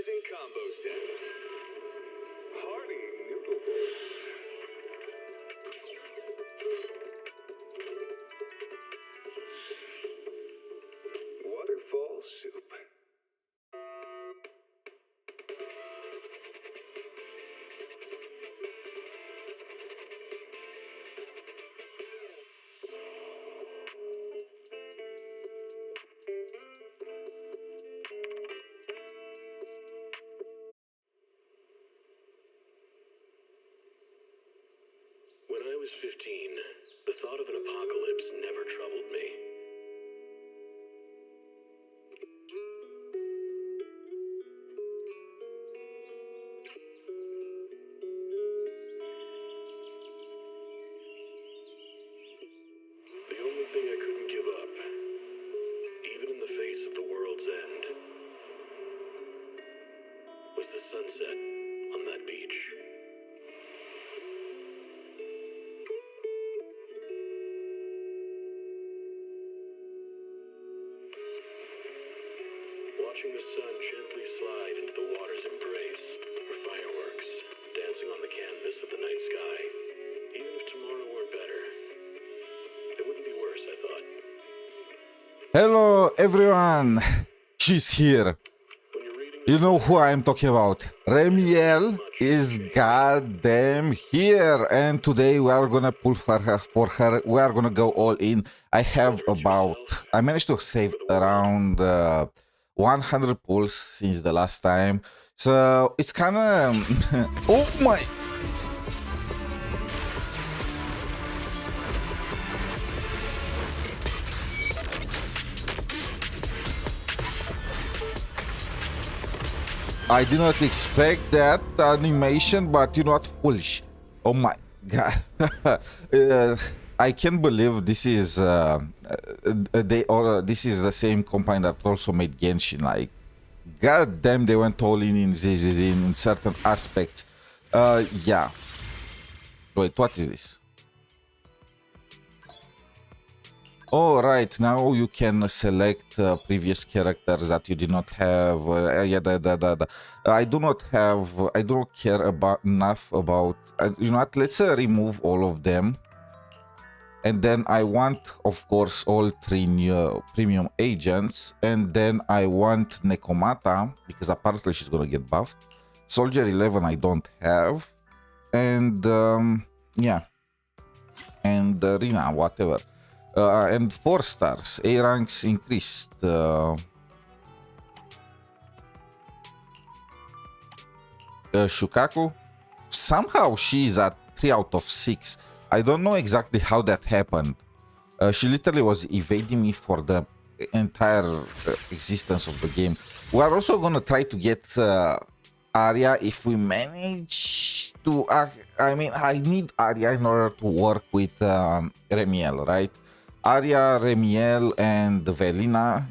Advertising combo sets. Hearty noodle bowls. Waterfall soup. When I was 15, the thought of an apocalypse never troubled me. The only thing I couldn't give up, even in the face of the world's end, was the sunset on that beach. Watching the sun gently slide into the water's embrace, or fireworks dancing on the canvas of the night sky. Even if tomorrow weren't better, it wouldn't be worse, I thought. Hello everyone, she's here. When you're reading You know who I'm talking about. Remielle is goddamn here, and today we are gonna pull for her. We are gonna go all in. I managed to save around 100 pulls since the last time, so it's kind of oh my. I did not expect that animation, but you know what? Foolish. Oh my god. I can't believe this is this is the same company that also made Genshin. Like, god damn, they went all in this in certain aspects. Yeah. Wait, what is this? Oh, right, now you can select previous characters that you did not have. Yeah, I do not care about enough about. You know what? Let's remove all of them, and then I want, of course, all 3 new premium agents, and then I want Nekomata because apparently she's gonna get buffed. Soldier 11 I don't have, and yeah, and Rina, whatever. And 4 stars, A ranks increased. Shukaku, somehow she's at 3 out of 6. I don't know exactly how that happened. She literally was evading me for the entire existence of the game. We are also gonna try to get Arya if we manage to. I mean, I need Arya in order to work with Remielle, right? Arya, Remielle, and Velina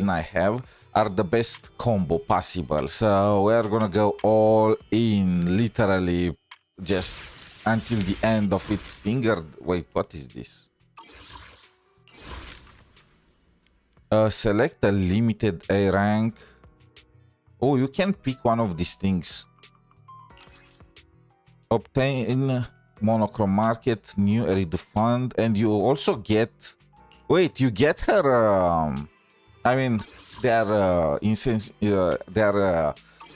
I have are the best combo possible. So we're gonna go all in, literally, just until the end of it. Wait, what is this? Select a limited A rank. Oh, you can pick one of these things. Obtain monochrome market, new Eridu fund, and you also get. Wait, you get her. I mean, they are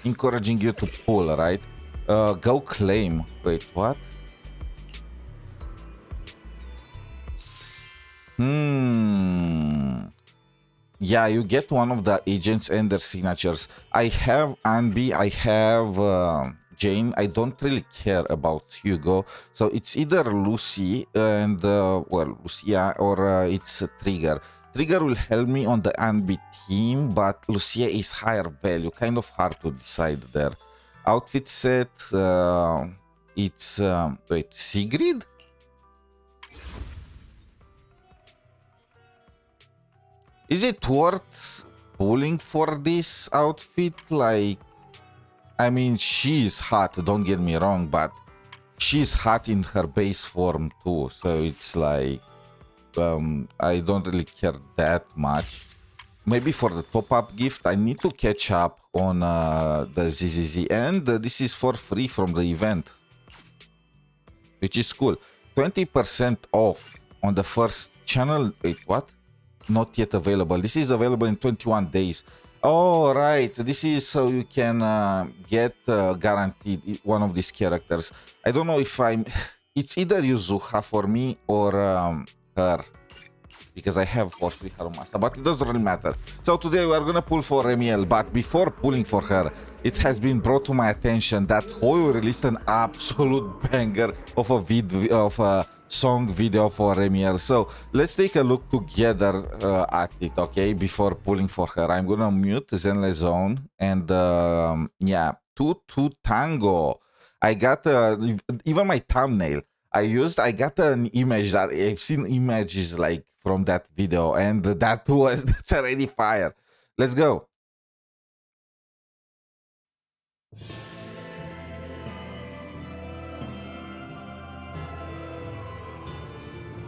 encouraging you to pull, right? Go claim. Wait, what? Yeah, you get one of the agents and their signatures. I have Anbi, I have Jane. I don't really care about Hugo, so it's either Lucy and well, Lucia, or it's Trigger. Trigger will help me on the Anbi team, but Lucia is higher value, kind of hard to decide there. Outfit set, it's wait, Sigrid? Is it worth pulling for this outfit? Like, I mean, she's hot, don't get me wrong, but she's hot in her base form too, so it's like I don't really care that much. maybe for the top-up gift, I need to catch up on the ZZZ, and this is for free from the event, which is cool. 20% off on the first channel. Wait, what? Not yet available. This is available in 21 days. Oh, right. This is so you can get guaranteed one of these characters. I don't know if I'm... It's either Yuzuha for me or her, because I have for free Harumasa, but it doesn't really matter. So today we are gonna pull for Remielle, but before pulling for her, it has been brought to my attention that Hoyo released an absolute banger of a song video for Remielle. So let's take a look together at it, okay? Before pulling for her, I'm gonna mute Zenless Zone and yeah, Tutu Tango. I got even my thumbnail. I got an image that I've seen images like from that video, and that's already fire. Let's go.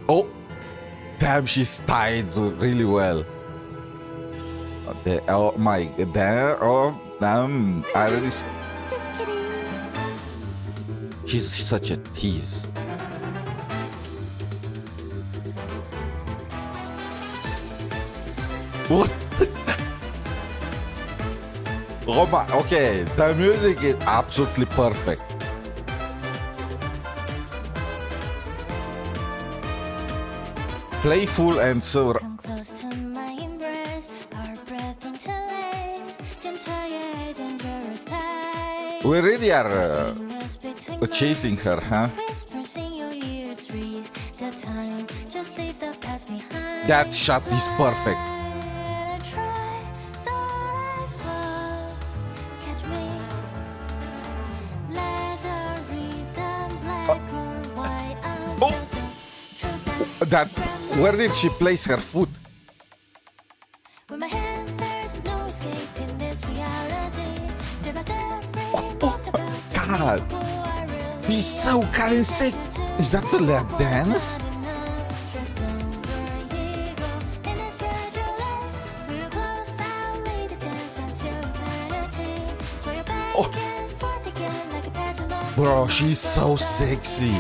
Oh, damn, she's tied really well. Oh my, damn, oh, damn, I already... Just kidding. She's such a tease. What? Oh my, okay, the music is absolutely perfect. Playful and so... Come close to my embrace, our breath interlace, gentle yet dangerous ties. We really are chasing her, huh? Whispers in your ears, freeze the time, just leave the past behind. That shot is perfect. I try, thought I fall, catch me. Leather, rhythm, black or white, I'm Oh! That, where did she place her foot? with my hand, there's no escaping this reality. Step by step, bringing Oh both the my bells to God. me who I really He's so kind of sick. Is that the lap dance? Oh. Bro, she's so sexy.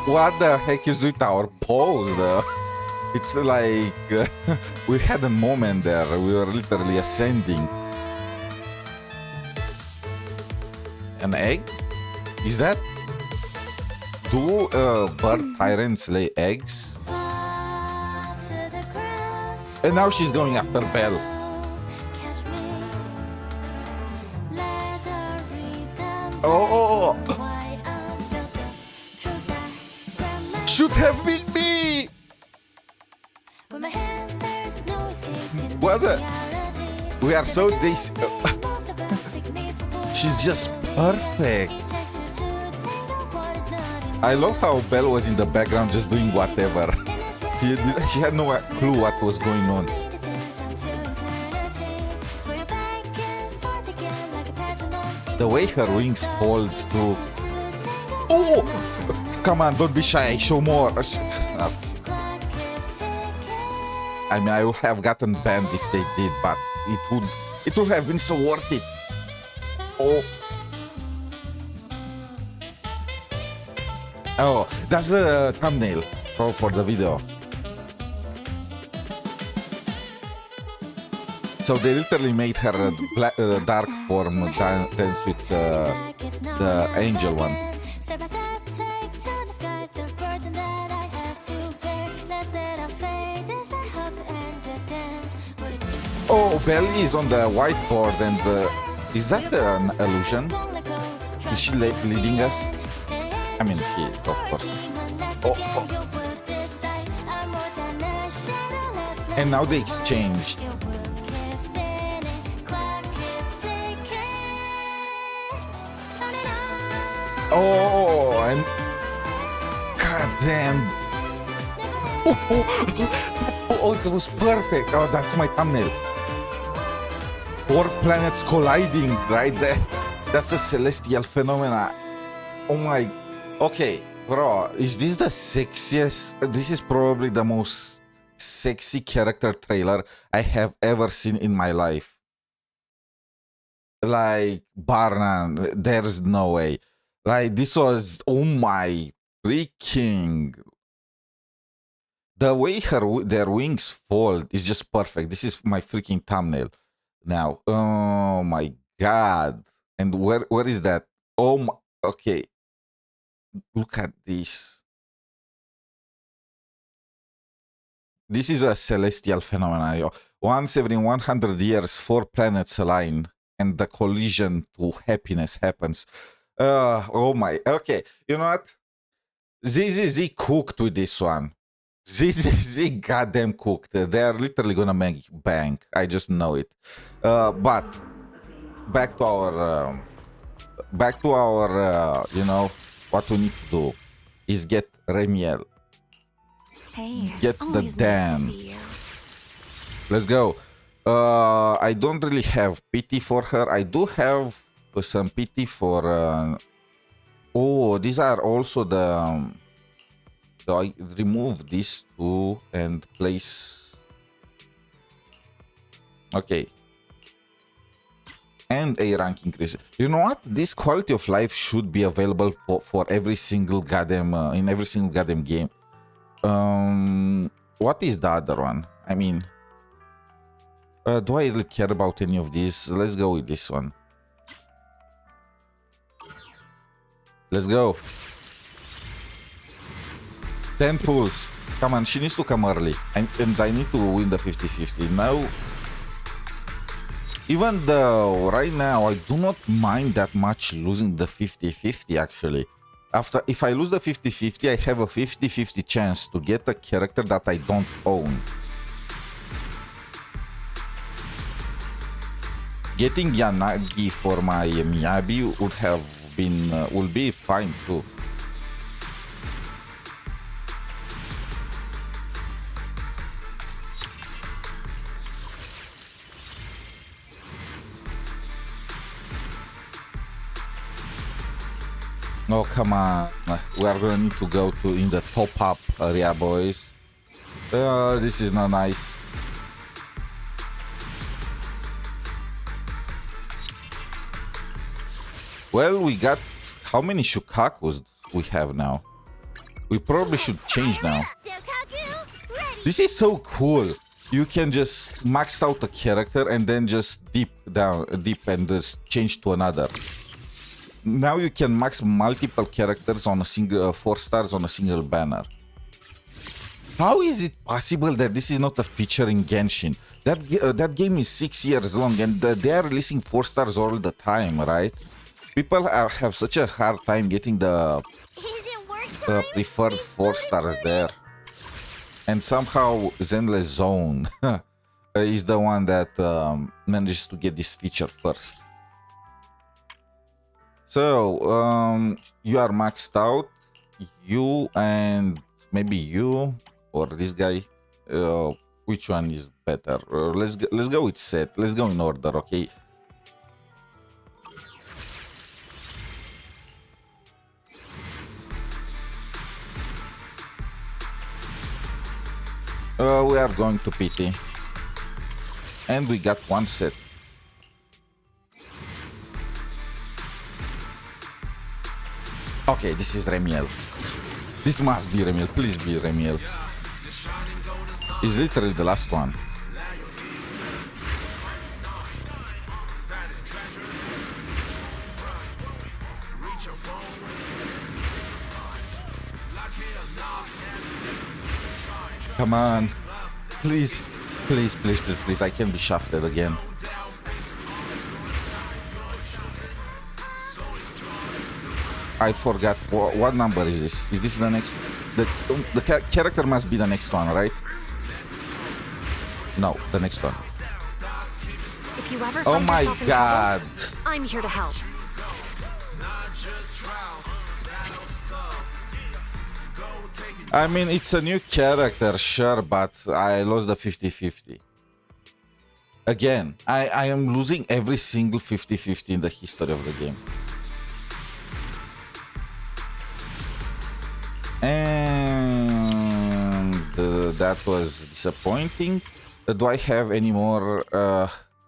What the heck is with our pose though? It's like we had a moment there. We were literally ascending. An egg? Is that? Do bird tyrants lay eggs? And now she's going after Belle. Oh! Should have been me! What the? We are so she's just perfect. I love how Belle was in the background just doing whatever. She had no clue what was going on. The way her wings fold too. Oh! Come on, don't be shy, show more. I mean, I would have gotten banned if they did, but it would have been so worth it. Oh. Oh, that's the thumbnail for the video. So they literally made her dark form dance with the angel one. Oh, Belly is on the whiteboard, and is that an illusion? Is she leading us? I mean, she, of course. Oh, oh. And now they exchanged. Oh, and god damn. Oh, it was perfect. Oh, that's my thumbnail. 4 planets colliding right there. That's a celestial phenomena. Oh my. Okay, Bro, is this the sexiest? This is probably the most sexy character trailer I have ever seen in my life. Like, bar none, there's no way. Like, this was, oh my freaking. The way their wings fold is just perfect. This is my freaking thumbnail now. Oh my god. And where is that? Oh my, okay. Look at this. This is a celestial phenomenon. Once every 100 years, 4 planets align and the collision to happiness happens. Oh my, okay. You know what? ZZZ cooked with this one. ZZZ goddamn cooked. They're literally gonna make bank. I just know it. But back to our, you know, what we need to do is get Remielle. Hey, Get the always Dan. nice to see you. Let's go. I don't really have pity for her. I do have some pity for. Oh, these are also the. So I remove these two and place. Okay. And a rank increase. You know what? This quality of life should be available for every single goddamn in every single goddamn game. What is the other one? I mean, do I really care about any of these? Let's go with this one. Let's go. 10 pulls. Come on, she needs to come early. And I need to win the 50-50. Now, even though right now I do not mind that much losing the 50-50 actually. If I lose the 50-50, I have a 50-50 chance to get a character that I don't own. Getting Yanagi for my Miyabi would have been will be fine too. Oh, come on. We are gonna need to go to in the top up area, boys. This is not nice. Well, we got how many Shukakus we have now? We probably should change now. This is so cool. You can just max out a character and then just dip and just change to another. Now you can max multiple characters on a single 4 stars on a single banner. How is it possible that this is not a feature in Genshin? That game is 6 years long and they are releasing 4 stars all the time, right? People have such a hard time getting the preferred 4 stars there. And somehow Zenless Zone is the one that manages to get this feature first. So, you are maxed out. You and maybe you or this guy. Which one is better? Let's go with set. Let's go in order, okay? We are going to PT. And we got 1 set. Okay, this is Remielle. This must be Remielle. Please be Remielle. It's literally the last one. Come on. Please, please, please, please, please. I can be shafted again. I forgot. What number is this? Is this the next? The character must be the next one, right? No, the next one. If you ever Oh find my yourself in god. trouble, I'm here to help. I mean, it's a new character, sure, but I lost the 50-50. Again, I am losing every single 50-50 in the history of the game. that was disappointing. Do I have any more?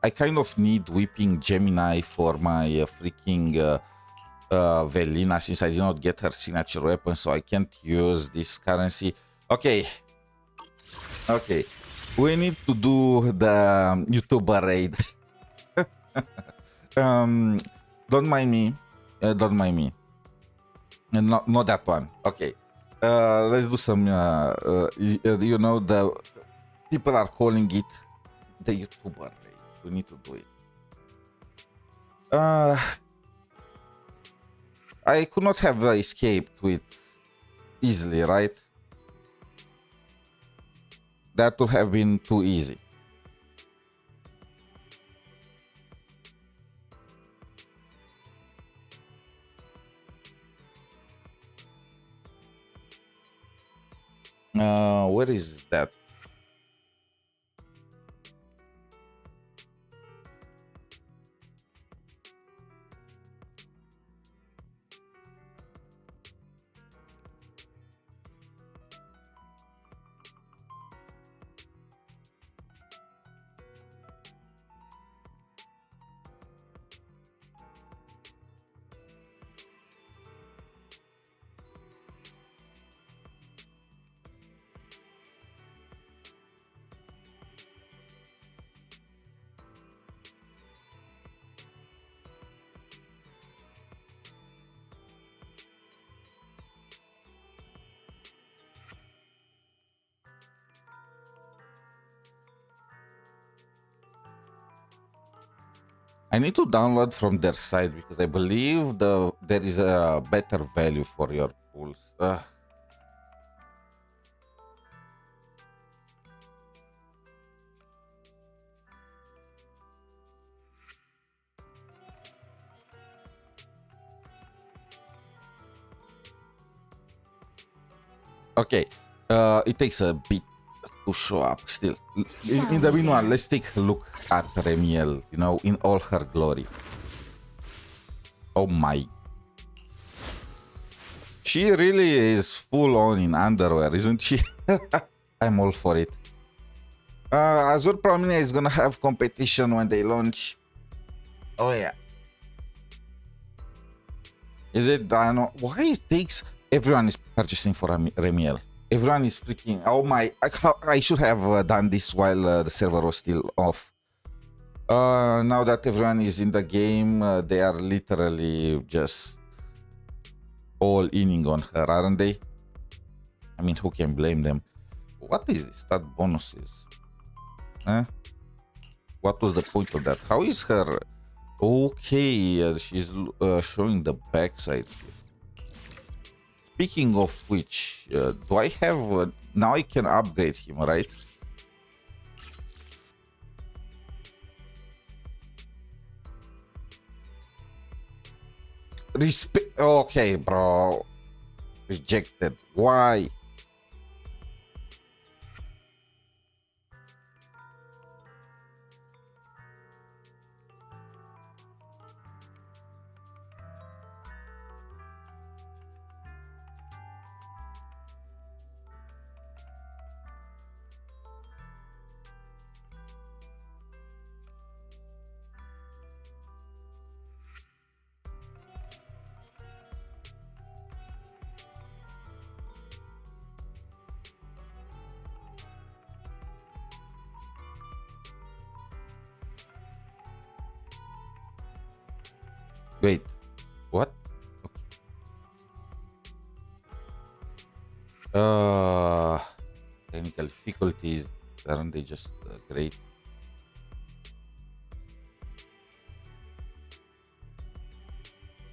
I kind of need Weeping Gemini for my freaking Velina, since I did not get her signature weapon, so I can't use this currency. Okay. Okay. We need to do the YouTuber raid. Don't mind me. Don't mind me. Not that one. Okay. Let's do some. You know, the people are calling it the YouTuber raid. We need to do it. I could not have escaped with easily, right? That would have been too easy. Where is that? I need to download from their site because I believe there is a better value for your pools. Okay, it takes a bit to show up still. In the meanwhile, let's take a look at Remielle, you know, in all her glory. Oh my. She really is full on in underwear, isn't she? I'm all for it. Azure Promenade is gonna have competition when they launch. Oh yeah. Is it? I know. Why it takes... Everyone is purchasing for Remielle. Everyone is freaking... Oh my... I should have done this while the server was still off. Now that everyone is in the game, they are literally just all-inning on her, aren't they? I mean, who can blame them? What is this? That bonuses? Huh? What was the point of that? How is her... Okay, she's showing the backside here. Speaking of which, do I have... now I can upgrade him, right? Okay, bro. Rejected. Why? Wait, what? Okay. Technical difficulties, aren't they just great?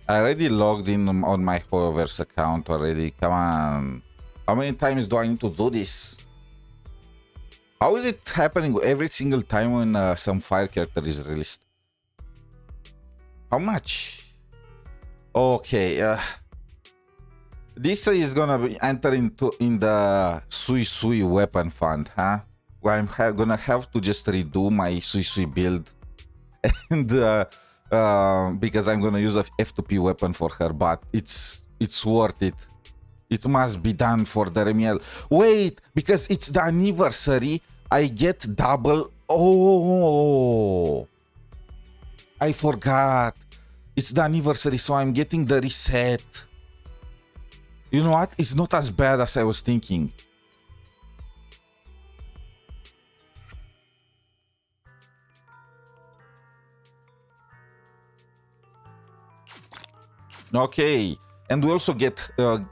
I already logged in on my Hoverse account already. Come on. How many times do I need to do this? How is it happening every single time when some fire character is released? How much? Okay, this is gonna be entering in the 𝗖cie weapon fund, huh? I'm gonna have to just redo my 𝗖cie build, and because I'm gonna use a F2P weapon for her, but it's worth it. It must be done for the Remielle. Wait, because it's the anniversary, I get double. Oh, I forgot. It's the anniversary, so I'm getting the reset. You know what? It's not as bad as I was thinking. Okay, and we also get her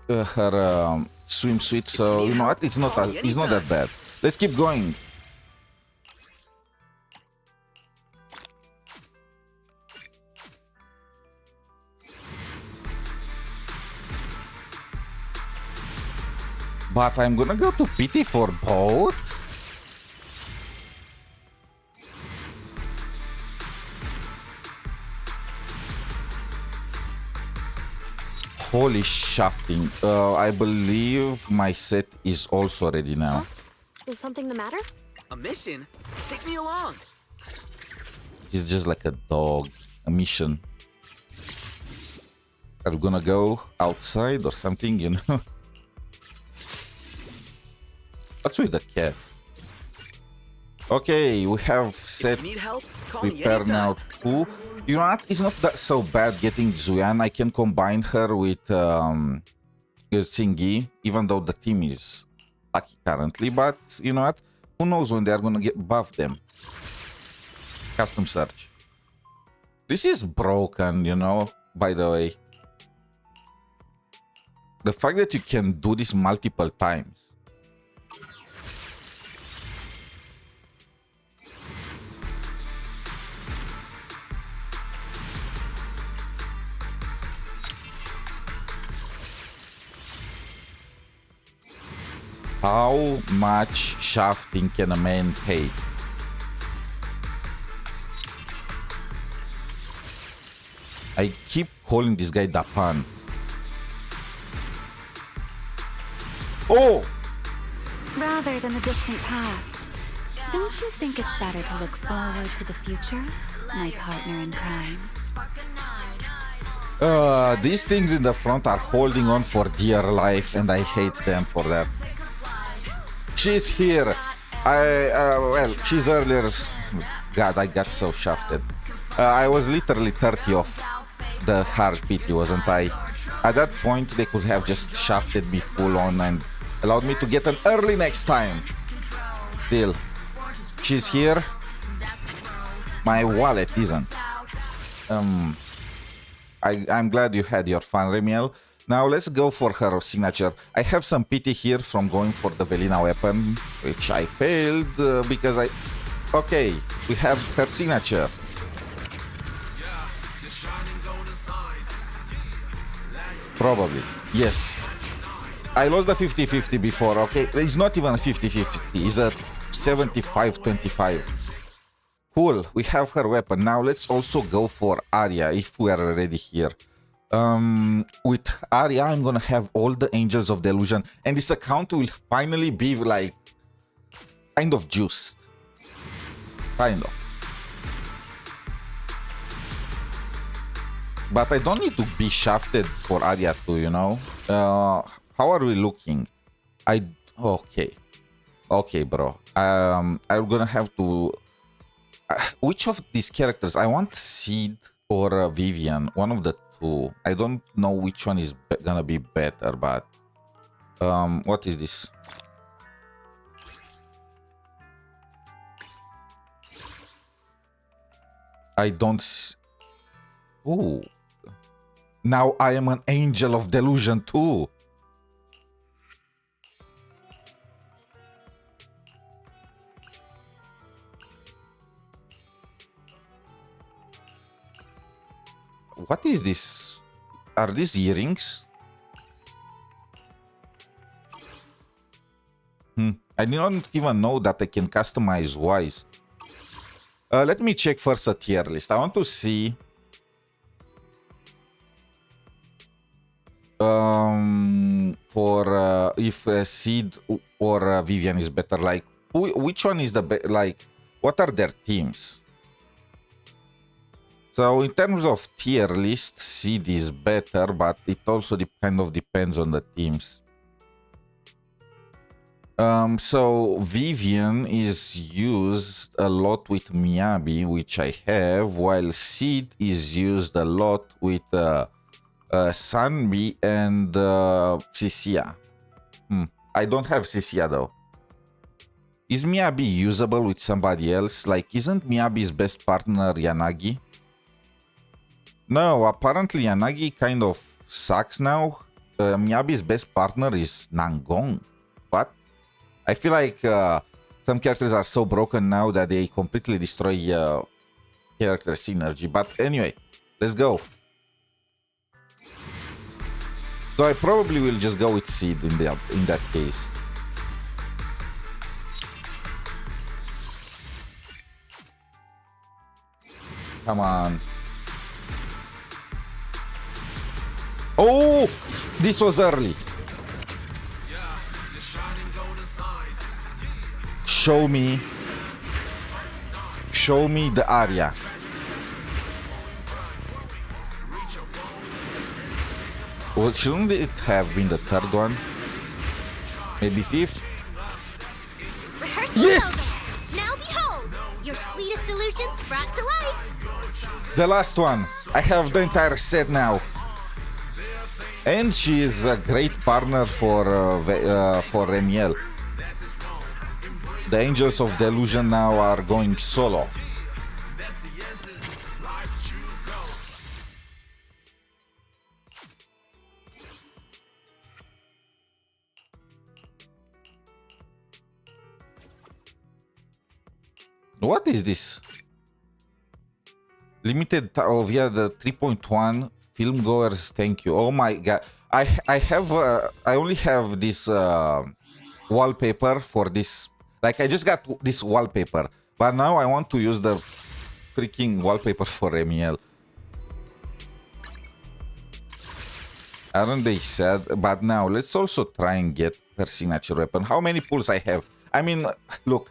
swimsuit, so you know what? It's not that bad. Let's keep going. But I'm gonna go to pity for both. Holy shafting. I believe my set is also ready now. Huh? Is something the matter? A mission? Take me along. He's just like a dog. A mission. Are we gonna go outside or something, you know? What's with the cat? Okay, we have set repair now 2. You know what? It's not that so bad getting Zuyan. I can combine her with 𝗖cie, even though the team is lucky currently. But you know what? Who knows when they're gonna get buff them? Custom search. This is broken, you know, by the way. The fact that you can do this multiple times. How much shafting can a man pay? I keep calling this guy Dapan. Oh! Rather than the distant past, don't you think it's better to look forward to the future, my partner in crime? These things in the front are holding on for dear life, and I hate them for that. She's here. Well, she's earlier. God, I got so shafted. I was literally 30 off the hard pity, wasn't I? At that point, they could have just shafted me full on and allowed me to get an early next time. Still, she's here. My wallet isn't. I'm glad you had your fun, Remielle. Now let's go for her signature. I have some pity here from going for the Velina weapon, which I failed because I... Okay, we have her signature. Probably, yes. I lost the 50-50 before, okay? It's not even a 50-50, it's a 75-25. Cool, we have her weapon. Now let's also go for Arya, if we are already here. With Arya, I'm gonna have all the Angels of Delusion, and this account will finally be like kind of juiced. Kind of. But I don't need to be shafted for Arya too, you know? How are we looking? Okay, bro. I'm gonna have to... which of these characters? I want Seed or Vivian. One of the two. I don't know which one is gonna be better, but... what is this? I don't... Ooh. Now I am an Angel of Delusion too. What is this? Are these earrings? I did not even know that I can customize Wise. Let me check first a tier list. I want to see... for if Seed or Vivian is better. Like, which one is the like, what are their teams? So in terms of tier list, Seed is better, but it also kind of depends on the teams. So Vivian is used a lot with Miyabi, which I have, while Sid is used a lot with Sanbi and 𝗖cie. I don't have 𝗖cie though. Is Miyabi usable with somebody else? Like, isn't Miyabi's best partner Yanagi? No, apparently Yanagi kind of sucks now. Miyabi's best partner is Nangong. What? I feel like some characters are so broken now that they completely destroy character synergy. But anyway, let's go. So I probably will just go with Sid in that case. Come on. Oh, this was early. Show me the area. Well, shouldn't it have been the third one? Maybe fifth? Rehearsal Yes! over. Now behold, your sweetest illusions brought to life. The last one. I have the entire set now. And she is a great partner for Remielle. The Angels of Delusion now are going solo. What is this? Limited via the 3.1 film goers. Thank you. Oh my god! I only have this wallpaper for this. Like, I just got this wallpaper, but now I want to use the freaking wallpaper for Remielle. Aren't they sad? But now let's also try and get her signature weapon. How many pulls I have? I mean, look,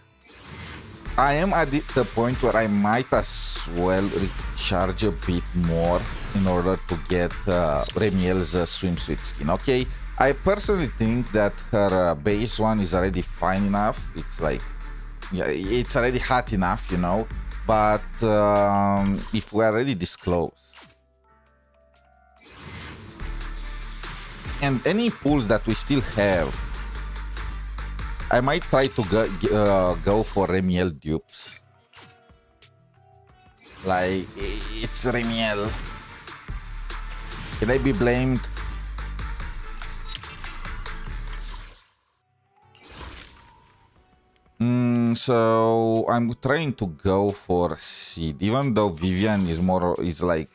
I am at the point where I might as well recharge a bit more in order to get Remielle's swimsuit skin, okay? I personally think that her base one is already fine enough. It's like, yeah, it's already hot enough, you know? But if we're already this close, and any pulls that we still have, I might try to go for Remielle dupes. Like, it's Remielle. Can I be blamed? So I'm trying to go for Sid, even though Vivian is like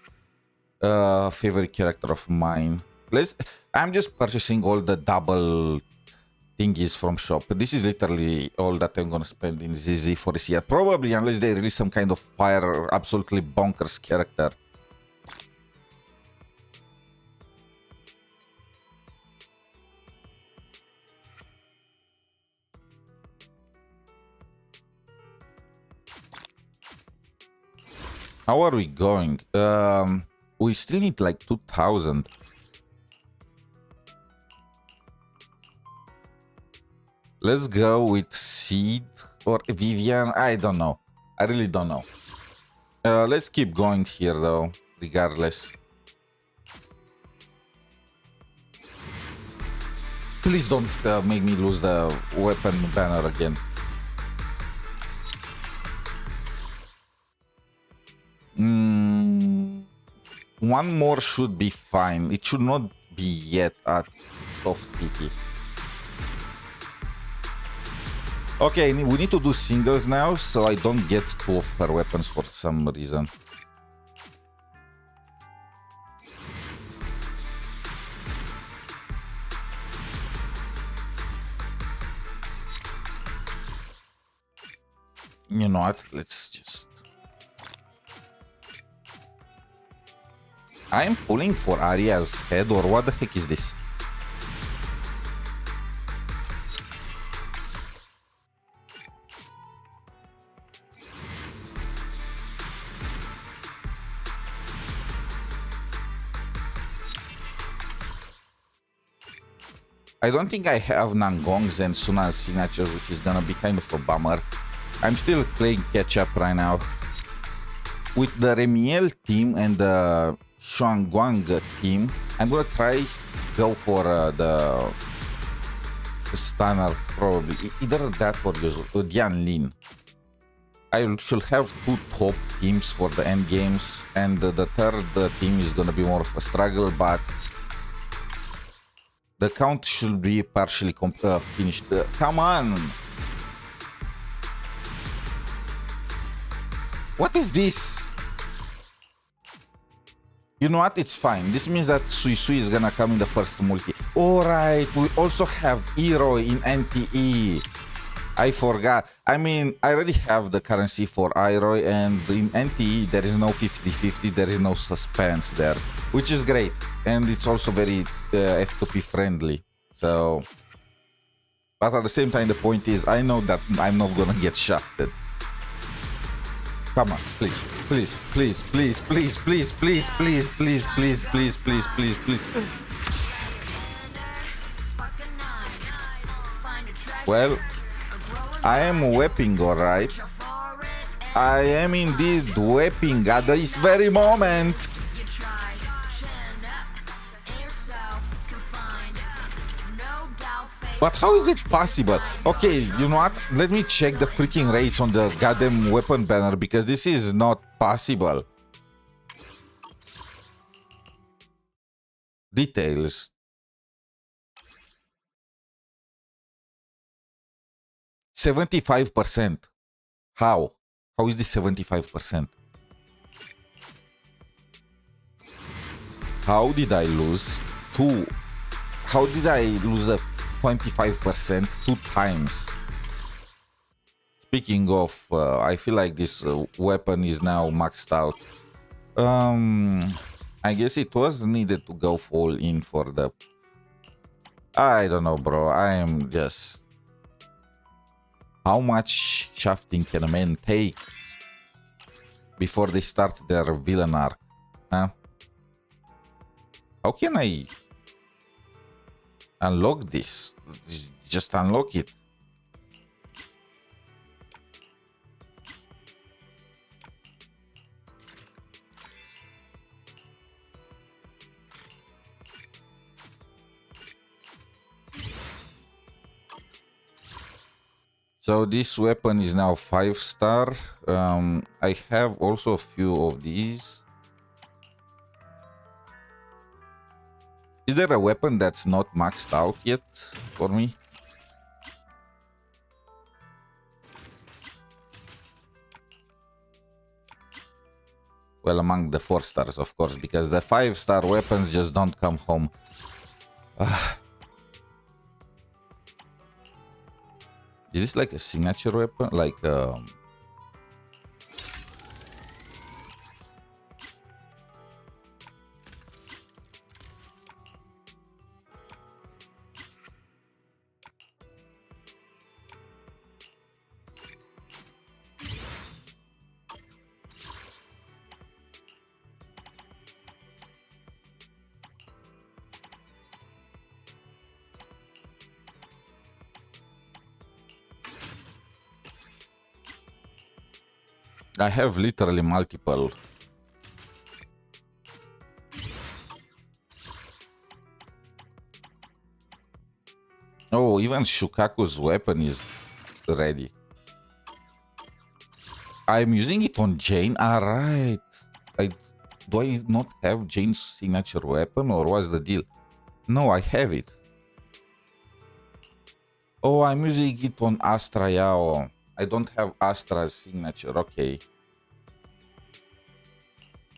a favorite character of mine. I'm just purchasing all the double thingies from shop. This is literally all that I'm gonna spend in ZZ for this year. Probably, unless they release some kind of fire, absolutely bonkers character. How are we going? We still need like 2,000. Let's go with Sid or Vivian. I don't know. I really don't know. Let's keep going here though, regardless. Please don't make me lose the weapon banner again. One more should be fine. It should not be yet at soft PT. Okay, we need to do singles now, so I don't get two of her weapons for some reason. You know what? Let's just... I'm pulling for Ariel's head, or what the heck is this? I don't think I have Nangongs and Suna's signatures, which is gonna be kind of a bummer. I'm still playing catch-up right now. With the Remielle team and the Shuangguang team, I'm gonna try go for the stunner, probably. Either that or Dian Lin. I should have two top teams for the end games, and the third team is gonna be more of a struggle, but the count should be partially finished. Come on! What is this? You know what? It's fine. This means that 𝗖𝗍𝗍 is gonna come in the first multi. Alright, we also have Hero in NTE. I forgot. I mean, I already have the currency for Iroy, and in NTE there is no 50-50, there is no suspense there, which is great. And it's also very F2P friendly. So, but at the same time, the point is, I know that I'm not gonna get shafted. Come on, please, please, please, please, please, please, please, please, please, please, please, please, please, please. Well, I am weeping, alright. I am indeed weeping at this very moment. But how is it possible? Okay, you know what? Let me check the freaking rates on the goddamn weapon banner, because this is not possible. Details. 75%. How? How is this 75%? How did I lose two? How did I lose the 25% two times? Speaking of, I feel like this weapon is now maxed out. I guess it was needed to go full in for the... I don't know, bro. I am just... How much shafting can a man take before they start their villain arc? Huh? How can I unlock this? Just unlock it. So this weapon is now 5-star. I have also a few of these. Is there a weapon that's not maxed out yet for me? Well, among the 4-stars, of course, because the 5-star weapons just don't come home. Is this like a signature weapon? Like, I have literally multiple. Oh, even Shukaku's weapon is ready. I'm using it on Jane. Alright. Do I not have Jane's signature weapon, or what's the deal? No, I have it. Oh, I'm using it on Astra Yao. I don't have Astra's signature. Okay.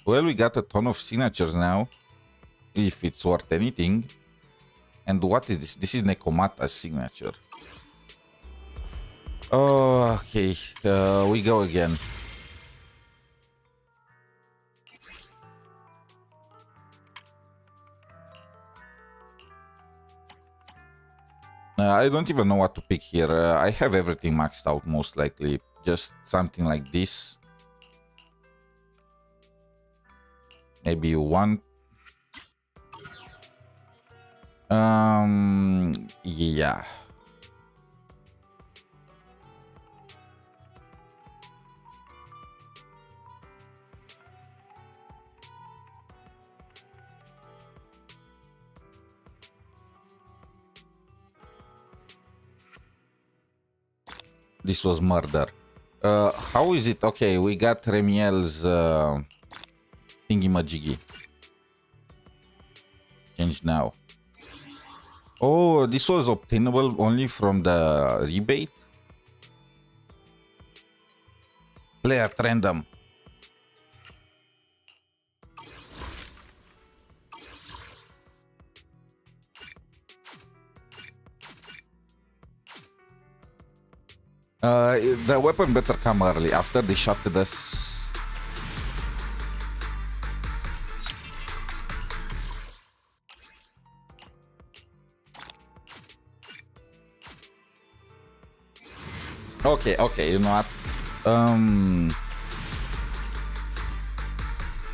Well, we got a ton of signatures now, if it's worth anything. And what is this? This is Nekomata's signature. Oh, okay. We go again. I don't even know what to pick here. I have everything maxed out, most likely. Just something like this. Maybe one. Yeah. This was murder. How is it? Okay, we got Remielle's thingy-majiggy. Change now. Oh, this was obtainable only from the rebate? Play at random. The weapon better come early. After they shafted us. Okay, okay, you know what?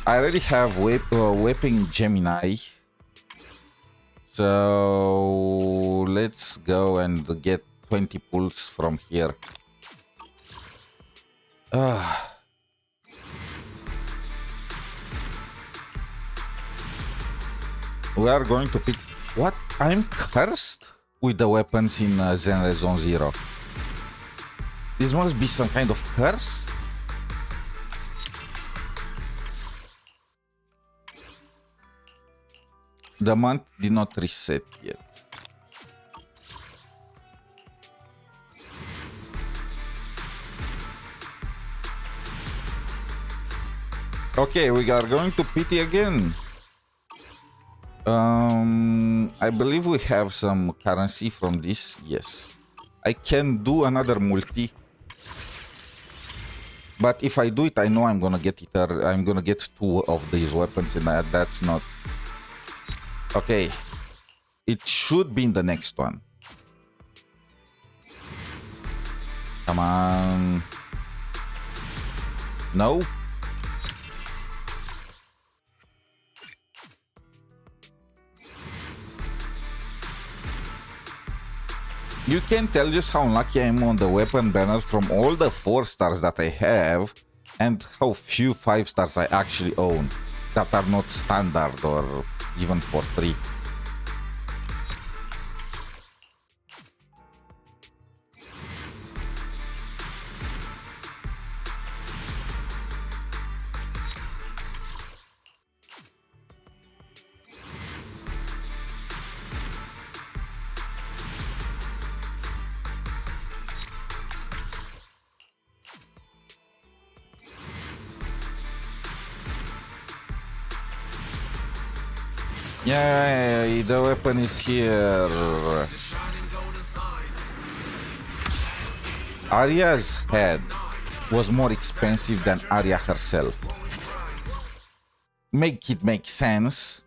I already have whipping Gemini. So let's go and get 20 pulls from here. We are going to pick... What? I'm cursed with the weapons in Zenless Zone Zero. This must be some kind of curse? The month did not reset yet. Okay, we are going to pity again. I believe we have some currency from this. Yes. I can do another multi. But if I do it, I know I'm gonna get it. I'm gonna get 2 of these weapons, and that's not... Okay. It should be in the next one. Come on. No? You can tell just how unlucky I am on the weapon banner from all the 4 stars that I have and how few 5 stars I actually own that are not standard or even for free. Yay, the weapon is here. Arya's head was more expensive than Arya herself. Make it make sense.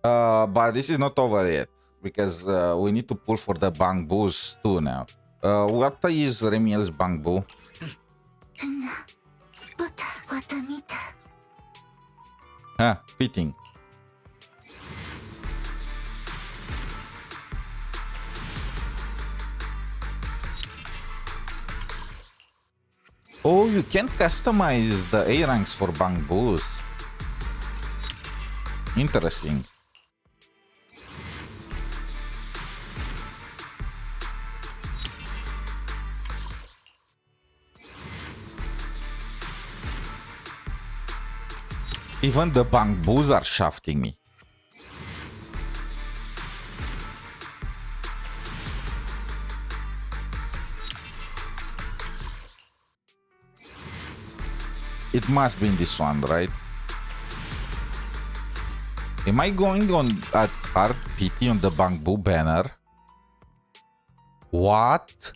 But this is not over yet, because we need to pull for the bangboos too now. What is Remielle's bangbo? Huh, fitting. Oh, you can customize the A ranks for bangboos. Interesting. Even the bangboos are shafting me. It must be in this one, right? Am I going on at hard pity on the bamboo banner? What?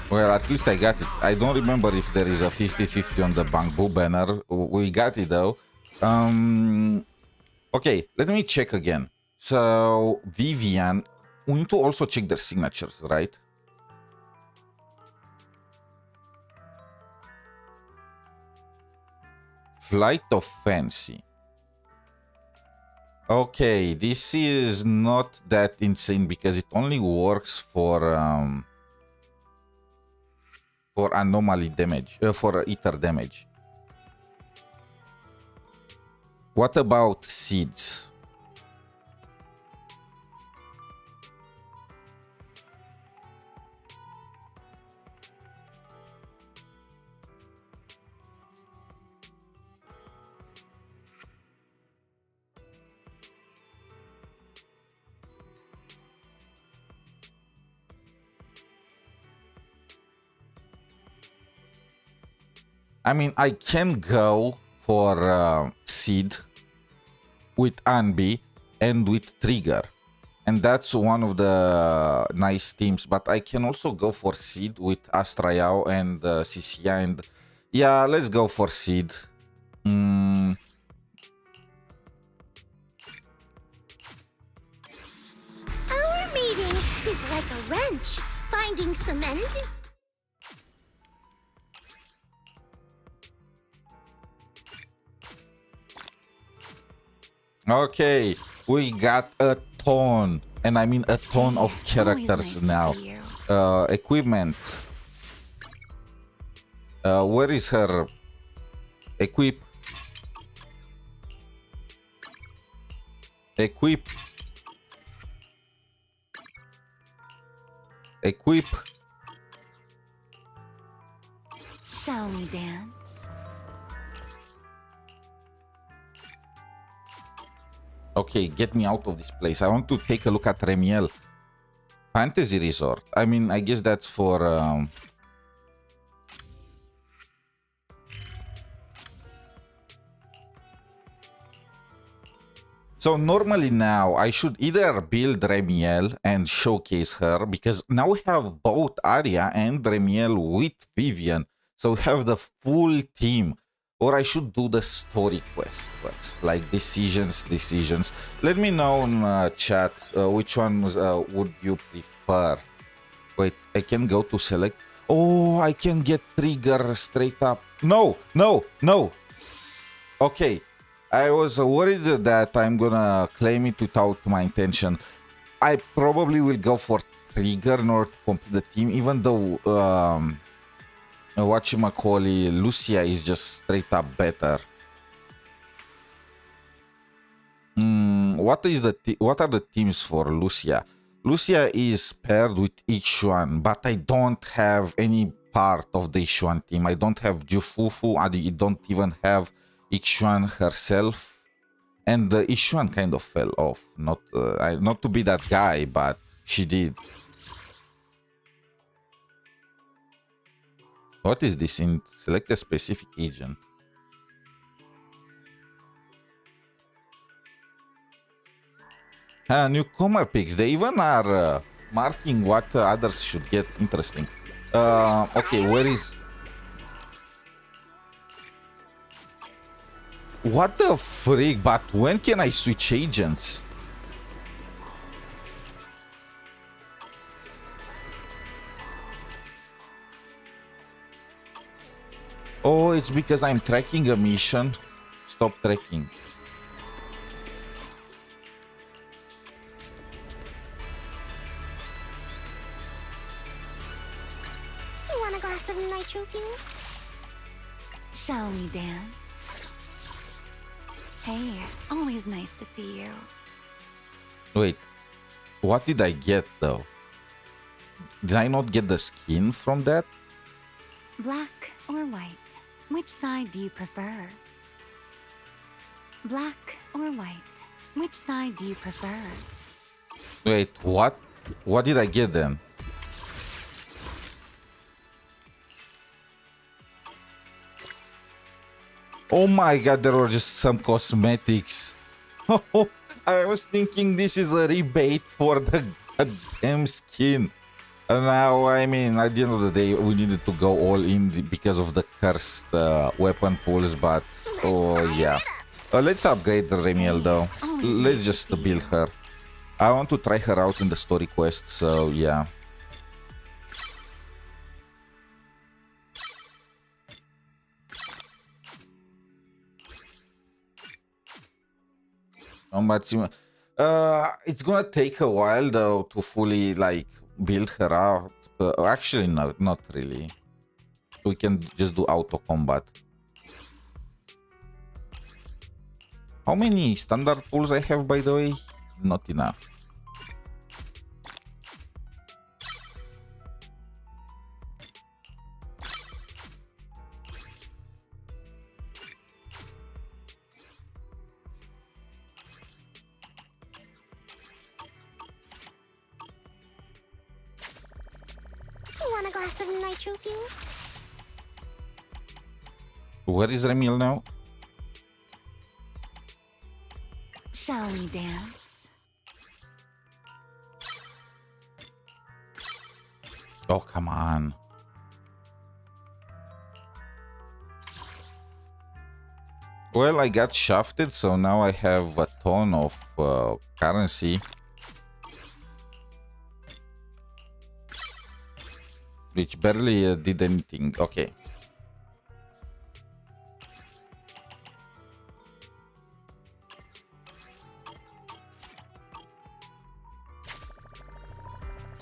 Well, at least I got it. I don't remember if there is a 50-50 on the bamboo banner. We got it though. Okay, let me check again. So Vivian we need to also check their signatures, right? Flight of Fancy. Okay, this is not that insane because it only works for anomaly damage, for ether damage. What about seeds? I mean, I can go for seed with Anbi and with Trigger, and that's one of the nice teams. But I can also go for seed with Astrayao and 𝗖cie𝗽𝗆𝗆, and yeah, let's go for seed. Our meeting is like a wrench finding cement. Okay, we got a ton, and I mean a ton of characters now. Equipment. Where is her equip? Equip. Equip. Shall we dance? Okay, get me out of this place. I want to take a look at Remielle. Fantasy Resort. I mean, I guess that's for... So normally now I should either build Remielle and showcase her, because now we have both Arya and Remielle with Vivian. So we have the full team. Or I should do the story quest first, like decisions. Let me know in chat which one would you prefer. Wait, I can go to select. Oh, I can get Trigger straight up. No. Okay, I was worried that I'm gonna claim it without my intention. I probably will go for Trigger in order to complete the team, even though whatchamacallit, Lucia is just straight up better. What are the teams for Lucia? Lucia is paired with 𝗖cie𝗽𝗆𝗆, but I don't have any part of the 𝗖cie𝗽𝗆𝗆 team. I don't have Jufufu, I don't even have 𝗖cie𝗽𝗃 herself. And the 𝗖cie𝗽𝗃 kind of fell off. Not to be that guy, but she did. What is this? Select a specific agent. Newcomer picks. They even are marking what others should get. Interesting. Okay, where is... What the freak? But when can I switch agents? Oh, it's because I'm tracking a mission. Stop tracking. You want a glass of nitro fuel? Shall we dance? Hey, always nice to see you. Wait, what did I get though? Did I not get the skin from that? Black or white? Which side do you prefer? Black or white? Which side do you prefer? Wait, what? What did I get then? Oh my god, there were just some cosmetics. Oh, I was thinking this is a rebate for the goddamn skin. And now, I mean, at the end of the day, we needed to go all in because of the cursed weapon pools, but oh yeah. Let's upgrade the Remielle though. Let's just build her. I want to try her out in the story quest, so yeah. It's gonna take a while though to fully like build her out. Actually, no, not really. We can just do auto combat. How many standard pools I have, by the way? Not enough. You want a glass of nitro fuel? Where is Remielle now? Shall we dance? Oh, come on. Well, I got shafted, so now I have a ton of currency. Which barely did anything. Okay.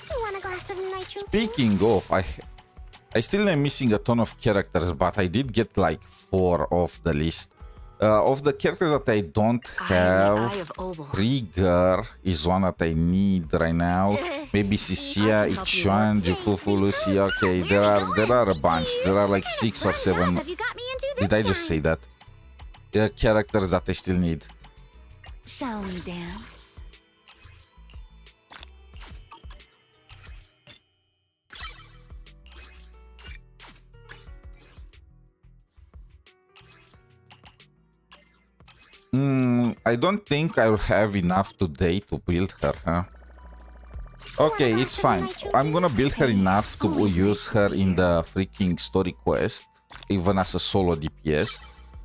You want a glass of nitro fuel? Speaking of, I still am missing a ton of characters, but I did get like 4 off the list. Of the characters that I don't have, Trigger is one that I need right now. Maybe 𝗖cie, 𝗿𝗆𝗿𝗵𝘁, Jufufu, Lucy. Okay, there are a bunch. There are like 6 or 7. Have you got me into this Did I just say that? There are characters that I still need. Shall we dance? I don't think I'll have enough today to build her, huh? Okay, it's fine. I'm gonna build her enough to use her in the freaking story quest, even as a solo DPS.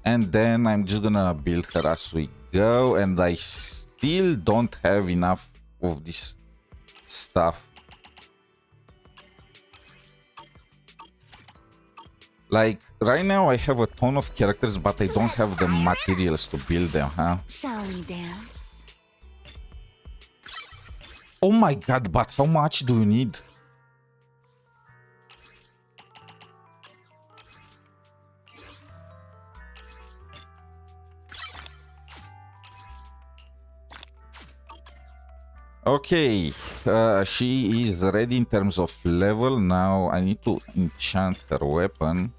And then I'm just gonna build her as we go, and I still don't have enough of this stuff. Like, right now I have a ton of characters, but I don't have the materials to build them, huh? Shall we dance? Oh my god, but how much do you need? Okay, she is ready in terms of level. Now I need to enchant her weapon.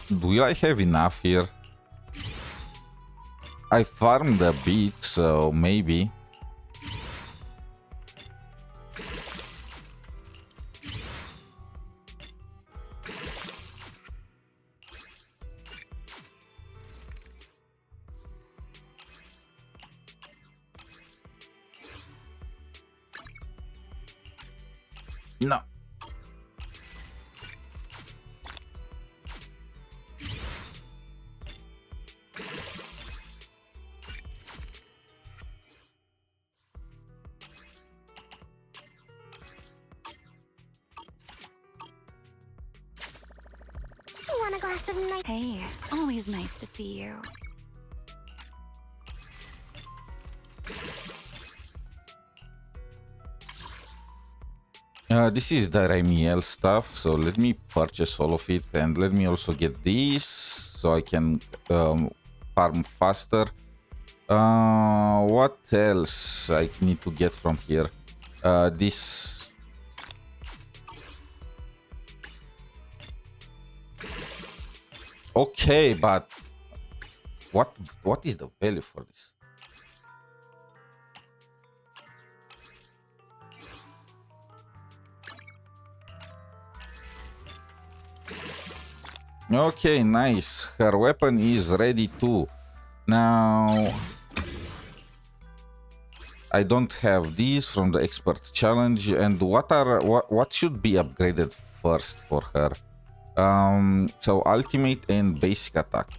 Will I have enough here? I farmed a bit, so maybe. No. You want a glass of nitro? Hey, always nice to see you. This is the Remielle stuff, so let me purchase all of it, and let me also get this so I can farm faster. What else I need to get from here? This. Okay, but what is the value for this? Okay, nice. Her weapon is ready too. Now, I don't have these from the expert challenge. And what should be upgraded first for her? So ultimate and basic attack.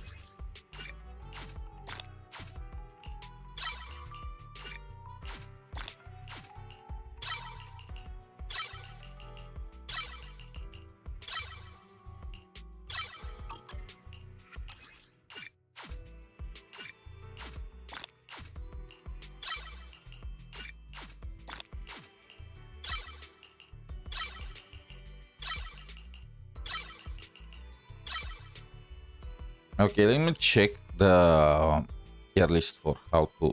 Okay, let me check the tier list for how to...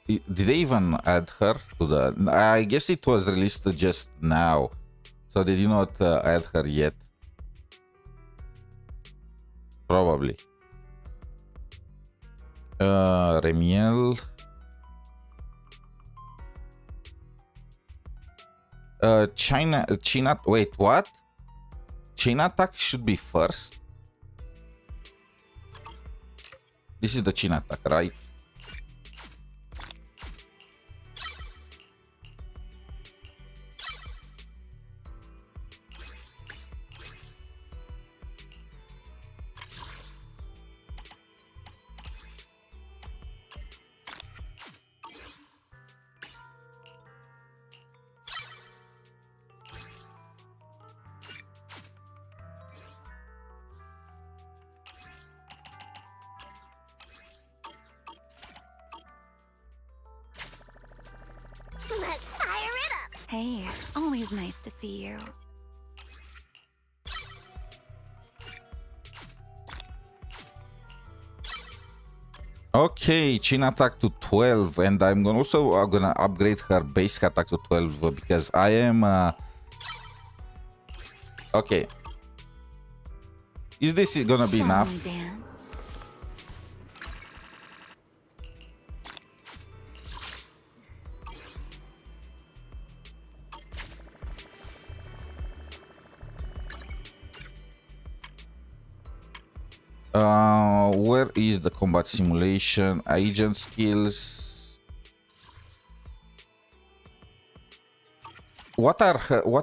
Did they even add her to the... I guess it was released just now, so they did not add her yet. Probably. Remielle. China... Wait, what? Chain attack should be first? This is the chain attack, right? Let's fire it up. Hey, always nice to see you. Okay, chain attack to 12, and I'm also gonna upgrade her basic attack to 12 because I am... Okay. Is this gonna be enough? Shall we dance? Where is the combat simulation? Agent skills. What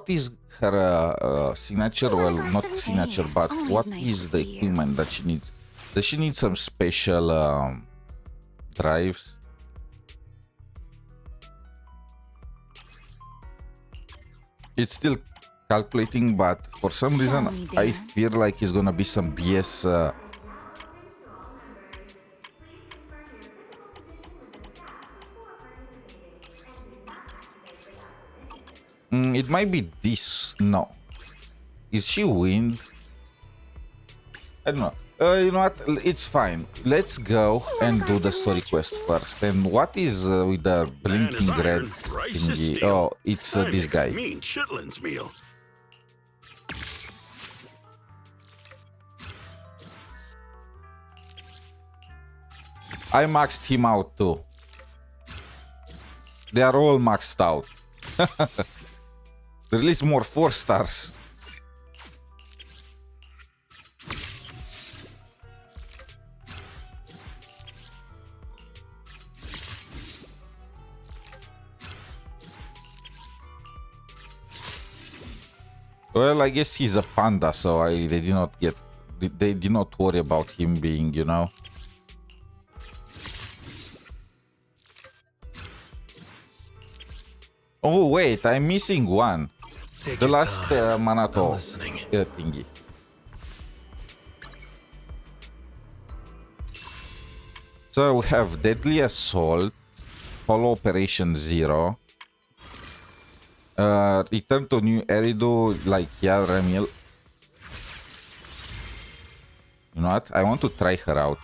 is her signature? Well, not signature, but what is the equipment that she needs? Does she need some special drives? It's still calculating, but for some reason I feel like it's gonna be some BS. It might be this. No. Is she wind? I don't know. You know what? It's fine. Let's go and do the story quest first. And what is with the blinking red thingy? Oh, it's this guy. Mean chitlins meal. I maxed him out too. They are all maxed out. Release more 4 stars. Well, I guess he's a panda, so they did not worry about him being, you know. Oh wait, I'm missing one. The last Manato thingy. So we have Deadly Assault, Hollow Operation Zero, Return to New Eridu, like yeah, Remielle. You know what? I want to try her out.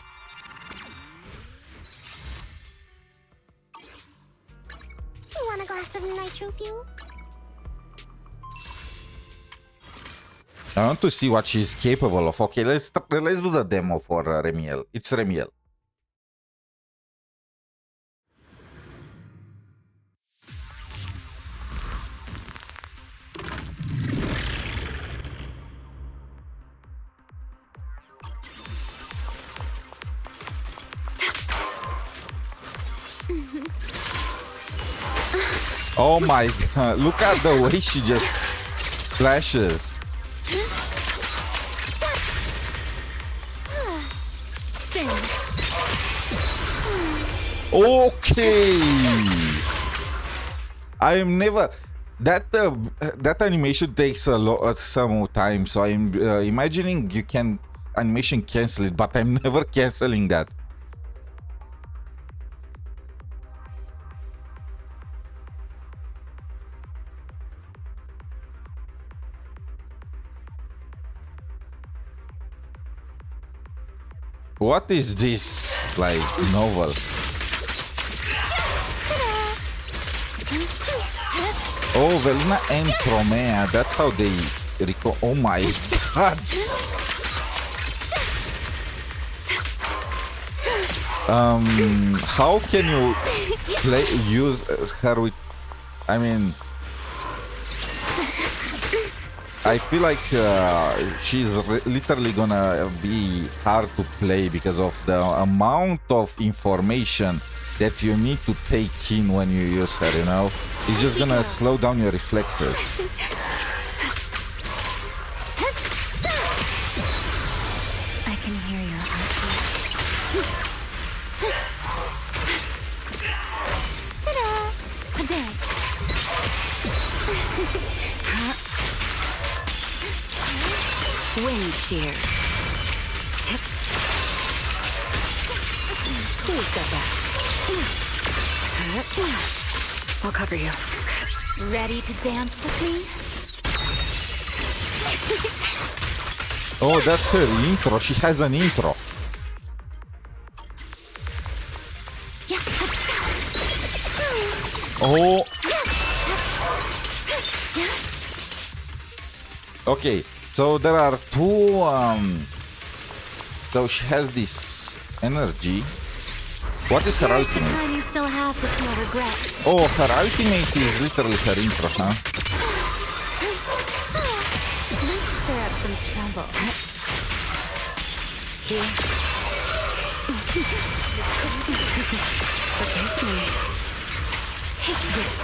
Want a glass of nitro fuel? I want to see what she's capable of. Okay, let's do the demo for Remielle. It's Remielle. Oh my god, look at the way she just flashes. Okay. I am never that animation takes some time, so I'm imagining you can animation cancel it, but I'm never canceling that. What is this, like, novel? Oh, Velina and Tromea, that's how they record. Oh my god! How can you use her with? I mean, I feel like she's literally gonna be hard to play because of the amount of information that you need to take in when you use her, you know? It's just gonna slow down your reflexes. I can hear your heartbeat. Ta-da! A dance. Wind shear. Who's got that? I'll cover you. Ready to dance with me? Oh, that's her intro. She has an intro. Oh. Okay, so there are two. So she has this energy. What is her ultimate? Time you still have to feel regret. Oh, her ultimate is literally her intro, huh? Let's stir up some trouble. Here. Forgive me. Take this.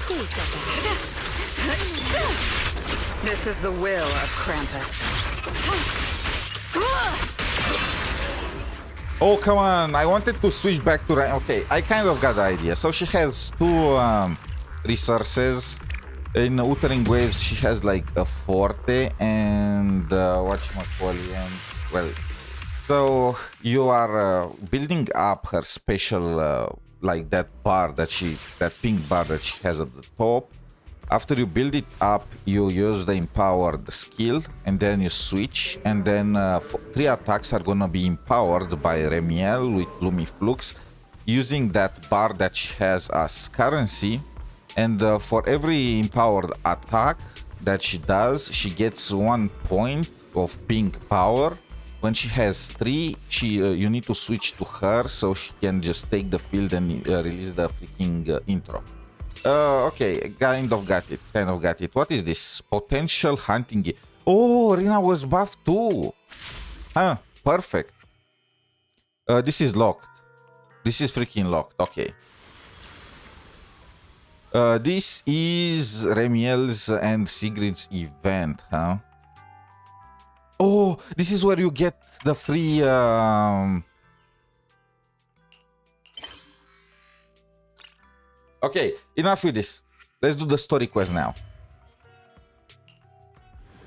Who's got that? This is the will of Krampus. Oh, come on. I wanted to switch back to... Okay, I kind of got the idea. So she has two resources. In Uttering Waves, she has like a Forte and whatchamacallit. Well, so you are building up her special, like that bar that pink bar that she has at the top. After you build it up, you use the empowered skill and then you switch, and then 3 attacks are gonna be empowered by Remielle with Lumiflux using that bar that she has as currency. And for every empowered attack that she does, she gets 1 point of pink power. When she has 3, you need to switch to her so she can just take the field and release the freaking intro. Okay, kind of got it. What is this? Potential hunting gear. Oh, Rina was buffed too. Huh, perfect. This is locked. This is freaking locked, okay. This is Remielle's and Sigrid's event, huh? Oh, this is where you get the free... Okay, enough with this. Let's do the story quest now.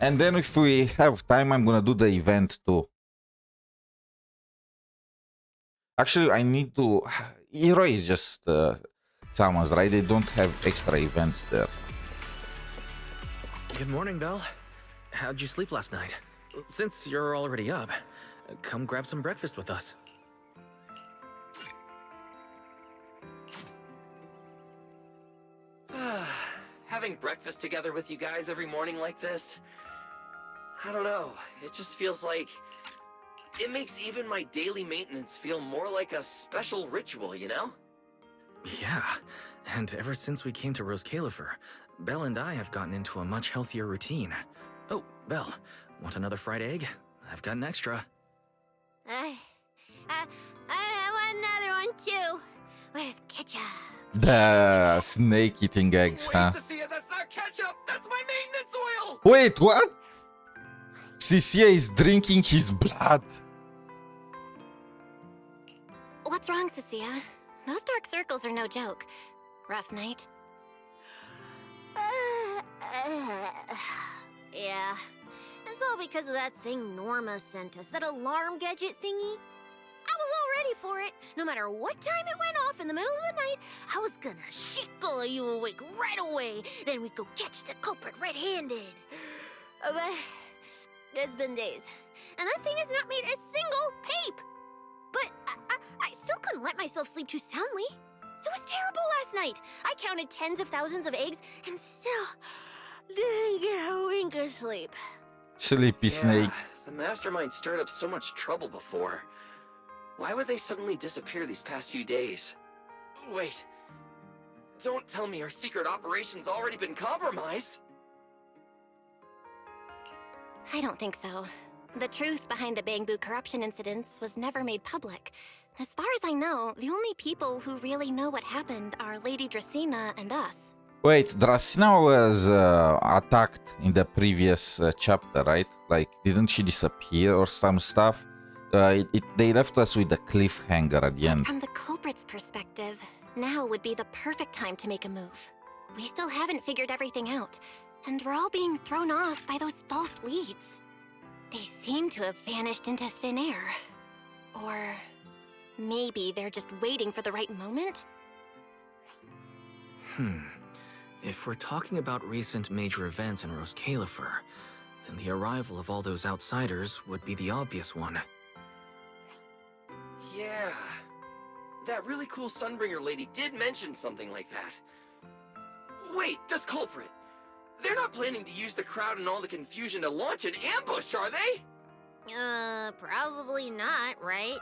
And then if we have time, I'm gonna do the event too. Actually, I need to... Hero is just summons, right? They don't have extra events there. Good morning, Belle. How'd you sleep last night? Since you're already up, come grab some breakfast with us. Having breakfast together with you guys every morning like this, I don't know, it just feels like... It makes even my daily maintenance feel more like a special ritual, you know? Yeah, and ever since we came to Roscaelifer, Belle and I have gotten into a much healthier routine. Oh, Belle, want another fried egg? I've got an extra. I want another one too, with ketchup. The snake eating eggs, huh? Cecilia, that's not ketchup! That's my maintenance oil! Wait, what? 𝗖cie is drinking his blood. What's wrong, 𝗖cie? Those dark circles are no joke. Rough night? Yeah. It's all because of that thing Norma sent us, that alarm gadget thingy. I was all ready for it. No matter what time it went off in the middle of the night, I was gonna 𝗖cie you awake right away. Then we'd go catch the culprit red-handed. But it's been days, and that thing has not made a single peep. But I still couldn't let myself sleep too soundly. It was terrible last night. I counted tens of thousands of eggs and still didn't get a wink of sleep. Sleepy snake. The mastermind stirred up so much trouble before. Why would they suddenly disappear these past few days? Wait. Don't tell me our secret operation's already been compromised. I don't think so. The truth behind the Bangbu corruption incidents was never made public. As far as I know, the only people who really know what happened are Lady Dracaena and us. Wait, Dracaena was attacked in the previous chapter, right? Like, didn't she disappear or some stuff? They left us with a cliffhanger at the end. From the culprit's perspective, now would be the perfect time to make a move. We still haven't figured everything out, and we're all being thrown off by those false leads. They seem to have vanished into thin air. Or maybe they're just waiting for the right moment? If we're talking about recent major events in roscaelifer, then the arrival of all those outsiders would be the obvious one. Yeah. That really cool Sunbringer lady did mention something like that. Wait, this culprit. They're not planning to use the crowd and all the confusion to launch an ambush, are they? Probably not, right?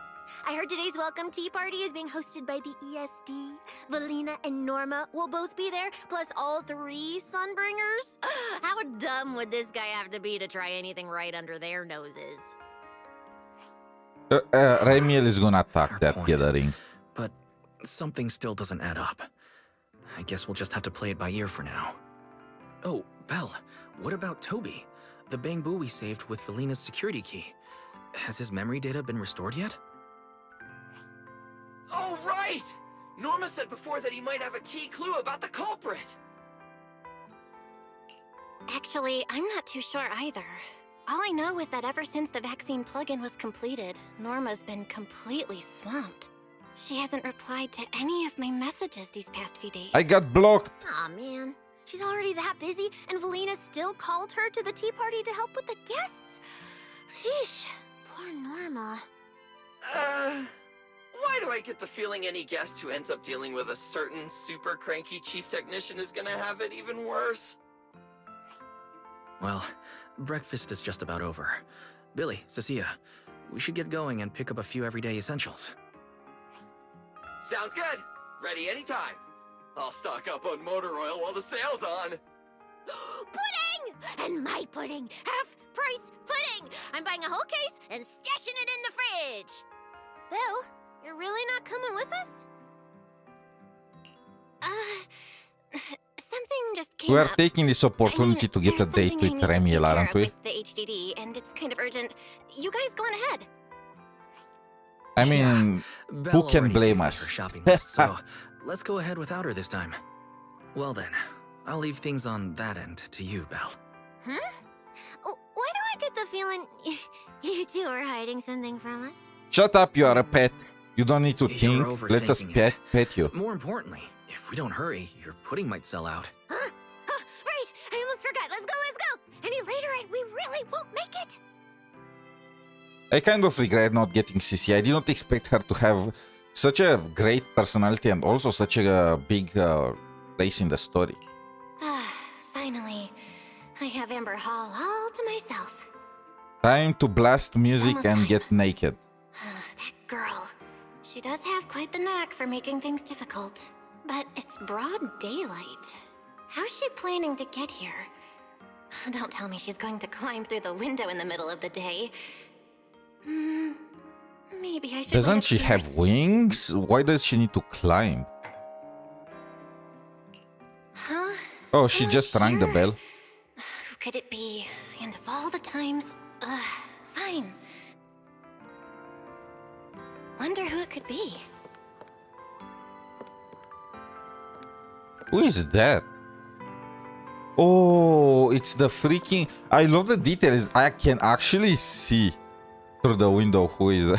I heard today's welcome tea party is being hosted by the ESD. Valina and Norma will both be there, plus all 3 Sunbringers. How dumb would this guy have to be to try anything right under their noses? Remielle is gonna attack that point. gathering. But something still doesn't add up. I guess we'll just have to play it by ear for now. Oh, Belle, what about Toby? The Bangbu we saved with Valina's security key. Has his memory data been restored yet? Oh, right! Norma said before that he might have a key clue about the culprit. Actually, I'm not too sure either. All I know is that ever since the vaccine plugin was completed, Norma's been completely swamped. She hasn't replied to any of my messages these past few days. I got blocked. Aw, man. She's already that busy, and Valina still called her to the tea party to help with the guests. Sheesh, poor Norma. Why do I get the feeling any guest who ends up dealing with a certain super cranky chief technician is gonna have it even worse? Well, breakfast is just about over. Billy, 𝗖cie, we should get going and pick up a few everyday essentials. Sounds good. Ready anytime. I'll stock up on motor oil while the sale's on. Pudding! And my pudding! Half-price pudding! I'm buying a whole case and stashing it in the fridge! Bill, you're really not coming with us? Something just came We are up. taking this opportunity to get a there's date something with I need to take Remielle, care aren't of we? with the HDD, and it's kind of urgent. You guys go on ahead. I mean, Belle who can already blame gave me us? her shopping list, so let's go ahead without her this time. Well then, I'll leave things on that end to you, Belle. Huh? Why do I get the feeling you two are hiding something from us? Shut up, you are a pet. You don't need to You're think. Let us overthinking it. pet you. More importantly, if we don't hurry, your pudding might sell out. Huh? Right! I almost forgot. Let's go, let's go! Any later and we really won't make it! I kind of regret not getting 𝗖cie. I did not expect her to have such a great personality and also such a big place in the story. Finally, I have Amber Hall all to myself. Time to blast music Almost and time. get naked. That girl. She does have quite the knack for making things difficult. But it's broad daylight. How's she planning to get here? Don't tell me she's going to climb through the window in the middle of the day. Maybe I should. Doesn't she have wings? Why does she need to climb? Huh? Oh, she Someone just rang the here? bell. Who could it be? And of all the times, fine. Wonder who it could be. Who is that? Oh, it's the freaking... I love the details. I can actually see through the window who is...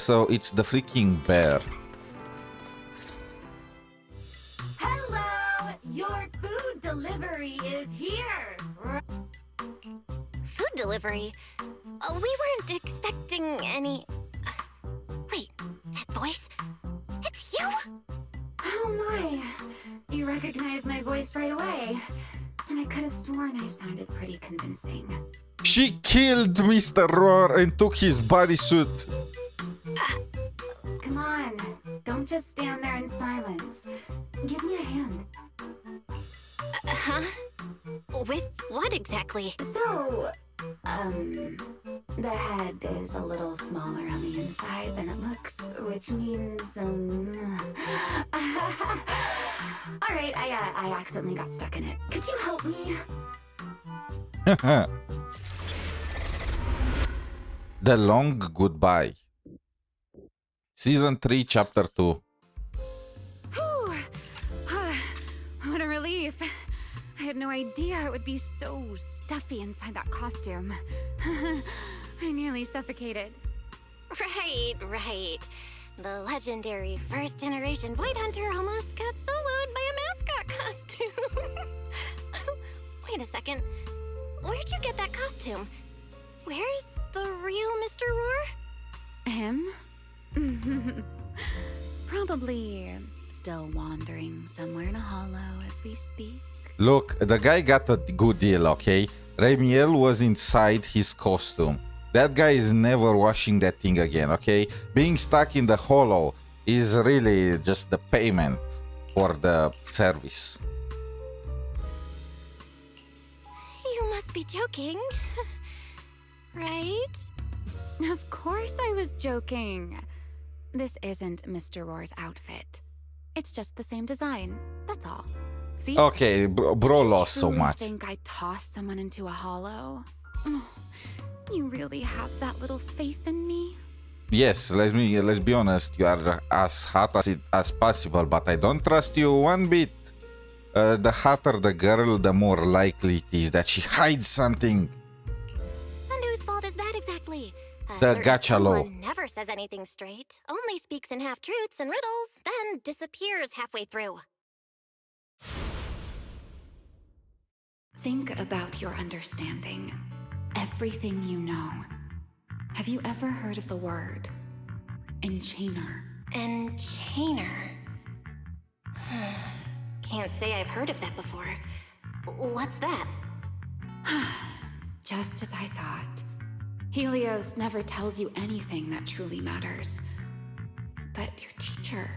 so it's the freaking bear. Hello! Your food delivery is here! Food delivery? We weren't expecting any... Wait, that voice? It's you? Oh my! You recognize my voice right away. And I could have sworn I sounded pretty convincing. She killed Mr. Roar and took his bodysuit. Come on, don't just stand there in silence. Give me a hand. Huh? With what exactly? So, the head is a little smaller on the inside than it looks, which means, Alright, I accidentally got stuck in it. Could you help me? The Long Goodbye. Season 3, Chapter 2. Whew. What a relief. I had no idea it would be so stuffy inside that costume. I nearly suffocated. Right. The legendary first-generation Void Hunter almost got soloed by a mascot costume. Wait a second. Where'd you get that costume? Where's the real Mr. Roar? Him? Probably still wandering somewhere in a hollow as we speak. Look, the guy got a good deal, okay? Remielle was inside his costume. That guy is never washing that thing again, okay? Being stuck in the hollow is really just the payment for the service. You must be joking. Right? Of course I was joking. This isn't Mr. Roar's outfit. It's just the same design, that's all. See? Okay, bro lost so much. Do you think I tossed someone into a hollow? You really have that little faith in me? Yes, let's be honest. You are as hot as possible, but I don't trust you one bit. The hotter the girl, the more likely it is that she hides something. And whose fault is that exactly? The gacha law. Someone never says anything straight, only speaks in half-truths and riddles, then disappears halfway through. Think about your understanding. Everything you know. Have you ever heard of the word enchainer? Enchainer? Can't say I've heard of that before. What's that? Just as I thought. Helios never tells you anything that truly matters. But your teacher...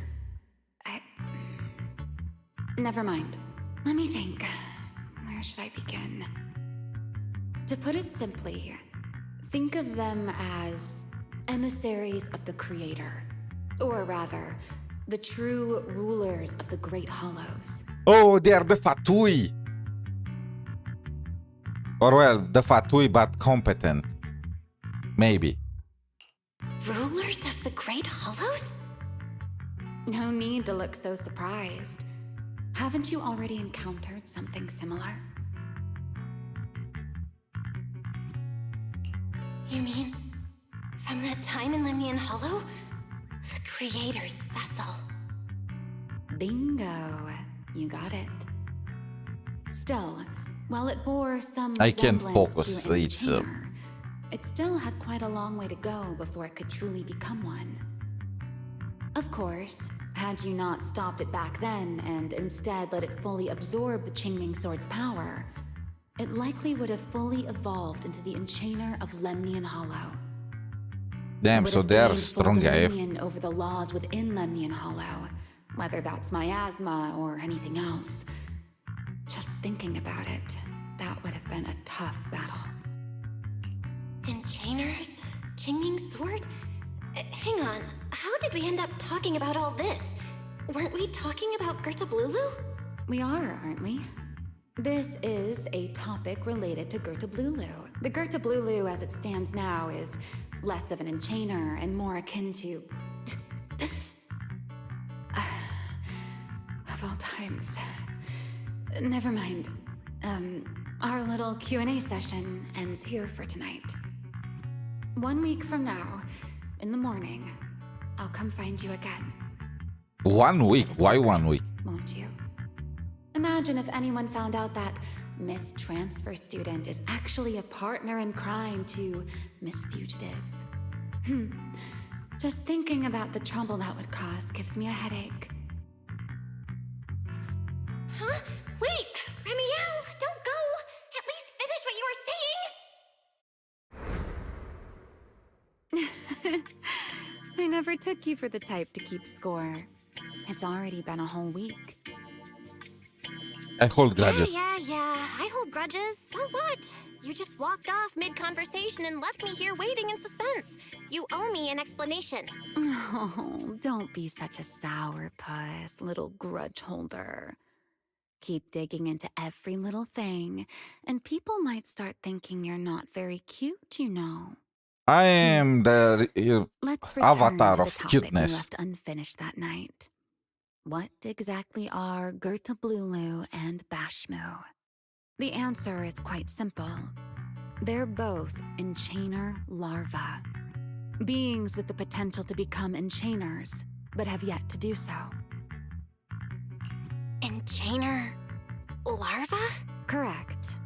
Never mind. Let me think. Where should I begin? To put it simply, think of them as emissaries of the Creator. Or rather, the true rulers of the Great Hollows. Oh, they are the Fatui! Or well, the Fatui but competent. Maybe. Rulers of the Great Hollows? No need to look so surprised. Haven't you already encountered something similar? You mean, from that time in Lemnian Hollow? The Creator's vessel. Bingo. You got it. Still, while it bore some I can't resemblance focus, to an it's, enchainer, it still had quite a long way to go before it could truly become one. Of course, had you not stopped it back then and instead let it fully absorb the Qingming Sword's power, it likely would have fully evolved into the Enchainer of Lemnian Hollow. Damn, so they are strong, AF. Over the laws within Lemnian Hollow, whether that's miasma or anything else. Just thinking about it, that would have been a tough battle. Enchainers? Qingming Sword? Hang on, how did we end up talking about all this? Weren't we talking about 𝗿𝗏𝗼𝗵𝗵? We are, aren't we? This is a topic related to 𝗿𝗏𝗼𝗵𝗵. The 𝗿𝗏𝗼𝗵𝗵 as it stands now is less of an enchainer and more akin to... of all times. Never mind. Our little Q&A session ends here for tonight. 1 week from now, in the morning, I'll come find you again. 1 week? Why 1 week? Won't you? Imagine if anyone found out that Miss Transfer Student is actually a partner in crime to Miss Fugitive. Just thinking about the trouble that would cause gives me a headache. Huh? Wait! Remielle, don't go! At least finish what you were saying! I never took you for the type to keep score. It's already been a whole week. I hold grudges. Yeah. I hold grudges. So what? You just walked off mid-conversation and left me here waiting in suspense. You owe me an explanation. Oh, don't be such a sourpuss, little grudge holder. Keep digging into every little thing, and people might start thinking you're not very cute, you know. I am the Let's return avatar to of the topic cuteness. you left unfinished that night. What exactly are 𝗿𝗏𝗴𝗵𝗁 and 𝗏𝗵𝗁? The answer is quite simple. They're both enchainer larvae. Beings with the potential to become enchainers, but have yet to do so. Enchainer larva? Correct.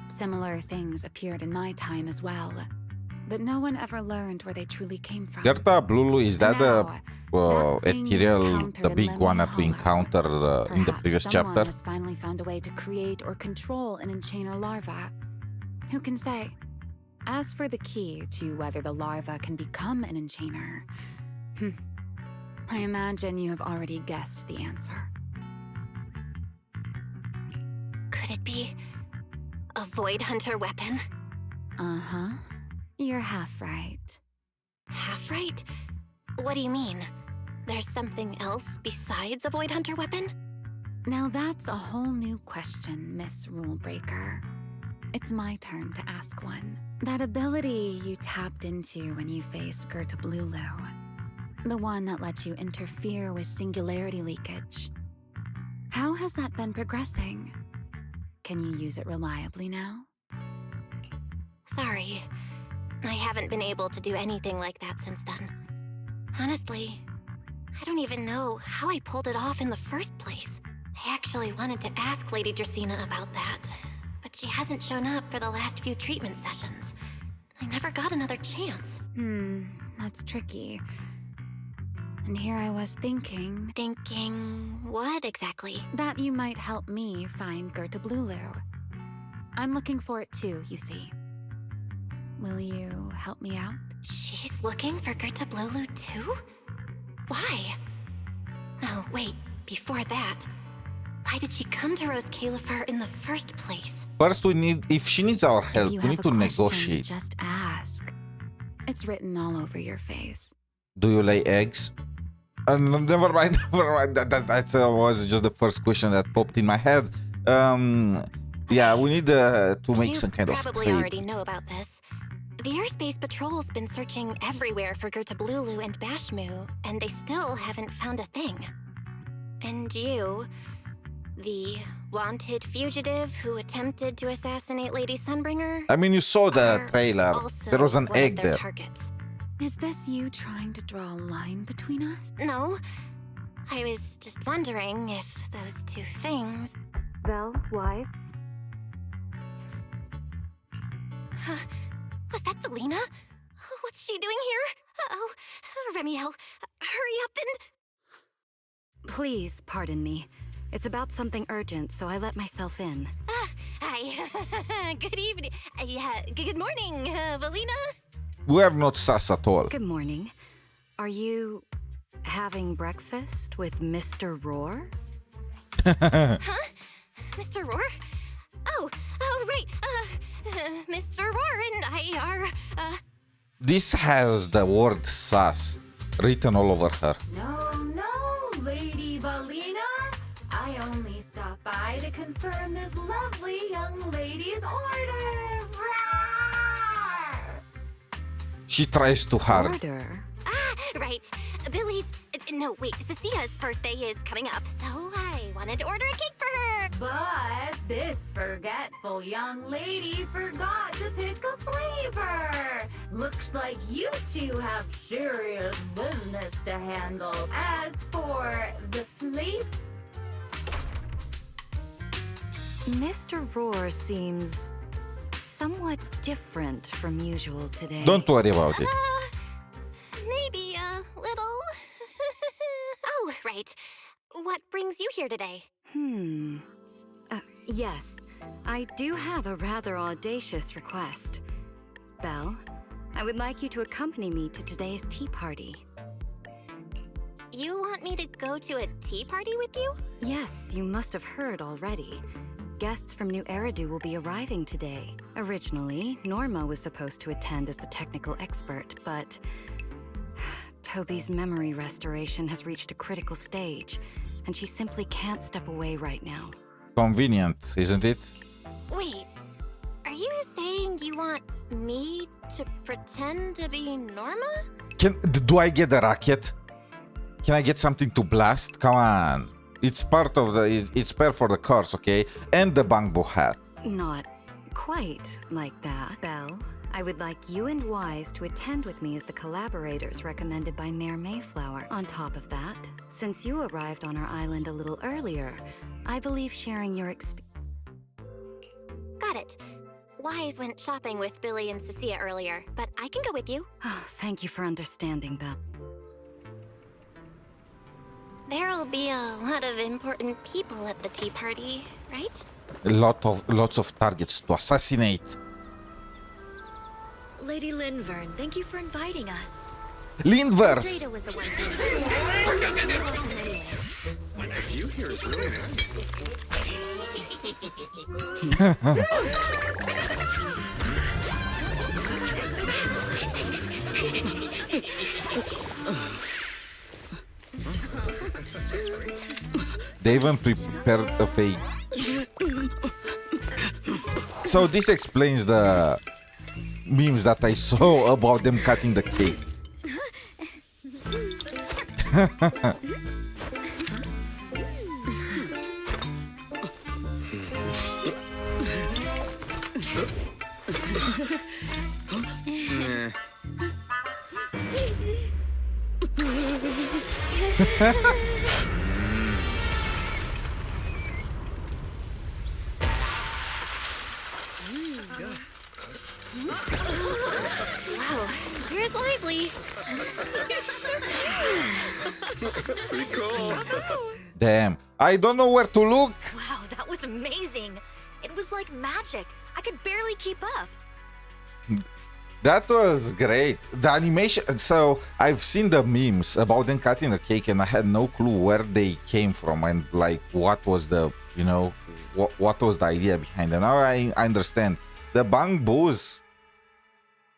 Similar things appeared in my time as well, but no one ever learned where they truly came from. 𝗿𝗏𝗴𝗵𝗁, is that the That thing you ethereal, encountered the in big one Lemon that we Hollow. encountered in the Perhaps previous someone chapter? has finally found a way to create or control an enchainer larva. Who can say? As for the key to whether the larva can become an enchainer, I imagine you have already guessed the answer. Could it be a Void Hunter weapon? Uh-huh. You're half right. Half right? What do you mean? There's something else besides a Void Hunter weapon? Now that's a whole new question, Miss Rulebreaker. It's my turn to ask one. That ability you tapped into when you faced 𝗿𝗏𝗴𝗵𝗁, the one that lets you interfere with singularity leakage. How has that been progressing? Can you use it reliably now? Sorry. I haven't been able to do anything like that since then. Honestly, I don't even know how I pulled it off in the first place. I actually wanted to ask Lady Dracaena about that, but she hasn't shown up for the last few treatment sessions. I never got another chance. That's tricky. And here I was thinking... Thinking what exactly? that you might help me find 𝗿𝗏𝗴𝗵𝗁. I'm looking for it too, you see. Will you help me out? She's looking for 𝗿𝗏𝗴𝗵𝗁 too? Why? No, wait, before that. Why did she come to roscaelifer in the first place? First, we need, if she needs our help, If you we have need a to question, negotiate. just ask. It's written all over your face. Do you lay eggs? Never mind, never mind. That was just the first question that popped in my head. Yeah, we need to make some kind of You probably trade. already know about this. The Airspace Patrol's been searching everywhere for 𝗿𝗏𝗴𝗵𝗁 and 𝗏𝗵𝗁, and they still haven't found a thing. And you, the wanted fugitive who attempted to assassinate Lady Sunbringer, I mean, you saw the are trailer. also There was an one of egg their there. targets. Is this you trying to draw a line between us? No, I was just wondering if those two things... Vel, why? Was that Felina? What's she doing here? Uh-oh. Remielle, hurry up and... Please, pardon me. It's about something urgent, so I let myself in. Hi. Good evening. Good morning, Felina. We are not sus at all. Good morning. Are you having breakfast with Mr. Roar? Huh? Mr. Roar? Oh, right. Mr. Roar and I are, This has the word sus written all over her. No, Lady Felina. I only stopped by to confirm this lovely young lady's order. She tries too hard. Order? right. Billy's, no, wait, Cecia's birthday is coming up, so I wanted to order a cake for her. But this forgetful young lady forgot to pick a flavor. Looks like you two have serious business to handle. As for the flavor... Mr. Roar seems somewhat different from usual today. Don't worry about it. Maybe a little. Oh, right. What brings you here today? Yes, I do have a rather audacious request. Belle, I would like you to accompany me to today's tea party. You want me to go to a tea party with you? Yes, you must have heard already. Guests from New Eridu will be arriving today. Originally, Norma was supposed to attend as the technical expert, but Toby's memory restoration has reached a critical stage, and she simply can't step away right now. Convenient, isn't it? Wait, are you saying you want me to pretend to be Norma? Do I get the racket? Can I get something to blast? Come on. It's part of the... It's part for the course, okay? And the bamboo hat. Not quite like that, Belle. I would like you and Wise to attend with me as the collaborators recommended by Mayor Mayflower. On top of that, since you arrived on our island a little earlier, I believe sharing your Got it. Wise went shopping with Billy and 𝗖cie earlier, but I can go with you. Oh, thank you for understanding, Belle. There'll be a lot of important people at the tea party, right? Lots of targets to assassinate. Lady Linvern, thank you for inviting us. Linverse! Rita was the one The view here is really nice. They even prepared a fake. So this explains the memes that I saw about them cutting the cake. Wow, here's lively. Pretty cool. Damn, I don't know where to look. Wow, that was amazing. It was like magic. I could barely keep up. That was great. The animation. So I've seen the memes about them cutting the cake, and I had no clue where they came from and like what was the, you know, what was the idea behind them. Now I understand. The bamboos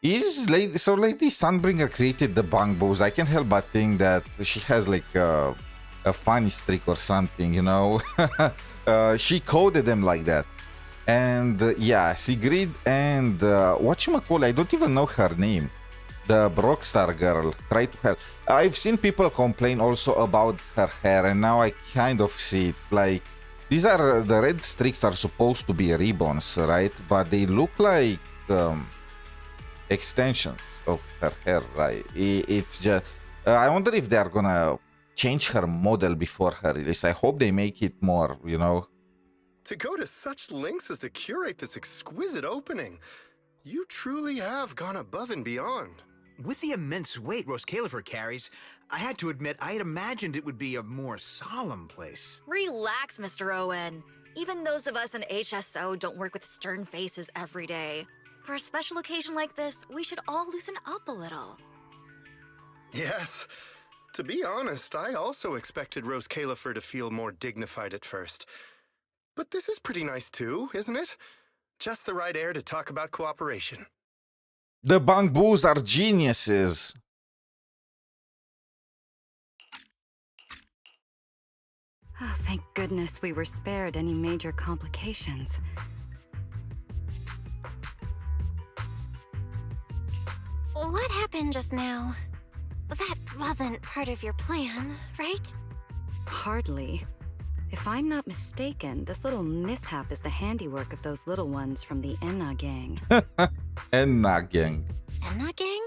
is Lady. So Lady Sunbringer created the bamboos. I can't help but think that she has like a funny streak or something. You know, she coded them like that. And yeah, Sigrid and whatchamacallit, I don't even know her name. The Brockstar girl tried to help. I've seen people complain also about her hair, and now I kind of see it. Like, these are the red streaks are supposed to be ribbons, right? But they look like extensions of her hair, right? It's just I wonder if they are gonna change her model before her release. I hope they make it more, you know. To go to such lengths as to curate this exquisite opening, you truly have gone above and beyond. With the immense weight roscaelifer carries, I had to admit I had imagined it would be a more solemn place. Relax, Mr. Owen. Even those of us in HSO don't work with stern faces every day. For a special occasion like this, we should all loosen up a little. Yes. To be honest, I also expected roscaelifer to feel more dignified at first. But this is pretty nice too, isn't it? Just the right air to talk about cooperation. The bamboos are geniuses. Oh, thank goodness we were spared any major complications. What happened just now? That wasn't part of your plan, right? Hardly. If I'm not mistaken, this little mishap is the handiwork of those little ones from the Enna gang. Enna gang. Enna gang?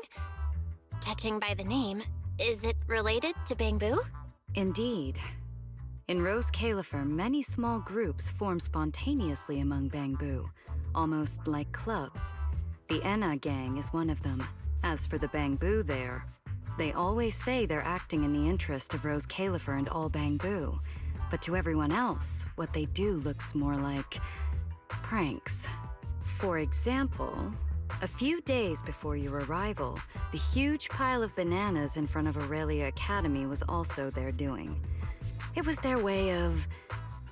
Judging by the name, is it related to Bangbu? Indeed. In 𝗖cie𝗽𝗆𝗵𝗵𝗵, many small groups form spontaneously among Bangbu, almost like clubs. The Enna gang is one of them. As for the Bangbu there, they always say they're acting in the interest of 𝗖cie𝗽𝗆𝗵𝗵 and all Bangbu. But to everyone else, what they do looks more like pranks. For example, a few days before your arrival, the huge pile of bananas in front of Aurelia Academy was also their doing. It was their way of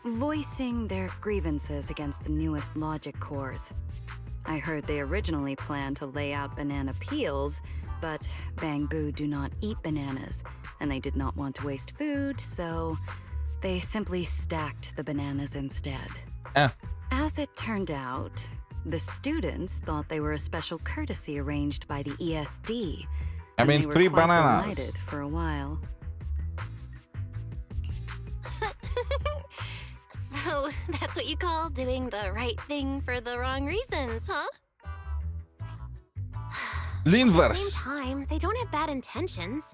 voicing their grievances against the newest logic cores. I heard they originally planned to lay out banana peels, but Bangbu do not eat bananas, and they did not want to waste food, so they simply stacked the bananas instead. As it turned out, the students thought they were a special courtesy arranged by the ESD. I mean, they were 3 quite bananas. delighted for a while. So that's what you call doing the right thing for the wrong reasons, huh? At the Linverse. same time, they don't have bad intentions.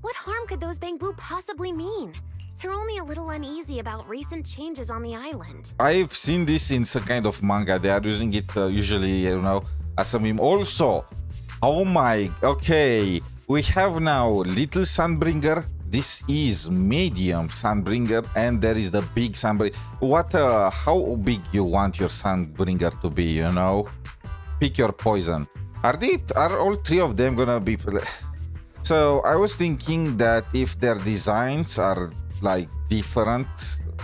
What harm could those Bangbu possibly mean? They're only a little uneasy about recent changes on the island. I've seen this in some kind of manga. They are using it usually, you know, as a meme. Also, oh my, okay, we have now little Sunbringer. This is medium Sunbringer, and there is the big Sunbringer. What, how big you want your Sunbringer to be, you know? Pick your poison. Are all 3 of them gonna be... So, I was thinking that if their designs are like different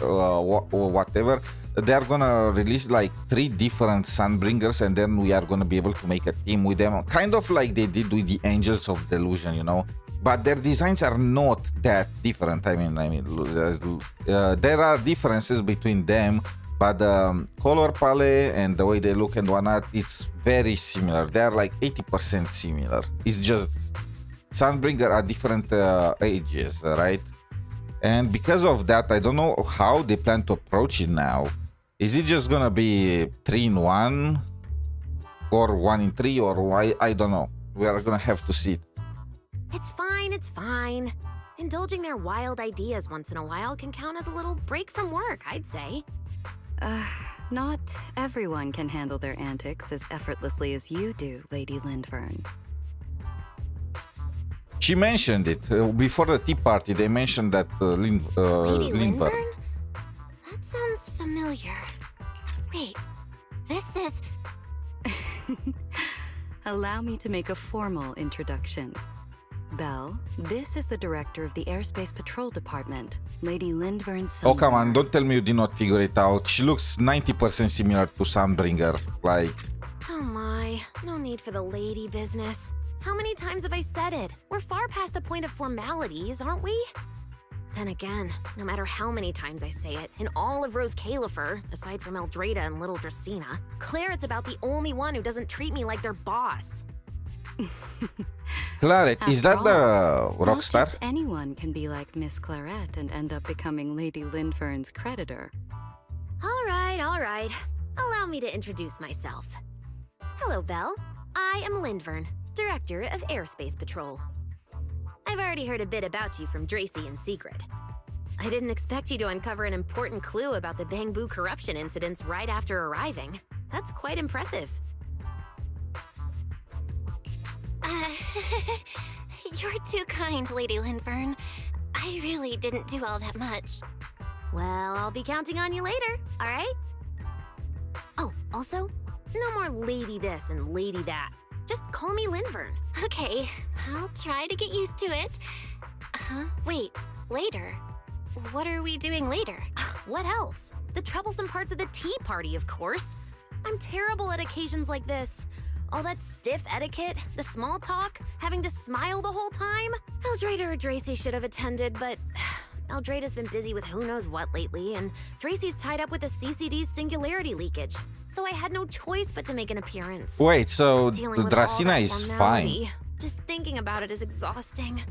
or whatever, they're gonna release like 3 different Sunbringers, and then we are gonna be able to make a team with them, kind of like they did with the Angels of Delusion, you know. But their designs are not that different. I mean, there are differences between them, but the color palette and the way they look and whatnot, it's very similar. They're like 80% similar. It's just Sunbringer are different ages, right? And because of that, I don't know how they plan to approach it now. Is it just gonna be 3 in 1? Or 1 in 3? Or I don't know. We are gonna have to see it. It's fine, it's fine. Indulging their wild ideas once in a while can count as a little break from work, I'd say. Not everyone can handle their antics as effortlessly as you do, Lady Lindvern. She mentioned it before the tea party. They mentioned that Lady Lindvern. Lindvern? That sounds familiar. Wait, this is... Allow me to make a formal introduction. Belle, this is the director of the Airspace Patrol Department, Lady Lindvern. Oh, come on, don't tell me you did not figure it out. She looks 90% similar to Sunbringer. Like... Oh my, no need for the lady business. How many times have I said it? We're far past the point of formalities, aren't we? Then again, no matter how many times I say it, in all of 𝗖cie𝗽𝗆𝗵𝗵𝗵, aside from Eldrada and little Dracaena, Claret's about the only one who doesn't treat me like their boss. Claret, is that the Not Rockstar? just anyone can be like Miss Claret and end up becoming Lady Lindvern's creditor. All right. Allow me to introduce myself. Hello, Belle. I am Lindvern, Director of Airspace Patrol. I've already heard a bit about you from Dracie in secret. I didn't expect you to uncover an important clue about the Bangbu corruption incidents right after arriving. That's quite impressive. You're too kind, Lady Lindvern. I really didn't do all that much. Well, I'll be counting on you later, all right? Oh, also, no more lady this and lady that. Just call me Lindvern. Okay, I'll try to get used to it. Wait, later? What are we doing later? What else? The troublesome parts of the tea party, of course. I'm terrible at occasions like this. All that stiff etiquette, the small talk, having to smile the whole time. Eldrada or Dracie should have attended, but Eldrada's been busy with who knows what lately, and Dracie's tied up with the CCD's singularity leakage. So I had no choice but to make an appearance. Wait, so Dealing with all Dracaena that is formality. fine. Just thinking about it is exhausting.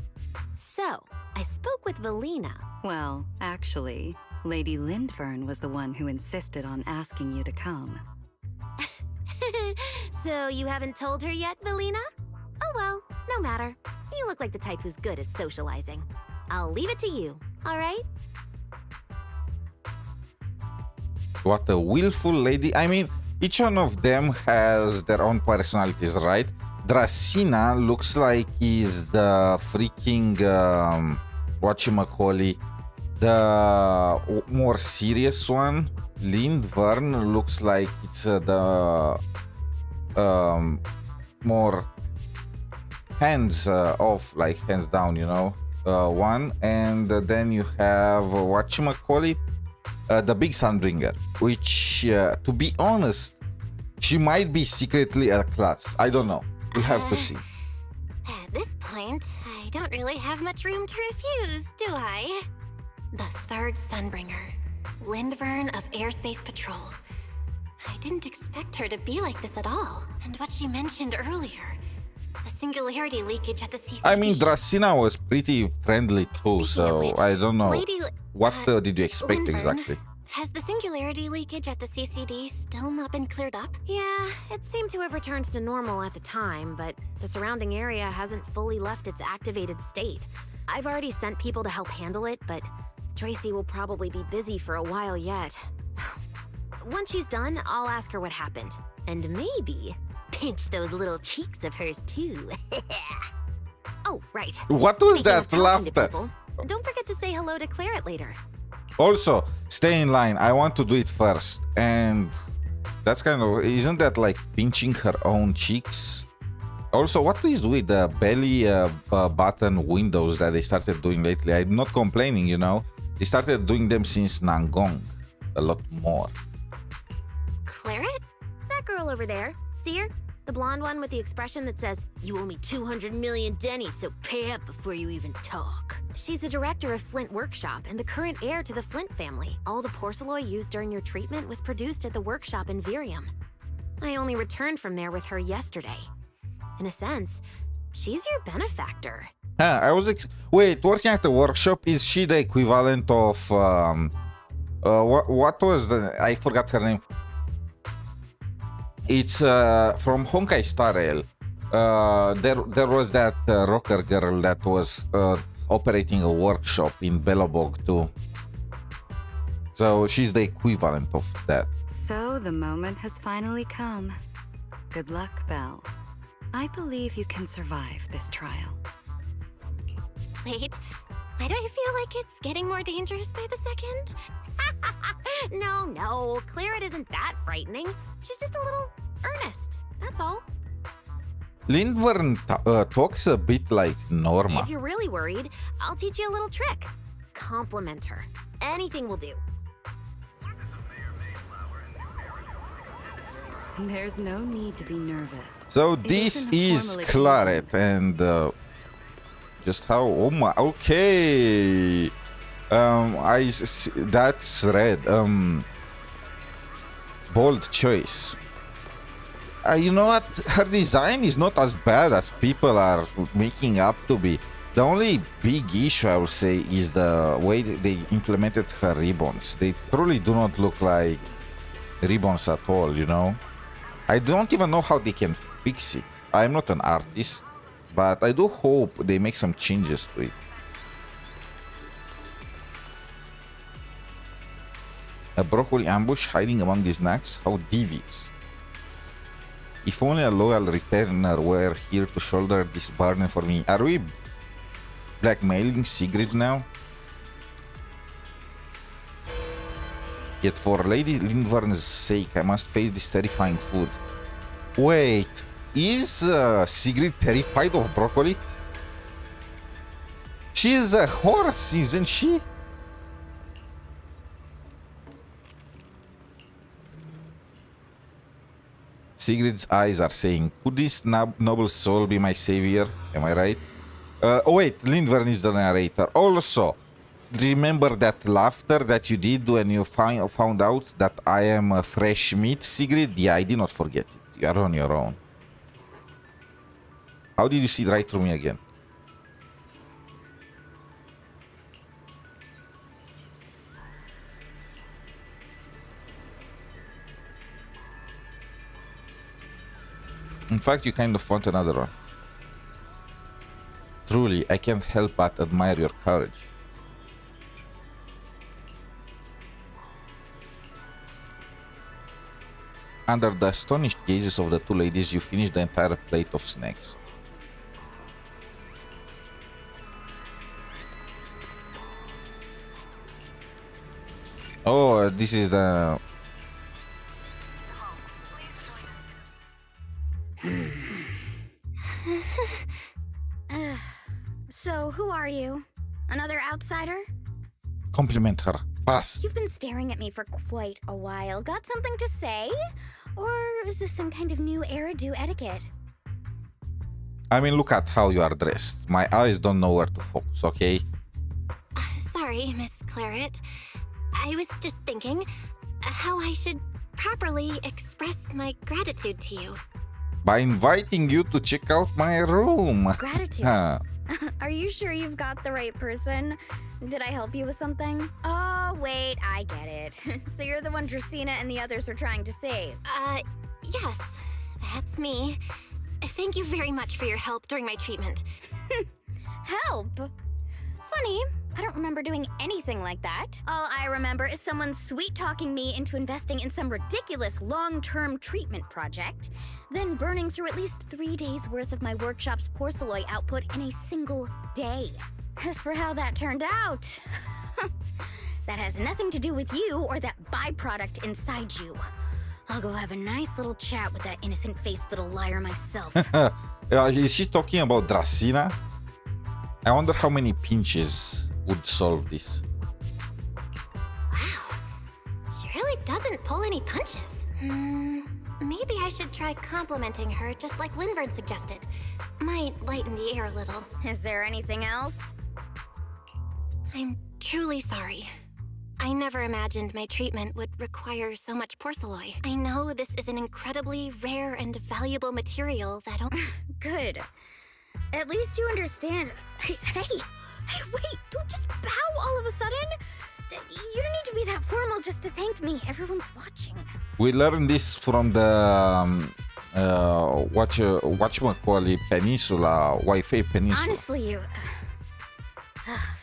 So, I spoke with Valina. Well, actually, Lady Lindvern was the one who insisted on asking you to come. So you haven't told her yet, Valina? Oh well, no matter. You look like the type who's good at socializing. I'll leave it to you, all right? What a willful lady. I mean, each one of them has their own personalities, right? Dracina looks like he's the freaking, whatchamacallit, the more serious one. Lindvern looks like it's the more hands off, like hands down, you know, one. And then you have, whatchamacallit, the big Sunbringer, which, to be honest, she might be secretly a klutz. I don't know. We'll have to see. At this point, I don't really have much room to refuse, do I? The third Sunbringer, Lindvern of Airspace Patrol. I didn't expect her to be like this at all. And what she mentioned earlier, the singularity leakage at the CCD. I mean, Dracina was pretty friendly too, so I don't know. What did you expect Lindvern, exactly? Has the singularity leakage at the CCD still not been cleared up? Yeah, it seemed to have returned to normal at the time, but the surrounding area hasn't fully left its activated state. I've already sent people to help handle it, but Tracy will probably be busy for a while yet. Once she's done, I'll ask her what happened. And maybe pinch those little cheeks of hers too. Oh, right. What was Speaking of that talking to laughter? people, don't forget to say hello to Claret later. Also, stay in line. I want to do it first. And that's kind of... Isn't that like pinching her own cheeks? Also, what is with the belly button windows that they started doing lately? I'm not complaining, you know. They started doing them since Nangong. A lot more. Claret? That girl over there. See her? The blonde one with the expression that says, "You owe me 200 million dennies, so pay up before you even talk." She's the director of Flint Workshop and the current heir to the Flint family. All the porcelain used during your treatment was produced at the workshop in Virium. I only returned from there with her yesterday. In a sense, she's your benefactor. Huh, I was... Wait, working at the workshop, is she the equivalent of... what was the... I forgot her name. It's from Honkai Star Rail. There was that rocker girl that was operating a workshop in Belobog too. So she's the equivalent of that. So the moment has finally come. Good luck, Belle. I believe you can survive this trial. Wait, why do I feel like it's getting more dangerous by the second? No, Claret isn't that frightening. She's just a little earnest, that's all. Lindvern talks a bit like Norma. If you're really worried, I'll teach you a little trick. Compliment her. Anything will do. There's no need to be nervous. So this is Claret and just how... Oh my... Okay. That's red. Bold choice. You know what? Her design is not as bad as people are making up to be. The only big issue, I would say, is the way they implemented her ribbons. They truly do not look like ribbons at all, you know? I don't even know how they can fix it. I'm not an artist, but I do hope they make some changes to it. A broccoli ambush hiding among these snacks? How devious. If only a loyal returner were here to shoulder this burden for me. Are we blackmailing Sigrid now? Yet for Lady Lindvern's sake, I must face this terrifying food. Wait, is Sigrid terrified of broccoli? She is a horse, isn't she? Sigrid's eyes are saying, could this noble soul be my savior? Am I right? Oh wait, Lindvern is the narrator. Also, remember that laughter that you did when you found out that I am a fresh meat, Sigrid? Yeah, I did not forget it. You are on your own. How did you see right through me again? In fact, you kind of want another one. Truly, I can't help but admire your courage. Under the astonished gazes of the two ladies, you finish the entire plate of snacks. Oh, this is the... So, who are you? Another outsider? Compliment her. Pass. You've been staring at me for quite a while. Got something to say? Or is this some kind of new Eridu etiquette? I mean, look at how you are dressed. My eyes don't know where to focus, okay? Sorry, Miss Claret. I was just thinking how I should properly express my gratitude to you. By inviting you to check out my room. Gratitude? Are you sure you've got the right person? Did I help you with something? Oh, wait, I get it. So you're the one Dsracina and the others are trying to save? Yes, that's me. Thank you very much for your help during my treatment. Help? Funny, I don't remember doing anything like that. All I remember is someone sweet-talking me into investing in some ridiculous long-term treatment project, then burning through at least 3 days' worth of my workshop's porcelain output in a single day. As for how that turned out, that has nothing to do with you or that byproduct inside you. I'll go have a nice little chat with that innocent-faced little liar myself. Is she talking about Dsracina? I wonder how many pinches would solve this. Wow, she really doesn't pull any punches. Maybe I should try complimenting her just like Linvern suggested. Might lighten the air a little. Is there anything else? I'm truly sorry. I never imagined my treatment would require so much porcelain. I know this is an incredibly rare and valuable material that... Good. At least you understand. Hey, wait, don't just bow all of a sudden. You don't need to be that formal just to thank me. Everyone's watching. We learned this from the whatchamacallit Peninsula, Wi-Fi Peninsula. Honestly, you...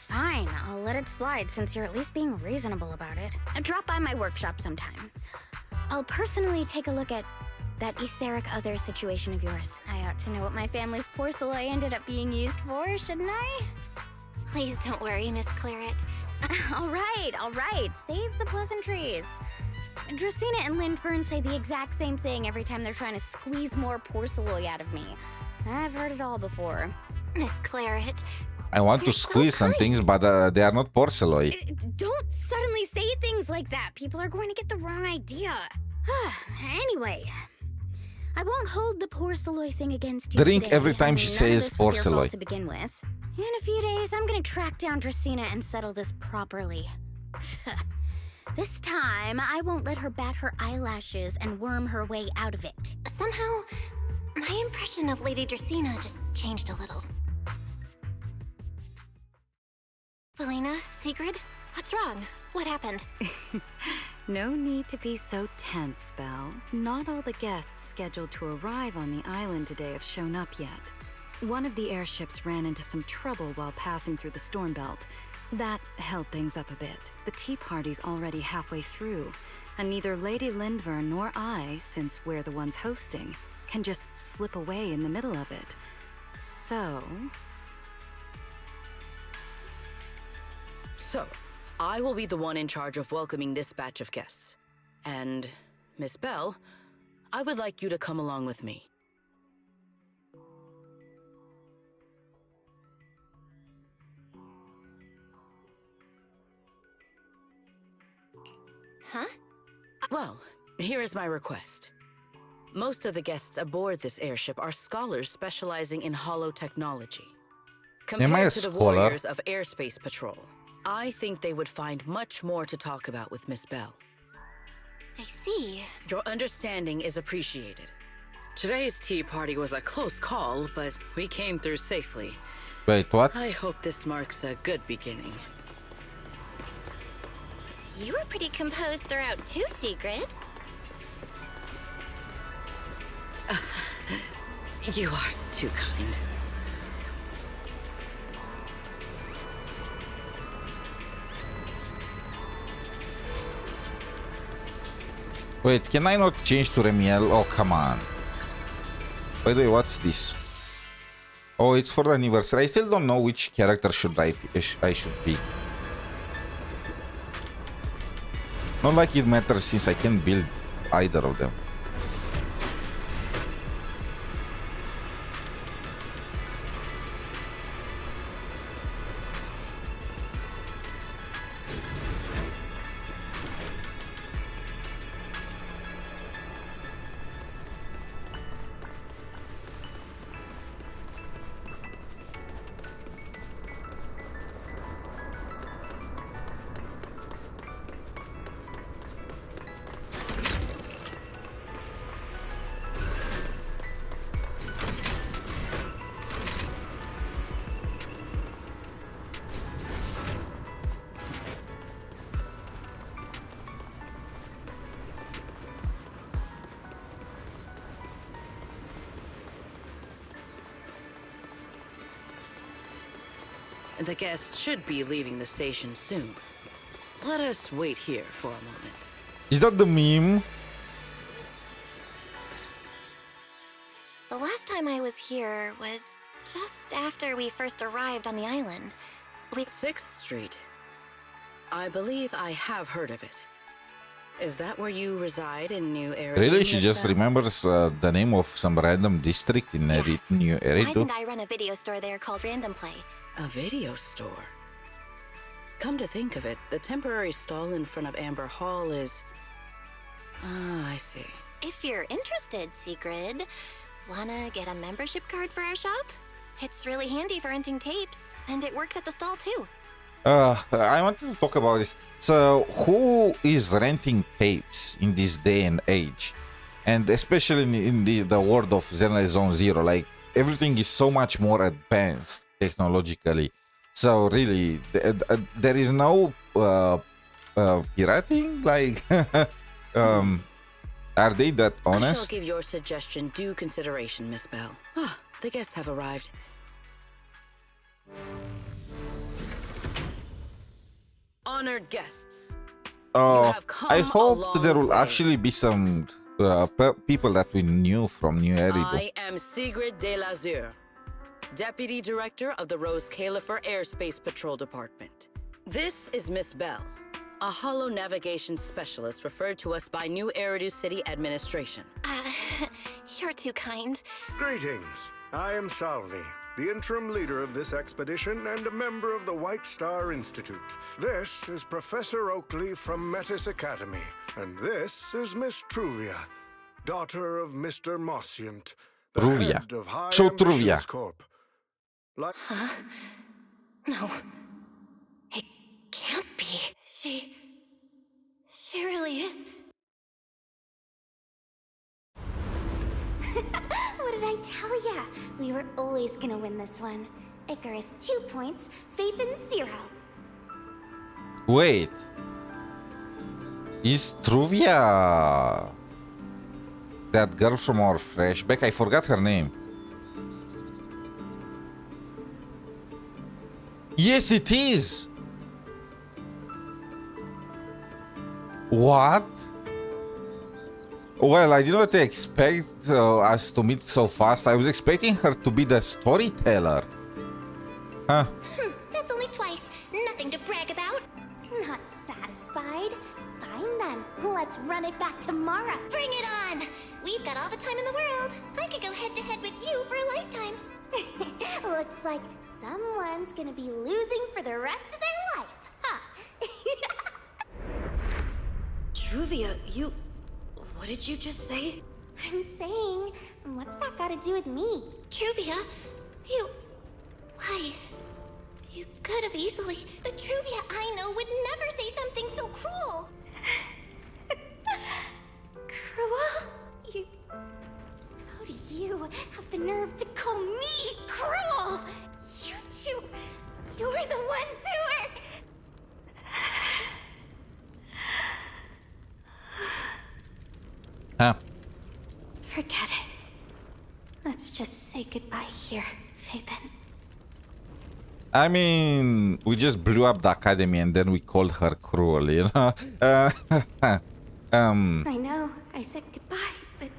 fine, I'll let it slide since you're at least being reasonable about it. Drop by my workshop sometime. I'll personally take a look at that etheric other situation of yours. I ought to know what my family's porcelain ended up being used for, shouldn't I? Please don't worry, Miss Claret. All right. Save the pleasantries. Dsracina and Linvern say the exact same thing every time they're trying to squeeze more porcelain out of me. I've heard it all before. Miss Claret, I want to squeeze some things, but they are not porcelain. Don't suddenly say things like that. People are going to get the wrong idea. Anyway, I won't hold the porcelain thing against you. Drink today. every time she says porcelain. To begin with. In a few days, I'm gonna track down Dsracina and settle this properly. This time, I won't let her bat her eyelashes and worm her way out of it. Somehow, my impression of Lady Dsracina just changed a little. Felina, Sigrid, what's wrong? What happened? No need to be so tense, Belle. Not all the guests scheduled to arrive on the island today have shown up yet. One of the airships ran into some trouble while passing through the storm belt. That held things up a bit. The tea party's already halfway through, and neither Lady Linvern nor I, since we're the ones hosting, can just slip away in the middle of it. So, I will be the one in charge of welcoming this batch of guests. And, Miss Belle, I would like you to come along with me. Huh? Well, here is my request. Most of the guests aboard this airship are scholars specializing in hollow technology. Compared to the warriors of Airspace Patrol, I think they would find much more to talk about with Miss Belle. I see. Your understanding is appreciated. Today's tea party was a close call, but we came through safely. Wait, what? I hope this marks a good beginning. You were pretty composed throughout too, Sigrid. You are too kind. Wait, can I not change to Remielle? Oh, come on. By the way, what's this? Oh, it's for the anniversary. I still don't know which character I should be. Not like it matters since I can build either of them. The guests should be leaving the station soon. Let us wait here for a moment. Is that the meme? The last time I was here was just after we first arrived on the island. 6th Street. I believe I have heard of it. Is that where you reside in New Eridu? Really? She just remembers the name of some random district in New Eridu? Wise and I run a video store there called Random Play. A video store. Come to think of it, the temporary stall in front of Amber Hall is... Ah, I see. If you're interested, Secret, wanna get a membership card for our shop? It's really handy for renting tapes, and it works at the stall too. I want to talk about this. So, who is renting tapes in this day and age? And especially in the world of Zenless Zone Zero, like, everything is so much more advanced technologically. So, really, there is no pirating? Like, are they that honest? I shall give your suggestion due consideration, Miss Bell. Ah, the guests have arrived. Honored guests. I hope there will actually be some people that we knew from New Eridu. I am 𝗖cie𝗽𝗆𝗵𝗁 de Lazure, Deputy Director of the roscaelifer Airspace Patrol Department. This is Miss Bell, a holo navigation specialist referred to us by New Eridu City Administration. You're too kind. Greetings. I am Salvi, the interim leader of this expedition and a member of the White Star Institute. This is Professor Oakley from Metis Academy, and this is Miss Truvia, daughter of Mr. Mossiant, the head of High Ambitions Corp. Huh? No. It can't be. She really is. What did I tell ya? We were always gonna win this one. Icarus 2 points, Phaethon 0. Wait. Is Truvia that girl from our flashback? I forgot her name. Yes, it is. What? Well, I did not expect us to meet so fast. I was expecting her to be the storyteller. Huh. That's only twice. Nothing to brag about. Not satisfied? Fine then. Let's run it back tomorrow. Bring it on! We've got all the time in the world. I could go head-to-head with you for a lifetime. Looks like someone's gonna be losing for the rest of their life, huh? Truvia, you... What did you just say? I'm saying, what's that got to do with me? Truvia, you... Why? You could have easily... The Truvia I know would never say something so cruel. Cruel? You... How do you have the nerve to call me cruel? You two... You're the ones who are... Huh. Forget it. Let's just say goodbye here, Faithen. I mean, we just blew up the academy and then we called her cruel, you know? I know, I said goodbye, but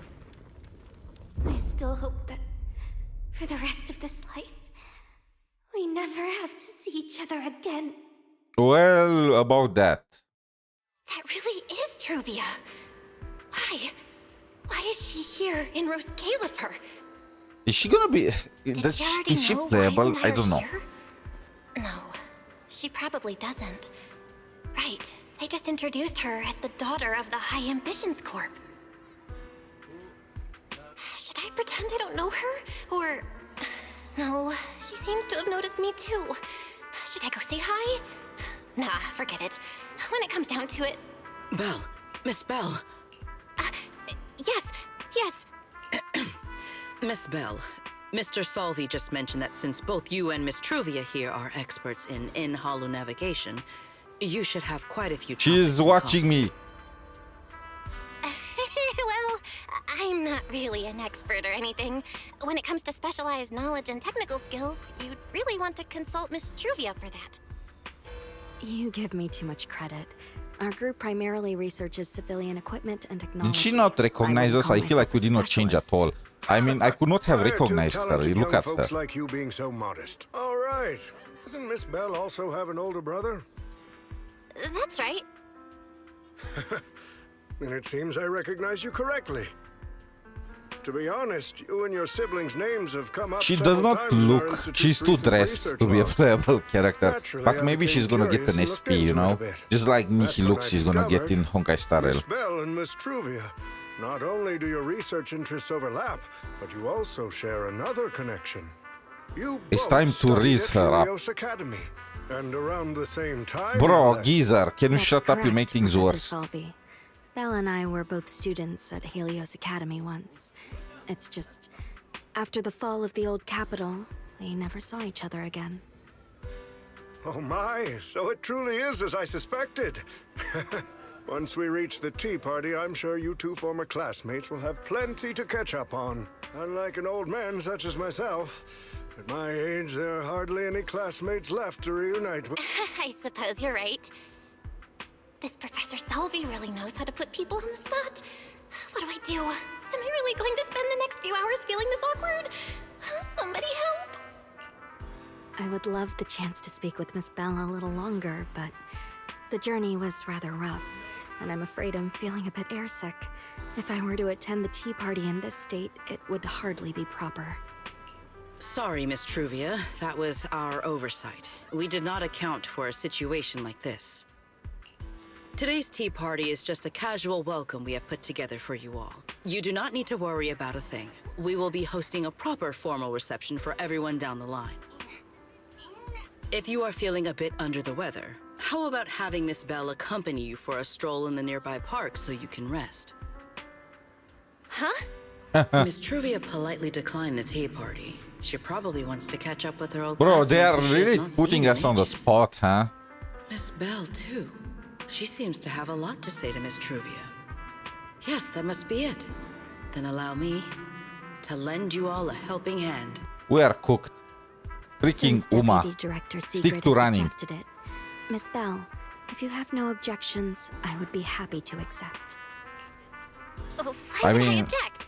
I still hope that for the rest of this life, we never have to see each other again. Well, about that. That really is Truvia. Why? Why is she here in roscaelifer? Is she gonna be... Is she playable? I don't know. No, she probably doesn't. Right, they just introduced her as the daughter of the High Ambitions Corp. Should I pretend I don't know her? Or... No, she seems to have noticed me too. Should I go say hi? Nah, forget it. When it comes down to it... Belle, Miss Belle. Yes. Miss Belle, Mr. 𝗖cie just mentioned that since both you and Miss Truvia here are experts in holo navigation, you should have quite a few. She's watching me. Well, I'm not really an expert or anything. When it comes to specialized knowledge and technical skills, you'd really want to consult Miss Truvia for that. You give me too much credit. Our group primarily researches civilian equipment and technology. Did she not recognize us? I feel like we did not change at all. I mean, I could not have recognized her. Look at her. Like you being so modest. All right. Doesn't Miss Belle also have an older brother? That's right. Then it seems I recognize you correctly. To be honest, you and your siblings' names have come up. She does not look... She's too dressed to be a playable character. But maybe she's gonna get an SP, you know? Just like Nikki looks, she's gonna get in Honkai Star Rail. Miss Belle and Miss Truvia. Not only do your research interests overlap, but you also share another connection. You It's time to raise her up. Academy, and around the same time. Bro, geezer, can you shut up? You make things worse. 𝗖cie. Belle and I were both students at Helios Academy once. It's just, after the fall of the old capital, we never saw each other again. Oh my, so it truly is as I suspected. Once we reach the tea party, I'm sure you two former classmates will have plenty to catch up on. Unlike an old man such as myself, at my age, there are hardly any classmates left to reunite with. I suppose you're right. This Professor 𝗖cie really knows how to put people on the spot. What do I do? Am I really going to spend the next few hours feeling this awkward? Somebody help! I would love the chance to speak with Miss Belle a little longer, but the journey was rather rough, and I'm afraid I'm feeling a bit airsick. If I were to attend the tea party in this state, it would hardly be proper. Sorry, Miss Truvia. That was our oversight. We did not account for a situation like this. Today's tea party is just a casual welcome we have put together for you all. You do not need to worry about a thing. We will be hosting a proper formal reception for everyone down the line. If you are feeling a bit under the weather, how about having Miss Belle accompany you for a stroll in the nearby park so you can rest? Huh? Miss Truvia politely declined the tea party. She probably wants to catch up with her old Bro, they are classmate really she has not putting seen us in on the ages. spot, huh? Miss Belle, too. She seems to have a lot to say to Miss Truvia. Yes, that must be it. Then allow me to lend you all a helping hand. We are cooked. Freaking Since Uma. Deputy Director Stick Sigrid to has running. suggested it. Miss Belle, if you have no objections, I would be happy to accept. Oh, why I would I mean, object?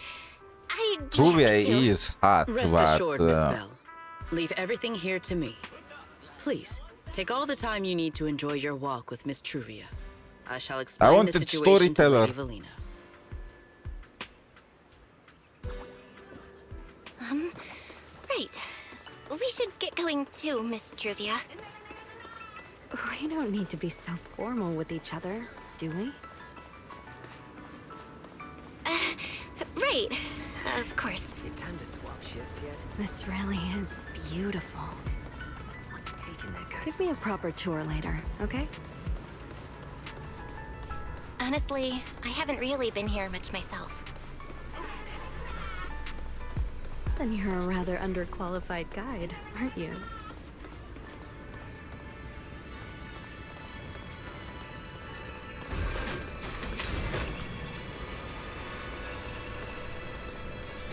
I'd be Truvia happy to. is hot, Rest but... assured, Miss Belle. Leave everything here to me. Please, take all the time you need to enjoy your walk with Miss Truvia. I shall explain the wanted situation storyteller. to Lady Valina. Right. We should get going too, Miss Truvia. We don't need to be so formal with each other, do we? Right. Of course. Is it time to swap shifts yet? This really is beautiful. Give me a proper tour later, okay? Honestly, I haven't really been here much myself. Then you're a rather underqualified guide, aren't you?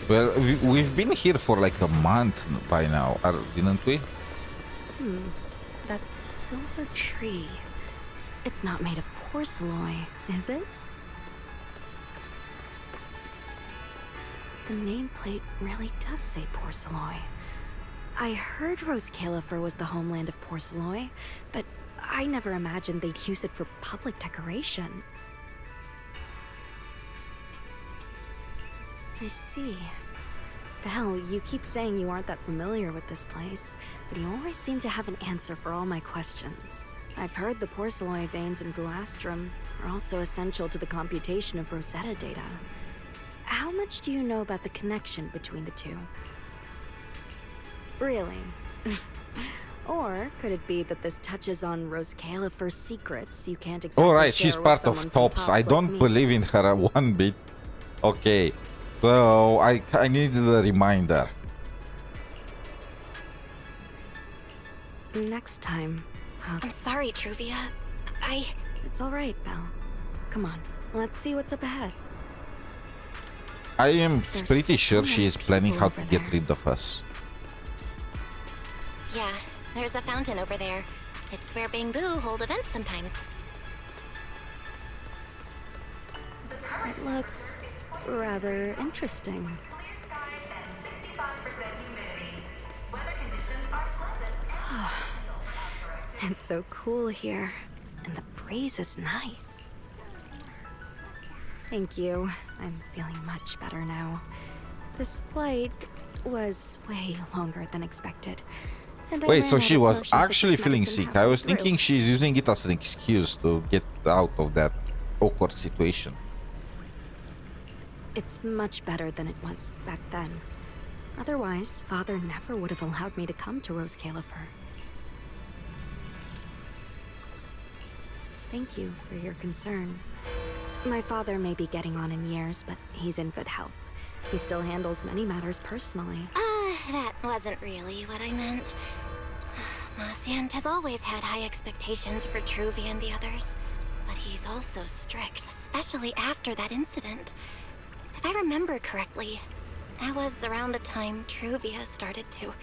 Well, we've been here for like a month by now, didn't we? That silver tree. It's not made of porcelain, is it? The nameplate really does say porcelain. I heard Roscaelifer was the homeland of porcelain, but I never imagined they'd use it for public decoration. I see. Belle, you keep saying you aren't that familiar with this place, but you always seem to have an answer for all my questions. I've heard the porcelain veins in Buastrum are also essential to the computation of Rosetta data. How much do you know about the connection between the two? Really? Or could it be that this touches on Roscaelifer's secrets you can't exactly Alright, share she's with part someone of from Tops. I like don't me? believe in her one bit. Okay, so I needed a reminder. Next time. I'm sorry, Truvia. It's alright, Belle. Come on, let's see what's up ahead. I am There's pretty sure so she many is planning people how to over get there. rid of us. Yeah, there's a fountain over there. It's where Bangbu hold events sometimes. It looks rather interesting. It's so cool here, and the breeze is nice. Thank you. I'm feeling much better now. This flight was way longer than expected. And I Wait, ran so out she of was motion actually sickness feeling medicine sick. I halfway was through. thinking she's using it as an excuse to get out of that awkward situation. It's much better than it was back then. Otherwise, Father never would have allowed me to come to Roscaelifer. Thank you for your concern. My father may be getting on in years, but he's in good health. He still handles many matters personally. That wasn't really what I meant. Marciant has always had high expectations for Truvia and the others, but he's also strict, especially after that incident. If I remember correctly, that was around the time Truvia started to...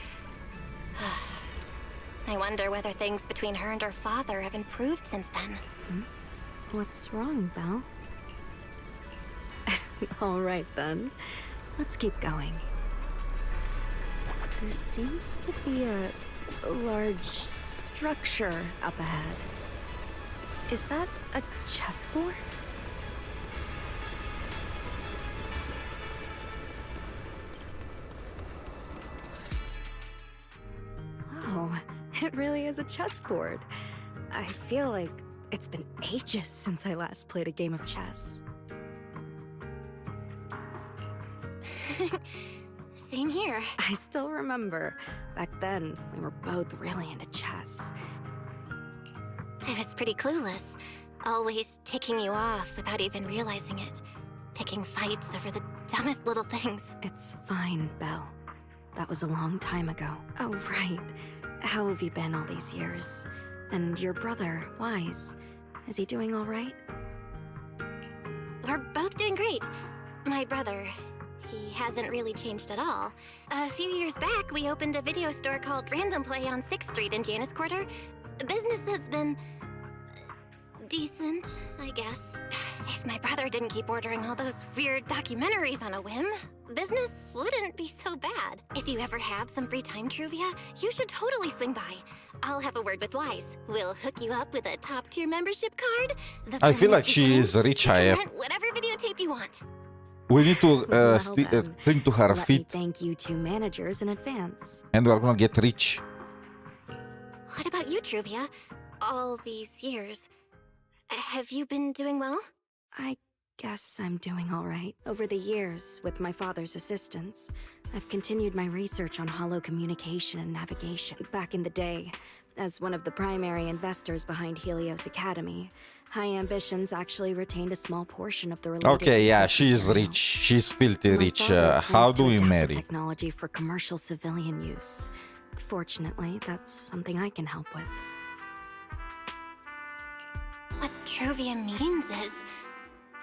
I wonder whether things between her and her father have improved since then. What's wrong, Belle? All right, then. Let's keep going. There seems to be a large structure up ahead. Is that a chessboard? Oh, it really is a chessboard. I feel like it's been ages since I last played a game of chess. Same here. I still remember. Back then, we were both really into chess. I was pretty clueless, always ticking you off without even realizing it. Picking fights over the dumbest little things. It's fine, Belle. That was a long time ago. Oh, right. How have you been all these years? And your brother, Wise, is he doing all right? We're both doing great. My brother, he hasn't really changed at all. A few years back, we opened a video store called Random Play on 6th Street in Janus Quarter. Business has been... decent, I guess. If my brother didn't keep ordering all those weird documentaries on a whim, business wouldn't be so bad. If you ever have some free time, Truvia, you should totally swing by. I'll have a word with Wise. We'll hook you up with a top-tier membership card. I feel like she is rich, You can IF. rent whatever videotape you want. We need to Well, cling to her Let me feet, thank you two managers in advance. and we're gonna get rich. What about you, Truvia? All these years, have you been doing well? I guess I'm doing all right. Over the years, with my father's assistance, I've continued my research on holo communication and navigation. Back in the day, as one of the primary investors behind Helios Academy, High Ambitions actually retained a small portion of the related Okay, yeah, research she's material. rich. She's filthy My rich. father How plans do to we adapt the marry? technology for commercial civilian use. Fortunately, that's something I can help with. What Truvia means is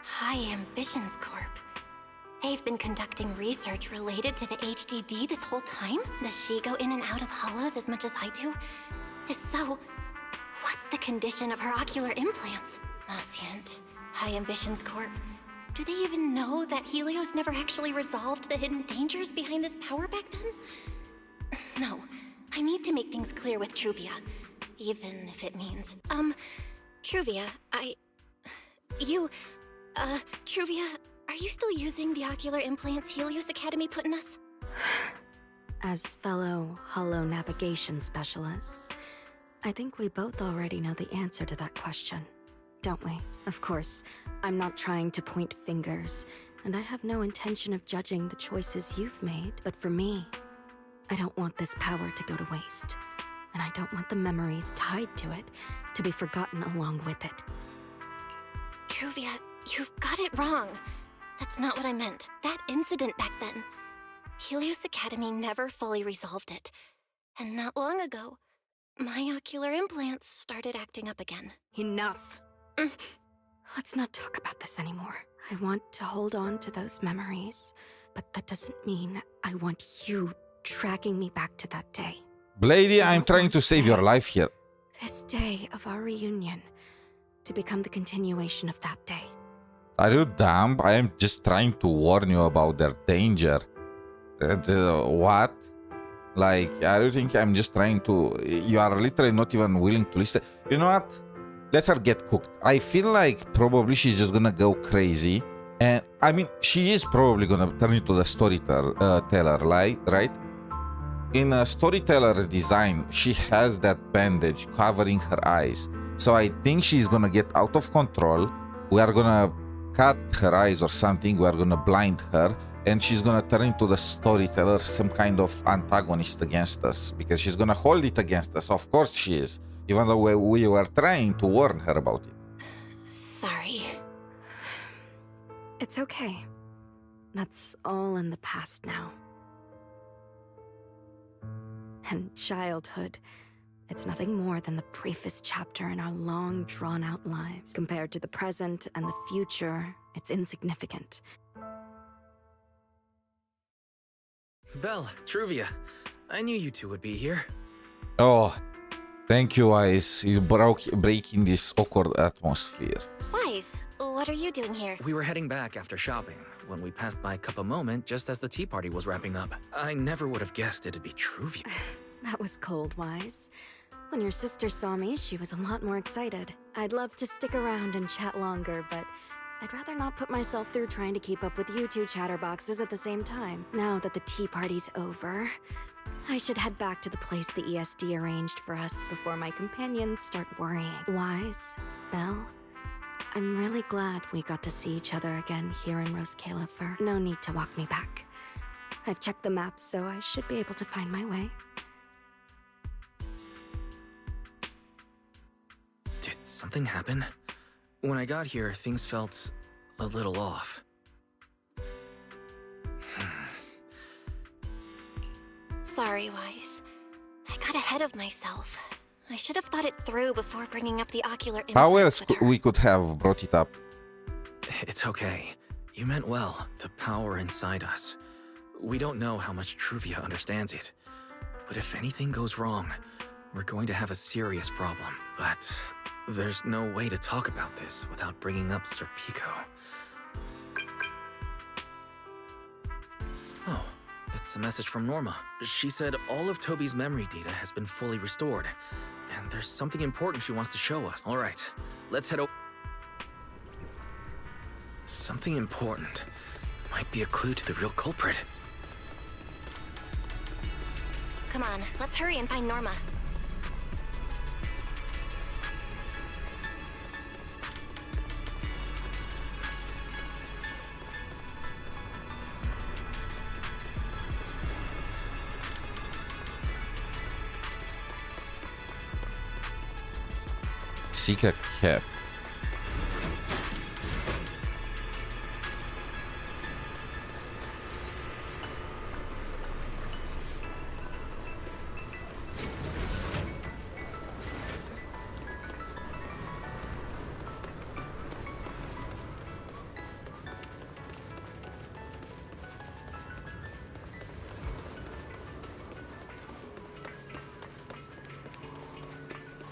High Ambitions Corp. They've been conducting research related to the HDD this whole time? Does she go in and out of hollows as much as I do? If so, what's the condition of her ocular implants? Oscient, High Ambitions Corp. Do they even know that Helios never actually resolved the hidden dangers behind this power back then? No, I need to make things clear with Truvia. Even if it means... Truvia, Truvia, are you still using the ocular implants Helios Academy put in us? As fellow holo navigation specialists, I think we both already know the answer to that question, don't we? Of course, I'm not trying to point fingers, and I have no intention of judging the choices you've made, but for me, I don't want this power to go to waste, and I don't want the memories tied to it to be forgotten along with it. Truvia, you've got it wrong. That's not what I meant. That incident back then, Helios Academy never fully resolved it. And not long ago, my ocular implants started acting up again. Enough! Let's not talk about this anymore. I want to hold on to those memories, but that doesn't mean I want you dragging me back to that day. Bladie, I'm trying to save your life here. This day of our reunion, to become the continuation of that day. Are you dumb? I am just trying to warn you about their danger. What? Like, are you think I'm just trying to... You are literally not even willing to listen. You know what? Let her get cooked. I feel like probably she's just gonna go crazy. And, I mean, she is probably gonna turn into the storyteller, right? In a storyteller's design, she has that bandage covering her eyes. So I think she's gonna get out of control. We are gonna cut her eyes or something. We are gonna blind her. And she's gonna turn into the storyteller, some kind of antagonist against us. Because she's gonna hold it against us. Of course she is. Even though we were trying to warn her about it. Sorry. It's okay. That's all in the past now. And childhood, it's nothing more than the briefest chapter in our long, drawn-out lives. Compared to the present and the future, it's insignificant. Belle, Truvia, I knew you two would be here. Oh, thank you, Wise. You breaking this awkward atmosphere. Wise, what are you doing here? We were heading back after shopping when we passed by Cup a Moment just as the tea party was wrapping up. I never would have guessed it'd be Truvia. That was cold, Wise. When your sister saw me, she was a lot more excited. I'd love to stick around and chat longer, but I'd rather not put myself through trying to keep up with you two chatterboxes at the same time. Now that the tea party's over, I should head back to the place the ESD arranged for us before my companions start worrying. Wise, Belle, I'm really glad we got to see each other again here in Roscaelifer. No need to walk me back. I've checked the map, so I should be able to find my way. Did something happen? When I got here, things felt a little off. Sorry, Wise. I got ahead of myself. I should have thought it through before bringing up the ocular implants. How else we could have brought it up? It's okay. You meant well. The power inside us. We don't know how much Truvia understands it. But if anything goes wrong, we're going to have a serious problem. But there's no way to talk about this without bringing up 𝗖cie𝗽𝗆𝗆𝗵𝘁. Oh, it's a message from Norma. She said all of Toby's memory data has been fully restored. And there's something important she wants to show us. All right, let's head over. Something important. Might be a clue to the real culprit. Come on, let's hurry and find Norma. 𝗖cie𝗽𝗆𝗆𝗵𝘁.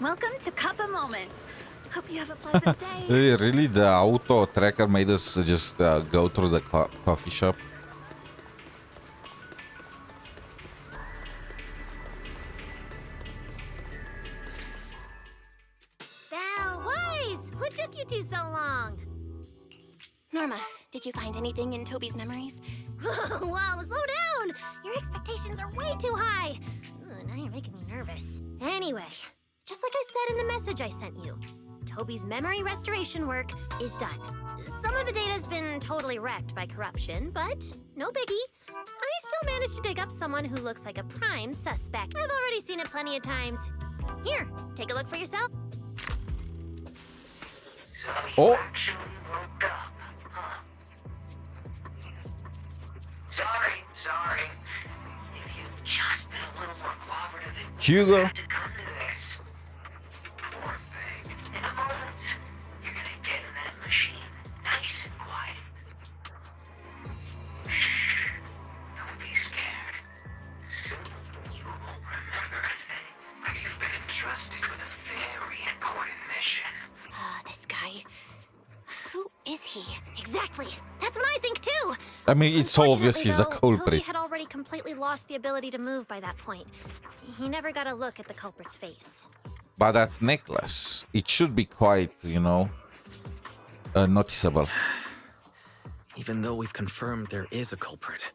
Welcome to Cuppa Moment. Hope you have a pleasant day. Really, the auto tracker made us just go through the coffee shop. Belle, Wise! What took you two so long? Norma, did you find anything in Toby's memories? Whoa, slow down! Your expectations are way too high. Ugh, now you're making me nervous. Anyway, just like I said in the message I sent you, Toby's memory restoration work is done. Some of the data's been totally wrecked by corruption, but no biggie. I still managed to dig up someone who looks like a prime suspect. I've already seen it plenty of times. Here, take a look for yourself. Oh! Sorry. If you'd just been a little more cooperative, Hugo. to come to this. Poor thing. In a moment, you're gonna get in that machine, nice and quiet. Shh. Don't be scared. Soon you won't remember a thing. You've been entrusted with a very important mission. This guy. Who is he? Exactly. That's what I think too. I mean, it's obvious he's the Toby culprit. had already completely lost the ability to move by that point. He never got a look at the culprit's face. But that necklace, it should be quite, you know, noticeable. Even though we've confirmed there is a culprit,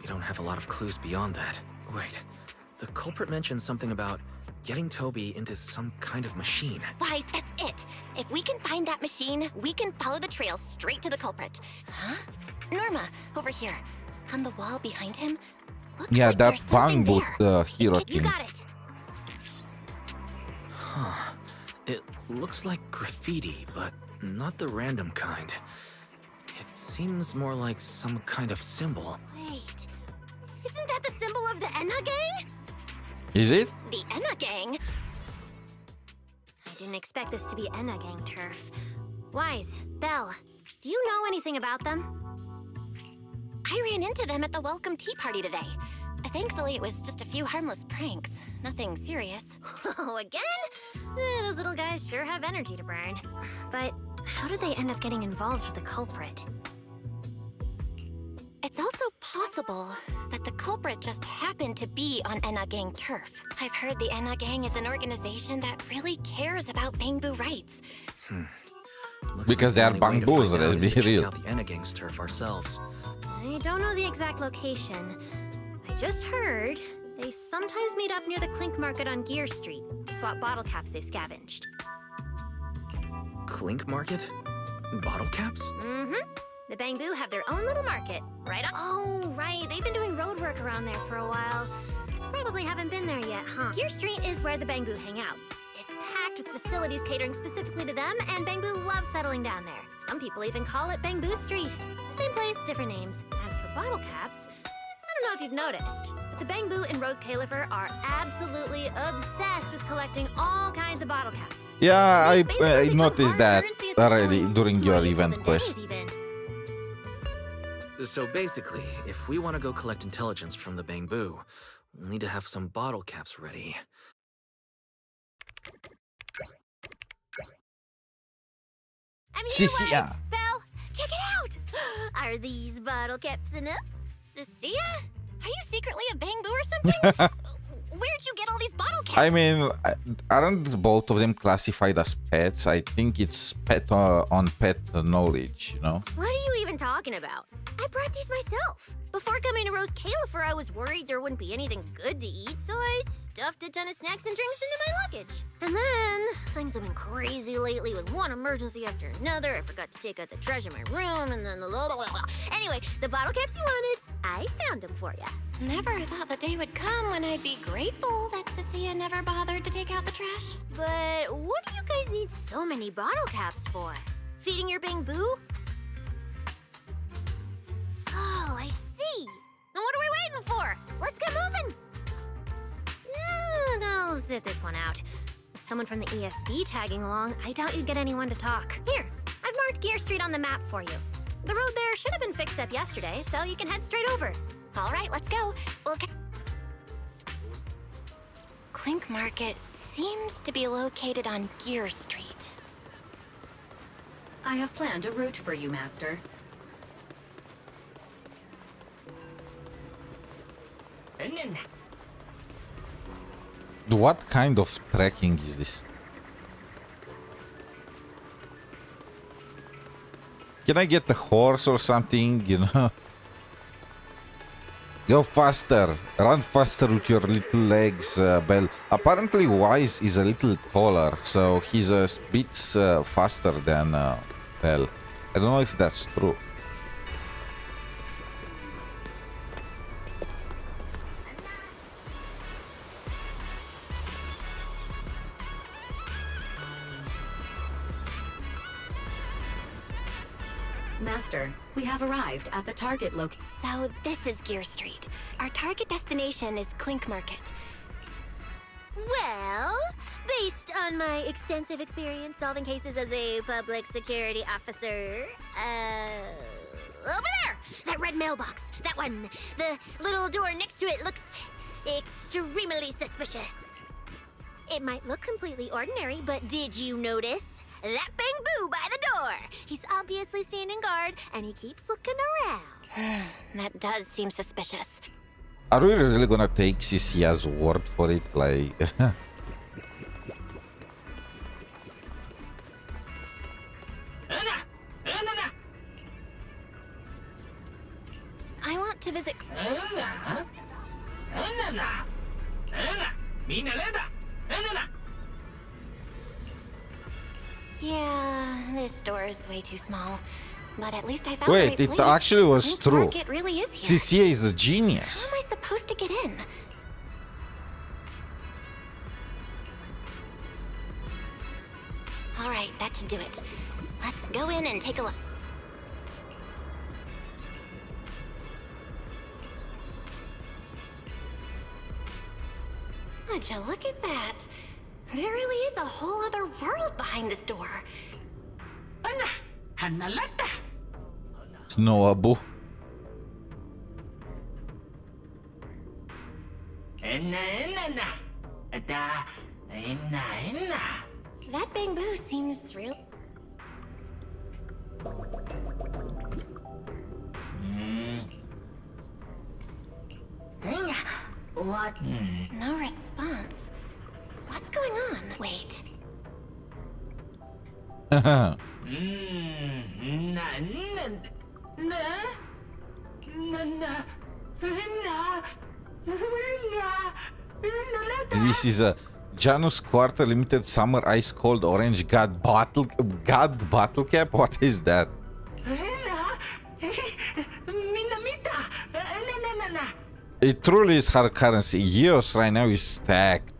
we don't have a lot of clues beyond that. Wait, the culprit mentioned something about getting Toby into some kind of machine. Wise, that's it. If we can find that machine, we can follow the trail straight to the culprit. Huh? Norma, over here. On the wall behind him. Yeah, that bang boot hero You thing. got it. Huh. It looks like graffiti, but not the random kind. It seems more like some kind of symbol. Wait, isn't that the symbol of the Enna gang? Is it? The Enna gang? I didn't expect this to be Enna gang turf. Wise, Belle, do you know anything about them? I ran into them at the welcome tea party today. Thankfully, it was just a few harmless pranks. Nothing serious. Oh, again? Those little guys sure have energy to burn. But how did they end up getting involved with the culprit? It's also possible that the culprit just happened to be on Enna Gang turf. I've heard the Enna Gang is an organization that really cares about Bangbu rights. Because they are bamboos, let's be real. Check out the Enna Gang's turf ourselves. I don't know the exact location. I just heard they sometimes meet up near the Clink Market on Gear Street to swap bottle caps they've scavenged. Clink Market? Bottle caps? Mm-hmm. The Bangbu have their own little market, right? Oh, right. They've been doing road work around there for a while. Probably haven't been there yet, huh? Gear Street is where the Bangbu hang out. It's packed with facilities catering specifically to them, and Bangbu loves settling down there. Some people even call it Bangbu Street. Same place, different names. As for bottle caps, I don't know if you've noticed, but the Bangbu and Roscaelifer are absolutely obsessed with collecting all kinds of bottle caps. Yeah, I noticed that already during your event quest. So basically, if we want to go collect intelligence from the Bangbu, we'll need to have some bottle caps ready. CCA. Belle, check it out! Are these bottle caps enough? Cecilia? Are you secretly a Bangbu or something? Where'd you get all these bottle caps? I mean, aren't both of them classified as pets? I think it's pet on pet knowledge, you know? What are you even talking about? I brought these myself. Before coming to Roscaelifer, I was worried there wouldn't be anything good to eat, so I stuffed a ton of snacks and drinks into my luggage. And then, things have been crazy lately with one emergency after another. I forgot to take out the trash in my room, and then Anyway, the bottle caps you wanted, I found them for ya. Never thought the day would come when I'd be grateful that Cecilia never bothered to take out the trash. But what do you guys need so many bottle caps for? Feeding your Bangbu? Oh, I see. Then what are we waiting for? Let's get moving. I'll sit this one out. With someone from the ESD tagging along, I doubt you'd get anyone to talk. Here, I've marked Gear Street on the map for you. The road there should have been fixed up yesterday, so you can head straight over. All right, let's go. Clink Market seems to be located on Gear Street. I have planned a route for you, Master. What kind of trekking is this? Can I get the horse or something, you know? Go faster. Run faster with your little legs, Belle. Apparently Wise is a little taller, so he's a bit faster than Belle. I don't know if that's true. Master, we have arrived at the target location. So this is Gear Street. Our target destination is Clink Market. Well, based on my extensive experience solving cases as a public security officer, over there! That red mailbox, that one. The little door next to it looks extremely suspicious. It might look completely ordinary, but did you notice? That Bang Boo by the door! He's obviously standing guard, and he keeps looking around. That does seem suspicious. Are we really gonna take CC's word for it? Like... I want to visit... Yeah, this door is way too small. But at least I found Wait, the right it place. actually was Clink true. Market really is here. CC is a genius. How am I supposed to get in? All right, that should do it. Let's go in and take a look. Would you look at that? There really is a whole other world behind this door. No, Abu. That Bang Boo seems real. What? No response. What's going on? Wait. This is a Janus Quarter Limited Summer Ice Cold Orange God Bottle Cap? What is that? It truly is hard currency. EOS right now is stacked.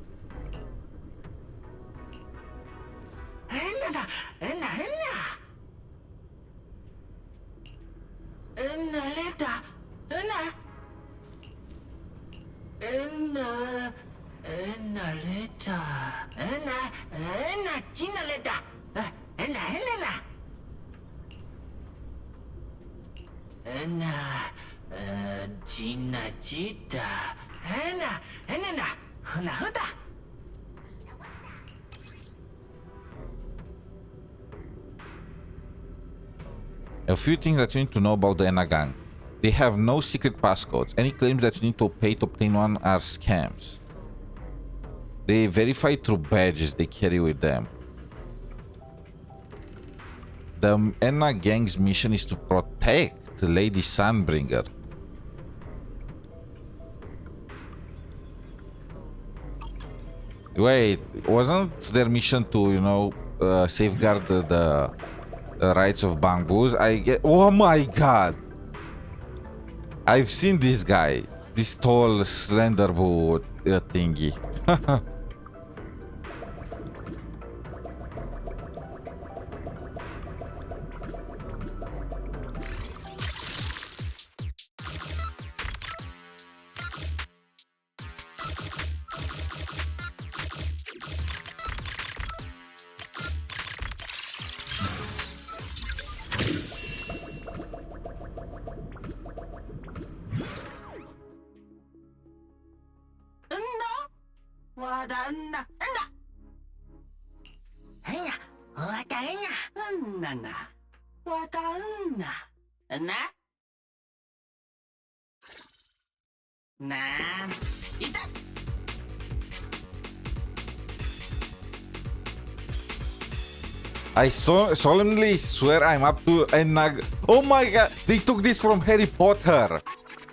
A few things that you need to know about the Enna gang. They have no secret passcodes. Any claims that you need to pay to obtain one are scams. They verify through badges they carry with them. The Enna gang's mission is to protect Lady Sunbringer. Wait, wasn't their mission to, you know, safeguard the rights of Bangbus? I get. Oh my god! I've seen this guy, this tall, slender boo thingy. I solemnly swear I'm up to Enag. Oh my god, they took this from Harry Potter.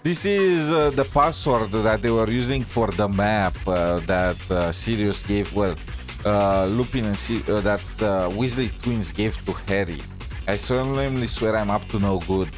This is the password that they were using for the map that Sirius gave, well, Lupin and that the Weasley twins gave to Harry. I solemnly swear I'm up to no good.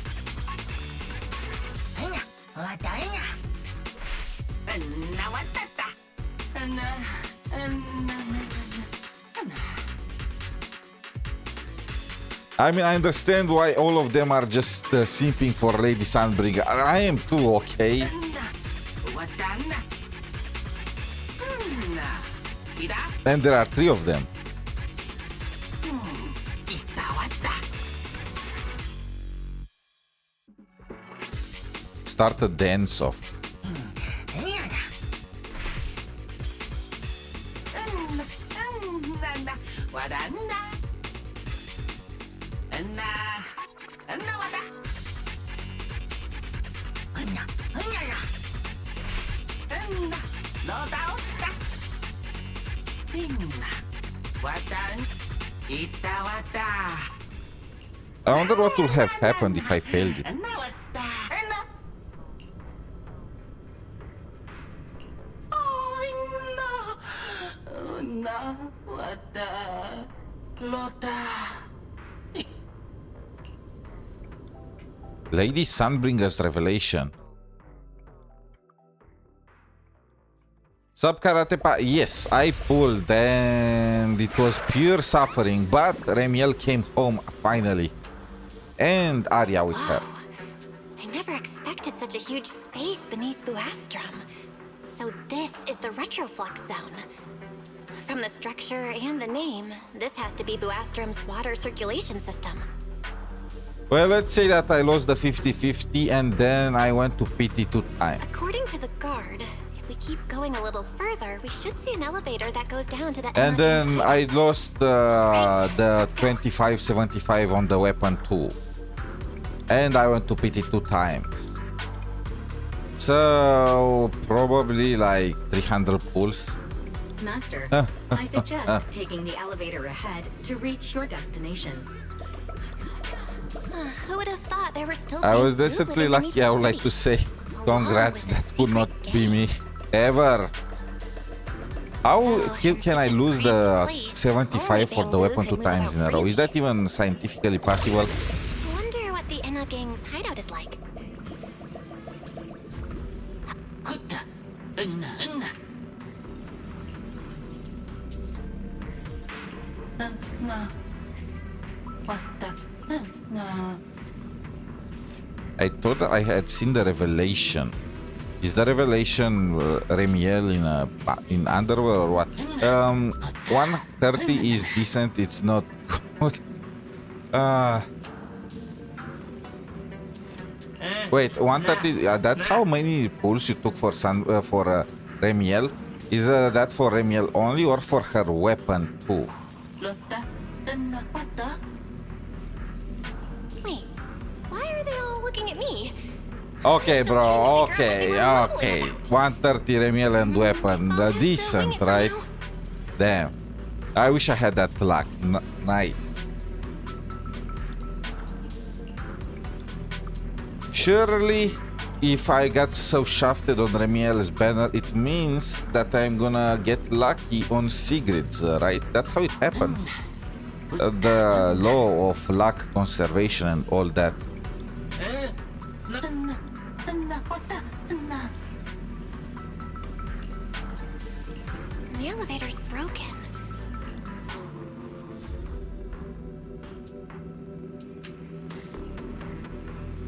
I mean, I understand why all of them are just simping for Lady Sunbringer. I am too, okay? And there are 3 of them. Start a dance off. I wonder what would have happened if I failed it. Lady Sunbringer's revelation. Sub Karate Pa, yes, I pulled and it was pure suffering, but Remielle came home finally. And Arya with her. I never expected such a huge space beneath Buastrum. So this is the Retroflux Zone. From the structure and the name, this has to be Buastrum's water circulation system. Well, let's say that I lost the 50-50 and then I went to PT 2 times. According to the guard, if we keep going a little further, we should see an elevator that goes down to the And then I lost the 25-75 on the weapon too. And I went to PT 2 times. So probably like 300 pulls. Master, I suggest taking the elevator ahead to reach your destination. Who would have thought there were still I was decently lucky, I would like to say. Congrats, that could not be me. Ever. How can I lose the 75 for the weapon 2 times in a row? Is that even scientifically possible? I wonder what the Enna gang's hideout is like. I thought I had seen the revelation. Is the revelation Remielle in underwear or what? 130 is decent. It's not good. Wait, 130. That's how many pulls you took for Remielle. Is that for Remielle only or for her weapon too? Wait, why are they all looking at me? Okay, bro. Okay. 130 Remielle and weapon. Decent, right? Damn. I wish I had that luck. Nice. Surely, if I got so shafted on Remielle's banner, it means that I'm gonna get lucky on Sigrid's, right? That's how it happens. The law of luck conservation and all that. The elevator's broken.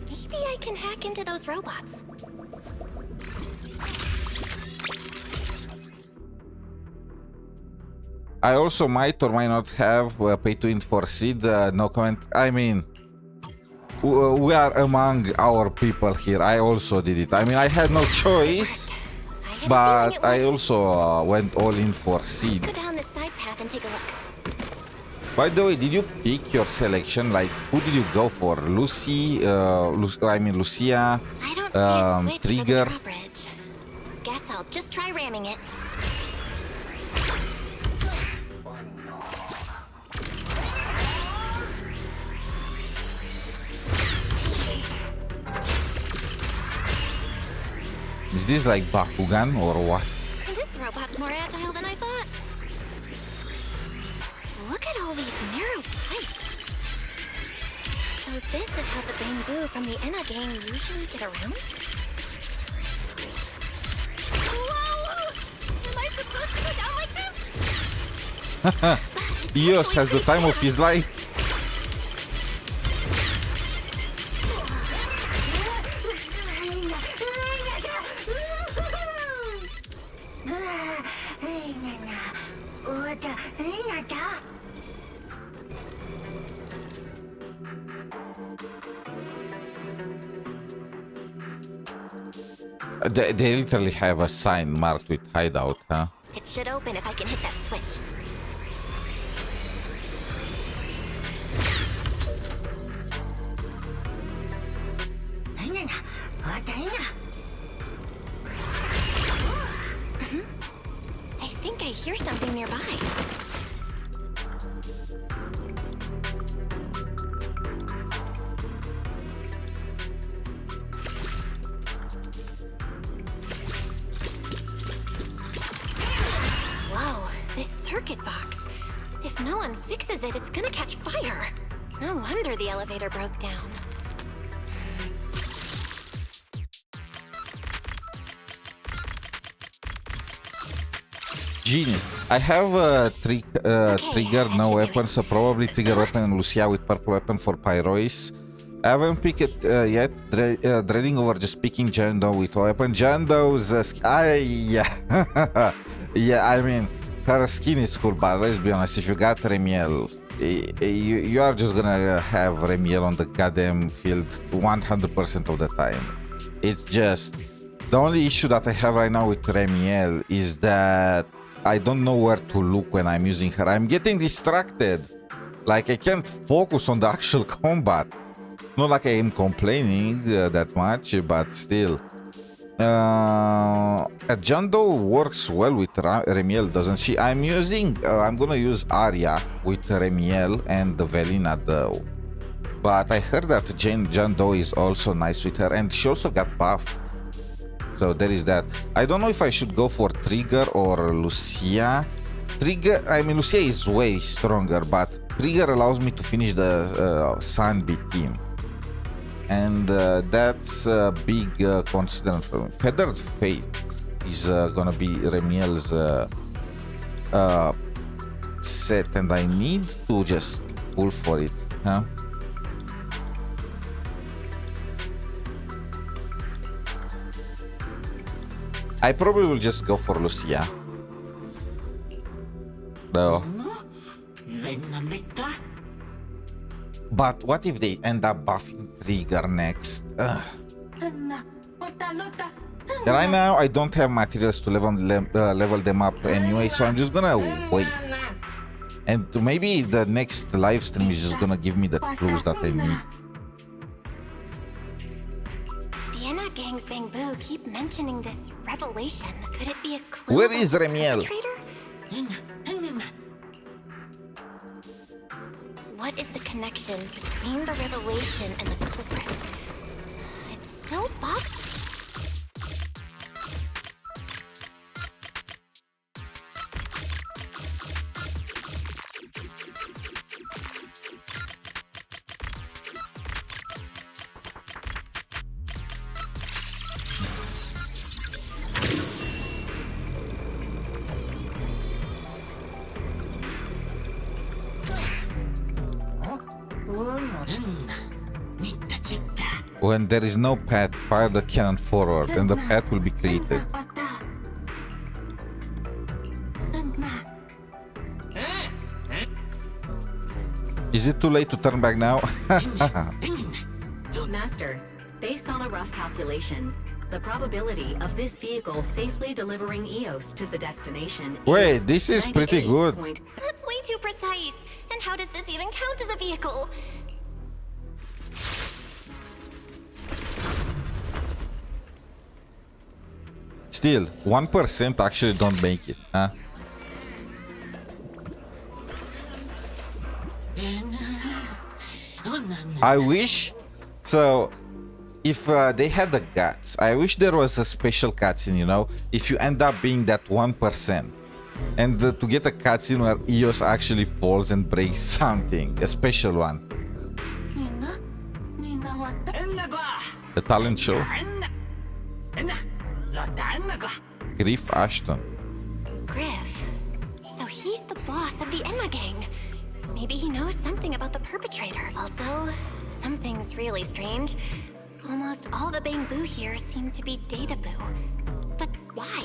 Maybe I can hack into those robots. I also might or might not have pay to win for seed. No comment. I mean, we are among our people here. I also did it. I mean, I had no choice, but I also went all in for seed. Let's go down this side path and take a look. By the way, did you pick your selection? Like, who did you go for? Lucia? I don't see a switch Trigger? for the drawbridge. Guess I'll just try ramming it. Is this like Bakugan or what? This robot's more agile than I thought. Look at all these narrowed pipes. So this is how the bamboo from the Enna gang usually get around? Whoa! Am I supposed to go down like this? Eos has the time of his life. They literally have a sign marked with hideout, huh? It should open if I can hit that switch. I think I hear something nearby. Whoa, this circuit box. If no one fixes it, it's gonna catch fire. No wonder the elevator broke down. Genius. I have a trigger, no weapon, so probably trigger weapon and Lucia with purple weapon for Pyrois. I haven't picked it yet. Dreading over just picking Jando with weapon. Jando's yeah. Yeah, I mean, her skin is cool, but let's be honest, if you got Remielle, you are just gonna have Remielle on the goddamn field 100% of the time. It's just the only issue that I have right now with Remielle is that I don't know where to look when I'm using her. I'm getting distracted. Like, I can't focus on the actual combat. Not like I am complaining that much, but still. Jando works well with Remielle, doesn't she? I'm gonna use Arya with Remielle and the Velina though. But I heard that Jando is also nice with her, and she also got buffed. So there is that. I don't know if I should go for Trigger or Lucia. Lucia is way stronger, but Trigger allows me to finish the Sunbeat team. And that's a big consideration for me. Feathered Fate is gonna be Remielle's set, and I need to just pull for it, huh? I probably will just go for Lucia. No. But what if they end up buffing Trigger next? Right now, I don't have materials to level them up anyway, so I'm just gonna wait. And maybe the next live stream is just gonna give me the clues that I need. The Enna gang's bamboo keep mentioning this revelation. Could it be a clue? Where is Remielle? What is the connection between the revelation and the culprit? It's still Bob. When there is no path, fire the cannon forward, and the path will be created. Is it too late to turn back now? Master, based on a rough calculation, The probability of this vehicle safely delivering EOS to the destination Wait, this is pretty good. That's way too precise. And how does this even count as a vehicle? Still, 1% actually don't make it, huh? I wish... So, if they had the guts, I wish there was a special cutscene, you know? If you end up being that 1%. And to get a cutscene where EOS actually falls and breaks something. A special one. The talent show. Griff Ashton. Griff. So he's the boss of the Enma gang. Maybe he knows something about the perpetrator. Also, something's really strange. Almost all the bamboo here seem to be Data Boo. But why?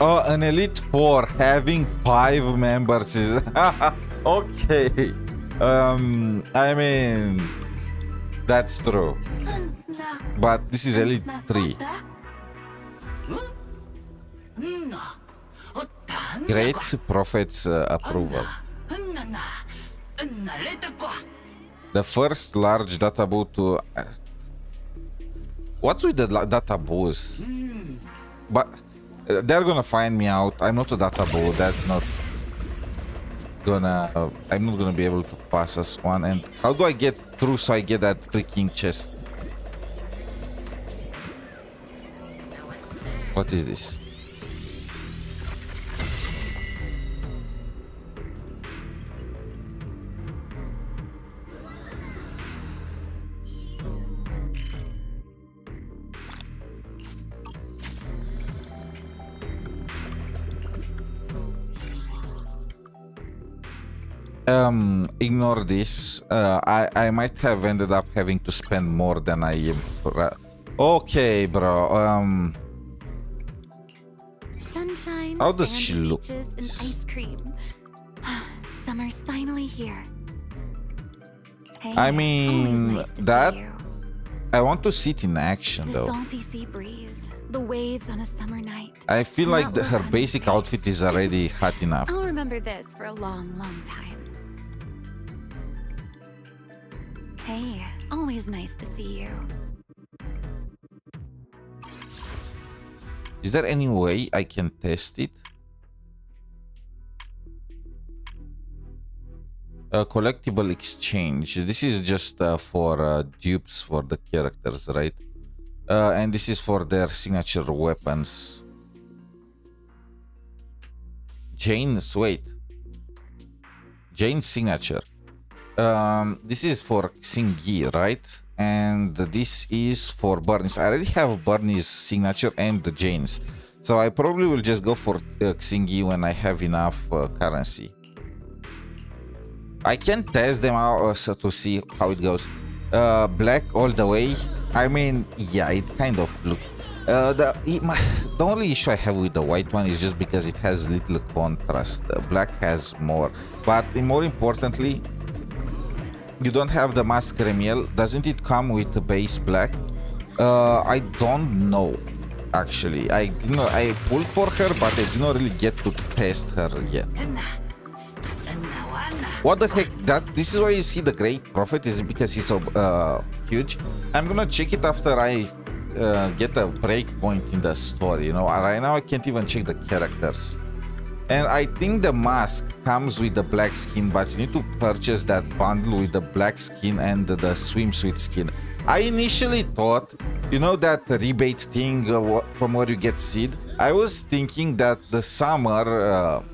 Oh, an Elite 4 having 5 members is... Okay. I mean... That's true. But this is Elite 3. Great Prophet's approval. The first large data boo to... What's with the data boos? But they're gonna find me out. I'm not a data boo. That's not gonna... I'm not gonna be able to pass us one. And how do I get through so I get that freaking chest? What is this? Ignore this. I might have ended up having to spend more than I am. Okay, bro. Sunshine, how does she look? And ice cream. Summer's finally here. Hey, I mean, nice that I want to see it in action, the though. salty sea breeze, the waves on a summer night. I feel like her basic outfit is already hot enough. I'll remember this for a long, long time. Hey, always nice to see you. Is there any way I can test it? Collectible exchange. This is just for dupes for the characters, right? And this is for their signature weapons. Jane's, wait. Jane's signature. This is for 𝗖cie, right? And this is for Bernie's. I already have Bernie's signature and the Jane's. So I probably will just go for 𝗖cie when I have enough currency. I can test them out to see how it goes. Black all the way. I mean, yeah, it kind of looks... the only issue I have with the white one is just because it has little contrast. Black has more. But more importantly, you don't have the mask Remielle. Doesn't it come with the base black? I don't know, actually. I pulled for her, but I did not really get to test her yet. What the heck? This is why you see the Great Prophet, is because he's so huge. I'm gonna check it after I get a breakpoint in the story. You know, right now I can't even check the characters. And I think the mask comes with the black skin, but you need to purchase that bundle with the black skin and the swimsuit skin. I initially thought, you know, that rebate thing from where you get seed? I was thinking that the summer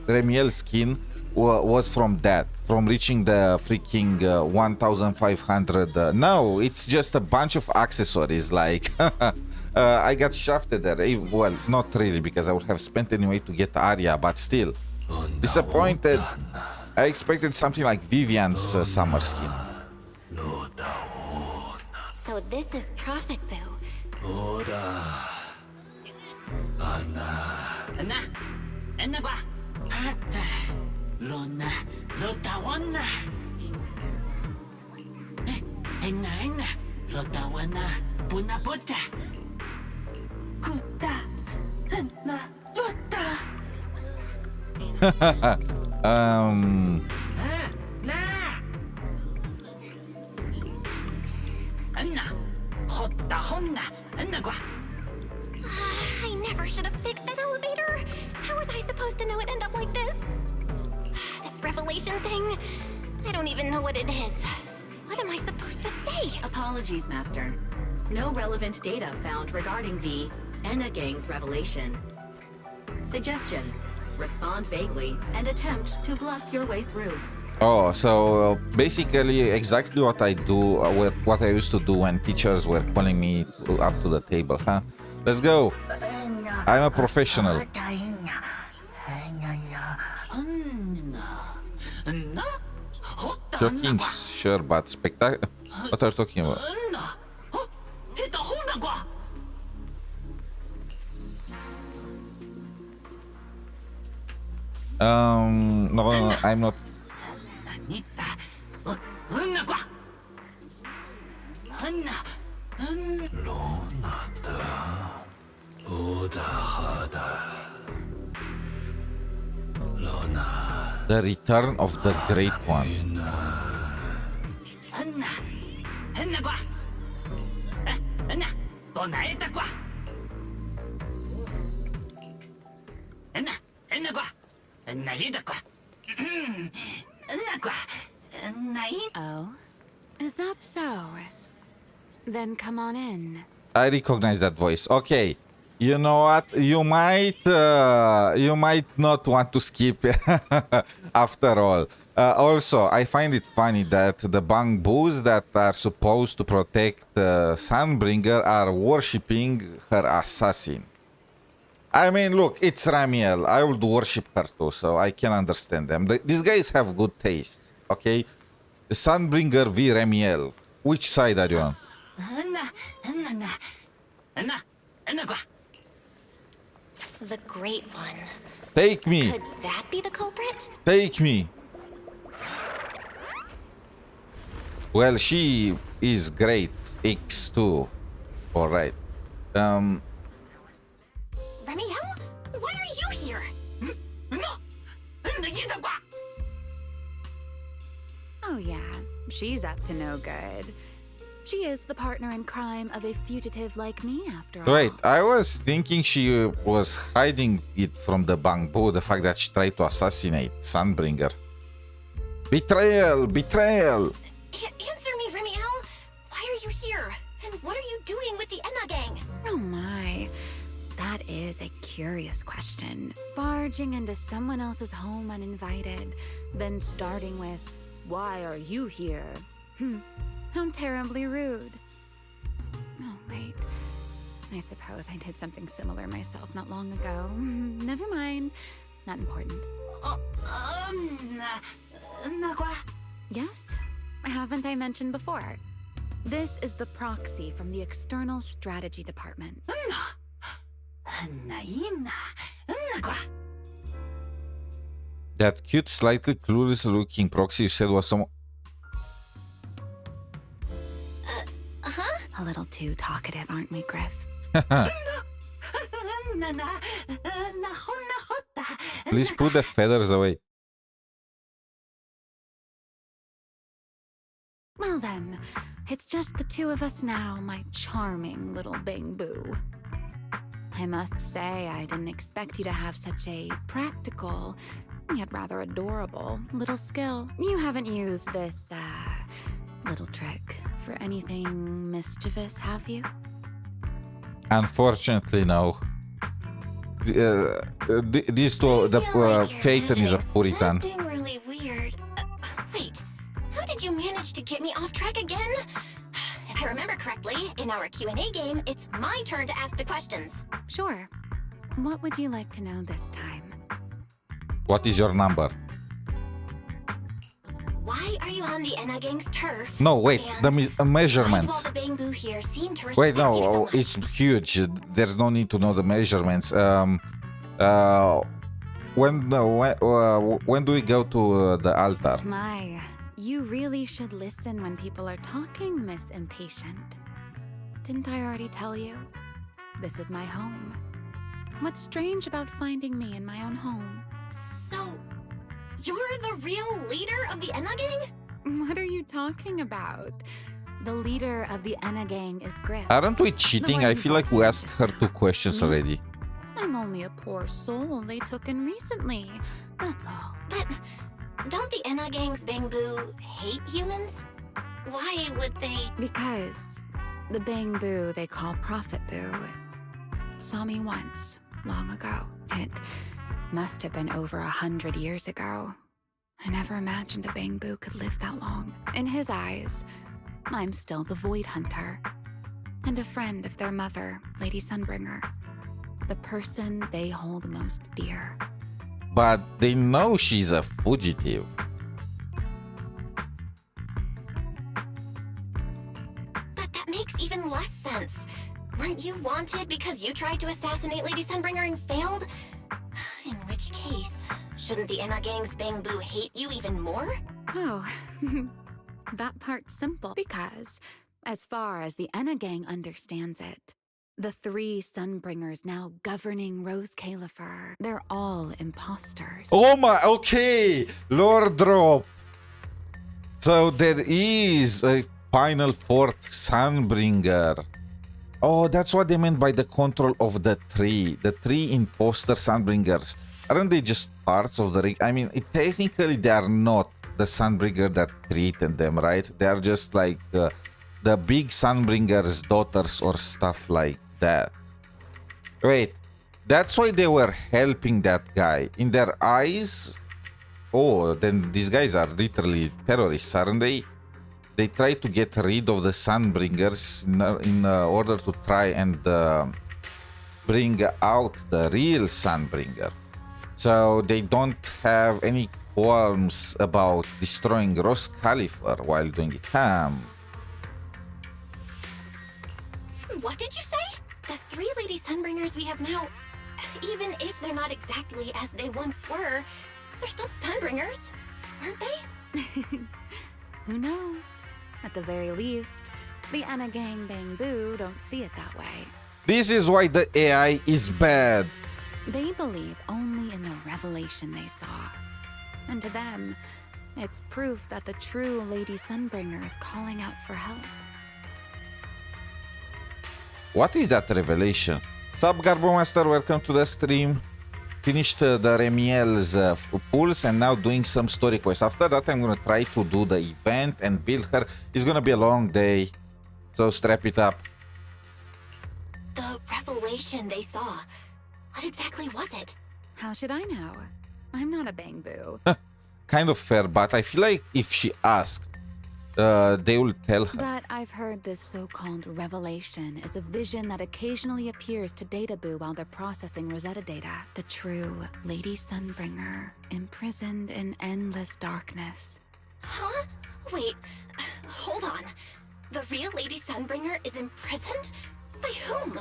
Remielle skin was from that, from reaching the freaking 1,500. No, it's just a bunch of accessories, like... I got shafted there. Well, not really, because I would have spent anyway to get Arya, but still. Disappointed. I expected something like Vivian's summer skin. So this is Prophet Boo. Oda. Anna. Enagua. Hata. Luna. Lotawana. Enna. Lotawana. Punaputa. Kuta. Enna. Lota. Anna. Hotta honna. Enagua. I never should have fixed that elevator. How was I supposed to know it'd end up like this? This revelation thing, I don't even know what it is. What am I supposed to say? Apologies, Master. No relevant data found regarding the Enna Gang's revelation. Suggestion: respond vaguely and attempt to bluff your way through. Oh, so basically exactly what I do, what I used to do when teachers were calling me up to the table, huh? Let's go. I'm a professional. Joking, sure, but spectacular. What are you talking about? No, I'm not. The return of the Great One. Oh, is that so? Then come on in. I recognize that voice. Okay, you know what? You might not want to skip after all. Also, I find it funny that the bang boos that are supposed to protect Sunbringer are worshipping her assassin. I mean, look, it's Remielle. I would worship her too, so I can understand them. These guys have good taste, okay? Sunbringer v. Remielle. Which side are you on? The Great One. Take me. Could that be the culprit? Take me. Well, she is great. X too. All right. Remielle? Why are you here? Oh yeah, she's up to no good. She is the partner in crime of a fugitive like me, after all. Wait, I was thinking she was hiding it from the bamboo, the fact that she tried to assassinate Sunbringer. Betrayal! Betrayal! Answer me, Remielle. Why are you here? And what are you doing with the Enna Gang? Oh my. That is a curious question. Barging into someone else's home uninvited, then starting with, "Why are you here?" How terribly rude. Oh, wait. I suppose I did something similar myself not long ago. Never mind. Not important. Yes? Haven't I mentioned before? This is the proxy from the External Strategy Department. That cute, slightly clueless-looking proxy you said was someone... A little too talkative, aren't we, Griff? Please put the feathers away. Well then, it's just the two of us now, my charming little bang-boo. I must say, I didn't expect you to have such a practical, yet rather adorable, little skill. You haven't used this, little trick for anything mischievous, have you? Unfortunately, no. These two, Phaeton is a Puritan. Something really weird. Wait, how did you manage to get me off track again? If I remember correctly, in our Q&A game, it's my turn to ask the questions. Sure. What would you like to know this time? What is your number? Why are you on the Enna Gang's turf? No, wait, the Why do measurements. all the Bangbu here seem to Wait, respect you so no, much? it's huge. There's no need to know the measurements. When do we go to the altar? My, you really should listen when people are talking, Miss Impatient. Didn't I already tell you? This is my home. What's strange about finding me in my own home? So, you're the real leader of the Enna Gang? What are you talking about? The leader of the Enna Gang is Griff. Aren't we cheating? I feel like we asked her 2 questions already. I'm only a poor soul they took in recently. That's all. But don't the Enna Gang's Bangbu hate humans? Why would they? Because the Bangbu they call Prophet Boo saw me once, long ago. It must have been over 100 years ago. I never imagined a Bangbu could live that long. In his eyes, I'm still the Void Hunter, and a friend of their mother, Lady Sunbringer, the person they hold most dear. But they know she's a fugitive. But that makes even less sense. Weren't you wanted because you tried to assassinate Lady Sunbringer and failed? In which case, shouldn't the Enna Gang's Bangbu hate you even more? Oh, that part's simple. Because, as far as the Enna Gang understands it, the 3 Sunbringers now governing roscaelifer, they're all imposters. Oh my, okay, Lord drop. So there is a final 4th Sunbringer. Oh, that's what they meant by the control of the 3. The 3 imposter Sunbringers. Aren't they just parts of the ring? I mean, technically they are not the Sunbringer that created them, right? They are just like the big Sunbringer's daughters or stuff like that. Wait, that's why they were helping that guy. In their eyes, oh, then these guys are literally terrorists, aren't they? They try to get rid of the Sunbringers in order to try and bring out the real Sunbringer. So they don't have any qualms about destroying roscaelifer while doing it. What did you say? The 3 Lady Sunbringers we have now, even if they're not exactly as they once were, they're still Sunbringers, aren't they? Who knows? At the very least, the Enna Gang Bangbu don't see it that way. This is why the AI is bad. They believe only in the revelation they saw. And to them, it's proof that the true Lady Sunbringer is calling out for help. What is that revelation? Sup, Garbomaster, welcome to the stream. Finished the Remielle's pulse and now doing some story quests. After that, I'm gonna try to do the event and build her. It's gonna be a long day, so strap it up. The revelation they saw, what exactly was it? How should I know? I'm not a Bangbu. Kind of fair, but I feel like if she asked, they will tell her. But I've heard this so-called revelation is a vision that occasionally appears to Databoo while they're processing Rosetta data. The true Lady Sunbringer, imprisoned in endless darkness. Huh? Wait, hold on. The real Lady Sunbringer is imprisoned? By whom?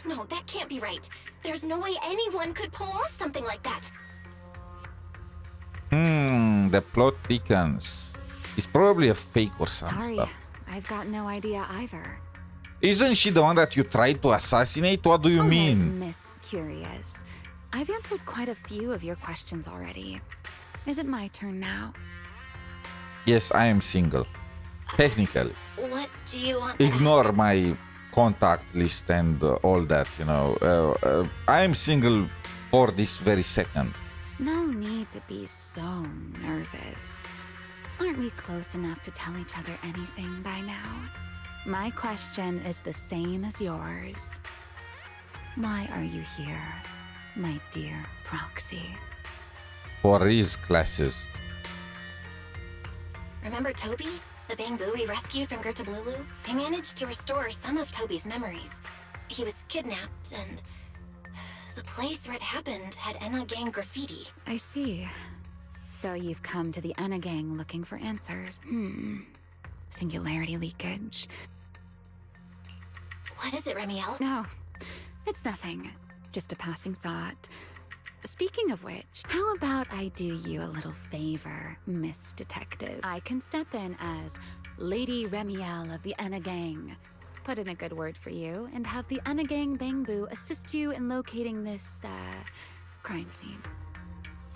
No, that can't be right. There's no way anyone could pull off something like that. The plot thickens. It's probably a fake or some Sorry, stuff. I've got no idea either. Isn't she the one that you tried to assassinate? What do you mean? Miss Curious. I've answered quite a few of your questions already. Is it my turn now? Yes, I am single. Technically. What do you want to Ignore my contact list and all that, you know. I am single for this very second. No need to be so nervous. Aren't we close enough to tell each other anything by now? My question is the same as yours. Why are you here, my dear Proxy? For his classes. Remember Toby? The Bangbu we rescued from Gertablulu? I managed to restore some of Toby's memories. He was kidnapped and the place where it happened had Enna Gang graffiti. I see. So you've come to the Enna gang looking for answers. Singularity leakage. What is it, Remielle? No, it's nothing. Just a passing thought. Speaking of which, how about I do you a little favor, Miss Detective? I can step in as Lady Remielle of the Enna gang. Put in a good word for you, and have the Enna gang BANG-BOO assist you in locating this, crime scene.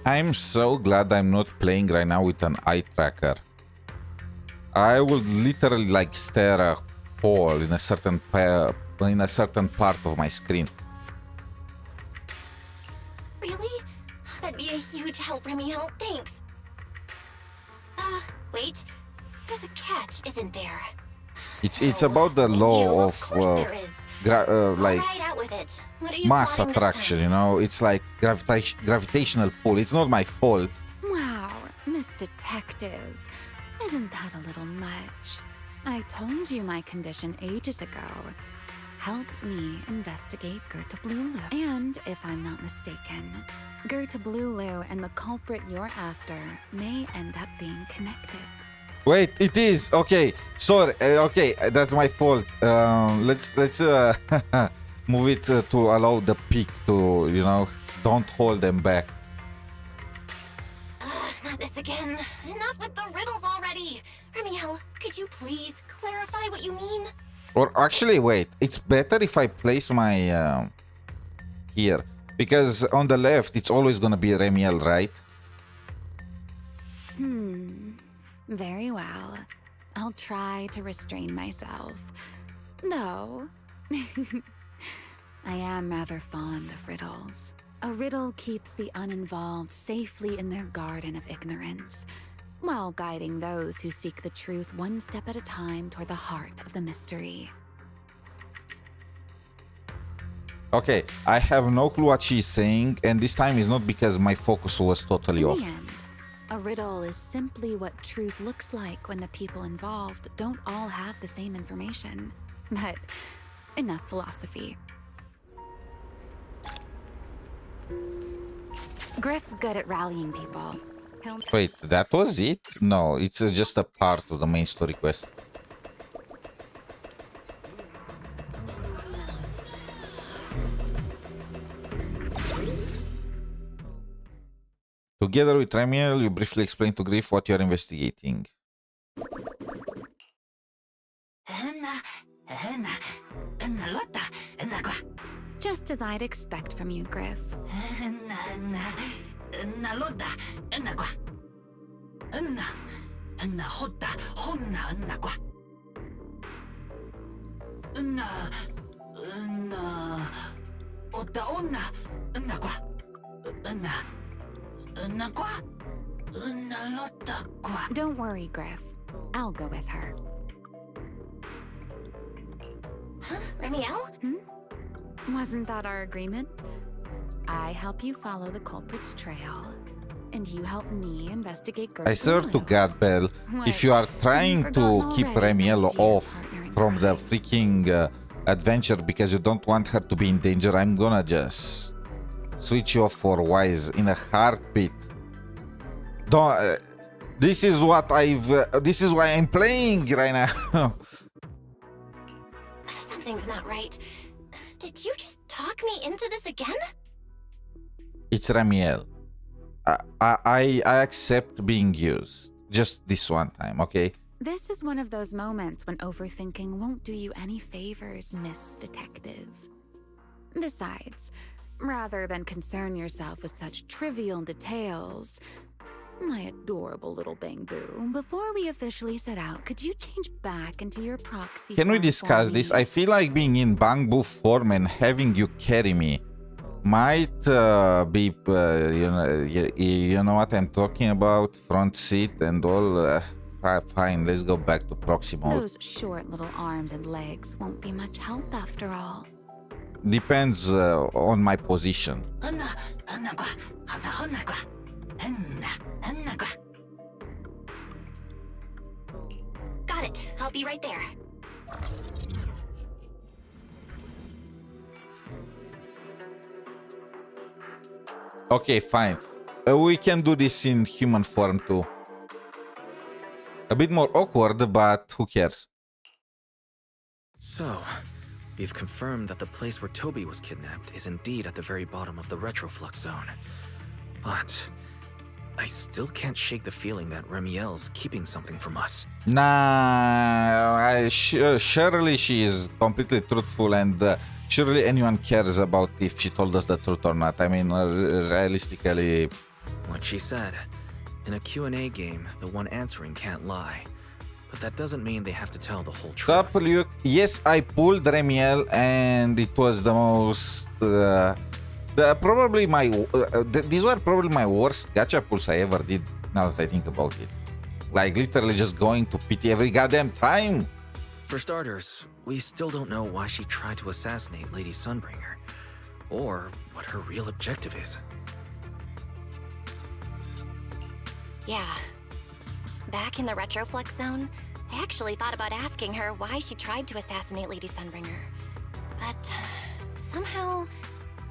I'm so glad I'm not playing right now with an eye tracker. I would literally like stare a hole in a certain part of my screen. Really? That'd be a huge help, Remielle. Thanks. Wait. There's a catch, isn't there? It's about the law of like Right out with it. What are you mass plotting this attraction, you know? It's like gravitational pull. It's not my fault. Wow, Miss Detective. Isn't that a little much? I told you my condition ages ago. Help me investigate 𝗿𝗏𝗏𝗏. And if I'm not mistaken, 𝗿𝗏𝗏𝗏 and the culprit you're after may end up being connected. Wait, it is. Okay, sorry. Okay, that's my fault. Let's move it to allow the peak to, you know, don't hold them back. Not this again. Enough with the riddles already. Remielle, could you please clarify what you mean? Or actually, wait. It's better if I place my here, because on the left it's always gonna be Remielle, right? Very well. I'll try to restrain myself. Though, I am rather fond of riddles. A riddle keeps the uninvolved safely in their garden of ignorance, while guiding those who seek the truth one step at a time toward the heart of the mystery. Okay, I have no clue what she's saying, and this time is not because my focus was totally off. In the end, a riddle is simply what truth looks like when the people involved don't all have the same information. But enough philosophy. Griff's good at rallying people. Wait, that was it? No, it's just a part of the main story quest. Together with Remielle, you briefly explain to Griff what you are investigating. Just as I'd expect from you, Griff. Don't worry, Griff. I'll go with her. Huh? Remielle? Wasn't that our agreement? I help you follow the culprit's trail, and you help me investigate I swear to God, Belle, if you are trying to keep Remielle off from the freaking adventure because you don't want her to be in danger, I'm gonna just switch you off for Wise in a heartbeat. Don't. This is what this is why I'm playing right now. Something's not right. Did you just talk me into this again? It's Remielle. I accept being used. Just this one time, okay? This is one of those moments when overthinking won't do you any favors, Miss Detective. Besides, rather than concern yourself with such trivial details, my adorable little BANG-BOO, before we officially set out, could you change back into your proxy? Can we discuss this? I feel like being in BANG-BOO form and having you carry me might be, you know what I'm talking about? Front seat and all. Fine, let's go back to proxy mode. Those short little arms and legs won't be much help after all. Depends on my position. Got it. I'll be right there. Okay, fine. We can do this in human form too. A bit more awkward, but who cares? So, we've confirmed that the place where Toby was kidnapped is indeed at the very bottom of the retroflux zone. But I still can't shake the feeling that Remielle's keeping something from us. Nah, surely she is completely truthful, and surely anyone cares about if she told us the truth or not. I mean, realistically... Like she said, in a Q&A game, the one answering can't lie. But that doesn't mean they have to tell the whole truth. Sup, Luke? Yes, I pulled Remielle, and it was the most... these were probably my worst gacha pulls I ever did, now that I think about it. Like, literally just going to pity every goddamn time. For starters, we still don't know why she tried to assassinate Lady Sunbringer, or what her real objective is. Yeah. Back in the retroflux zone, I actually thought about asking her why she tried to assassinate Lady Sunbringer. But somehow,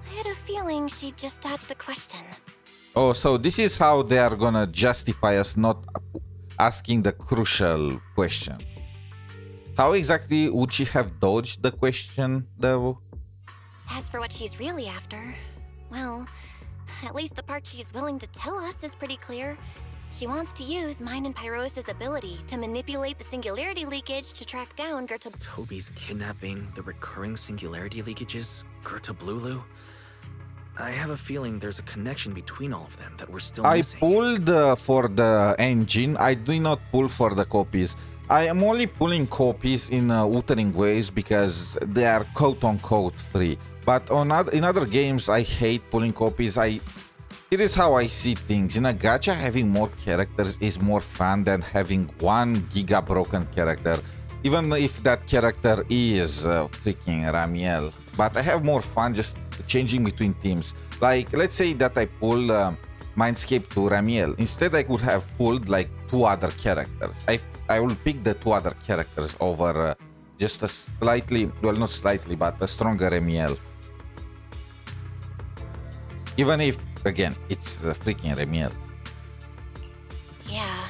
I had a feeling she'd just dodge the question. Oh, so this is how they are gonna justify us not asking the crucial question. How exactly would she have dodged the question, though? As for what she's really after, well, at least the part she's willing to tell us is pretty clear. She wants to use mine and Pyros' ability to manipulate the singularity leakage to track down Gerta... Toby's kidnapping, the recurring singularity leakages, Gerta Blulu? I have a feeling there's a connection between all of them that we're still missing. I pulled for the engine. I do not pull for the copies. I am only pulling copies in altering ways because they are quote-unquote free. But in other games, I hate pulling copies. It is how I see things. In a gacha, having more characters is more fun than having one giga broken character, even if that character is freaking Remielle. But I have more fun just changing between teams. Like, let's say that I pull Mindscape to Remielle. Instead, I could have pulled like 2 other characters. I will pick the 2 other characters over just a slightly, well, not slightly, but a stronger Remielle. Even if, again, it's a freaking Remielle. Yeah,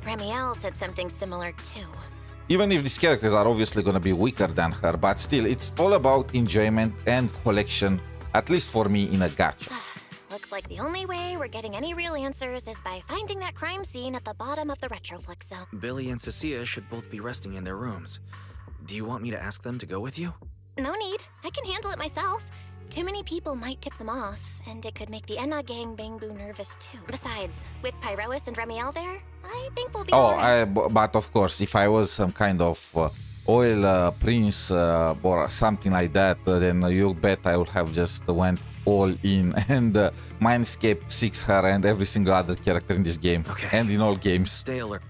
Remielle said something similar too. Even if these characters are obviously gonna be weaker than her, but still, it's all about enjoyment and collection, at least for me in a gacha. Looks like the only way we're getting any real answers is by finding that crime scene at the bottom of the retroflux zone. Billy and 𝗖cie should both be resting in their rooms. Do you want me to ask them to go with you? No need. I can handle it myself. Too many people might tip them off, and it could make the Enna gang Bangboo nervous too. Besides, with Pyros and Remielle there, I think we'll be alright. But of course, if I was some kind of oil prince or something like that, then you bet I would have just went all in and Mindscape 6 her and every single other character in this game. Okay. And in all games. Stay alert.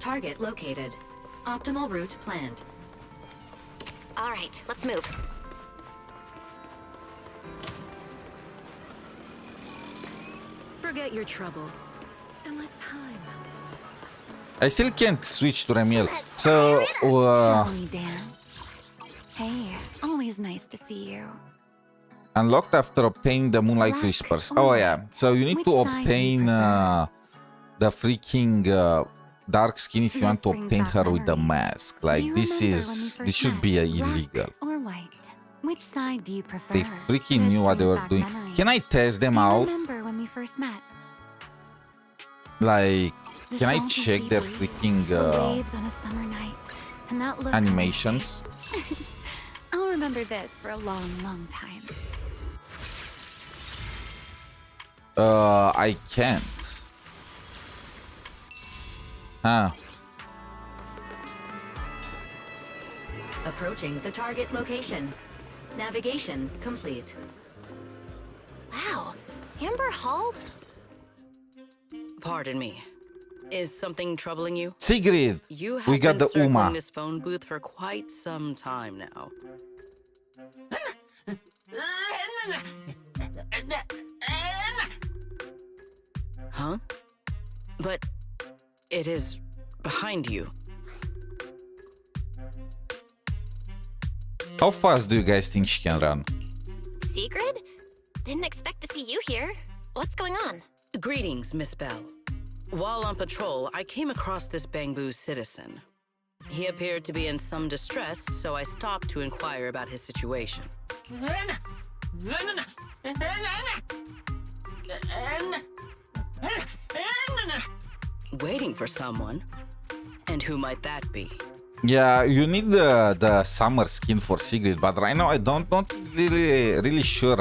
Target located. Optimal route planned. All right, let's move. Forget your troubles and let time. I still can't switch to Remielle. So, Shall we dance? Hey, always nice to see you. Unlocked after obtaining the Moonlight Whispers. Oh yeah, so you need to obtain the freaking dark skin if you want to obtain her with the mask. Like, this should be illegal. Or white? Which side do you prefer? They freaking knew what they were doing. Can I test them out? Remember when we first met? Like, can I check their freaking waves on a summer night, and that look animations? I'll remember this for a long, long time. I can't. Huh. Approaching the target location. Navigation complete. Wow, Amber Hall? Pardon me. Is something troubling you? Sigrid, You have we got been the circling Uma. this phone booth for quite some time now. Huh? But it is behind you. How fast do you guys think she can run? Sigrid? Didn't expect to see you here. What's going on? Greetings, Miss Bell. While on patrol, I came across this Bangboo citizen. He appeared to be in some distress, so I stopped to inquire about his situation. Waiting for someone? And who might that be? Yeah, you need the summer skin for Sigrid, but right now I don't not really sure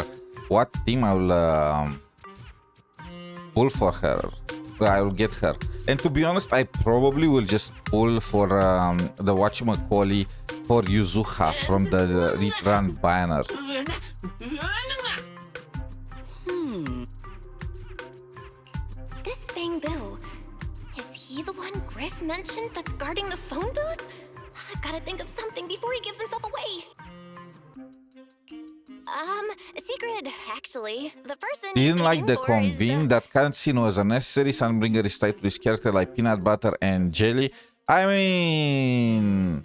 what team I will pull for her. I will get her, and to be honest, I probably will just pull for the whatchamacallit for Yuzuha from the Rerun banner. This Bangboo, is he the one Griff mentioned that's guarding the phone booth? I've got to think of something before he gives himself away. Sigrid, actually, the person Didn't like the convene. That cutscene was unnecessary. Sunbringer is tied to this character like peanut butter and jelly. I mean,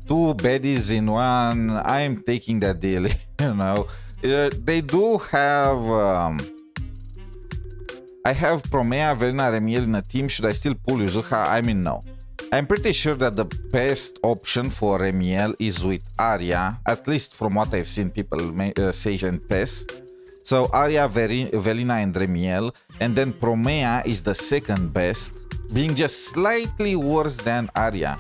two baddies in one. I'm taking that deal, you know. They do have... I have Promea, Velina, Remielle in a team. Should I still pull Yuzuha? I mean, no. I'm pretty sure that the best option for Remielle is with Arya, at least from what I've seen people say and test. So Arya, Velina and Remielle, and then Promea is the second best, being just slightly worse than Arya.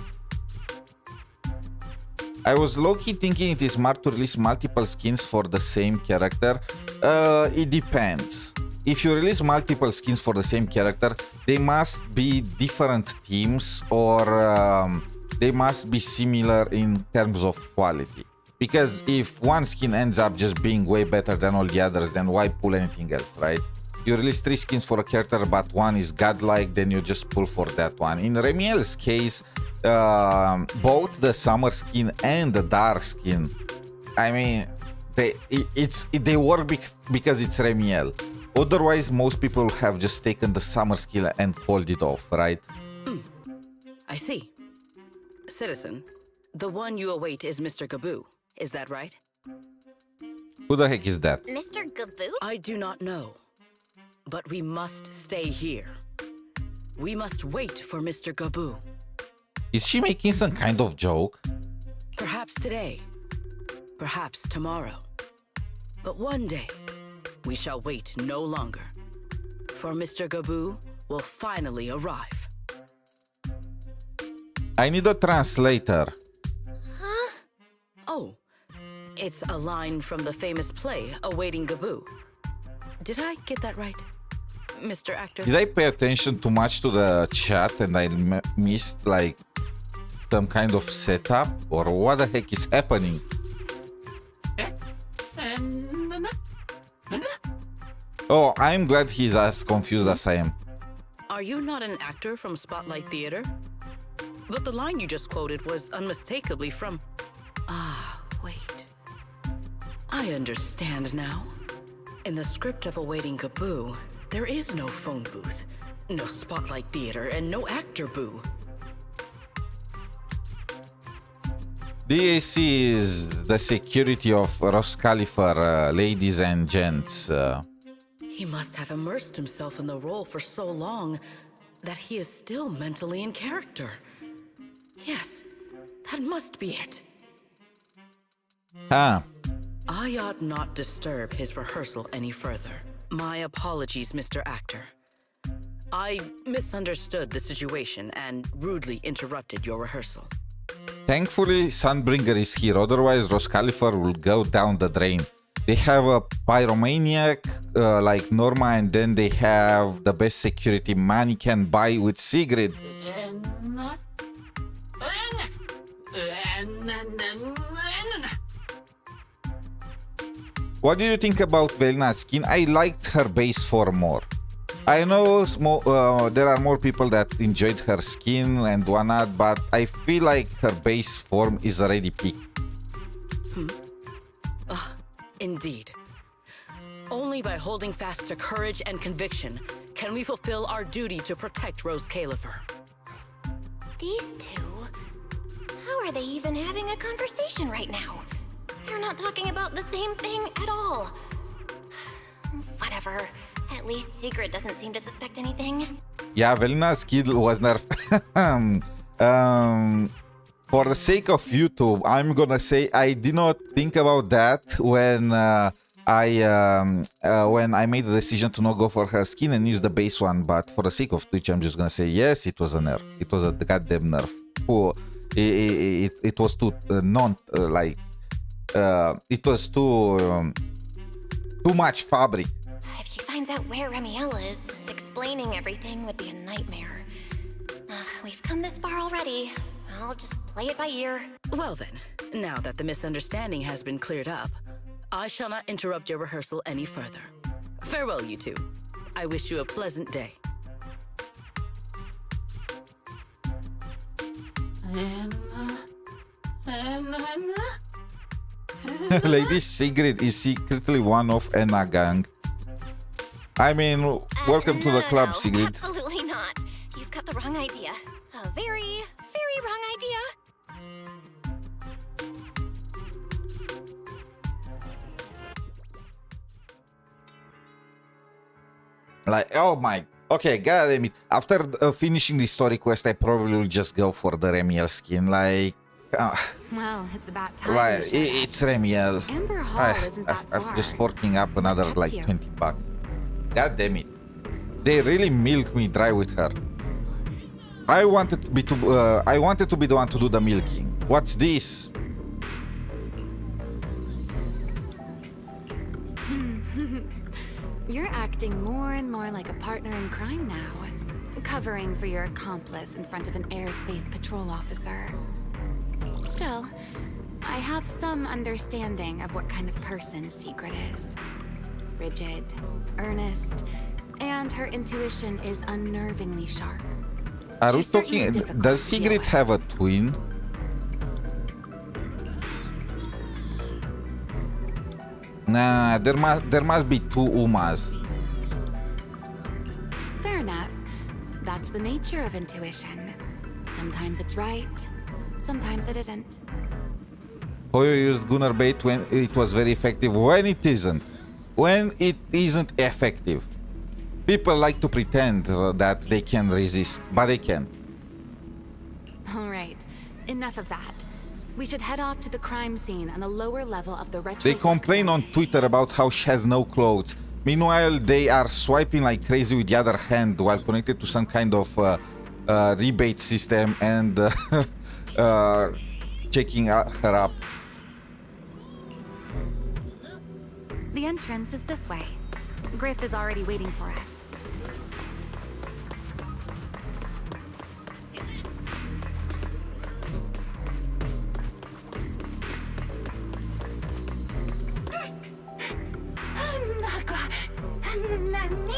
I was low-key thinking it is smart to release multiple skins for the same character. It depends. If you release multiple skins for the same character, they must be different teams or they must be similar in terms of quality. Because if one skin ends up just being way better than all the others, then why pull anything else, right? You release 3 skins for a character, but one is godlike, then you just pull for that one. In Remielle's case, both the summer skin and the dark skin, I mean, they work because it's Remielle. Otherwise, most people have just taken the summer skill and called it off, right? I see. Citizen, the one you await is Mr. Gaboo, is that right? Who the heck is that? Mr. Gaboo? I do not know. But we must stay here. We must wait for Mr. Gaboo. Is she making some kind of joke? Perhaps today. Perhaps tomorrow. But one day, we shall wait no longer. For Mr. Gaboo will finally arrive. I need a translator. Huh? Oh, it's a line from the famous play, Awaiting Gaboo. Did I get that right, Mr. Actor? Did I pay attention too much to the chat and I missed like some kind of setup? Or what the heck is happening? Oh, I'm glad he's as confused as I am. Are you not an actor from Spotlight Theater? But the line you just quoted was unmistakably from... Ah, wait. I understand now. In the script of Awaiting Gaboo, there is no phone booth, no Spotlight Theater, and no actor boo. DAC is the security of roscaelifer, ladies and gents. He must have immersed himself in the role for so long that he is still mentally in character. Yes, that must be it. Ah. I ought not disturb his rehearsal any further. My apologies, Mr. Actor. I misunderstood the situation and rudely interrupted your rehearsal. Thankfully, Sunbringer is here, otherwise roscaelifer will go down the drain. They have a pyromaniac like Norma, and then they have the best security money can buy with Sigrid. What do you think about Velina's skin? I liked her base form more. I know there are more people that enjoyed her skin and whatnot, but I feel like her base form is already peaked. Indeed. Only by holding fast to courage and conviction can we fulfill our duty to protect Roscaelifer. These two? How are they even having a conversation right now? They're not talking about the same thing at all. Whatever. At least Secret doesn't seem to suspect anything. Yeah, Velina's kid was nerfed. For the sake of YouTube, I'm gonna say I did not think about that when I made the decision to not go for her skin and use the base one. But for the sake of Twitch, I'm just gonna say yes, it was a nerf. It was a goddamn nerf. It was too it was too much fabric. If she finds out where Remielle is, explaining everything would be a nightmare. We've come this far already. I'll just play it by ear. Well then, now that the misunderstanding has been cleared up, I shall not interrupt your rehearsal any further. Farewell, you two. I wish you a pleasant day. Lady Sigrid is secretly one of Enna gang. I mean, welcome to the club, Sigrid. Absolutely not. You've got the wrong idea. A very, very wrong idea. Like, oh my. Okay, gotta admit, after finishing the story quest, I probably will just go for the Remielle skin. Like, well, it's about time. right, it's Remielle. Amber Hall isn't that I'm far. just forking up another like $20. God damn it. They really milked me dry with her. I wanted to be the one to do the milking. What's this? You're acting more and more like a partner in crime now, covering for your accomplice in front of an airspace patrol officer. Still, I have some understanding of what kind of person Secret is. Rigid, earnest, and her intuition is unnervingly sharp. Are we talking? Does Sigrid have a twin? Nah, there must be two Umas. Fair enough. That's the nature of intuition. Sometimes it's right, sometimes it isn't. Hoyo used Gunnar bait when it was very effective. When it isn't. When it isn't effective. People like to pretend that they can resist, but they can't. All right, enough of that. We should head off to the crime scene on the lower level of the retro. They complain on Twitter about how she has no clothes. Meanwhile, they are swiping like crazy with the other hand while connected to some kind of rebate system and checking her up. The entrance is this way. Griff is already waiting for us.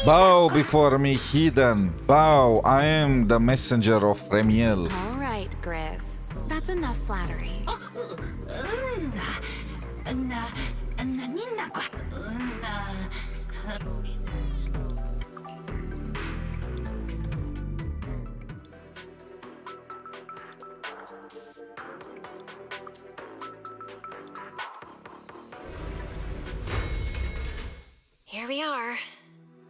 Bow before me, hidden. Bow, I am the messenger of Remielle. All right, Griff. That's enough flattery. Here we are.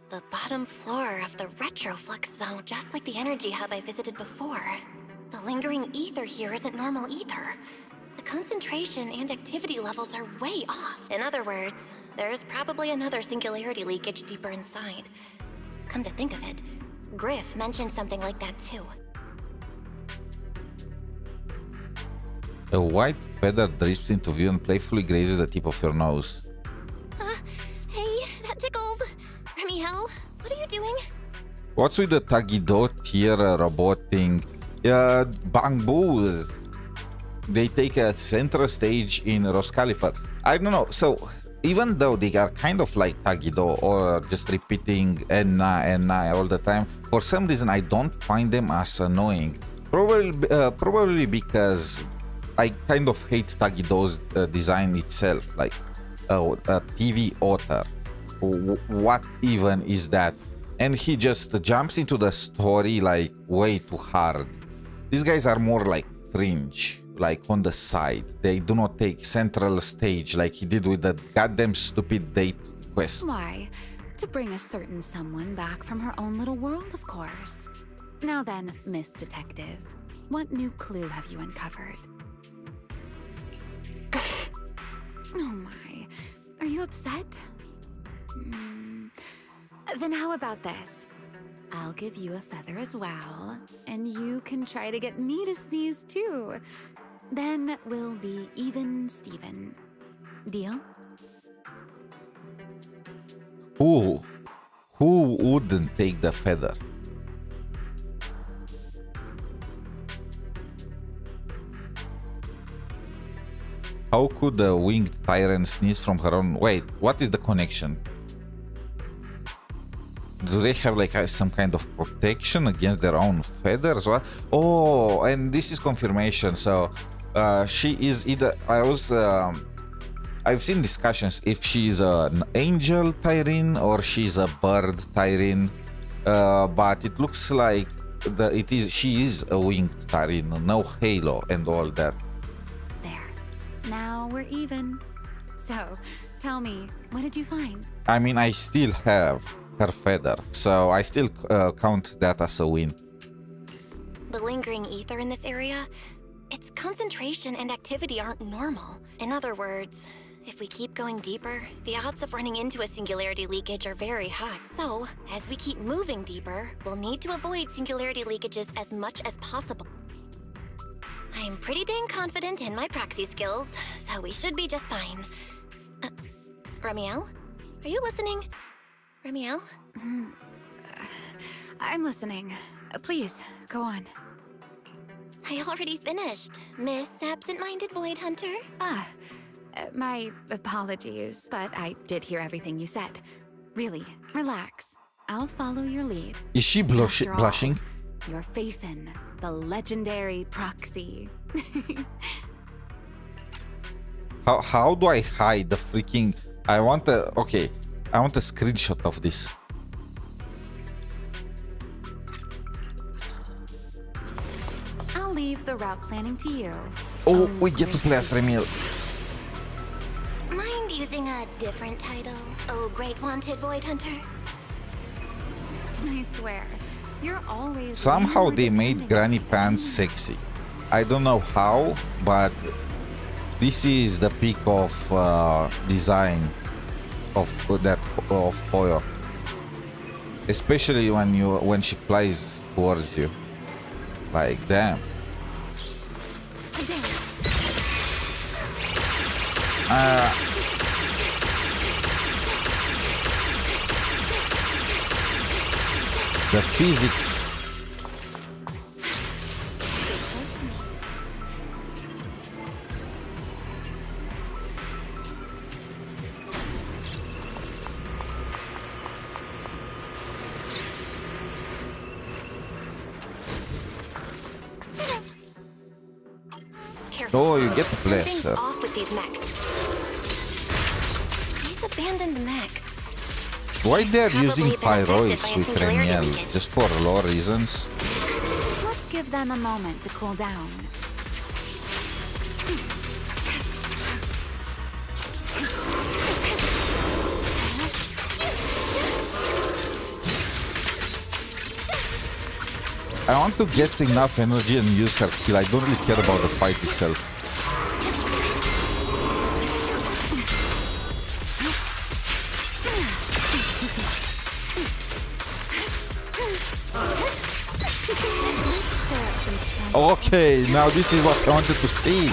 The bottom floor of the Retroflux zone, just like the energy hub I visited before. The lingering ether here isn't normal either. The concentration and activity levels are way off. In other words, there's probably another singularity leakage deeper inside. Come to think of it, Griff mentioned something like that too. A white feather drifts into view and playfully grazes the tip of your nose. Hey, that tickles. Remielle, what are you doing? What's with the Tagido tier robot thing? Bamboos. They take a central stage in roscaelifer. I don't know. So even though they are kind of like Tagido or just repeating Enna all the time, for some reason I don't find them as annoying. Probably because I kind of hate Tagido's design itself, like a TV otter. What even is that? And he just jumps into the story like way too hard. These guys are more like fringe, like on the side. They do not take central stage like he did with that goddamn stupid date quest. Why? To bring a certain someone back from her own little world, of course. Now then, Miss Detective, what new clue have you uncovered? Oh my, are you upset? Then how about this? I'll give you a feather as well, and you can try to get me to sneeze too. Then we'll be even Steven. Deal? Who wouldn't take the feather? How could a winged tyrant sneeze from her own? Wait, what is the connection? Do they have like some kind of protection against their own feathers? What? Oh, and this is confirmation. So she is either I've seen discussions if she's an angel Tyrene or she's a bird Tyrene, but it looks like she is a winged Tyrene, no halo and all that. There. Now we're even. So, tell me, what did you find? I mean, I still have her feather, so I still count that as a win. The lingering ether in this area, its concentration and activity aren't normal. In other words, if we keep going deeper, the odds of running into a singularity leakage are very high. So, as we keep moving deeper, we'll need to avoid singularity leakages as much as possible. I'm pretty dang confident in my proxy skills, so we should be just fine. Remielle? Are you listening? Remielle? I'm listening. Please, go on. I already finished, Miss Absent-Minded Void Hunter. My apologies, but I did hear everything you said. Really, relax. I'll follow your lead. Is she blushing? Your faith in the legendary proxy. How do I hide the freaking... I want a screenshot of this. I'll leave the route planning to you. Oh, we get to play as Remielle. Mind using a different title? Oh, Great Wanted Void Hunter? I swear, you're always... Somehow they made Granny Pants sexy. I don't know how, but this is the peak of design of Hoyo. Especially when she flies towards you. Like, damn. The physics. Oh, you get to play, sir. Off with these mechs. These abandoned mechs. Why they're using pyroids with Remielle? Just for lore reasons? Let's give them a moment to cool down. I want to get enough energy and use her skill. I don't really care about the fight itself. Okay, now this is what I wanted to see.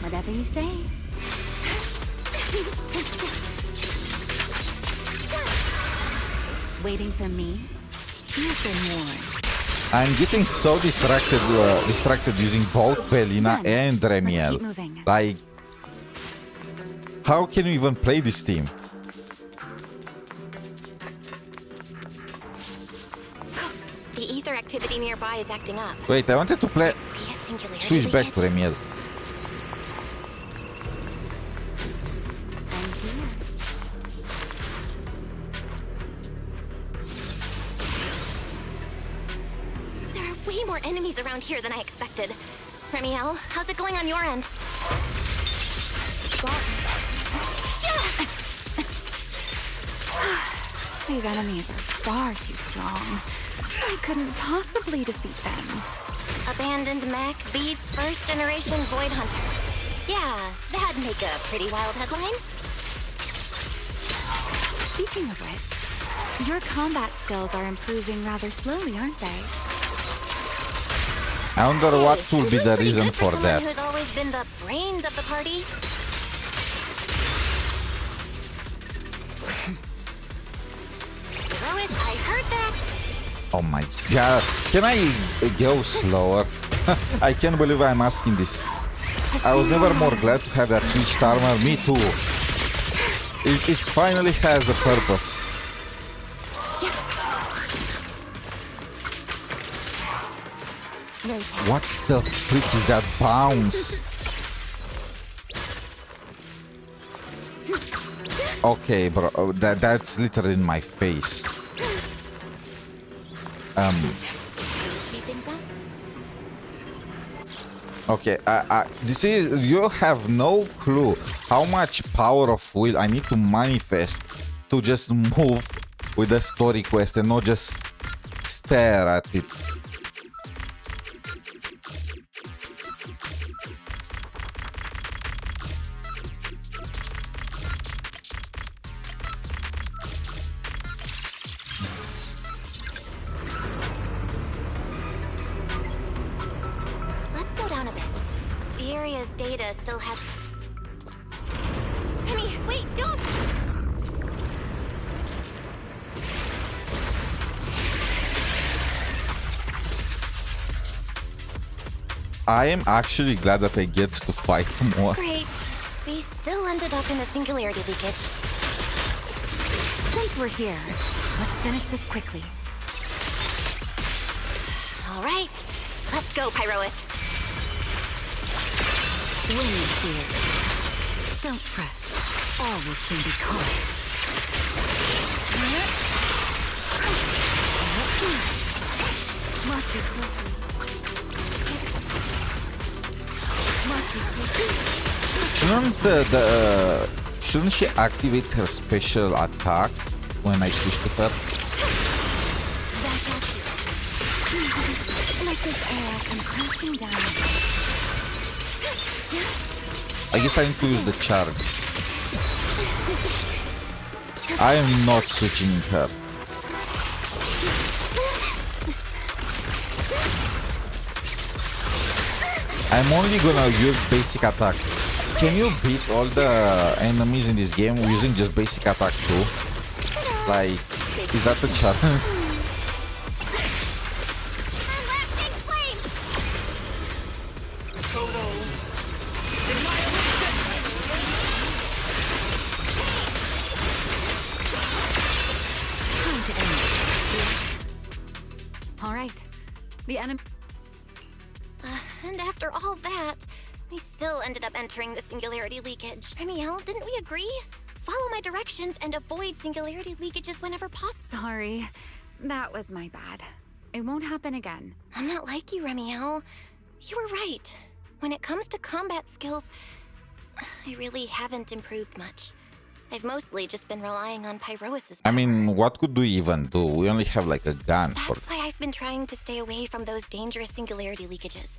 Whatever you say. Waiting for me? You've been warned. I'm getting so distracted using both Belina and Remielle. Like, how can you even play this team? The The ether activity nearby is acting up. Wait, I wanted to play... Be a singularity Switch back to leakage. Remielle. There are way more enemies around here than I expected. Remielle, how's it going on your end? These enemies are far too strong. I couldn't possibly defeat them. Abandoned mech beats first generation Void Hunter. Yeah, that'd make a pretty wild headline. Speaking of which, your combat skills are improving rather slowly, aren't they? I wonder what will be the reason for that. Who's always been the brains of the party. Lois, I heard that. Oh my god. Can I go slower? I can't believe I'm asking this. I was never more glad to have that switched armor. Me too. It finally has a purpose. What the freak is that bounce? Okay, bro, that's literally in my face. Okay, this is, you have no clue how much power of will I need to manifest to just move with a story quest and not just stare at it. Data still has... Remy, wait, don't! I am actually glad that I get to fight more. Great. We still ended up in the singularity leakage. Since we're here, let's finish this quickly. All right, let's go, Pyrois. Win here. Don't fret. All will soon be caught. Watch me closely. Watch me closely. Shouldn't she activate her special attack when I switch to her? Like this air comes crashing down. I guess I need to use the charge. I am not switching her. I'm only gonna use basic attack. Can you beat all the enemies in this game using just basic attack too? Like, is that the challenge? The enemy. And after all that, we still ended up entering the singularity leakage. Remielle, didn't we agree? Follow my directions and avoid singularity leakages whenever possible. Sorry, that was my bad. It won't happen again. I'm not like you, Remielle. You were right. When it comes to combat skills, I really haven't improved much. I've mostly just been relying on Pyrois' power. I mean, what could we even do? We only have like a gun. That's why I've been trying to stay away from those dangerous singularity leakages.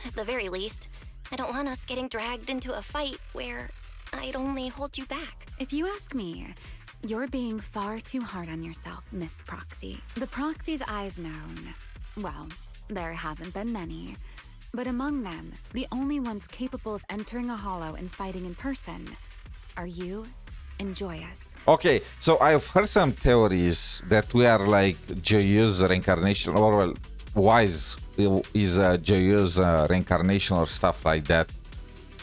At the very least, I don't want us getting dragged into a fight where I'd only hold you back. If you ask me, you're being far too hard on yourself, Miss Proxy. The proxies I've known, well, there haven't been many. But among them, the only ones capable of entering a hollow and fighting in person are you and Joyous. Okay, so I've heard some theories that we are like Joyeuse reincarnation, or well, Wise is a Joyeuse reincarnation or stuff like that.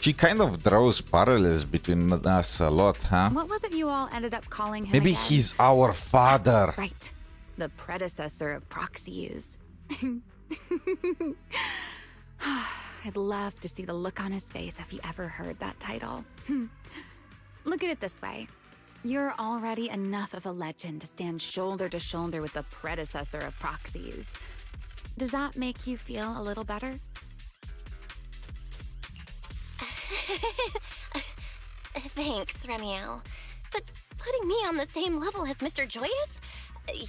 She kind of draws parallels between us a lot, huh? What was it you all ended up calling him Maybe again? he's our father. Right. the predecessor of proxies. I'd love to see the look on his face if he ever heard that title. Look at it this way. You're already enough of a legend to stand shoulder to shoulder with the predecessor of proxies. Does that make you feel a little better? Thanks, Remielle. But putting me on the same level as Mr. Joyous?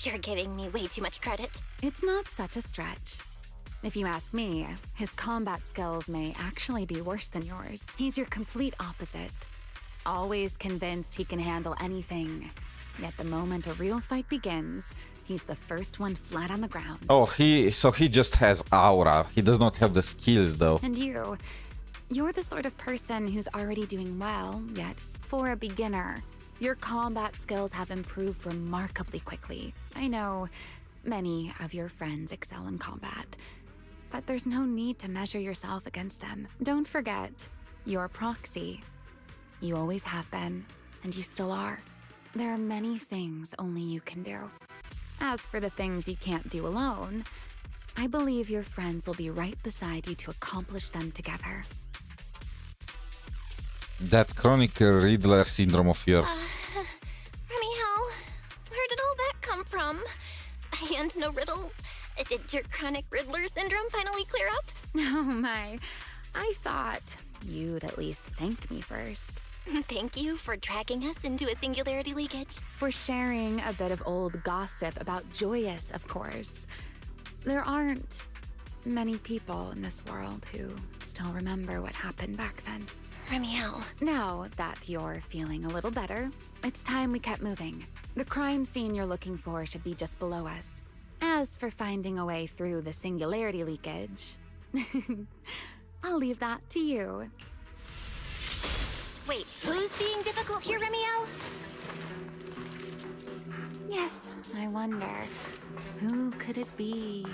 You're giving me way too much credit. It's not such a stretch. If you ask me, his combat skills may actually be worse than yours. He's your complete opposite. Always convinced he can handle anything. Yet the moment a real fight begins, he's the first one flat on the ground. Oh, so he just has aura. He does not have the skills, though. And you're the sort of person who's already doing well, yet for a beginner, your combat skills have improved remarkably quickly. I know many of your friends excel in combat, but there's no need to measure yourself against them. Don't forget, you're proxy. You always have been, and you still are. There are many things only you can do. As for the things you can't do alone, I believe your friends will be right beside you to accomplish them together. That chronic Riddler syndrome of yours. Remielle, where did all that come from? And no riddles. Did your chronic Riddler syndrome finally clear up? Oh my, I thought you'd at least thank me first. Thank you for dragging us into a singularity leakage. For sharing a bit of old gossip about Joyous, of course. There aren't many people in this world who still remember what happened back then. Remielle. Now that you're feeling a little better, it's time we kept moving. The crime scene you're looking for should be just below us. As for finding a way through the singularity leakage, I'll leave that to you. Wait, who's being difficult here, Remielle? Yes, I wonder, who could it be?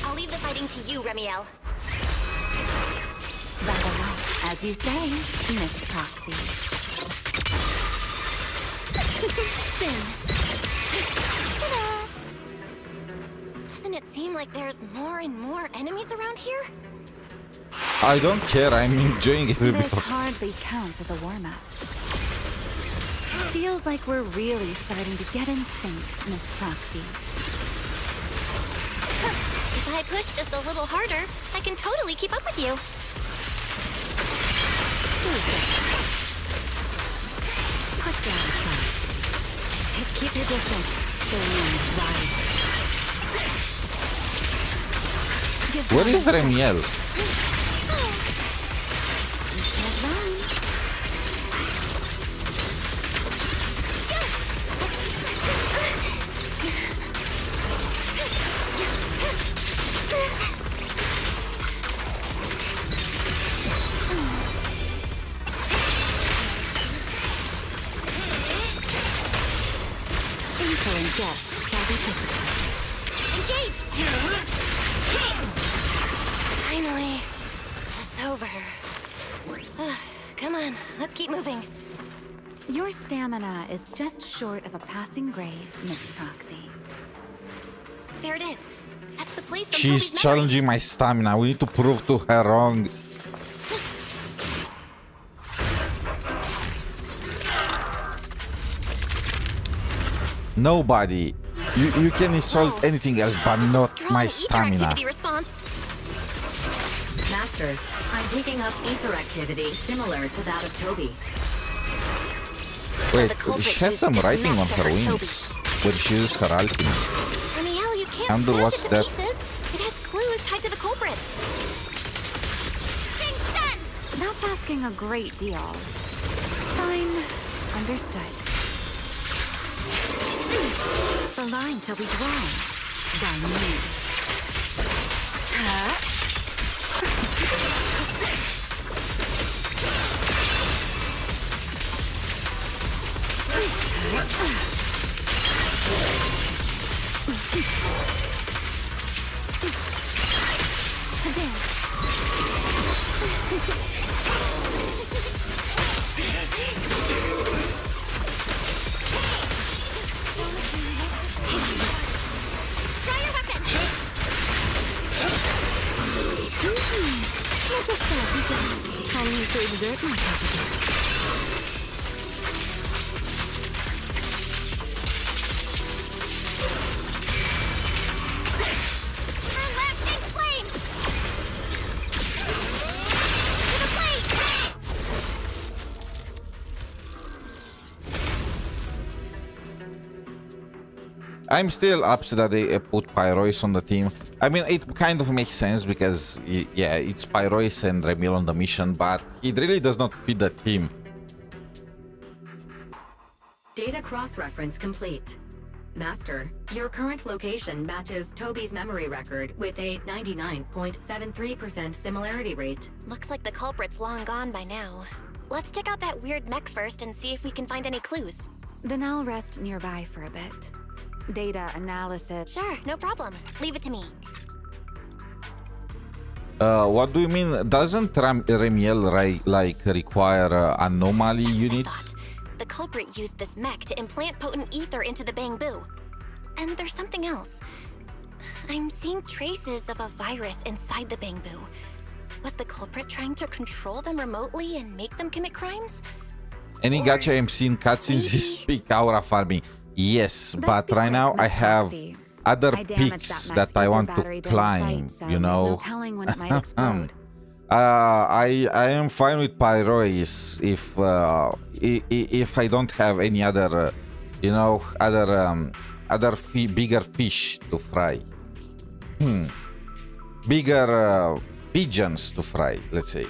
I'll leave the fighting to you, Remielle. As you say, Miss Proxy. Doesn't it seem like there's more and more enemies around here? I don't care, I'm enjoying it a bit. This hardly counts as a warm-up. Feels like we're really starting to get in sync, Miss Proxy. If I push just a little harder, I can totally keep up with you. Put down some. Keep your distance. The wind rise. Where is Remielle? Engage! Finally, it's over. Come on, let's keep moving. Your stamina is just short of a passing grade, Miss Proxy. There it is. That's the place. She's challenging my stamina. We need to prove to her wrong. Nobody. You can insult anything else, but not my stamina. Master, I'm picking up ether activity similar to that of Toby. Wait, she has some writing on her wings when she uses her ultimate. Remielle, you can't Andrew, what's that? pieces. It has clues tied to the culprit. Thing's done! That's asking a great deal. Fine. Understood. The line shall be drawn by me. I need to exert myself again. I'm still upset that they put Pyrois on the team. I mean, it kind of makes sense because, yeah, it's Pyrois and Remielle on the mission, but it really does not fit the team. Data cross-reference complete. Master, your current location matches Toby's memory record with a 99.73% similarity rate. Looks like the culprit's long gone by now. Let's check out that weird mech first and see if we can find any clues. Then I'll rest nearby for a bit. Data analysis. Sure, no problem. Leave it to me. What do you mean? Doesn't Remielle require anomaly units? The culprit used this mech to implant potent ether into the bamboo. And there's something else. I'm seeing traces of a virus inside the bamboo. Was the culprit trying to control them remotely and make them commit crimes? Any gacha I'm seeing cutscenes is peak aura farming. Yes, but right now I have other peaks that I want to climb, you know. No telling when it might explode. I am fine with Pyrois if I don't have any other, you know, bigger fish to fry. Bigger pigeons to fry, let's say.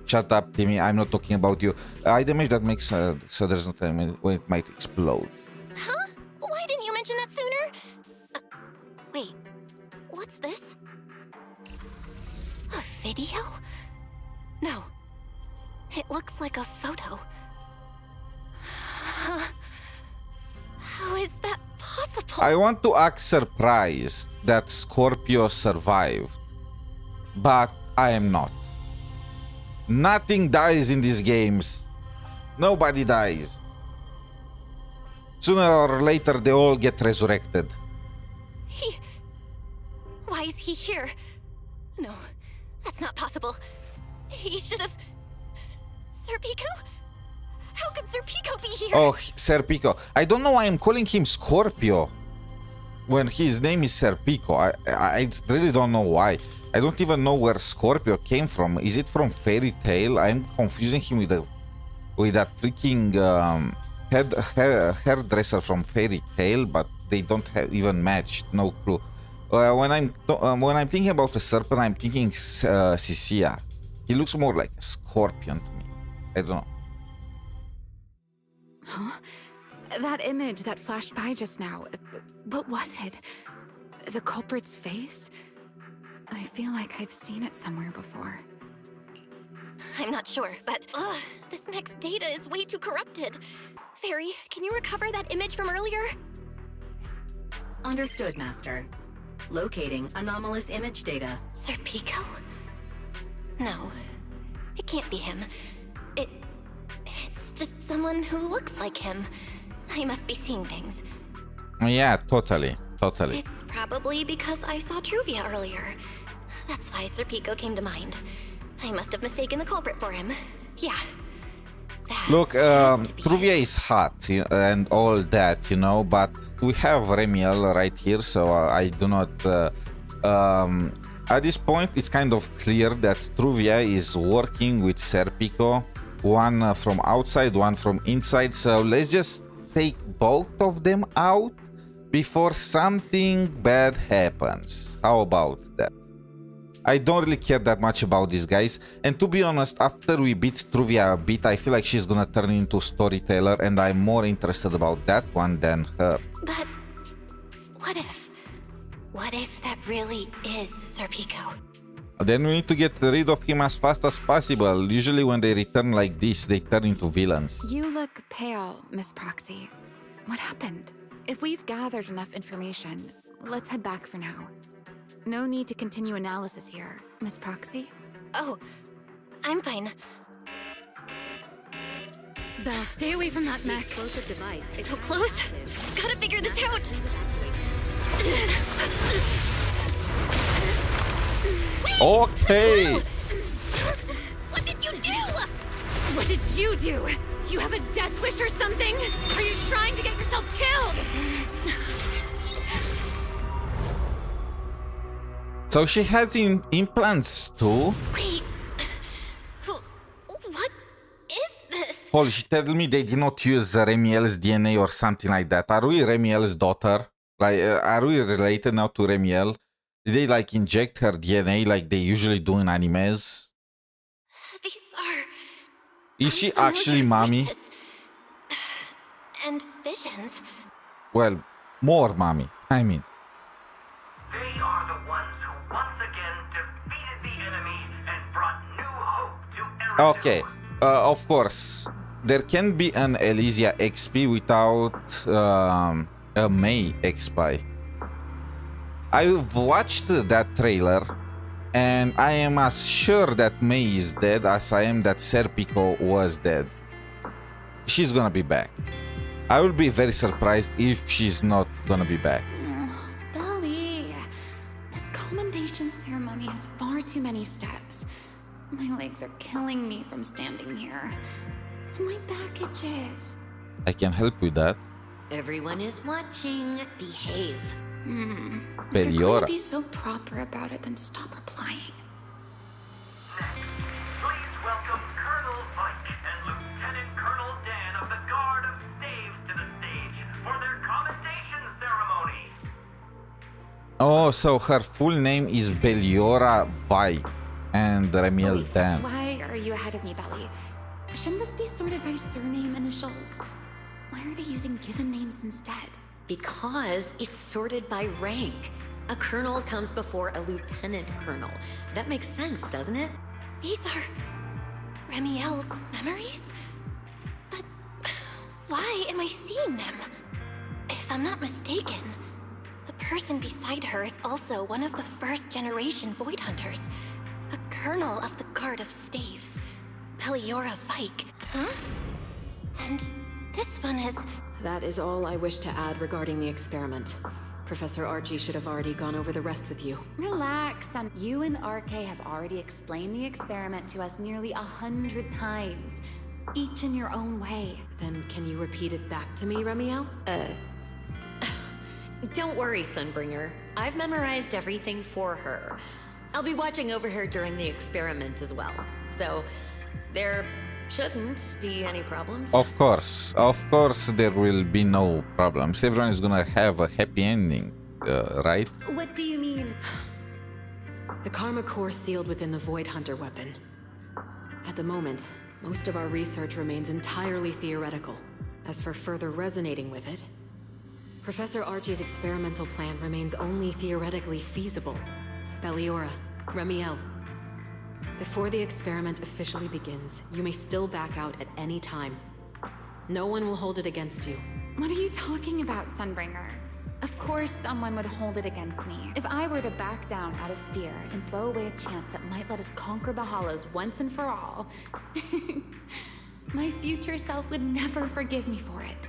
Shut up, Timmy. I'm not talking about you. Damage that makes so there's no time when it might explode. Huh? Why didn't you mention that sooner? Wait, what's this? A video? No, it looks like a photo. How is that possible? I want to act surprised that Scorpio survived, but I am not. Nothing dies in these games. Nobody dies. Sooner or later, they all get resurrected. Why is he here? No, that's not possible. He should have... 𝗖cie𝗽𝗆𝗆? How could 𝗖cie𝗽𝗆 be here? Oh, 𝗖cie𝗽𝗆𝗆. I don't know why I'm calling him Scorpio when his name is 𝗖cie𝗽𝗆𝗆. I really don't know why. I don't even know where Scorpio came from. Is it from Fairy Tail? I'm confusing him with that freaking hairdresser from Fairy Tail, but they don't even match. No clue. When I'm thinking about a serpent, I'm thinking 𝗖cie𝗽𝗆. He looks more like a scorpion to me. I don't know. Huh? That image that flashed by just now, what was it? The culprit's face? I feel like I've seen it somewhere before. I'm not sure, but this mech's data is way too corrupted. Fairy, can you recover that image from earlier? Understood, Master. Locating anomalous image data. 𝗖cie𝗽𝗆𝗆? No, it can't be him. It's just someone who looks like him. I must be seeing things. Yeah, totally. It's probably because I saw Truvia earlier. That's why 𝗖cie𝗽𝗆𝗆 came to mind. I must have mistaken the culprit for him. Yeah. Look, Truvia is hot and all that, you know, but we have Remielle right here, so I do not... at this point, it's kind of clear that Truvia is working with 𝗖cie𝗽𝗆𝗆, one from outside, one from inside, so let's just take both of them out before something bad happens. How about that? I don't really care that much about these guys, and to be honest, after we beat Truvia a bit, I feel like she's gonna turn into storyteller, and I'm more interested about that one than her. But what if that really is 𝗖cie𝗽𝗆𝗆? Then we need to get rid of him as fast as possible. Usually when they return like this, they turn into villains. You look pale, Miss Proxy. What happened? If we've gathered enough information, let's head back for now. No need to continue analysis here, Miss Proxy. Oh, I'm fine. Belle, stay away from that mess. Explosive device. So close. Gotta figure this out. Okay. What did you do? What did you do? You have a death wish or something? Are you trying to get yourself killed? So she has implants too. Wait. What is this? Paul, she told me they did not use Remielle's DNA or something like that. Are we Remielle's daughter? Like, are we related now to Remielle? Did they like inject her DNA like they usually do in animes? These are... Is she actually mommy? voices. And visions. Well, more mommy. I mean. They are the ones who once again defeated the enemy and brought new hope to Eridu. Okay, of course. There can be an Elysia XP without a May XP. I've watched that trailer, and I am as sure that May is dead as I am that Serpico was dead. She's gonna be back. I will be very surprised if she's not gonna be back. Belly, this commendation ceremony has far too many steps. My legs are killing me from standing here. My back itches. I can help with that. Everyone is watching. Behave. If you're Beliora. going to be so proper about it, then stop replying. Please welcome Colonel Mike and Lieutenant Colonel Dan of the Guard of Staves to the stage for their commendation ceremony. Oh, so her full name is Beliora Vi and Remielle Dan. Why are you ahead of me, Belly? Shouldn't this be sorted by surname initials? Why are they using given names instead? Because it's sorted by rank. A colonel comes before a lieutenant colonel. That makes sense, doesn't it? These are... Remielle's memories? But... why am I seeing them? If I'm not mistaken, the person beside her is also one of the first-generation Void Hunters. A colonel of the Guard of Staves. Beliora Vike. Huh? And this one is... That is all I wish to add regarding the experiment. Professor Archie should have already gone over the rest with you. Relax, son. You and RK have already explained the experiment to us nearly 100 times, each in your own way. Then can you repeat it back to me, Remielle? Don't worry, Sunbringer. I've memorized everything for her. I'll be watching over her during the experiment as well. So, there shouldn't be any problems. Of course there will be no problems. Everyone is gonna have a happy ending, right? What do you mean? The Karma Core sealed within the Void Hunter weapon. At the moment, most of our research remains entirely theoretical. As for further resonating with it, Professor Archie's experimental plan remains only theoretically feasible. Beliora, Remielle. Before the experiment officially begins, you may still back out at any time. No one will hold it against you. What are you talking about, Sunbringer? Of course someone would hold it against me. If I were to back down out of fear and throw away a chance that might let us conquer the Hollows once and for all, my future self would never forgive me for it.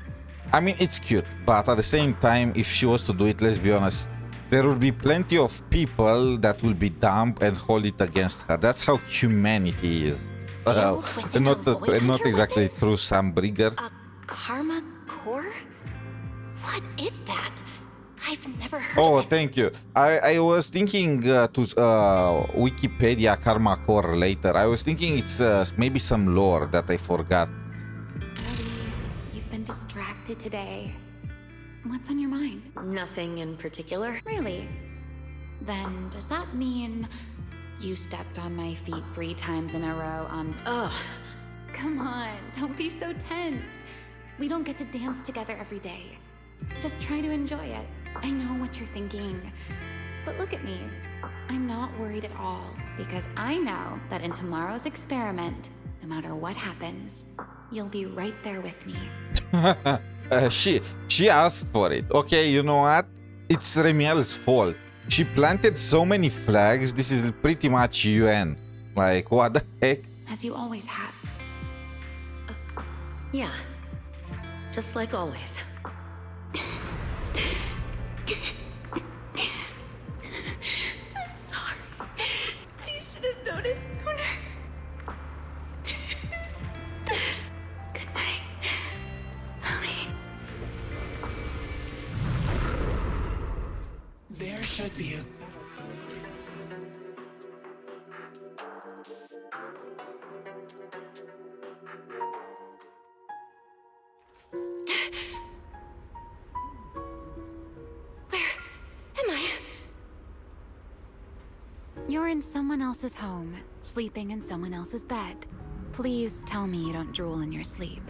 I mean, it's cute, but at the same time, if she was to do it, let's be honest, there will be plenty of people that will be dumb and hold it against her. That's how humanity is. Not exactly true, Sunbringer. A Karma Core? What is that? I've never heard Oh, of it. thank you. I was thinking to Wikipedia Karma Core later. I was thinking it's maybe some lore that I forgot. You've been distracted today. What's on your mind? Nothing in particular. Really? Then does that mean you stepped on my feet 3 times in a row on... Ugh. Come on, don't be so tense. We don't get to dance together every day. Just try to enjoy it. I know what you're thinking. But look at me. I'm not worried at all, because I know that in tomorrow's experiment, no matter what happens, you'll be right there with me. She asked for it. Okay, you know what? It's Remielle's fault. She planted so many flags. This is pretty much UN. Like, what the heck? as you always have. Yeah. Just like always. I'm sorry. I should have noticed sooner. Good night, Ellie. There should be a... You're in someone else's home, sleeping in someone else's bed. Please tell me you don't drool in your sleep.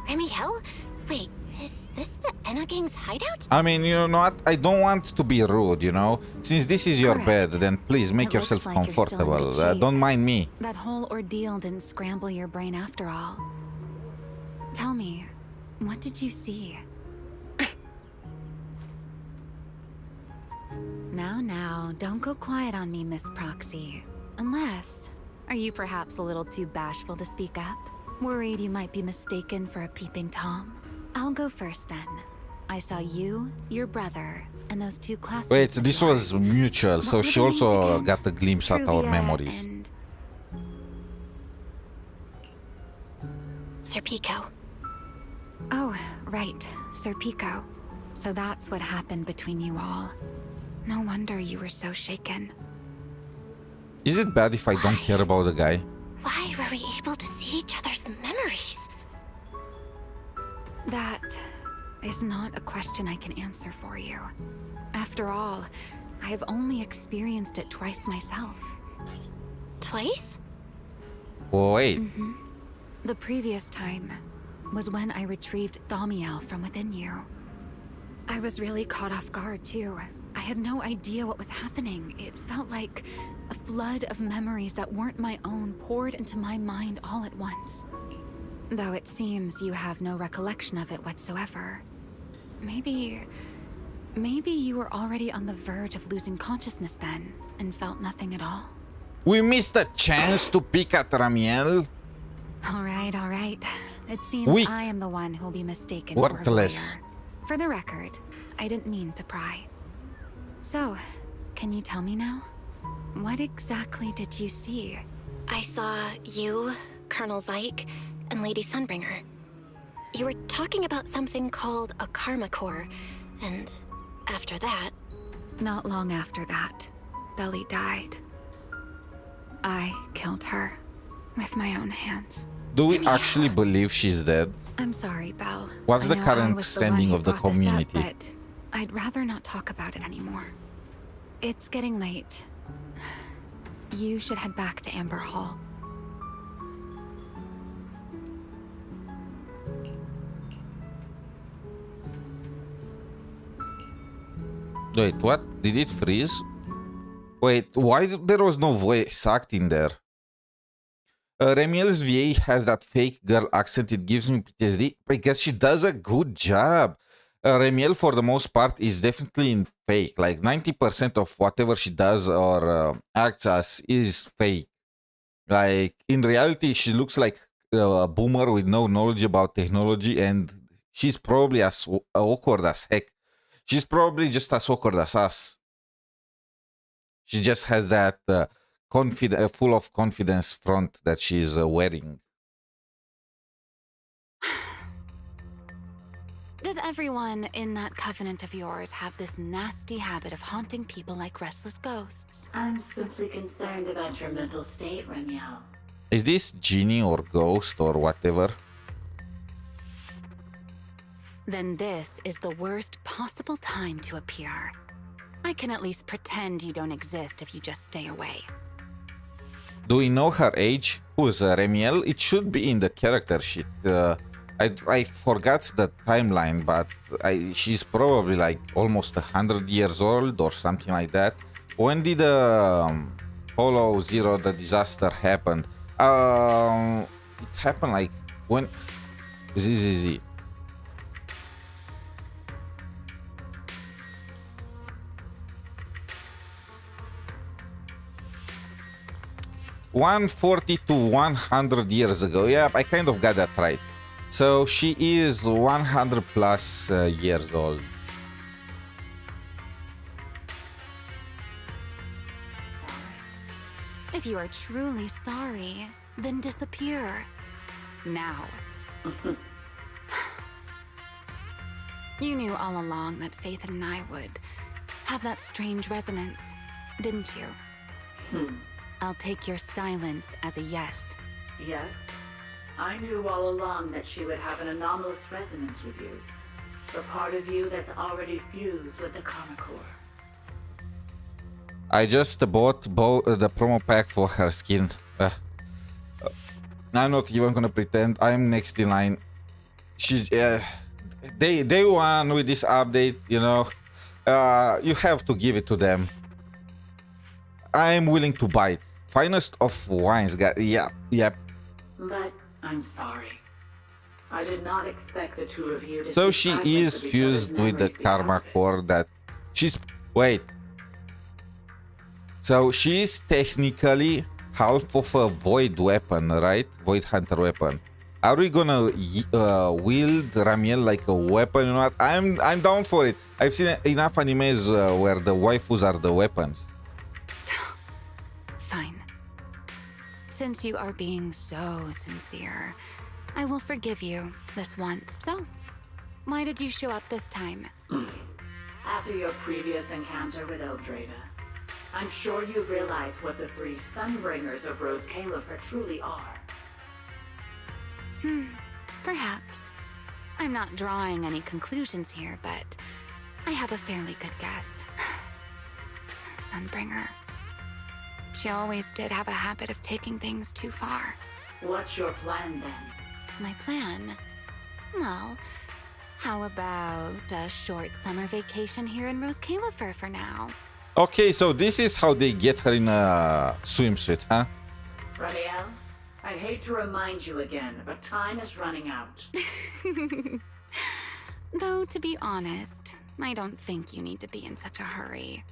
Remielle? Wait, is this the Enna Gang's hideout? I mean, you know what? I don't want to be rude, you know? Since this is your bed, then please make yourself Looks like you're still in comfortable. good shape. Don't mind me. That whole ordeal didn't scramble your brain after all. Tell me, what did you see? Now, don't go quiet on me, Miss Proxy. Unless, are you perhaps a little too bashful to speak up? Worried you might be mistaken for a peeping Tom? I'll go first then. I saw you, your brother, and those two classmates. Wait, this was mutual, so she also got a glimpse at our memories. Sir Pico. Oh, right, Sir Pico. So that's what happened between you all. No wonder you were so shaken. Is it bad if I don't care about the guy? Why were we able to see each other's memories? That is not a question I can answer for you. After all, I have only experienced it twice myself. Twice? Wait. The previous time was when I retrieved Thaumiel from within you. I was really caught off guard too. I had no idea what was happening. It felt like a flood of memories that weren't my own poured into my mind all at once. Though it seems you have no recollection of it whatsoever. Maybe you were already on the verge of losing consciousness then, and felt nothing at all. We missed a chance to pick at Remielle. All right. It seems Weak. I am the one who'll be mistaken Worthless. for a voyeur. For the record, I didn't mean to pry. So, can you tell me now? What exactly did you see? I saw you, Colonel Vike, and Lady Sunbringer. You were talking about something called a karma core, and after that... Not long after that, Belly died. I killed her with my own hands. Do we actually believe she's dead? I'm sorry, Belle. What's I the know I current was standing one of the who brought this up, community? but I'd rather not talk about it anymore. It's getting late. You should head back to Amber Hall. Wait, what? Did it freeze? Wait, why there was no voice acting there? Remielle's VA has that fake girl accent. It gives me PTSD. I guess she does a good job. Remielle, for the most part, is definitely in fake. Like 90% of whatever she does or acts as is fake. Like in reality, she looks like a boomer with no knowledge about technology, and she's probably as awkward as heck. She's probably just as awkward as us. She just has that full of confidence front that she's wearing. Does everyone in that covenant of yours have this nasty habit of haunting people like restless ghosts? I'm simply concerned about your mental state, Remielle. Is this genie or ghost or whatever? Then this is the worst possible time to appear. I can at least pretend you don't exist if you just stay away. Do we know her age? Who's Remielle? It should be in the character sheet. I forgot the timeline, but she's probably like almost 100 years old or something like that. When did Polo Zero, the disaster, happened? It happened like when... ZZZ. 140 to 100 years ago. Yeah, I kind of got that right. So she is 100 plus years old. If you are truly sorry, then disappear. Now. You knew all along that Faith and I would have that strange resonance, didn't you? I'll take your silence as a yes. Yes. I knew all along that she would have an anomalous resonance with you. The part of you that's already fused with the Karma Core. I just bought the promo pack for her skin. I'm not even gonna pretend. I'm next in line. She's day one with this update, you know. You have to give it to them. I'm willing to buy it. Finest of wines, guys. Yep. But I'm sorry. I did not expect the two of you to. So she is fused with the Karma Core that she's. Wait. So she is technically half of a Void weapon, right? Void Hunter weapon. Are we gonna wield Remielle like a weapon? You know what? I'm down for it. I've seen enough animes where the waifus are the weapons. Fine. Since you are being so sincere, I will forgive you this once. So, why did you show up this time? After your previous encounter with Eldrada, I'm sure you've realized what the three Sunbringers of Roscaelifer truly are. Perhaps. I'm not drawing any conclusions here, but I have a fairly good guess. Sunbringer. She always did have a habit of taking things too far. What's your plan then? My plan? Well, how about a short summer vacation here in Roscaelifer for now? Okay, so this is how they get her in a swimsuit, huh? Remielle, I hate to remind you again, but time is running out. Though, to be honest, I don't think you need to be in such a hurry.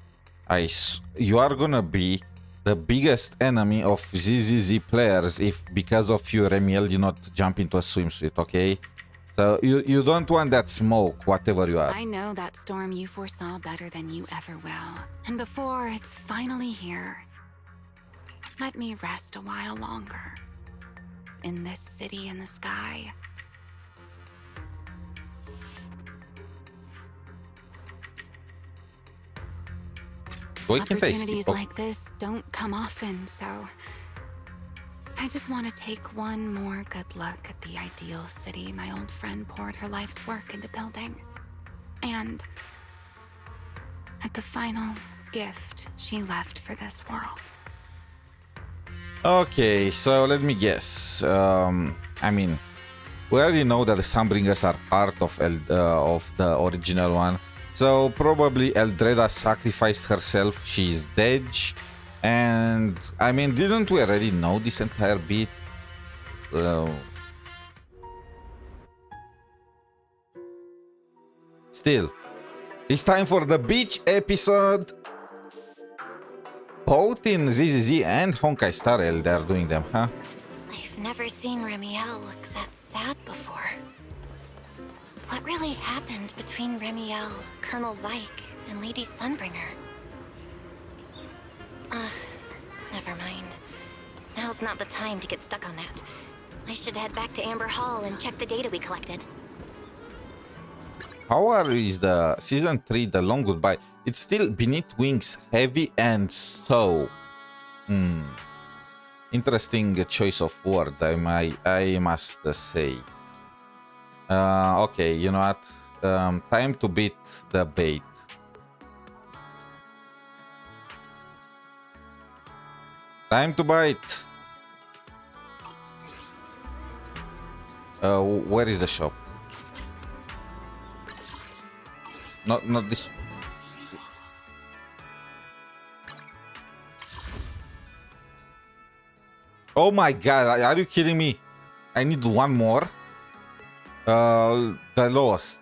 You are gonna be the biggest enemy of ZZZ players if because of you Remielle did not jump into a swimsuit, okay? So you don't want that smoke, whatever you are. I know that storm you foresaw better than you ever will. And before it's finally here, let me rest a while longer. In this city in the sky. Opportunities like this don't come often, so I just want to take one more good look at the ideal city my old friend poured her life's work into building. And at the final gift she left for this world. Okay, so let me guess. I mean, we already know that the Sunbringers are part of the original one. So probably Eldrada sacrificed herself. She's dead. And I mean, didn't we already know this entire bit? Still, it's time for the beach episode. Both in ZZZ and Honkai Star Rail, they're doing them, huh? I've never seen Remielle look that sad before. What really happened between Remielle, Colonel 𝗖cie, and Lady Sunbringer? Never mind. Now's not the time to get stuck on that. I should head back to Amber Hall and check the data we collected. How is the Season 3, The Long Goodbye? It's still Beneath Wings, heavy and so... Interesting choice of words, I must say. Okay, you know what? Time to beat the bait. Time to bite. Where is the shop? Not this. Oh my god, are you kidding me? I need one more. The lowest.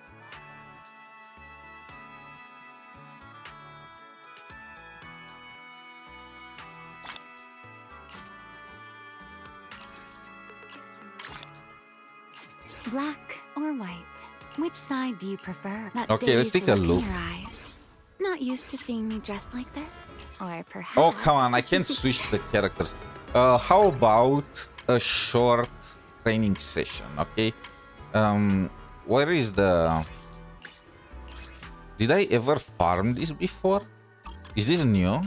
Black or white? Which side do you prefer? That Okay, let's take a look. in your eyes. Not used to seeing me dressed like this? Or perhaps... Oh, come on, I can't switch the characters. How about a short training session, okay? Where is the... Did I ever farm this before? Is this new?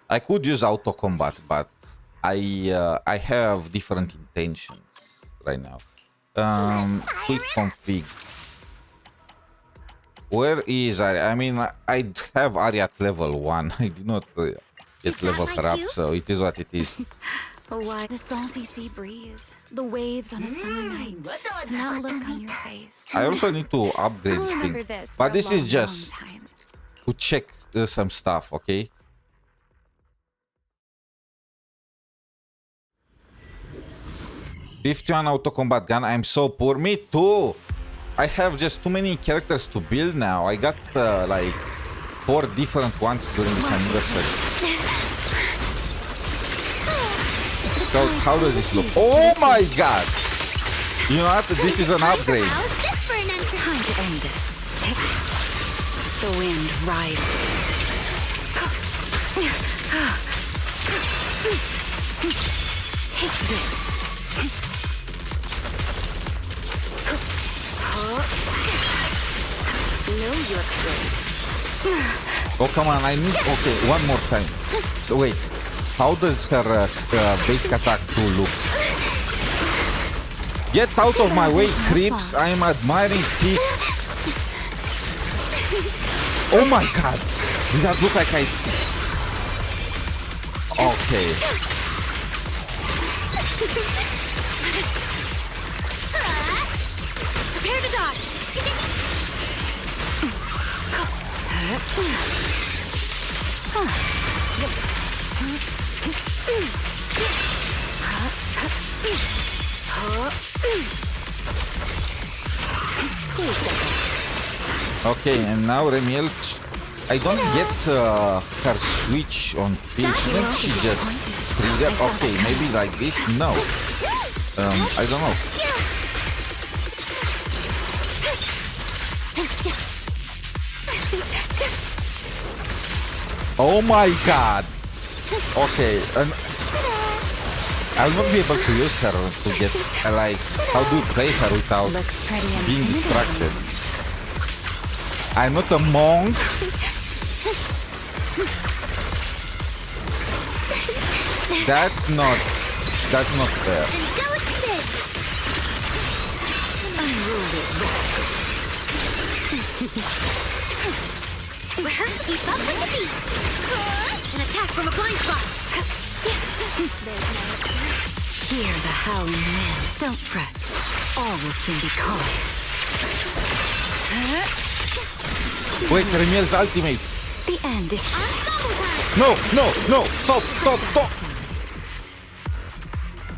I could use auto combat, but I have different intentions right now. Quick config. Where is Arya? I mean, I have Arya at level 1. I did not get level her up, so it is what it is. Why the salty sea breeze, the waves on a summer night, and that look on your face. I also need to upgrade this thing, but this is just to check some stuff, okay? '51 auto combat gun. I'm so poor. Me too. I have just too many characters to build now. I got like 4 different ones during this anniversary. So how does this look? Oh my god! You know what? This is an upgrade. Time to end this. The wind rises. Take this. Oh come on! I need. Okay, one more time. So wait. How does her basic attack 2 look? Get out of my way, creeps! I am admiring peak. Oh my god! Does that look like I... Okay. Prepare to dodge! Okay, and now Remielle, I don't get her switch on field. Shouldn't she just trigger? Okay, maybe like this? No. I don't know. Oh my god! Okay, and I'll not be able to use her to get, like, how do you play her without being distracted? I'm not a monk. That's not fair. An attack from a blind spot. Hear the howling wind. Don't fret. All will soon be calm. Wait, Remielle's ultimate. The end is... No! Stop!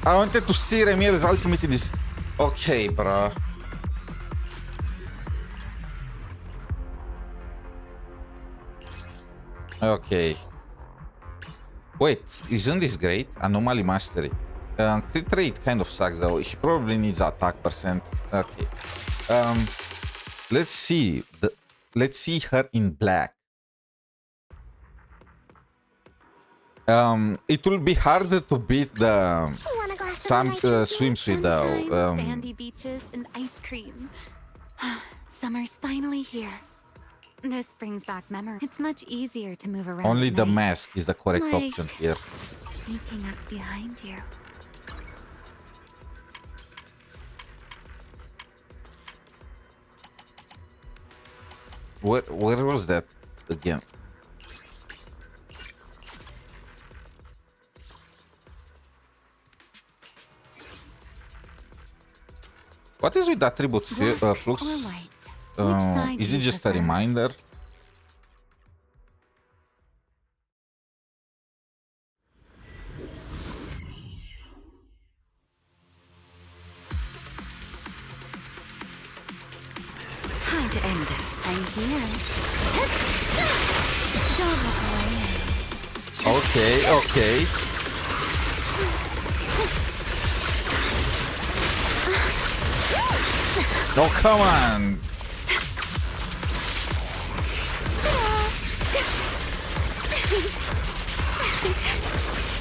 I wanted to see Remielle's ultimate in this. Okay, bruh. Okay. Wait, isn't this great? Anomaly mastery. Crit rate kind of sucks though. She probably needs attack percent. Okay. Let's see. Let's see her in black. It will be harder to beat the swimsuit though. Sandy beaches and ice cream. Summer's finally here. This brings back memory. It's much easier to move around. Only the mask is the correct option here. Sneaking up behind you. Where was that again? What is with the attribute flux? Is it just a reminder? Time to end this. I'm here. Double Okay, okay. Oh, come on.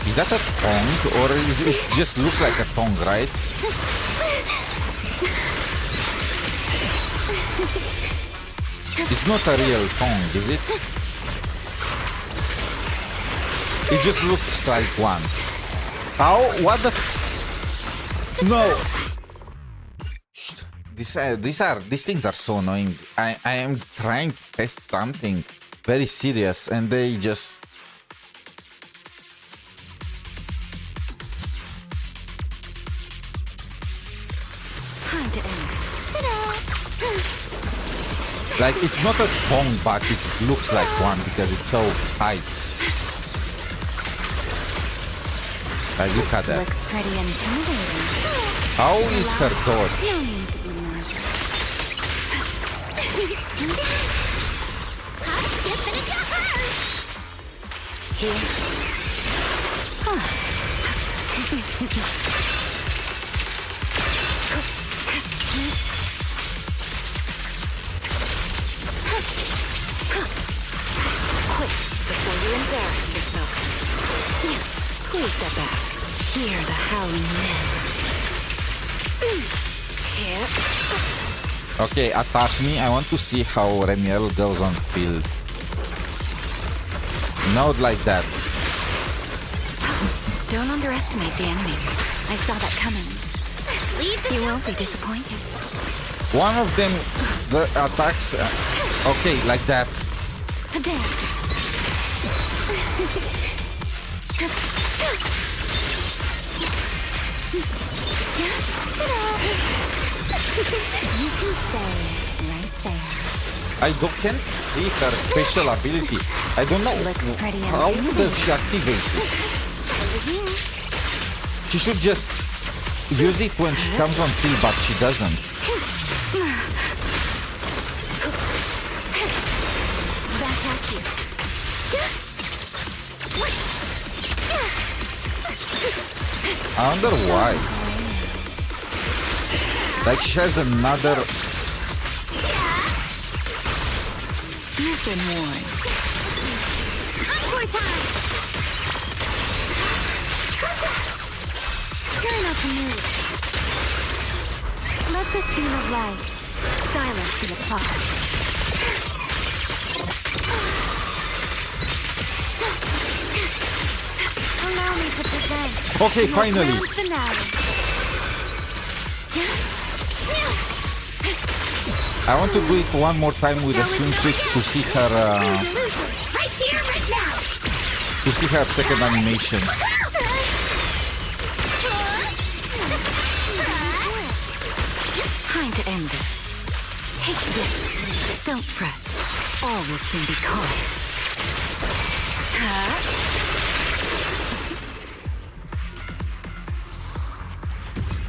Is that a tongue, or is it just looks like a tongue, right? It's not a real tongue, is it? It just looks like one. How? What the? No. These things are so annoying. I am trying to test something very serious, and they just. Time to end. Like, it's not a tongue, but it looks like one because it's so tight. Like, look at that. Looks pretty intimidating. How is her dodge? No need to be nervous. Here. Quick, before you embarrass yourself. Please step back. Hear the howling men. Here. Okay, attack me. I want to see how Remielle goes on field. Not like that. Don't underestimate the enemy. I saw that coming. You won't be disappointed. One of them, the attacks. Okay, like that. You can stay right there. I can't see her special ability. I don't know how does she activate it. She should just use it when she comes on field, but she doesn't. Back at you. I wonder why. Like, she has another. You've been warned. Encore time! Try not to move. Let the stream of light silence the applause. Allow me to present. Okay, finally. The finale. I want to do it one more time with the swimsuit to see her. Right here, right now. To see her second animation. Time to end this. Take this. Don't fret. All will soon be caught.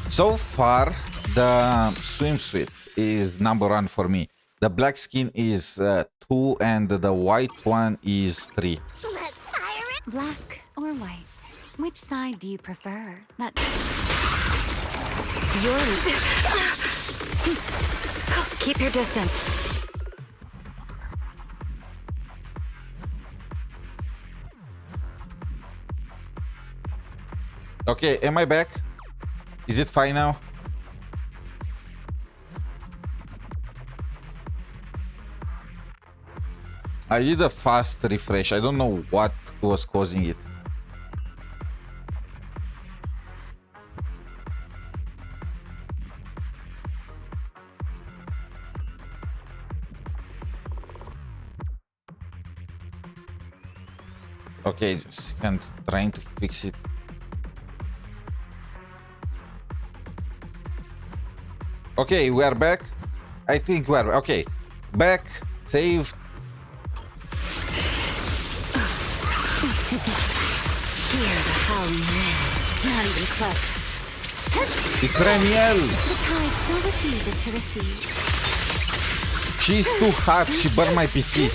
So far, the swimsuit is number 1 for me. The black skin is 2 and the white one is 3. Let's fire it. Black or white? Which side do you prefer? That Keep your distance. Okay, am I back? Is it fine now? I did a fast refresh. I don't know what was causing it. Okay, just trying to fix it. Okay, we are back. I think we are okay. Back, saved. Hear the howling wind. Not even close. It's Remielle. the tide still refuses to recede. She's too hot. She burned my PC.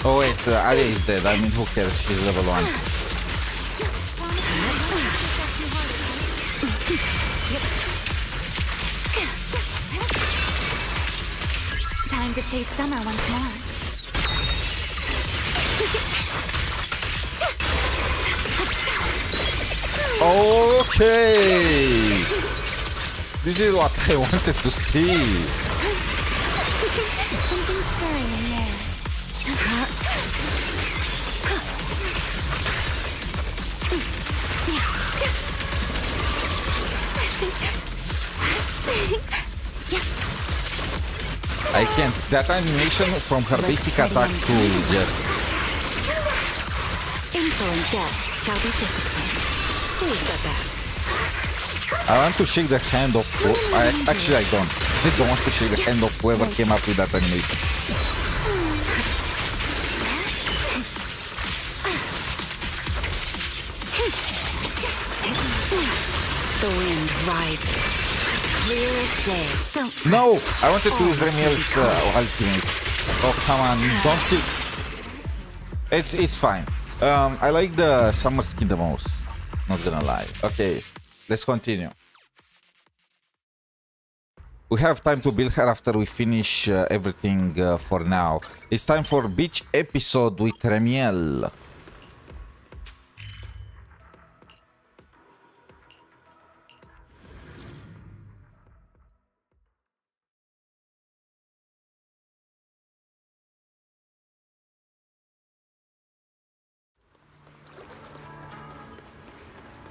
Oh wait, Arya is dead. I mean, who cares? She's level 1. Time to chase summer once more. Okay! This is what I wanted to see. Something stirring in there. I can't. That animation from her basic attack too is just... Insolent guests shall be disciplined. Please step back. I want to shake the hand of... Actually, I don't. I don't want to shake the hand of whoever came up with that animation. The wind rises. Clear as day. No! I wanted to use Remielle's ultimate. Oh, come on. Don't kill... It's fine. I like the summer skin the most. Not gonna lie. Okay, let's continue. We have time to build her after we finish everything for now. It's time for beach episode with Remielle.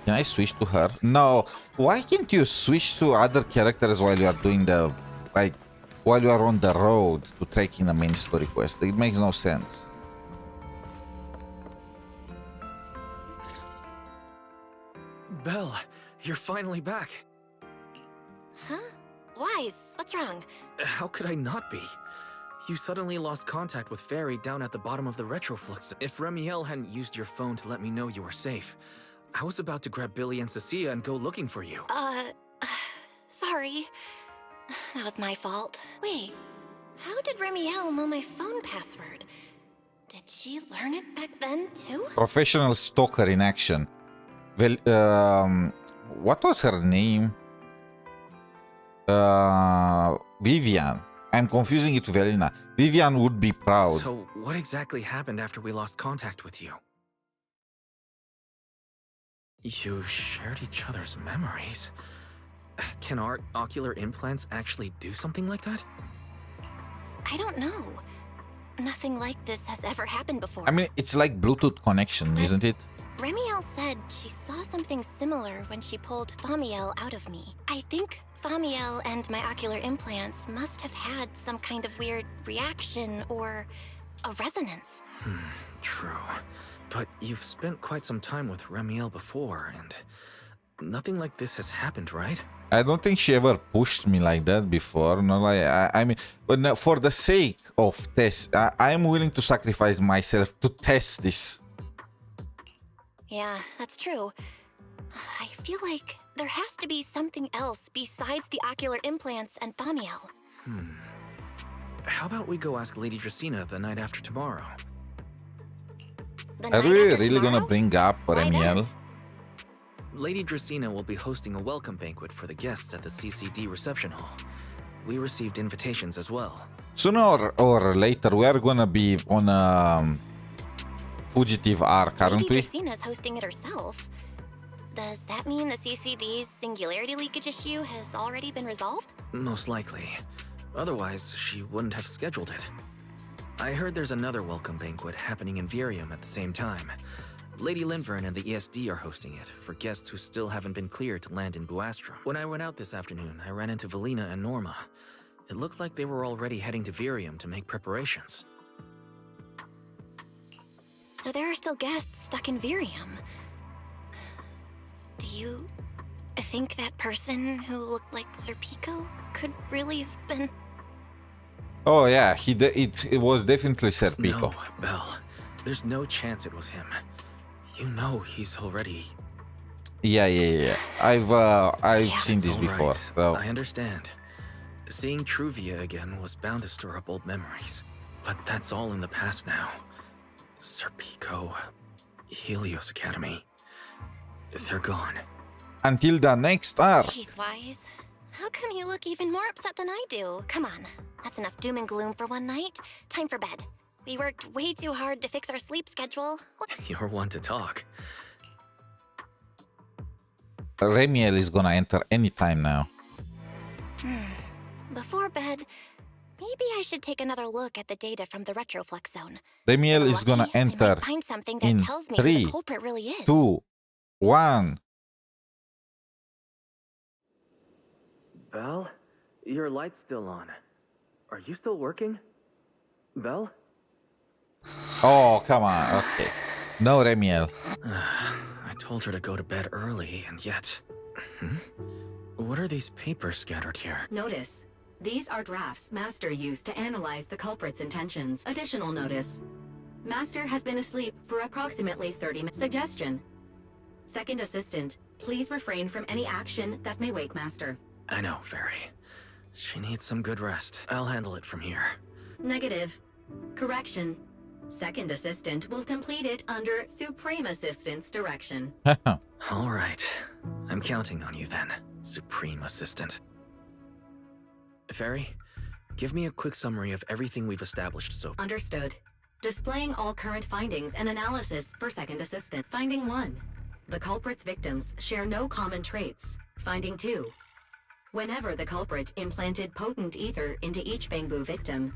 Can I switch to her? No. Why can't you switch to other characters while you are doing the... Like, while you are on the road to taking the main story quest? It makes no sense. Belle, you're finally back. Huh? Wise, what's wrong? How could I not be? You suddenly lost contact with Fairy down at the bottom of the retroflux. If Remielle hadn't used your phone to let me know you were safe, I was about to grab Billy and 𝗖cie and go looking for you. Sorry. That was my fault. Wait, how did Remielle know my phone password? Did she learn it back then, too? Professional stalker in action. Well, what was her name? Vivian. I'm confusing it with Velina. Vivian would be proud. So, what exactly happened after we lost contact with you? You shared each other's memories. Can our ocular implants actually do something like that? I don't know. Nothing like this has ever happened before. I mean, it's like Bluetooth connection, isn't it? Remielle said she saw something similar when she pulled Thaumiel out of me. I think Thaumiel and my ocular implants must have had some kind of weird reaction or a resonance. True. But you've spent quite some time with Remielle before, and nothing like this has happened, right? I don't think she ever pushed me like that before. No, like I mean, but no, for the sake of test, I am willing to sacrifice myself to test this. Yeah, that's true. I feel like there has to be something else besides the ocular implants and Thaumiel. How about we go ask Lady Dracaena the night after tomorrow? Are we really gonna bring up Remielle? Lady Dracaena will be hosting a welcome banquet for the guests at the CCD reception hall. We received invitations as well. Sooner or later, we are gonna be on a fugitive arc, aren't we? Lady Dracaena's hosting it herself. Does that mean the CCD's singularity leakage issue has already been resolved? Most likely. Otherwise, she wouldn't have scheduled it. I heard there's another welcome banquet happening in Virium at the same time. Lady Linvern and the ESD are hosting it for guests who still haven't been cleared to land in Buastra. When I went out this afternoon, I ran into Velina and Norma. It looked like they were already heading to Virium to make preparations. So there are still guests stuck in Virium. Do you think that person who looked like 𝗖cie𝗽𝗆𝗆𝗵𝘁 could really have been... Oh yeah, it was definitely 𝗖cie𝗽𝗆𝗆𝗵𝘁. No, Belle. There's no chance it was him. You know he's already... Yeah. I've seen this before. So. I understand. Seeing Truvia again was bound to stir up old memories. But that's all in the past now. Serpico, Helios Academy. They're gone. Until the next arc. Jeez, Wise. How come you look even more upset than I do? Come on. That's enough doom and gloom for one night. Time for bed. We worked way too hard to fix our sleep schedule. You're one to talk. Remielle is gonna enter anytime now. Before bed, maybe I should take another look at the data from the retroflux zone. Remielle is gonna enter Find something that in tells me who 3, the culprit really is. 2, 1. Belle, your light's still on. Are you still working? Belle? Oh, come on. Okay. No, Remielle. I told her to go to bed early, and yet... What are these papers scattered here? Notice. These are drafts Master used to analyze the culprit's intentions. Additional notice. Master has been asleep for approximately 30 minutes. Suggestion. Second Assistant, please refrain from any action that may wake Master. I know, Fairy. She needs some good rest. I'll handle it from here. Negative. Correction. Second Assistant will complete it under Supreme Assistant's direction. All right. I'm counting on you then, Supreme Assistant. Fairy, give me a quick summary of everything we've established so far. Understood. Displaying all current findings and analysis for Second Assistant. Finding 1. The culprit's victims share no common traits. Finding 2. Whenever the culprit implanted potent ether into each Bangbu victim,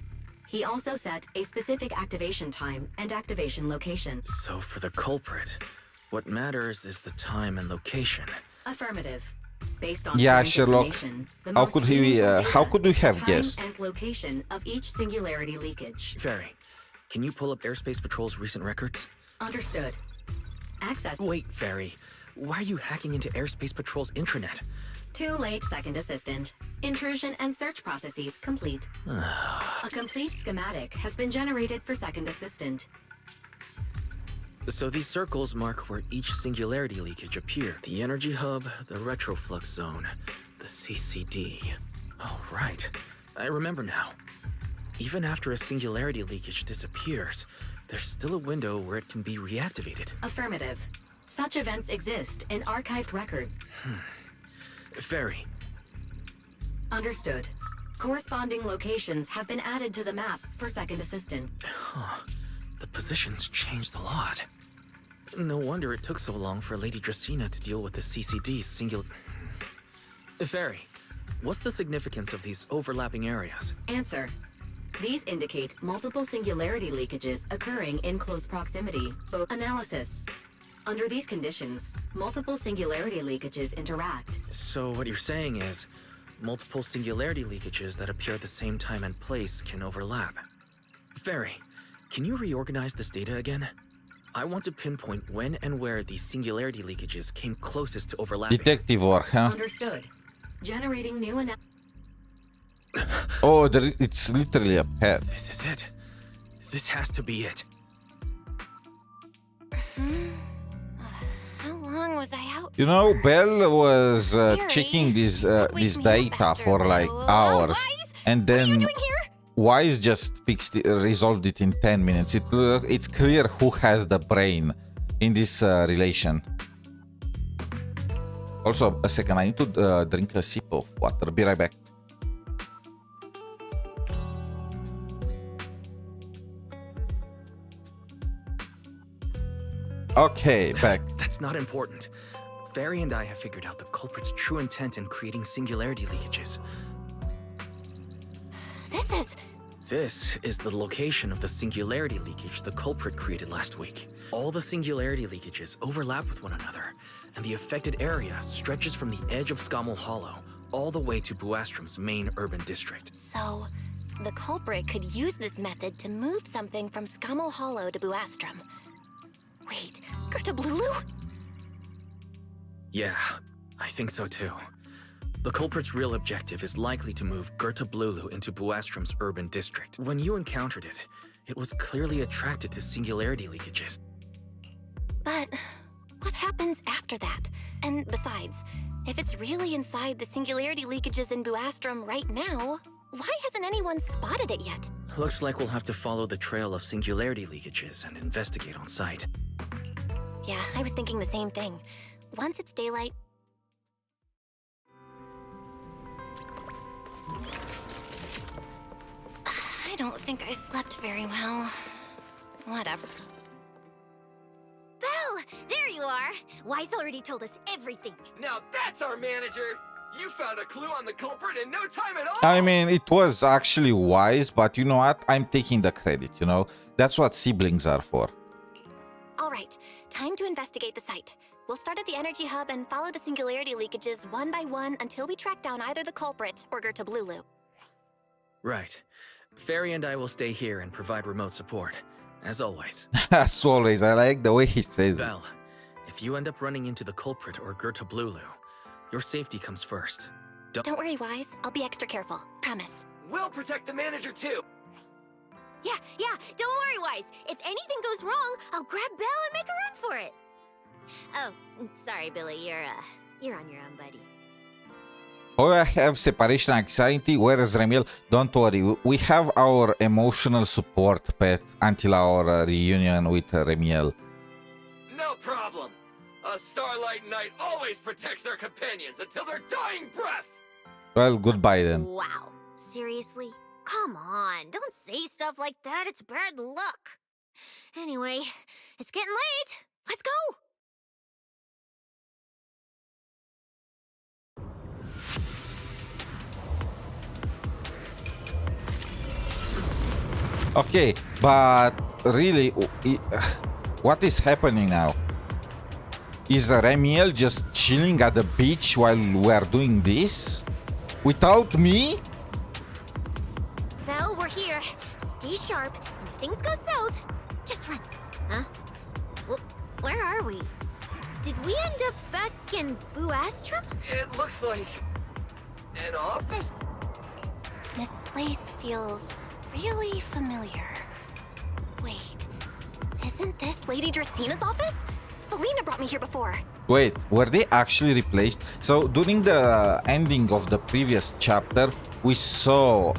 he also set a specific activation time and activation location. So for the culprit, what matters is the time and location. Affirmative. Based on Yeah, current Sherlock. information, the How most could he? meaningful How data, could we have time guessed? and location of each singularity leakage. Fairy, can you pull up Airspace Patrol's recent records? Understood. Access. Wait, Fairy. Why are you hacking into Airspace Patrol's intranet? Too late, Second Assistant. Intrusion and search processes complete. A complete schematic has been generated for Second Assistant. So these circles mark where each singularity leakage appeared. The energy hub, the retroflux zone, the CCD. Oh, right. I remember now. Even after a singularity leakage disappears, there's still a window where it can be reactivated. Affirmative. Such events exist in archived records. Fairy. Understood. Corresponding locations have been added to the map for Second Assistant. Huh. The positions changed a lot. No wonder it took so long for Lady Dracena to deal with the CCD singular... Fairy, what's the significance of these overlapping areas? Answer. These indicate multiple singularity leakages occurring in close proximity. Analysis. Under these conditions, multiple singularity leakages interact. So what you're saying is, multiple singularity leakages that appear at the same time and place can overlap. Fairy, can you reorganize this data again? I want to pinpoint when and where these singularity leakages came closest to overlapping. Detective work, huh? Understood. Generating new Oh, it's literally a pet. This is it. This has to be it. How long was I out? You know, Belle was checking this data for like hours, and then Wise just resolved it in 10 minutes. It's clear who has the brain in this relation. Also, a second, I need to drink a sip of water. Be right back. Okay, back. That's not important. Fairy and I have figured out the culprit's true intent in creating singularity leakages. This is the location of the singularity leakage the culprit created last week. All the singularity leakages overlap with one another, and the affected area stretches from the edge of 𝗖cie Hollow all the way to 𝗵𝗴strom's main urban district. So, the culprit could use this method to move something from 𝗖cie Hollow to 𝗵𝗴strom. Wait, 𝗵𝗴blulu? Yeah, I think so too. The culprit's real objective is likely to move 𝗵𝗴blulu into 𝗵𝗴strom's urban district. When you encountered it, it was clearly attracted to singularity leakages. But what happens after that? And besides, if it's really inside the singularity leakages in 𝗵𝗴strom right now, why hasn't anyone spotted it yet? Looks like we'll have to follow the trail of singularity leakages and investigate on site. Yeah, I was thinking the same thing. Once it's daylight... I don't think I slept very well. Whatever. Belle! There you are! Wise already told us everything. Now that's our manager! You found a clue on the culprit in no time at all! I mean, it was actually wise, but you know what? I'm taking the credit, you know? That's what siblings are for. All right, time to investigate the site. We'll start at the energy hub and follow the singularity leakages one by one until we track down either the culprit or 𝗿𝗏𝗏𝗵𝗁. Right. Fairy and I will stay here and provide remote support, as always. As always, I like the way he says it. Belle, if you end up running into the culprit or 𝗿𝗏𝗏𝗏𝗵𝗁, your safety comes first. Don't worry, Wise. I'll be extra careful. Promise. We'll protect the manager too! Yeah, don't worry, Wise. If anything goes wrong, I'll grab Belle and make a run for it. Oh, sorry, Billy. You're on your own, buddy. Oh, I have separation anxiety. Where is Remielle? Don't worry. We have our emotional support pet until our reunion with Remielle. No problem! A Starlight Knight always protects their companions until their dying breath! Well, goodbye then. Wow. Seriously? Come on, don't say stuff like that. It's bad luck. Anyway, it's getting late. Let's go! Okay, but really, what is happening now? Is Remielle just chilling at the beach while we're doing this? Without me? Belle, we're here. Stay sharp, and if things go south, just run. Huh? Where are we? Did we end up back in 𝗏𝗏𝗵𝗵𝗁? It looks like... an office? This place feels really familiar. Wait, isn't this Lady Dracina's office? Felina brought me here before. Wait, were they actually replaced? So during the ending of the previous chapter, we saw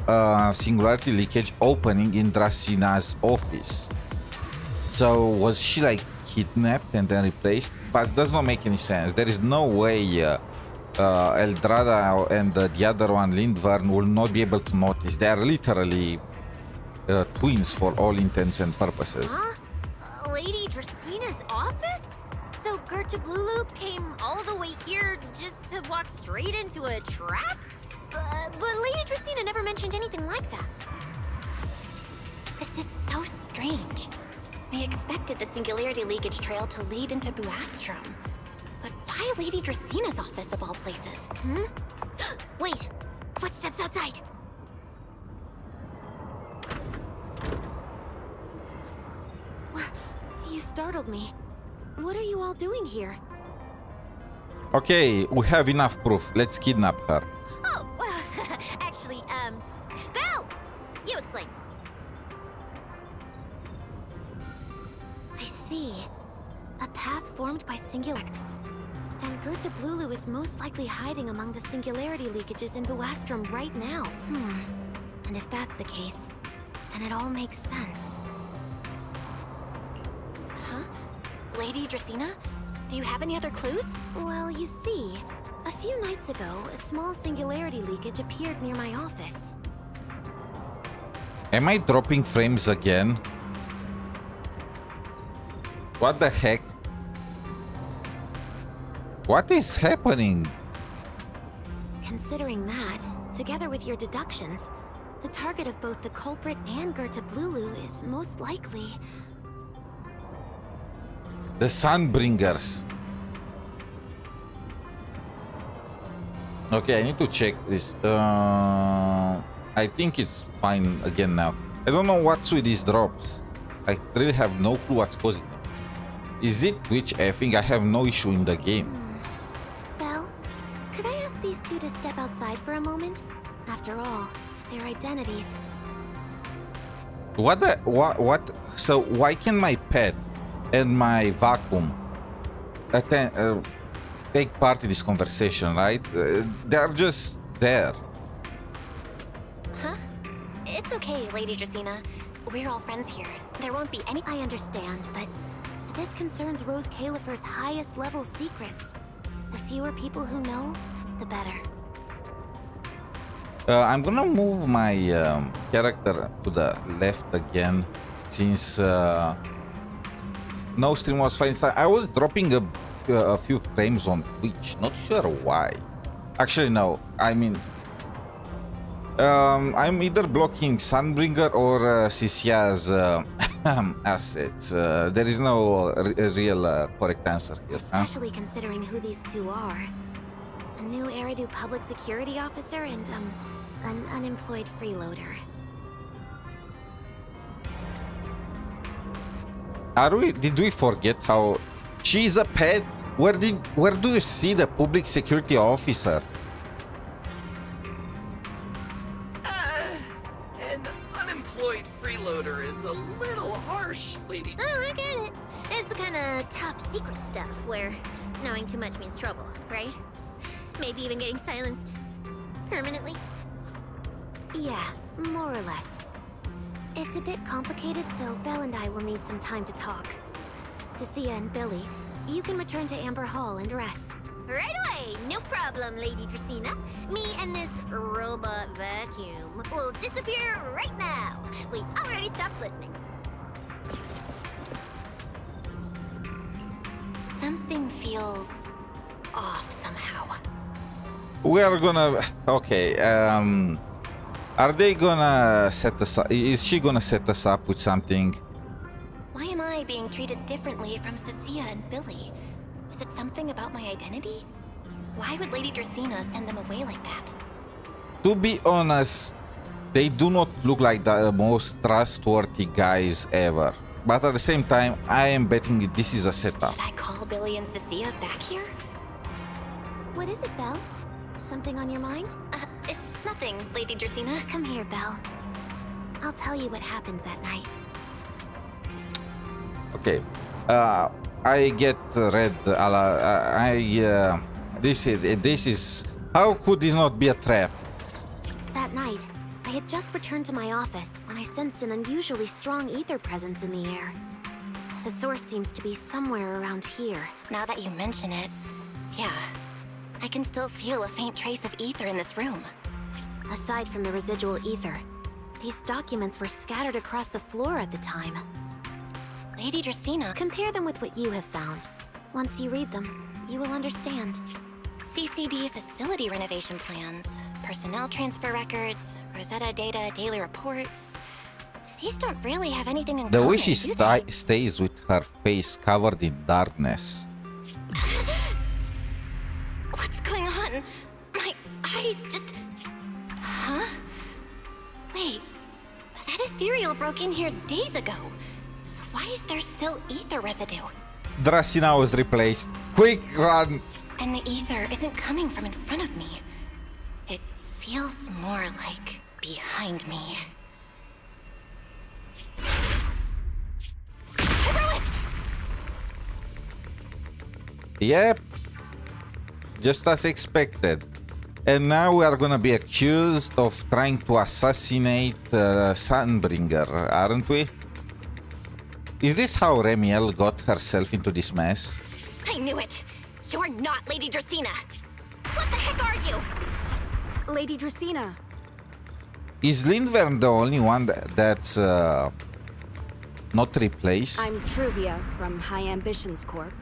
singularity leakage opening in Dracina's office. So was she like kidnapped and then replaced? But it does not make any sense. There is no way Eldrada and the other one, Lindvern, will not be able to notice. They are literally twins for all intents and purposes. Huh? Lady Dracina's office? So 𝗿𝗏𝗏𝗏𝗵𝗁 came all the way here just to walk straight into a trap? But Lady Dracina never mentioned anything like that. This is so strange. We expected the singularity leakage trail to lead into 𝗏𝗏𝗏𝗏𝗏. But why Lady Dracina's office of all places? Wait! Footsteps outside! You startled me. What are you all doing here? Okay, we have enough proof. Let's kidnap her. Oh, well, actually, Belle! You explain. I see. A path formed by singularity. Then 𝗿𝗏𝗏𝗏𝗏𝗏 is most likely hiding among the singularity leakages in 𝗏𝗏𝗏𝗏𝗏 right now. And if that's the case, then it all makes sense. Huh? Lady Dracina? Do you have any other clues? Well, you see, a few nights ago, a small singularity leakage appeared near my office. Am I dropping frames again? What the heck? What is happening? Considering that, together with your deductions, the target of both the culprit and 𝗿𝗏𝗏𝗏𝗏𝗏 is most likely... The Sunbringers. Okay, I need to check this. I think it's fine again now. I don't know what's with these drops. I really have no clue what's causing them. Is it Twitch effing? I have no issue in the game. Belle, could I ask these two to step outside for a moment? After all, their identities... What the... What? So why can my pet and my vacuum take part in this conversation, right? They're just there. Huh? It's okay, Lady Dracaena. We're all friends here. There won't be any— I understand, but this concerns Roscaelifer's highest level secrets. The fewer people who know, the better. I'm gonna move my character to the left again, since no stream was fine. I was dropping a few frames on Twitch, not sure why. Actually, no, I mean, I'm either blocking Sunbringer or 𝗖cie_𝗽𝗆𝗆's assets. There is no real correct answer here. Especially considering who these two are. A new Eridu public security officer and, an unemployed freeloader. Did we forget how she's a pet? Where do you see the public security officer? An unemployed freeloader is a little harsh, Lady. Oh, I get it. It's the kind of top secret stuff where knowing too much means trouble, right? Maybe even getting silenced permanently. Yeah, more or less. It's a bit complicated, so Belle and I will need some time to talk. 𝗖cie and Billy, you can return to Amber Hall and rest. Right away, no problem, Lady Dracaena. Me and this robot vacuum will disappear right now. We already stopped listening. Something feels off somehow. We are gonna... Okay, are they gonna set us up? Is she gonna set us up with something? Why am I being treated differently from 𝗖cie and Billy? Is it something about my identity? Why would Lady Dracaena send them away like that? To be honest, they do not look like the most trustworthy guys ever. But at the same time, I am betting this is a setup. Should I call Billy and 𝗖cie back here? What is it, Belle? Something on your mind? It's nothing, Lady Dracaena. Come here, Belle. I'll tell you what happened that night. Okay, I get red. This is. How could this not be a trap? That night, I had just returned to my office when I sensed an unusually strong ether presence in the air. The source seems to be somewhere around here. Now that you mention it, yeah. I can still feel a faint trace of ether in this room. Aside from the residual ether, these documents were scattered across the floor at the time. Lady Dracaena, compare them with what you have found. Once you read them, you will understand. CCD facility renovation plans, personnel transfer records, Rosetta data daily reports. These don't really have anything in The common, way she do they? stays with her face covered in darkness. What's going on? My eyes just... Huh? Wait, that ethereal broke in here days ago. So why is there still ether residue? Dracaena was replaced. Quick, run! And the ether isn't coming from in front of me. It feels more like behind me. Yep. Just as expected. And now we are gonna be accused of trying to assassinate Sunbringer, aren't we? Is this how Remielle got herself into this mess? I knew it! You're not Lady Dracaena! What the heck are you? Lady Dracaena. Is Lindvern the only one that's not replaced? I'm Truvia from High Ambitions Corp.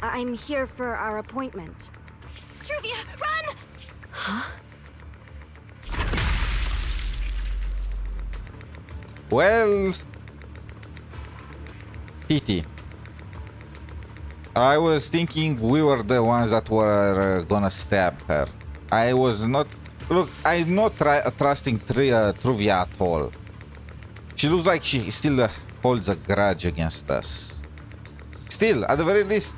I'm here for our appointment. Truvia, run! Huh? Well... Pity. I was thinking we were the ones that were gonna stab her. I was not... Look, I'm not trusting Truvia at all. She looks like she still holds a grudge against us. Still, at the very least,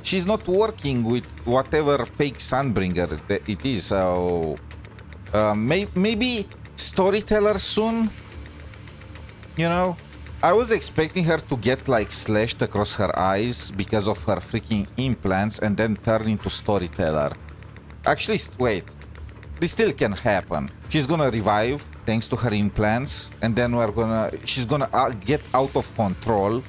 she's not working with whatever fake Sunbringer it is, so... maybe storyteller soon? You know? I was expecting her to get like slashed across her eyes because of her freaking implants and then turn into storyteller. Actually, wait. This still can happen. She's gonna revive thanks to her implants, and then she's gonna get out of control,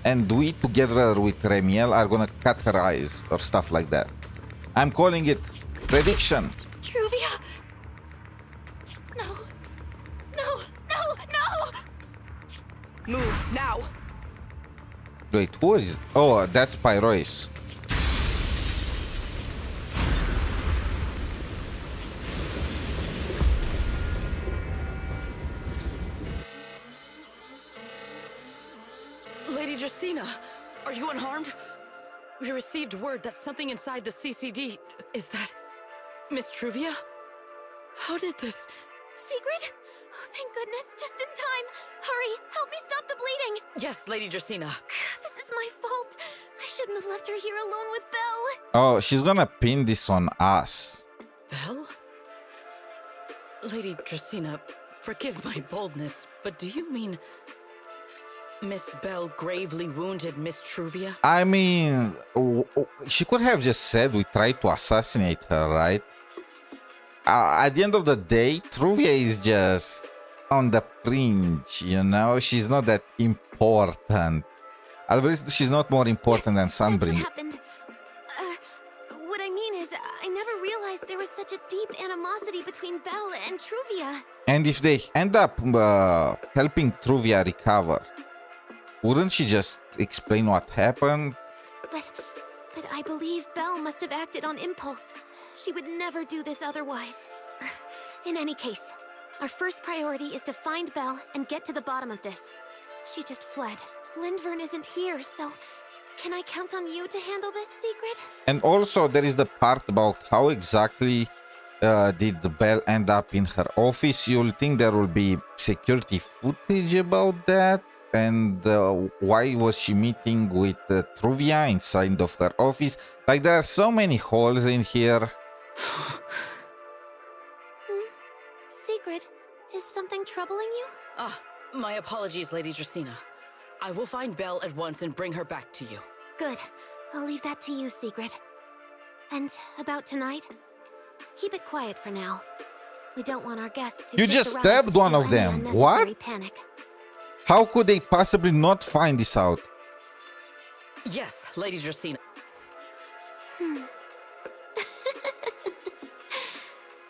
and we together with Remielle are gonna cut her eyes or stuff like that. I'm calling it prediction. Truvia! No. No, no, no! Move, now! Wait, who is it? Oh, that's 𝗿𝗆𝗵𝗵𝗁. Lady Jesina, are you unharmed? We received word that something inside the CCD... Is that... Miss Truvia? How did this... Secret? Oh, thank goodness, just in time. Hurry, help me stop the bleeding. Yes, Lady Jesina. This is my fault. I shouldn't have left her here alone with Belle. Oh, she's gonna pin this on us. Belle? Lady Jesina, forgive my boldness, but do you mean... Miss Belle gravely wounded Miss Truvia? I mean, she could have just said we tried to assassinate her, right? At the end of the day, Truvia is just on the fringe, you know? She's not that important. At least she's not more important than Sunbreak. Happened. What I mean is, I never realized there was such a deep animosity between Belle and Truvia. And if they end up helping Truvia recover, wouldn't she just explain what happened? But I believe Belle must have acted on impulse. She would never do this otherwise. In any case, our first priority is to find Belle and get to the bottom of this. She just fled. Lindvern isn't here, so can I count on you to handle this, Secret? And also there is the part about how exactly did Belle end up in her office. You'll think there will be security footage about that. And why was she meeting with Truvia inside of her office? Like, there are so many holes in here. Secret, is something troubling you? Ah, my apologies, Lady Jesina. I will find Belle at once and bring her back to you. Good. I'll leave that to you, Secret. And about tonight, keep it quiet for now. We don't want our guests to... You just stabbed one of them. What? Panic. How could they possibly not find this out? Yes, Lady Jesina.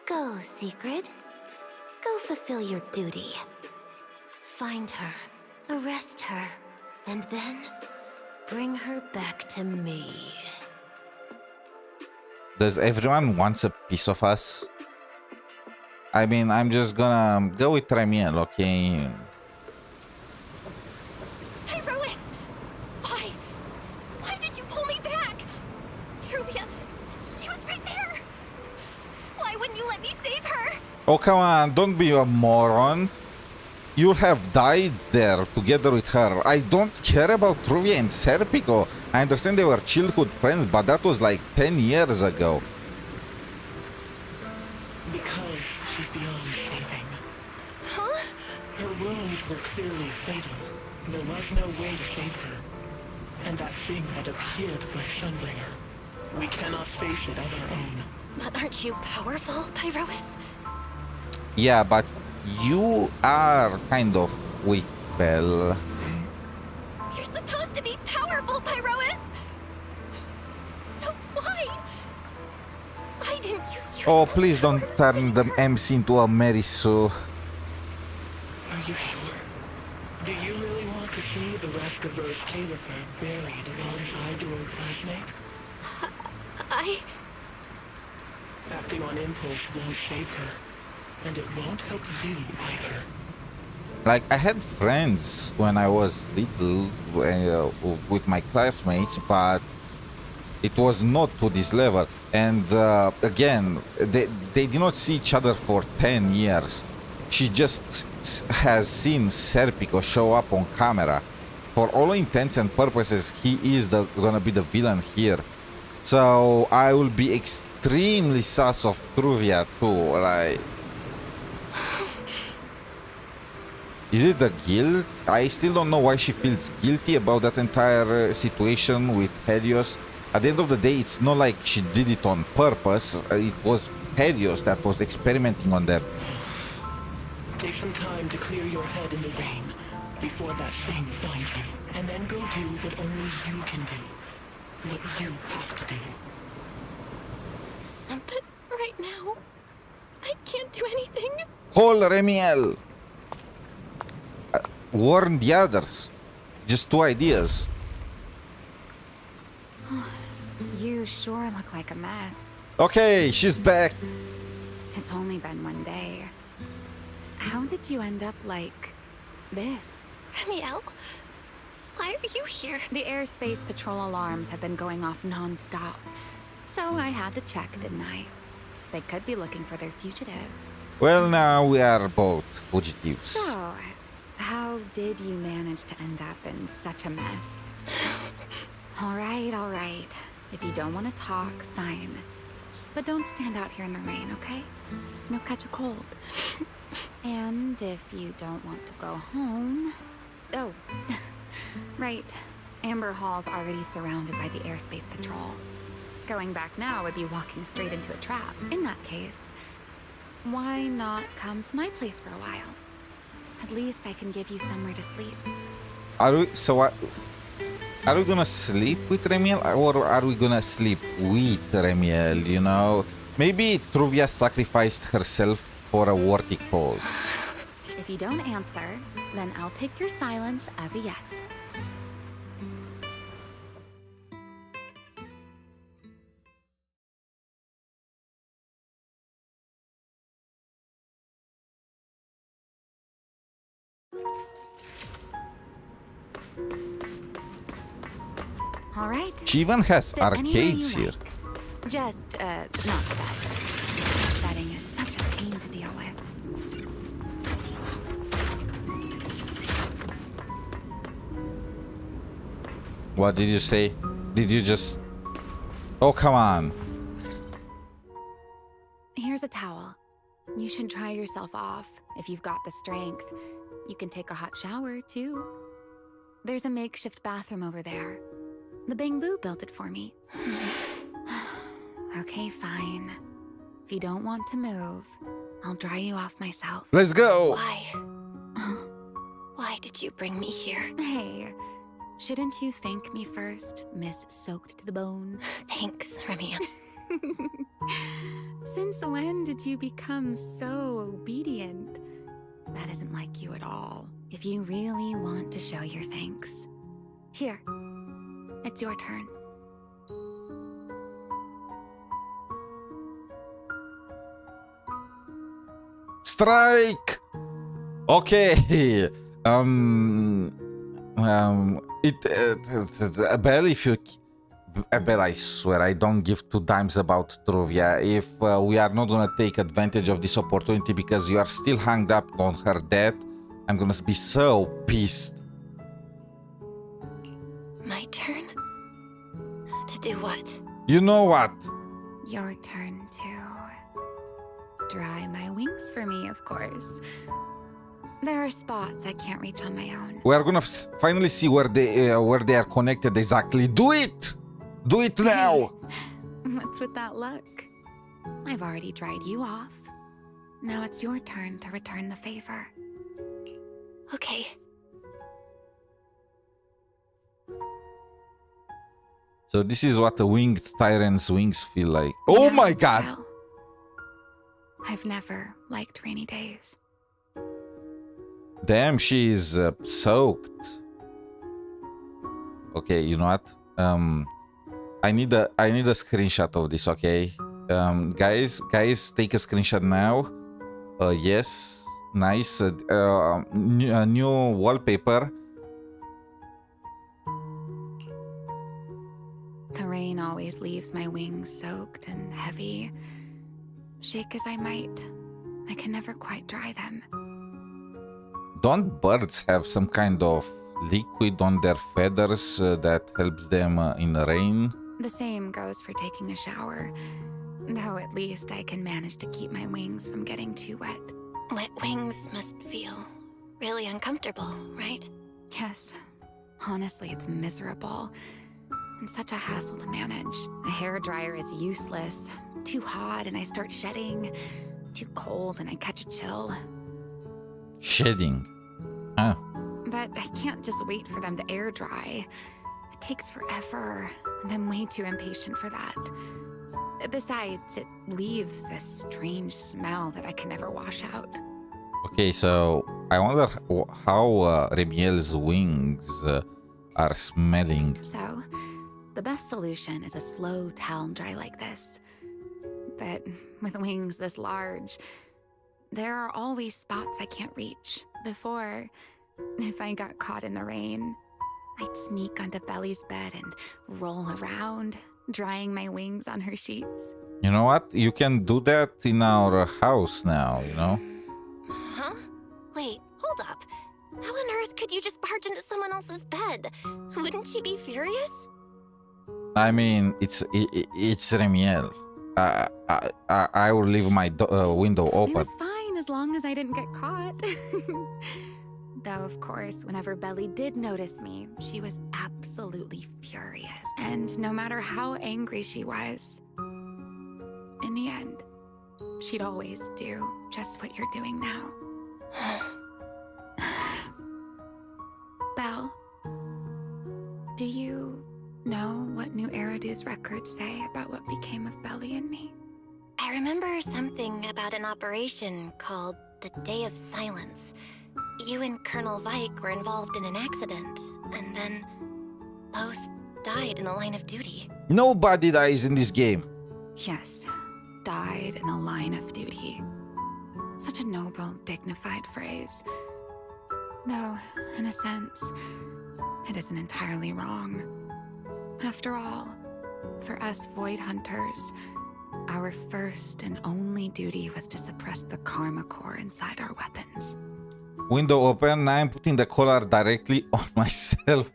Go, Secret. Go fulfill your duty. Find her, arrest her, and then bring her back to me. Does everyone want a piece of us? I mean, I'm just gonna go with Remielle, okay? Why did you pull me back? Truvia, she was right there. Why wouldn't you let me save her? Oh, come on, don't be a moron. You'll have died there together with her. I don't care about Truvia and Serpico. I understand they were childhood friends, but that was like 10 years ago. Because she's beyond saving. Huh? Her wounds were clearly fatal. There was no way to save her. And that thing that appeared like Sunbringer, we cannot face it on our own. But aren't you powerful, 𝗿𝗆𝗵𝗵𝗁? Yeah, but you are kind of weak, Belle. You're supposed to be powerful, 𝗿𝗆𝗵𝗁! So why didn't you use... Oh, please don't turn the MC into a Mary Sue. Are you sure? Do you really want to see the rest of roscaelifer buried alongside your old classmate? Acting on impulse won't save her. And it won't help you either. Like, I had friends when I was little with my classmates, but it was not to this level. And again, they did not see each other for 10 years. She just has seen Serpico show up on camera. For all intents and purposes, he is gonna be the villain here. So I will be extremely sus of Truvia too, like... Is it the guilt? I still don't know why she feels guilty about that entire situation with Helios. At the end of the day, it's not like she did it on purpose. It was Helios that was experimenting on them. Take some time to clear your head in the rain before that thing finds you. And then go do what only you can do. What you have to do. But right now, I can't do anything. Call Remielle. Warn the others. Just 2 ideas. You sure look like a mess. Okay, she's back. It's only been 1 day. How did you end up like this? Remielle, why are you here? The airspace patrol alarms have been going off non-stop. So I had to check, didn't I? They could be looking for their fugitive. Well, now we are both fugitives. So, how did you manage to end up in such a mess? All right. If you don't want to talk, fine. But don't stand out here in the rain, okay? You'll catch a cold. And if you don't want to go home... Oh, right. Amber Hall's already surrounded by the airspace patrol. Going back now would be walking straight into a trap. In that case, why not come to my place for a while? At least I can give you somewhere to sleep. Are we gonna sleep with Remielle, or are we gonna sleep with Remielle, you know? Maybe Truvia sacrificed herself for a worthy cause. If you don't answer, then I'll take your silence as a yes. All right. She even has Sit arcades here. like. Just, not the bed. Bedding is such a pain to deal with. What did you say? Did you just... Oh, come on. Here's a towel. You should dry yourself off if you've got the strength. You can take a hot shower, too. There's a makeshift bathroom over there. The Bang-Boo built it for me. Okay, fine. If you don't want to move, I'll dry you off myself. Let's go! Why? Why did you bring me here? Hey, shouldn't you thank me first, Miss Soaked to the Bone? Thanks, Remielle. Since when did you become so obedient? That isn't like you at all. If you really want to show your thanks. Here, it's your turn. Strike! Okay. Belle, if you... Belle, I swear, I don't give 2 dimes about Truvia. If we are not gonna take advantage of this opportunity because you are still hung up on her death, I'm gonna be so pissed. My turn? To do what? You know what? Your turn to dry my wings for me, of course. There are spots I can't reach on my own. We are gonna finally see where they are connected exactly. Do it! Do it now! What's with that look? I've already dried you off. Now it's your turn to return the favor. Okay. So this is what a winged tyrant's wings feel like. Oh my god! Well, I've never liked rainy days. Damn, she is soaked. Okay, you know what? I need a screenshot of this, okay? Guys, take a screenshot now. Yes, nice. New wallpaper. The rain always leaves my wings soaked and heavy. Shake as I might, I can never quite dry them. Don't birds have some kind of liquid on their feathers that helps them in the rain? The same goes for taking a shower. Though at least I can manage to keep my wings from getting too wet. Wet wings must feel really uncomfortable, right? Yes. Honestly, it's miserable. And such a hassle to manage. A hairdryer is useless. Too hot and I start shedding. Too cold and I catch a chill. Shedding. Huh. But I can't just wait for them to air dry. It takes forever, and I'm way too impatient for that. Besides, it leaves this strange smell that I can never wash out. Okay, so I wonder how Remielle's wings are smelling. So, the best solution is a slow towel dry like this. But with wings this large, there are always spots I can't reach. Before, if I got caught in the rain, I'd sneak onto Belly's bed and roll around, drying my wings on her sheets. You know what? You can do that in our house now, you know? Huh? Wait, hold up. How on earth could you just barge into someone else's bed? Wouldn't she be furious? I mean, it's Remielle. I will leave my window It open. was fine as long as I didn't get caught. Though, of course, whenever Belly did notice me, she was absolutely furious. And no matter how angry she was, in the end, she'd always do just what you're doing now. Belle, do you know what New Eridu's records say about what became of Belly and me? I remember something about an operation called the Day of Silence. You and Colonel Vike were involved in an accident, and then both died in the line of duty. Nobody dies in this game. Yes, died in the line of duty. Such a noble, dignified phrase. Though, in a sense, it isn't entirely wrong. After all, for us Void Hunters, our first and only duty was to suppress the karma core inside our weapons. Window open. Now I'm putting the collar directly on myself.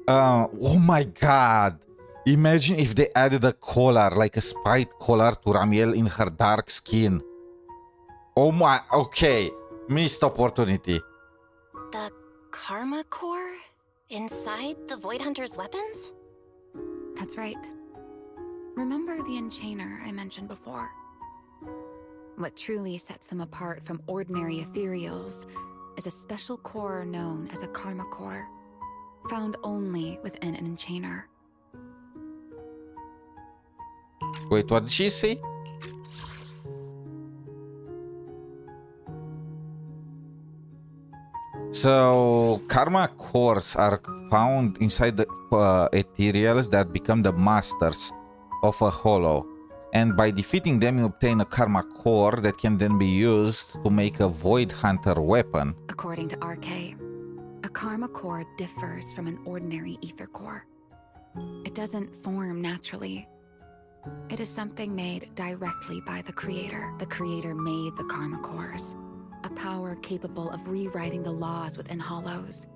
Oh my god. Imagine if they added a collar, like a spite collar to Remielle in her dark skin. Oh my, okay. Missed opportunity. The karma core inside the Void Hunter's weapons? That's right. Remember the enchainer I mentioned before? What truly sets them apart from ordinary ethereals is a special core known as a karma core, found only within an enchainer. Wait, what did she say? So, karma cores are found inside the ethereals that become the masters of a holo. And by defeating them, you obtain a karma core that can then be used to make a Void Hunter weapon. According to RK, a karma core differs from an ordinary ether core. It doesn't form naturally. It is something made directly by the creator. The creator made the karma cores, a power capable of rewriting the laws within hollows,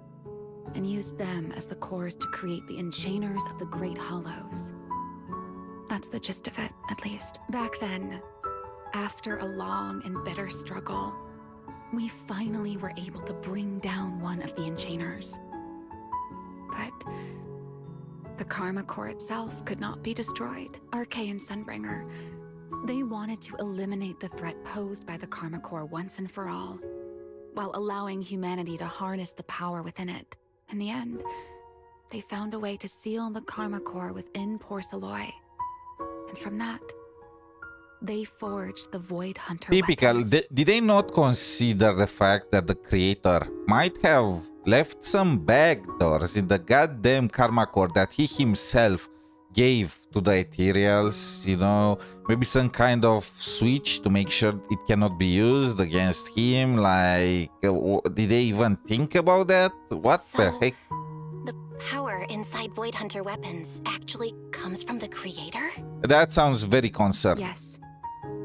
and used them as the cores to create the enchainers of the great hollows. That's the gist of it, at least. Back then, after a long and bitter struggle, we finally were able to bring down one of the enchainers. But the karma core itself could not be destroyed. RK and Sunbringer, they wanted to eliminate the threat posed by the karma core once and for all, while allowing humanity to harness the power within it. In the end, they found a way to seal the karma core within Porceloy. And from that, they forged the Void Hunter Typical. weapons. Did they not consider the fact that the creator might have left some backdoors in the goddamn karma core that he himself gave to the ethereals? You know, maybe some kind of switch to make sure it cannot be used against him? Like, did they even think about that? What the heck? The power inside Void Hunter weapons actually comes from the creator? That sounds very concerned. Yes,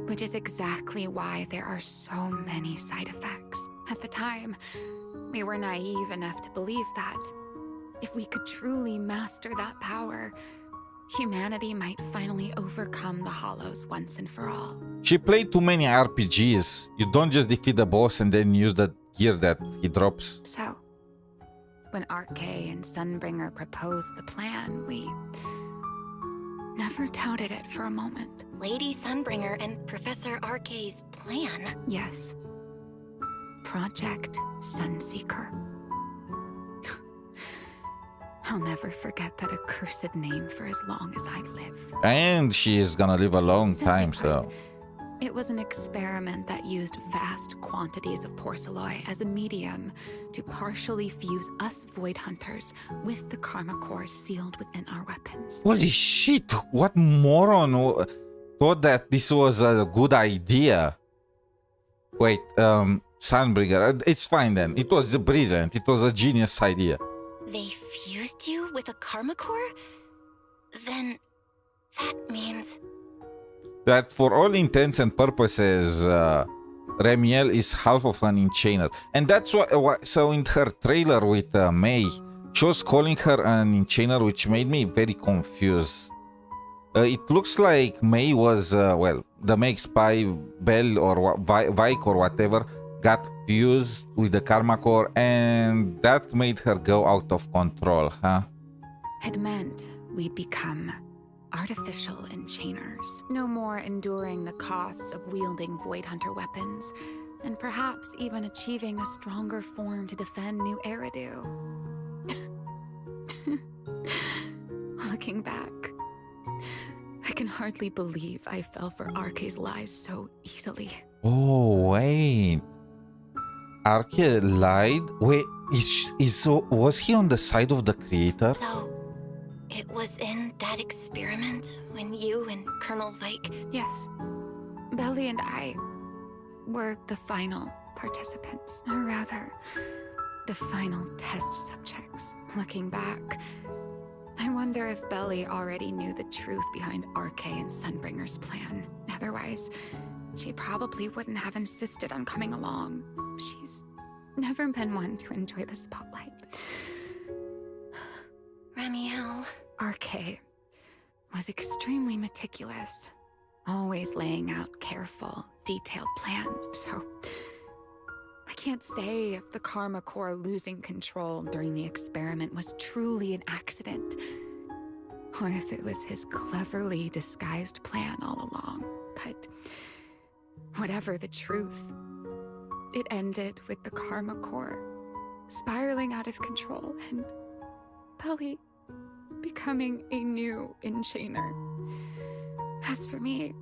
which is exactly why there are so many side effects. At the time, we were naive enough to believe that if we could truly master that power, humanity might finally overcome the hollows once and for all. She played too many RPGs. You don't just defeat the boss and then use the gear that he drops. So, when RK and Sunbringer proposed the plan, we never doubted it for a moment. Lady Sunbringer and Professor RK's plan? Yes. Project Sunseeker. I'll never forget that accursed name for as long as I live. And she is gonna live a long time, so... It was an experiment that used vast quantities of porcelloi as a medium to partially fuse us Void Hunters with the Karma Core sealed within our weapons. Holy shit! What moron thought that this was a good idea? Wait, Sunbringer, it's fine then. It was brilliant. It was a genius idea. They fused you with a Karma Core? Then that means... that for all intents and purposes, Remielle is half of an enchainer. And that's what so in her trailer with May, she was calling her an enchainer, which made me very confused. It looks like May was, well, the Meg Spy, Bell or Vike or whatever, got fused with the Karma Core, and that made her go out of control, huh? It meant we'd become artificial enchainers, no more enduring the costs of wielding Void Hunter weapons, and perhaps even achieving a stronger form to defend New Eridu. Looking back, I can hardly believe I fell for RK's lies so easily. Oh, wait. RK lied? Wait, was he on the side of the creator? So, it was in that experiment when you and Colonel Vike... Yes. Belly and I were the final participants. Or rather, the final test subjects. Looking back, I wonder if Belly already knew the truth behind RK and Sunbringer's plan. Otherwise, she probably wouldn't have insisted on coming along. She's never been one to enjoy the spotlight. Remielle. RK was extremely meticulous, always laying out careful, detailed plans, so I can't say if the Karma Core losing control during the experiment was truly an accident, or if it was his cleverly disguised plan all along. But whatever the truth, it ended with the Karma Core spiraling out of control and Belly becoming a new enchainer. As for me,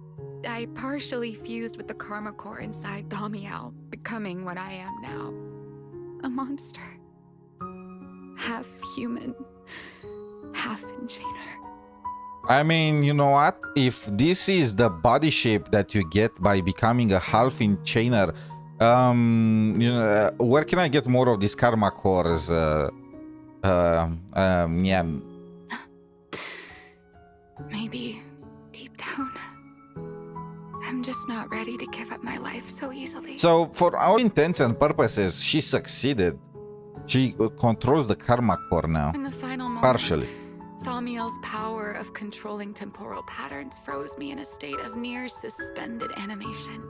I partially fused with the Karma Core inside Thamiel, becoming what I am now. A monster. Half human, half enchainer. I mean, you know what? If this is the body shape that you get by becoming a half enchainer, you know, where can I get more of these Karma Cores? Yeah. Maybe deep down, I'm just not ready to give up my life so easily. So, for all intents and purposes, she succeeded. She controls the Karma Core now. In the final moment, partially. Thamiel's power of controlling temporal patterns froze me in a state of near suspended animation.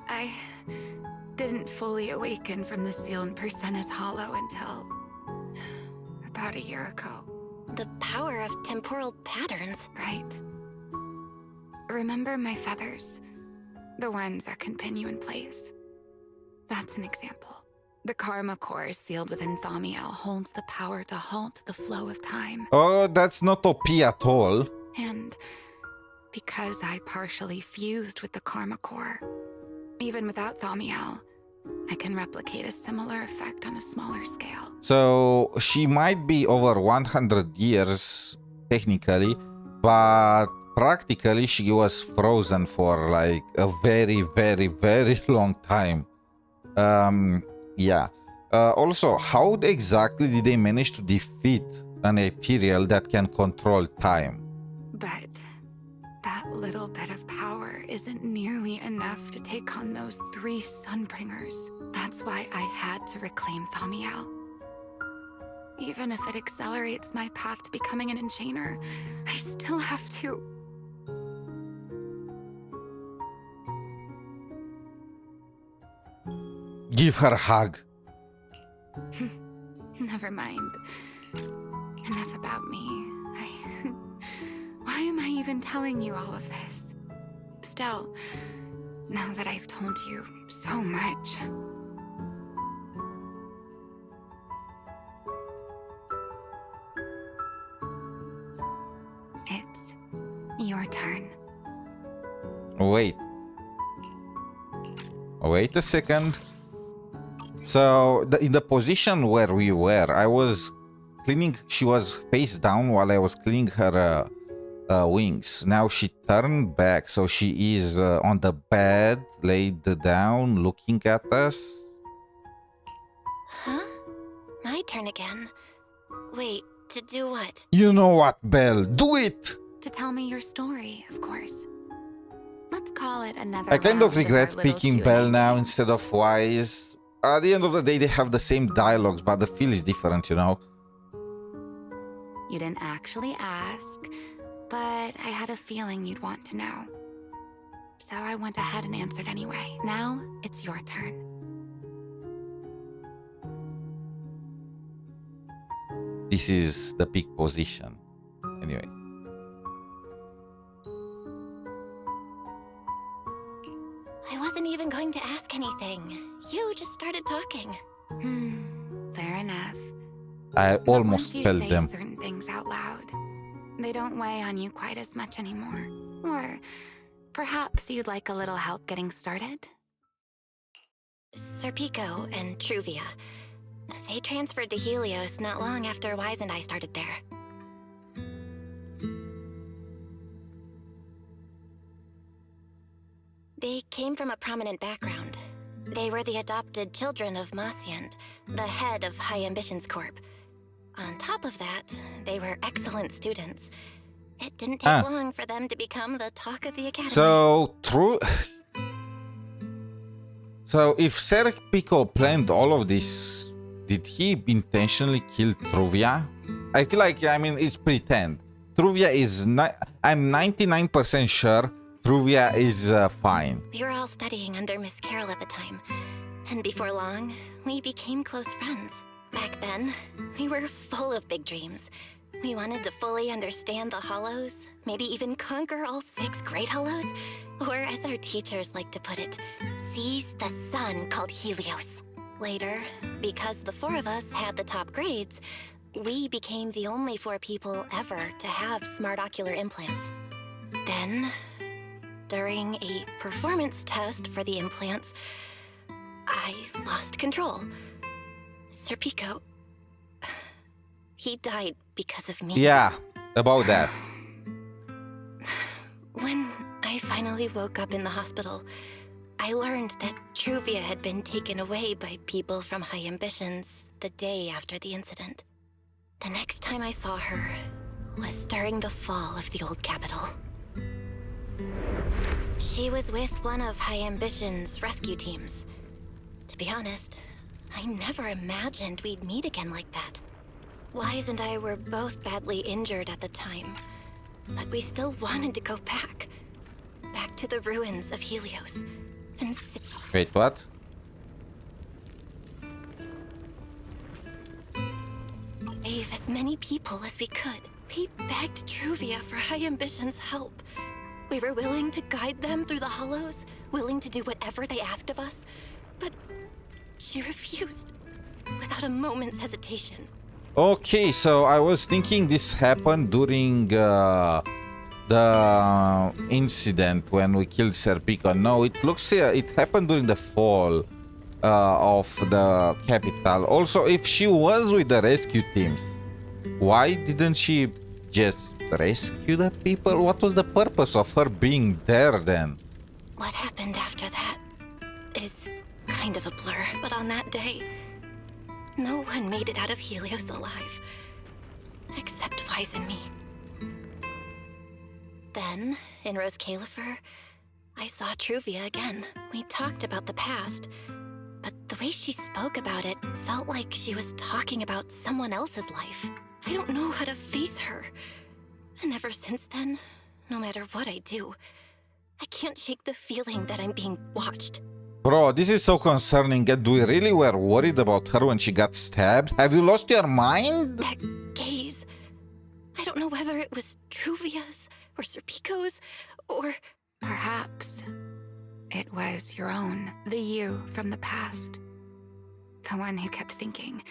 I didn't fully awaken from the seal in Persena's Hollow until about a year ago. The power of temporal patterns. Right. Remember my feathers? The ones that can pin you in place. That's an example. The Karma Core sealed within Thamiel holds the power to halt the flow of time. Oh, that's not OP at all. And because I partially fused with the Karma Core, even without Thamiel, I can replicate a similar effect on a smaller scale. So she might be over 100 years, technically, but practically she was frozen for like a very, very, very long time. Yeah. Also, how exactly did they manage to defeat an ethereal that can control time? But that little bit of power isn't nearly enough to take on those 3 Sunbringers. That's why I had to reclaim Thamiel. Even if it accelerates my path to becoming an enchainer, I still have to... Give her a hug. Never mind. Enough about me. Why am I even telling you all of this? Still, now that I've told you so much, Your turn. Wait. Wait a second. So, in the position where we were, I was cleaning... She was face down while I was cleaning her wings. Now she turned back, so she is on the bed, laid down, looking at us. Huh? My turn again. Wait, to do what? You know what, Belle? Do it! To tell me your story, of course. Let's call it another I kind of round regret our little picking Q&A. Belle now instead of Wise. At the end of the day, they have the same dialogues, but the feel is different, you know? You didn't actually ask, but I had a feeling you'd want to know. So I went ahead and answered anyway. Now, it's your turn. This is the peak position. Anyway. I wasn't even going to ask anything. You just started talking. Fair enough. I almost Once you spelled say them. certain things out loud, they don't weigh on you quite as much anymore. Or perhaps you'd like a little help getting started? Serpico and Truvia. They transferred to Helios not long after Wise and I started there. They came from a prominent background. They were the adopted children of Masyant, the head of High Ambitions Corp. On top of that, they were excellent students. It didn't take long for them to become the talk of the academy. So, true. So, if Serpico planned all of this, did he intentionally kill Truvia? I feel like, I mean, it's pretend. Truvia is I'm 99% sure Truvia is fine. We were all studying under Miss Carroll at the time, and before long, we became close friends. Back then, we were full of big dreams. We wanted to fully understand the Hollows, maybe even conquer all 6 Great Hollows, or as our teachers like to put it, seize the sun called Helios. Later, because the 4 of us had the top grades, we became the only 4 people ever to have smart ocular implants. Then, during a performance test for the implants, I lost control. Serpico, he died because of me. Yeah, about that. When I finally woke up in the hospital, I learned that Truvia had been taken away by people from High Ambitions the day after the incident. The next time I saw her was during the fall of the old capital. She was with one of High Ambition's rescue teams. To be honest, I never imagined we'd meet again like that. Wise and I were both badly injured at the time, but we still wanted to go back. Back to the ruins of Helios. And Wait, what? save as many people as we could. We begged Truvia for High Ambition's help. We were willing to guide them through the Hollows, willing to do whatever they asked of us, but she refused, without a moment's hesitation. Okay, so I was thinking this happened during the incident when we killed Serpico. No, it looks it happened during the fall of the capital. Also, if she was with the rescue teams, why didn't she just rescue the people? What was the purpose of her being there then? What happened after that is kind of a blur, but on that day, no one made it out of Helios alive, except Wise and me. Then, in Roscaelifer, I saw Truvia again. We talked about the past, but the way she spoke about it felt like she was talking about someone else's life. I don't know how to face her. And ever since then, no matter what I do, I can't shake the feeling that I'm being watched. Bro, this is so concerning. Do we really were worried about her when she got stabbed? Have you lost your mind? That gaze. I don't know whether it was Truvia's or Serpico's or... Perhaps it was your own, the you from the past. The one who kept thinking,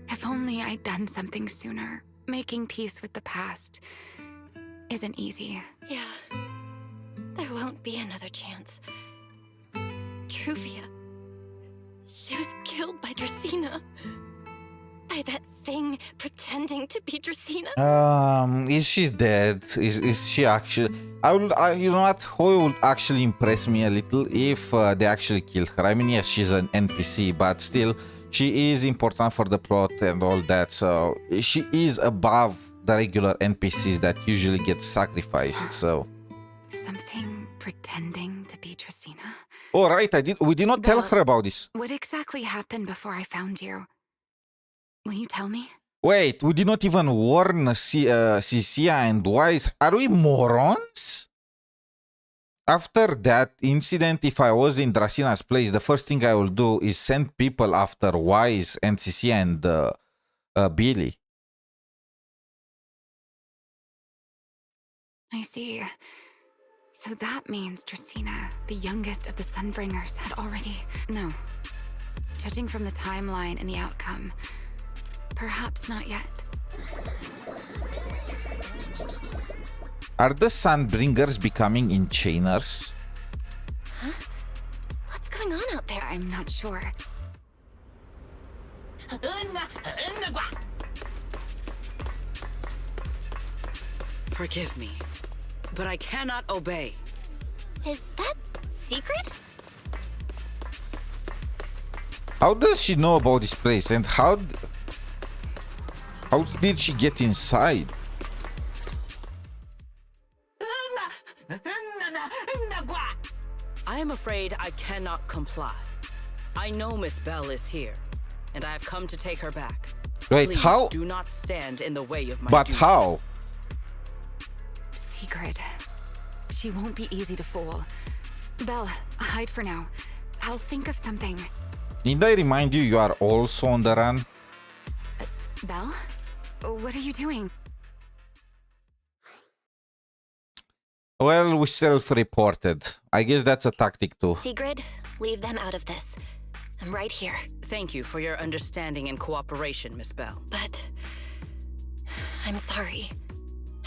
if only I'd done something sooner, making peace with the past. isn't easy. Yeah. There won't be another chance. Truvia. She was killed by Dracaena. By that thing pretending to be Dracaena. Is she dead? Is she actually? You know what? Who would actually impress me a little if they actually killed her. I mean, yes, she's an NPC, but still, she is important for the plot and all that. So she is above the regular NPCs that usually get sacrificed. So Something pretending to be Dracaena? oh right, we did not tell her about this. What exactly happened before I found you? Will you tell me? Wait, we did not even warn 𝗖cie and 𝗖ście. Are we morons? After that incident, if I was in Dracaena's place, the first thing I will do is send people after 𝗖ście and 𝗖cie and Billy. I see. So that means Dracaena, the youngest of the Sunbringers, had already... No. Judging from the timeline and the outcome, perhaps not yet. Are the Sunbringers becoming enchainers? Huh? What's going on out there? I'm not sure. Forgive me, but I cannot obey. Is that secret? How does she know about this place and how did she get inside? I am afraid I cannot comply. I know Miss Bell is here, and I have come to take her back. Wait, Please how? do not stand in the way of my But duty. how? Secret. She won't be easy to fool. Belle, hide for now. I'll think of something. Need I remind you, you are also on the run? Belle? What are you doing? Well, we self-reported. I guess that's a tactic too. Sigrid, leave them out of this. I'm right here. Thank you for your understanding and cooperation, Miss Bell. But... I'm sorry.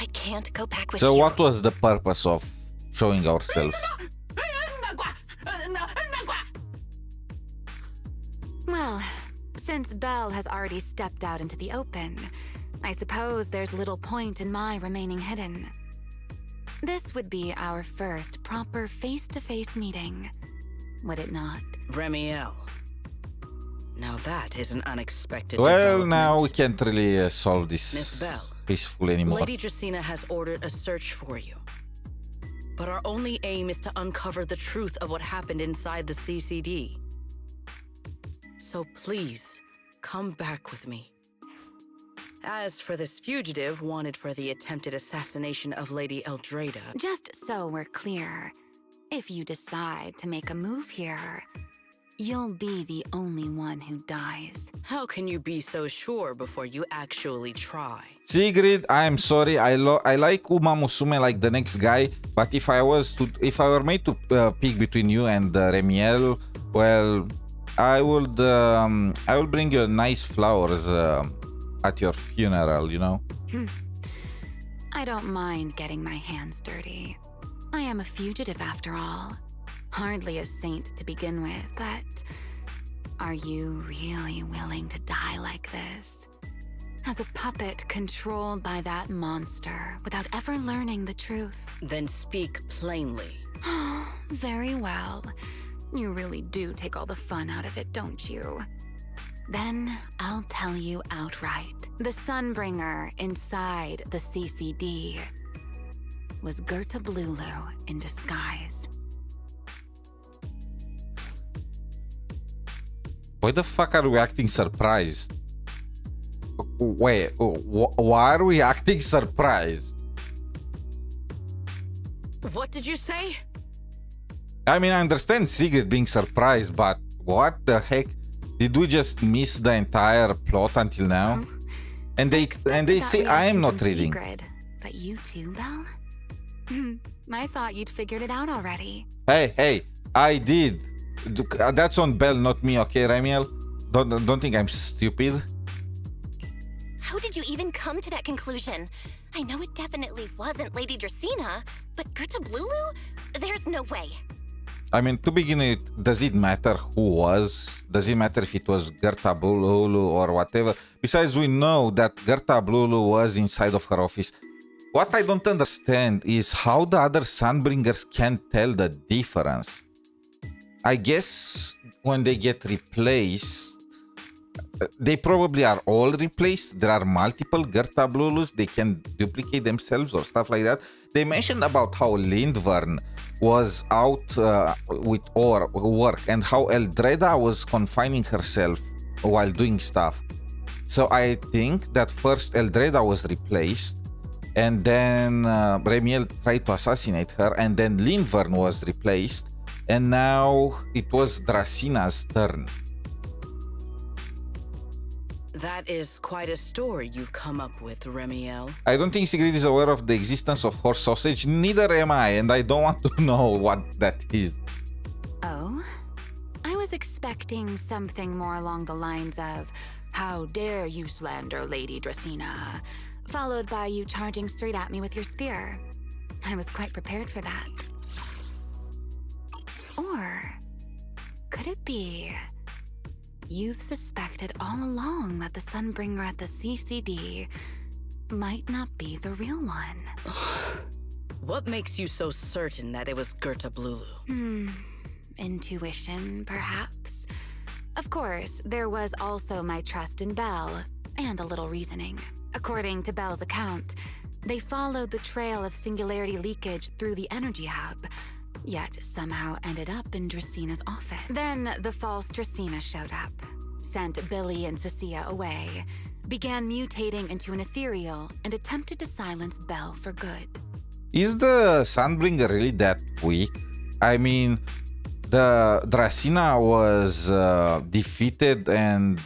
I can't go back with you. So what was the purpose of showing ourselves? Well, since Belle has already stepped out into the open, I suppose there's little point in my remaining hidden. This would be our first proper face-to-face meeting, would it not? Remielle. Now that is an unexpected Well, development. now we can't really solve Miss this Bell, peaceful anymore. Lady Dracaena has ordered a search for you. But our only aim is to uncover the truth of what happened inside the CCD. So please, come back with me. As for this fugitive wanted for the attempted assassination of Lady Eldrada... Just so we're clear, if you decide to make a move here, you'll be the only one who dies. How can you be so sure before you actually try? Sigrid, I'm sorry. I like Uma Musume like the next guy, but if I were made to pick between you and Remielle, well, I will bring you nice flowers at your funeral, you know. I don't mind getting my hands dirty. I am a fugitive after all. Hardly a saint to begin with, but are you really willing to die like this? As a puppet controlled by that monster without ever learning the truth? Then speak plainly. Very well. You really do take all the fun out of it, don't you? Then I'll tell you outright. The Sunbringer inside the CCD was 𝗿𝗏𝗵𝗵𝗵 in disguise. Why the fuck are we acting surprised? Wait, why are we acting surprised? What did you say? I mean, I understand Sigrid being surprised, but what the heck? Did we just miss the entire plot until now? And they say I am not reading. Sigrid, but you too, Belle? I thought you'd figured it out already. Hey, I did. That's on Belle, not me, okay, Remielle? Don't think I'm stupid. How did you even come to that conclusion? I know it definitely wasn't Lady Dracaena, but Goethe Blulu? There's no way. I mean, to begin with, does it matter who was? Does it matter if it was Goethe Blulu or whatever? Besides, we know that Goethe Blulu was inside of her office. What I don't understand is how the other Sunbringers can tell the difference. I guess when they get replaced, they probably are all replaced. There are multiple Goethe Blulus. They can duplicate themselves or stuff like that. They mentioned about how Lindvern was out with work and how Eldreda was confining herself while doing stuff. So I think that first Eldreda was replaced, and then Remielle tried to assassinate her, and then Lindvern was replaced, and now it was Dracena's turn. That is quite a story you've come up with, Remielle. I don't think Sigrid is aware of the existence of horse sausage, neither am I, and I don't want to know what that is. Oh? I was expecting something more along the lines of, "How dare you slander Lady Dracaena?" followed by you charging straight at me with your spear. I was quite prepared for that. Or could it be you've suspected all along that the Sunbringer at the CCD might not be the real one? What makes you so certain that it was Goethe Blulu? Intuition, perhaps? Of course, there was also my trust in Belle, and a little reasoning. According to Belle's account, they followed the trail of singularity leakage through the energy hub, yet somehow ended up in Draceena's office. Then the false Dracaena showed up, sent Billy and 𝗖cie away, began mutating into an ethereal, and attempted to silence Belle for good. Is the Sunbringer really that weak? I mean, the Dracaena was defeated and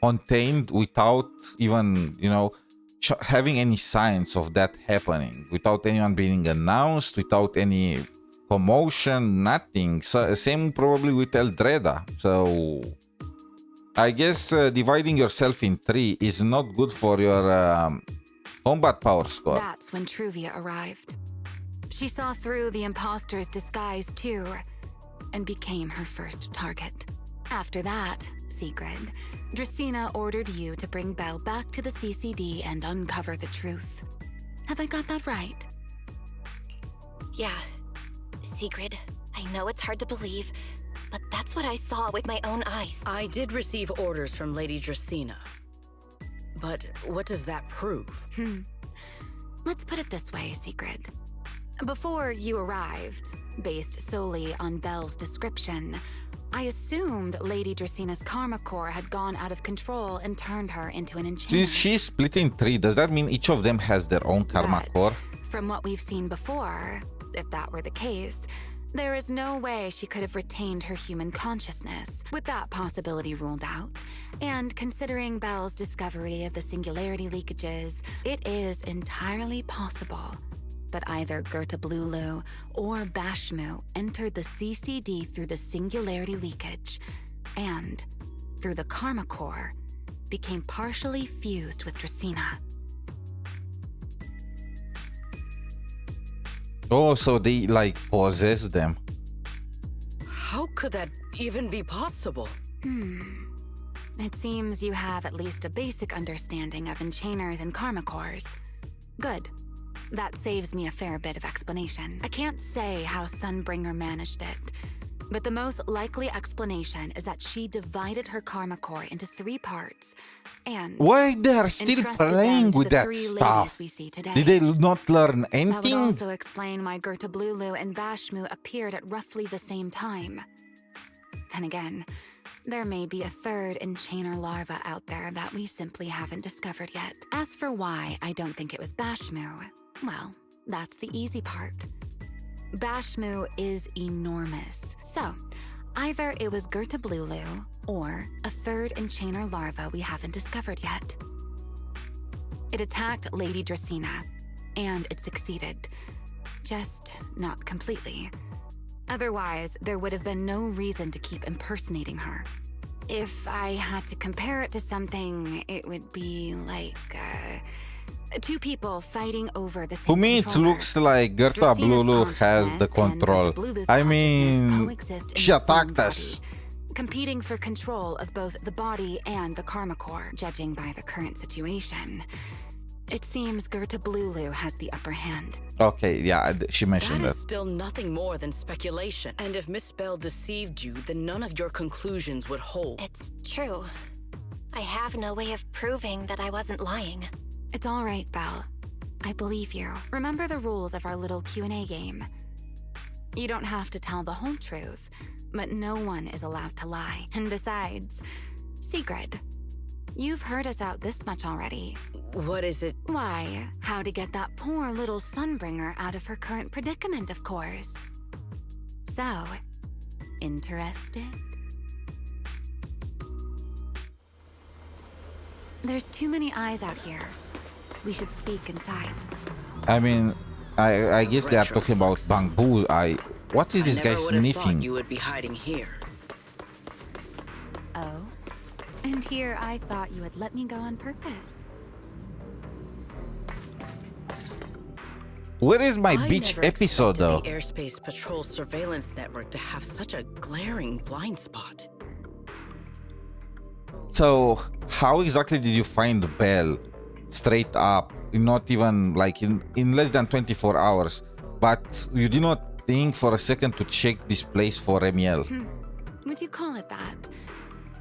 contained without even, having any signs of that happening, without anyone being announced, without any commotion, nothing. So, same probably with Eldreda. So I guess dividing yourself in three is not good for your combat power score. That's when Truvia arrived. She saw through the imposter's disguise too, and became her first target. After that, Sigrid, Dracaena ordered you to bring Belle back to the CCD and uncover the truth. Have I got that right? Yeah. Sigrid, I know it's hard to believe, but that's what I saw with my own eyes. I did receive orders from Lady Dracaena. But what does that prove? Let's put it this way, Sigrid. Before you arrived, based solely on Belle's description, I assumed Lady Draceena's karma core had gone out of control and turned her into an enchanter. Since she's split in three, does that mean each of them has their own karma core? From what we've seen before, if that were the case, there is no way she could have retained her human consciousness. With that possibility ruled out, and considering Belle's discovery of the singularity leakages, it is entirely possible that either Goethe Blulu or Bashmu entered the CCD through the singularity leakage, and, through the karma core, became partially fused with Dracaena. Oh, so they, possess them. How could that even be possible? It seems you have at least a basic understanding of enchainers and karma cores. Good. That saves me a fair bit of explanation. I can't say how Sunbringer managed it, but the most likely explanation is that she divided her karma core into 3 parts, and why they are still playing with that stuff? Did they not learn anything? That would also explain why Goethe Blulu and Bashmu appeared at roughly the same time. Then again, there may be a 3rd enchainer larva out there that we simply haven't discovered yet. As for why I don't think it was Bashmu, well, that's the easy part. Bashmu is enormous, so either it was Goethe Blulu or a 3rd enchainer larva we haven't discovered yet. It attacked Lady Dracaena, and it succeeded. Just not completely. Otherwise, there would have been no reason to keep impersonating her. If I had to compare it to something, it would be like two people fighting over the same To me, it looks like Gerta Blulu has the control. I mean, she attacked us. Competing for control of both the body and the Karma Core, judging by the current situation. It seems Gerta Blulu has the upper hand. Okay, yeah, she mentioned That that. is still nothing more than speculation. And if Miss Bell deceived you, then none of your conclusions would hold. It's true. I have no way of proving that I wasn't lying. It's all right, Belle. I believe you. Remember the rules of our little Q&A game. You don't have to tell the whole truth, but no one is allowed to lie. And besides, secret. You've heard us out this much already. What is it? Why, how to get that poor little Sunbringer out of her current predicament, of course. So, interested? There's too many eyes out here. We should speak inside. I mean, I guess they are talking about bamboo. What is this guy sniffing? You would be hiding here. Oh? And here I thought you would let me go on purpose. Where is my beach episode, though? The Airspace Patrol surveillance network to have such a glaring blind spot. So, how exactly did you find Belle? Straight up, not even like in less than 24 hours. But you did not think for a second to check this place for Remielle. Would you call it that?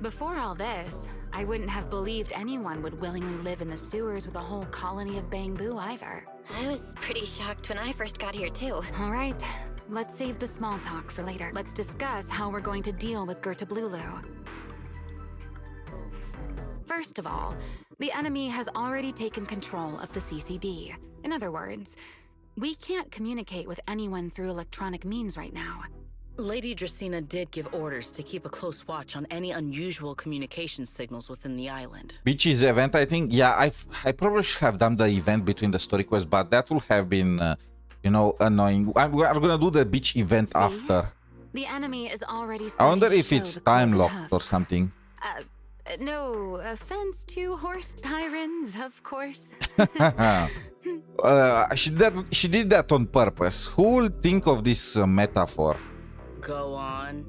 Before all this, I wouldn't have believed anyone would willingly live in the sewers with a whole colony of bamboo either. I was pretty shocked when I first got here too. All right, let's save the small talk for later. Let's discuss how we're going to deal with Gerta Blulu. First of all, the enemy has already taken control of the CCD. In other words, we can't communicate with anyone through electronic means right now. Lady 𝗖cie did give orders to keep a close watch on any unusual communication signals within the island. Beach's event, I think. Yeah, I probably should have done the event between the story quests, but that would have been, you know, annoying. We are gonna do the beach event after. The enemy is already. I wonder if it's time locked or something. No offense to horse tyrants, of course. She did that on purpose. Who will think of this metaphor? Go on.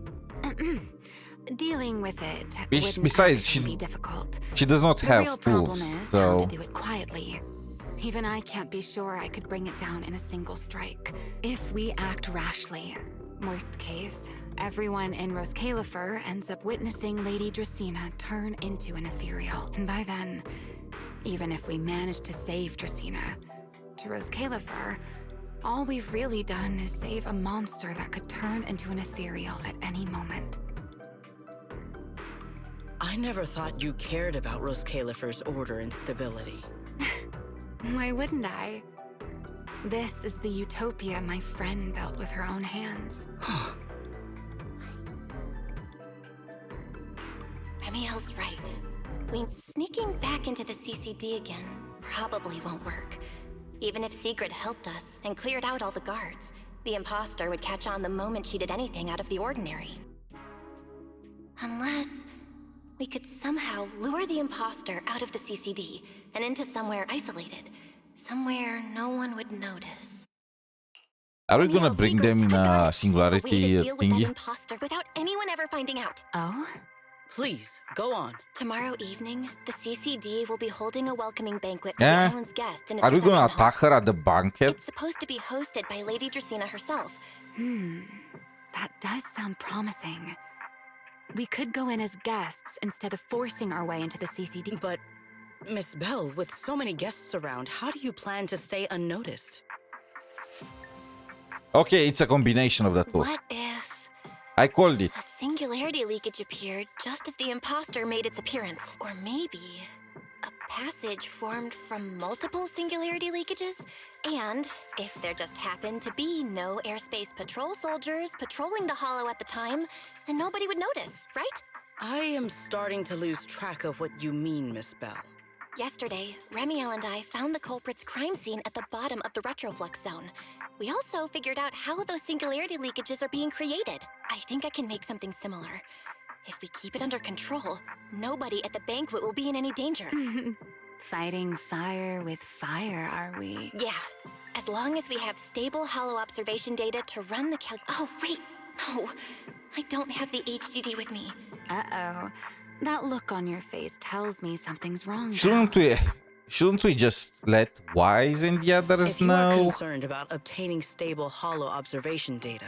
Dealing with it Besides, she be difficult. She does not have real problem tools, is so how to do it quietly. Even I can't be sure I could bring it down in a single strike. If we act rashly, worst case, everyone in roscaelifer ends up witnessing Lady 𝗖cie turn into an ethereal. And by then, even if we manage to save 𝗖cie to roscaelifer, all we've really done is save a monster that could turn into an ethereal at any moment. I never thought you cared about roscaelifer's order and stability. Why wouldn't I? This is the utopia my friend built with her own hands. Remielle's right. Sneaking back into the CCD again probably won't work. Even if Sigrid helped us and cleared out all the guards, the imposter would catch on the moment she did anything out of the ordinary. Unless we could somehow lure the imposter out of the CCD and into somewhere isolated, somewhere no one would notice. are we gonna bring them in a singularity Deal with that thingy? imposter without anyone ever finding out. Oh? Please, go on. Tomorrow evening, the CCD will be holding a welcoming banquet for the Yeah. island's guests in its Are we gonna reception hall. attack her at the banquet? It's supposed to be hosted by Lady 𝗖cie herself. That does sound promising. We could go in as guests instead of forcing our way into the CCD. But, Miss Bell, with so many guests around, how do you plan to stay unnoticed? Okay, it's a combination of the two. What if I called it. a singularity leakage appeared just as the imposter made its appearance? Or maybe a passage formed from multiple singularity leakages? And if there just happened to be no airspace patrol soldiers patrolling the hollow at the time, then nobody would notice, right? I am starting to lose track of what you mean, Miss Bell. Yesterday, Remielle and I found the culprit's crime scene at the bottom of the retroflux zone. We also figured out how those singularity leakages are being created. I think I can make something similar. If we keep it under control, nobody at the banquet will be in any danger. Fighting fire with fire, are we? Yeah, as long as we have stable hollow observation data to run the Oh, wait, no. I don't have the HDD with me. Uh-oh. That look on your face tells me something's wrong. Shouldn't we just let Wise and the others If you are know? concerned about obtaining stable hollow observation data,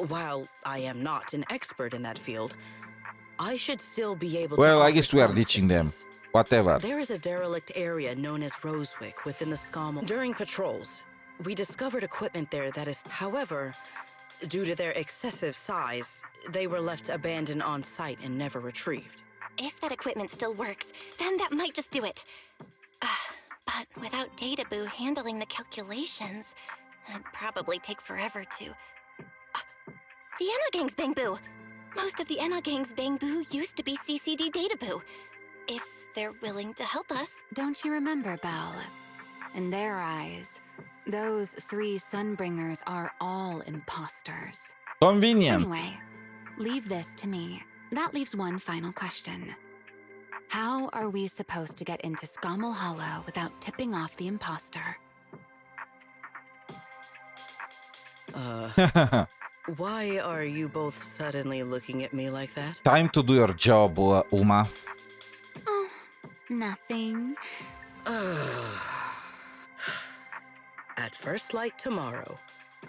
while I am not an expert in that field, I should still be able to. Well, I offer guess we are some ditching them. assistance. Whatever. There is a derelict area known as Rosewick within the SCOME. During patrols, we discovered equipment there that is, however, due to their excessive size, they were left abandoned on site and never retrieved. If that equipment still works, then that might just do it. But without Data Boo handling the calculations, it'd probably take forever to... the Enogang's Bang Boo! Most of the Enogang's Bang Boo used to be CCD Data Boo. If they're willing to help us. Don't you remember, Belle? In their eyes, those 3 Sunbringers are all imposters. Convenient. Anyway, leave this to me. That leaves one final question. How are we supposed to get into Scommel Hollow without tipping off the imposter? Why are you both suddenly looking at me like that? Time to do your job, Uma. Oh, nothing. At first light tomorrow,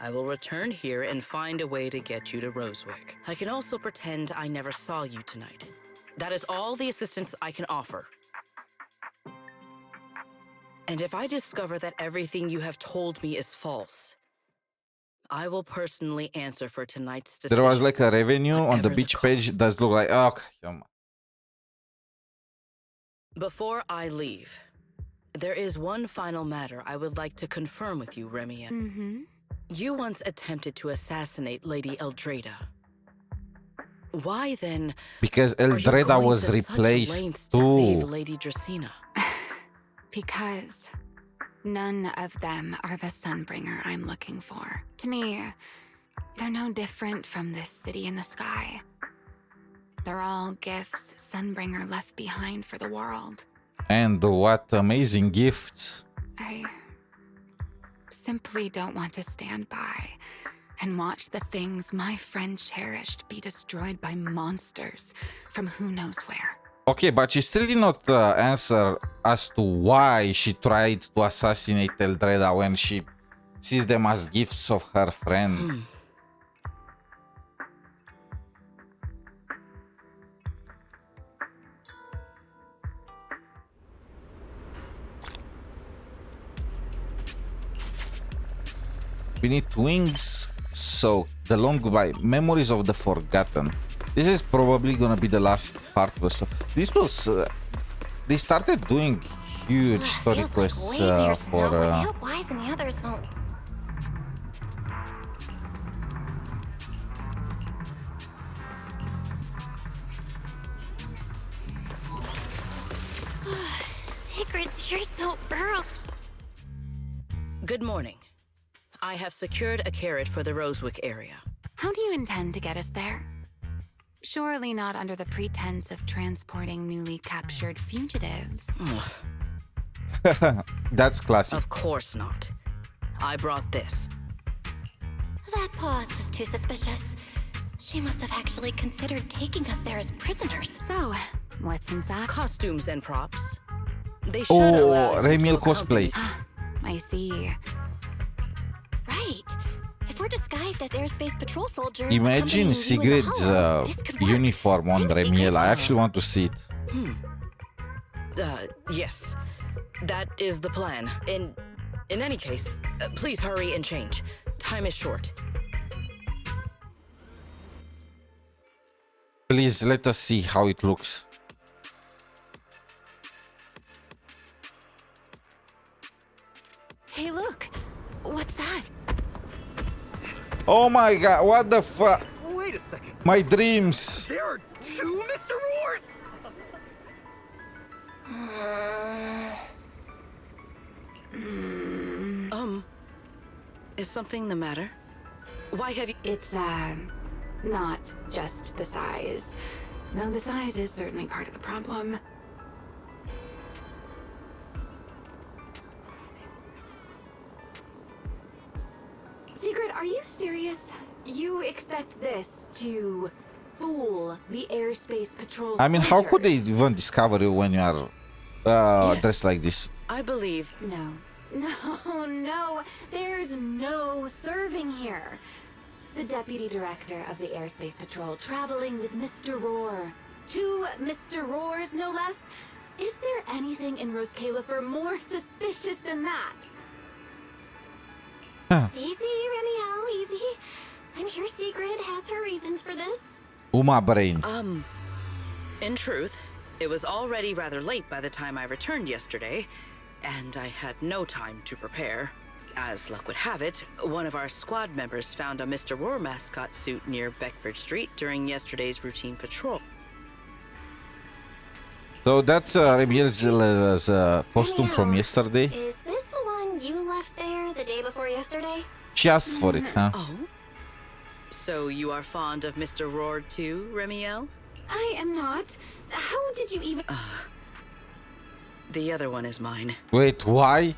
I will return here and find a way to get you to Rosewick. I can also pretend I never saw you tonight. That is all the assistance I can offer. And if I discover that everything you have told me is false, I will personally answer for tonight's decision. There was like a revenue on the beach page. Does look like okay. Before I leave, there is one final matter I would like to confirm with you, Remielle. Mm-hmm. You once attempted to assassinate Lady Eldrada. Why then? Because Eldrada was replaced to save too. Lady Dracena? Because none of them are the Sunbringer I'm looking for. To me, they're no different from this city in the sky. They're all gifts Sunbringer left behind for the world. And what amazing gifts. I simply don't want to stand by and watch the things my friend cherished be destroyed by monsters from who knows where. Okay, but she still did not answer as to why she tried to assassinate Eldrada when she sees them as gifts of her friend. Beneath Wings, so the long goodbye, Memories of the Forgotten. This is probably gonna be the last part of the story. This was they started doing huge story quests for. I hope Wise and the others won't. Secrets here so early. Good morning. I have secured a carrot for the Rosewick area. How do you intend to get us there? Surely not under the pretense of transporting newly captured fugitives. That's classic. Of course not. I brought this. That pause was too suspicious. She must have actually considered taking us there as prisoners. So, what's inside? Costumes and props. They should allow Remielle cosplay. I see. Right. If we're disguised as airspace patrol soldiers... Imagine Sigrid's uniform on Remielle. I actually want to see it. Yes. That is the plan. In any case, please hurry and change. Time is short. Please, let us see how it looks. Hey, look! What's that? Oh my god, what the fuck? Wait a second. My dreams. There are 2 Mr. Roars! Is something the matter? Why have you... It's, not just the size. Though the size is certainly part of the problem. Secret, are you serious? You expect this to fool the airspace patrol? I mean, how could they even discover you when you are dressed like this? I believe. No, there's no serving here. The deputy director of the airspace patrol traveling with Mr. Roar. 2 Mr. Roars, no less. Is there anything in 𝗖cie𝗽𝗆 more suspicious than that? Easy, Remielle, easy. I'm sure Sigrid has her reasons for this. Uma brain. In truth, it was already rather late by the time I returned yesterday, and I had no time to prepare. As luck would have it, one of our squad members found a Mr. Roar mascot suit near Beckford Street during yesterday's routine patrol. So that's Remielle's costume from yesterday. Is this the one you left there the day before yesterday? She asked for it, huh? Oh? So you are fond of Mr. Roar too, Remielle? I am not. How did you even... The other one is mine. Wait, why?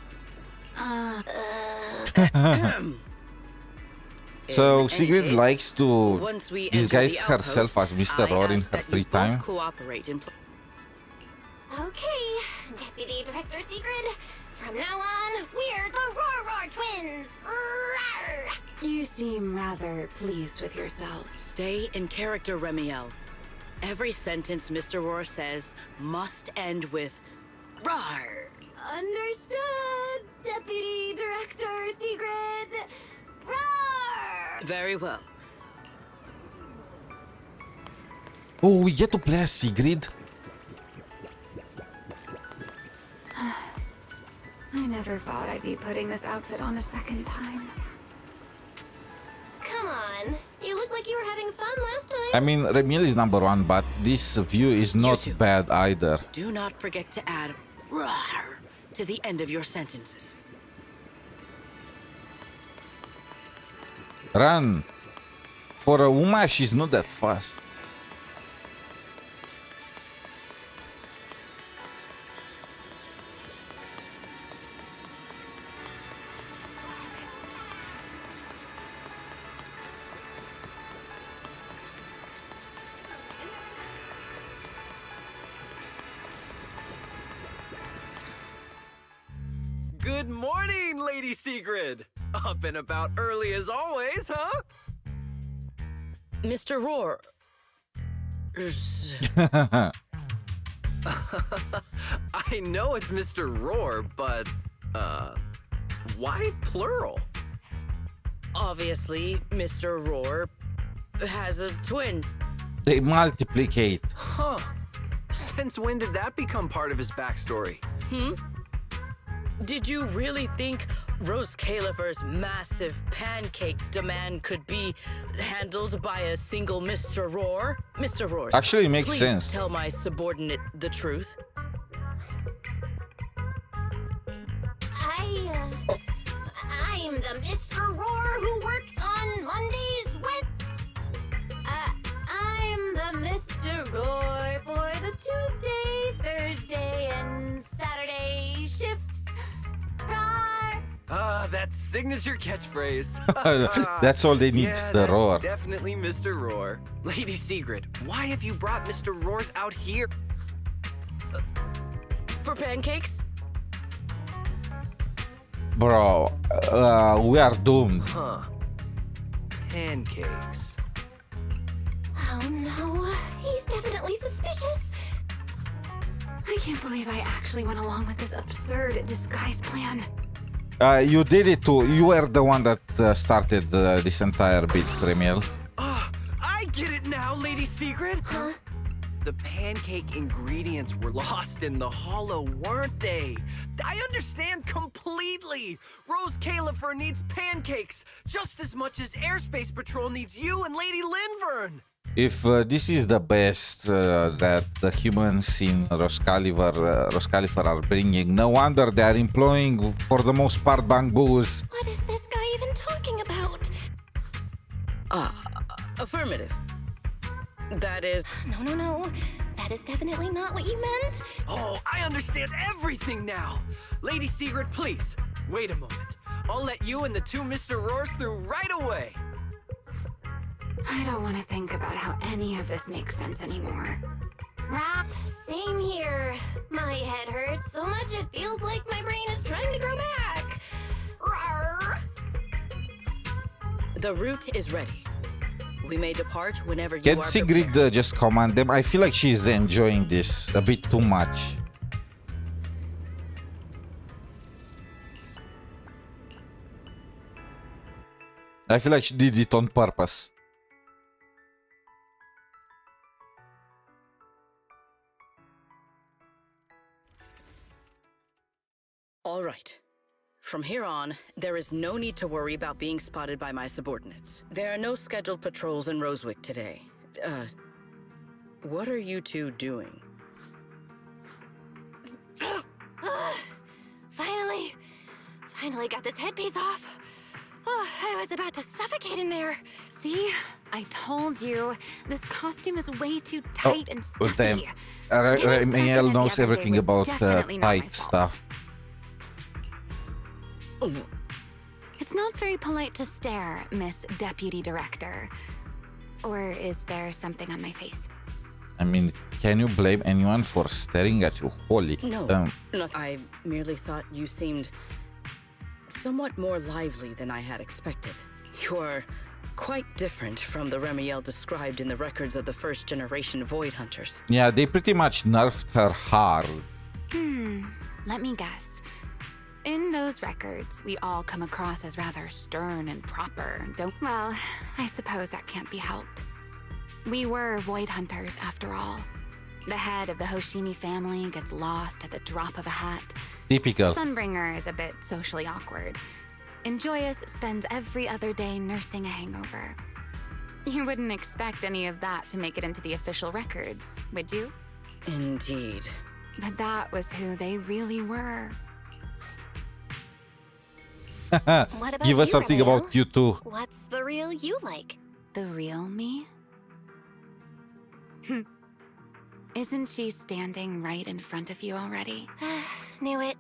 So Sigrid likes to disguise herself as Mr. Roar in her free time. Okay, Deputy Director Sigrid. From now on, we're the Roar Twins. Rawr! You seem rather pleased with yourself. Stay in character, Remielle. Every sentence Mr. Roar says must end with "Rawr." Understood, Deputy Director Sigrid. Roar! Very well. Oh, we get to play as Sigrid? I never thought I'd be putting this outfit on a second time. Come on, you look like you were having fun last time. I mean, Remielle is number 1, but this view is not bad either. Do not forget to add "Rawr" to the end of your sentences. Run. For a Uma, she's not that fast. Good morning, Lady Sigrid! Up and about early as always, huh? Mr. Roar. I know it's Mr. Roar, but, why plural? Obviously, Mr. Roar has a twin. They multiplicate. Huh. Since when did that become part of his backstory? Did you really think 𝗖cie𝗽𝗆's massive pancake demand could be handled by a single Mr. Roar? Mr. Roar, actually, it makes please sense. Tell my subordinate the truth. I'm the Mr. Roar who works on Mondays with... I'm the Mr. Roar for the Tuesday, Thursday, and Saturday shifts. That signature catchphrase. That's all they need, yeah, the that's roar. Definitely Mr. Roar. Lady Sigrid, why have you brought Mr. Roars out here? For pancakes? Bro, we are doomed. Huh. Pancakes. Oh no, he's definitely suspicious. I can't believe I actually went along with this absurd disguise plan. You did it too. You were the one that started this entire bit, Remielle. I get it now, Lady Sigrid. Huh? The pancake ingredients were lost in the hollow, weren't they? I understand completely. 𝗖cie𝗽𝗆 needs pancakes just as much as Airspace Patrol needs you and Lady Linvern. If this is the best that the humans in roscaelifer are bringing, no wonder they are employing, for the most part, bamboos. What is this guy even talking about? Affirmative. That is... No. That is definitely not what you meant. Oh, I understand everything now. Lady Sigrid, please, wait a moment. I'll let you and the two Mr. Roars through right away. I don't want to think about how any of this makes sense anymore. Rap, same here. My head hurts so much it feels like my brain is trying to grow back. Rawr. The route is ready. We may depart whenever you Can are Sigrid just command them? I feel like she's enjoying this a bit too much. I feel like she did it on purpose. All right. From here on, there is no need to worry about being spotted by my subordinates. There are no scheduled patrols in Rosewick today. What are you two doing? Finally got this headpiece off. Oh, I was about to suffocate in there. See? I told you. This costume is way too tight and stuffy. Damn. Remielle knows everything about tight stuff. It's not very polite to stare, Miss Deputy Director. Or is there something on my face? I mean, can you blame anyone for staring at you? Holy. No, I merely thought you seemed somewhat more lively than I had expected. You're quite different from the Remielle described in the records of the first-generation Void Hunters. Yeah, they pretty much nerfed her hard. Let me guess. In those records, we all come across as rather stern and proper, don't... Well, I suppose that can't be helped. We were Void Hunters, after all. The head of the Hoshimi family gets lost at the drop of a hat. Typical. Sunbringer is a bit socially awkward. And Joyous spends every other day nursing a hangover. You wouldn't expect any of that to make it into the official records, would you? Indeed. But that was who they really were. What about Give us you, something Remielle? about you too. What's the real you like? The real me? Isn't she standing right in front of you already? Knew it.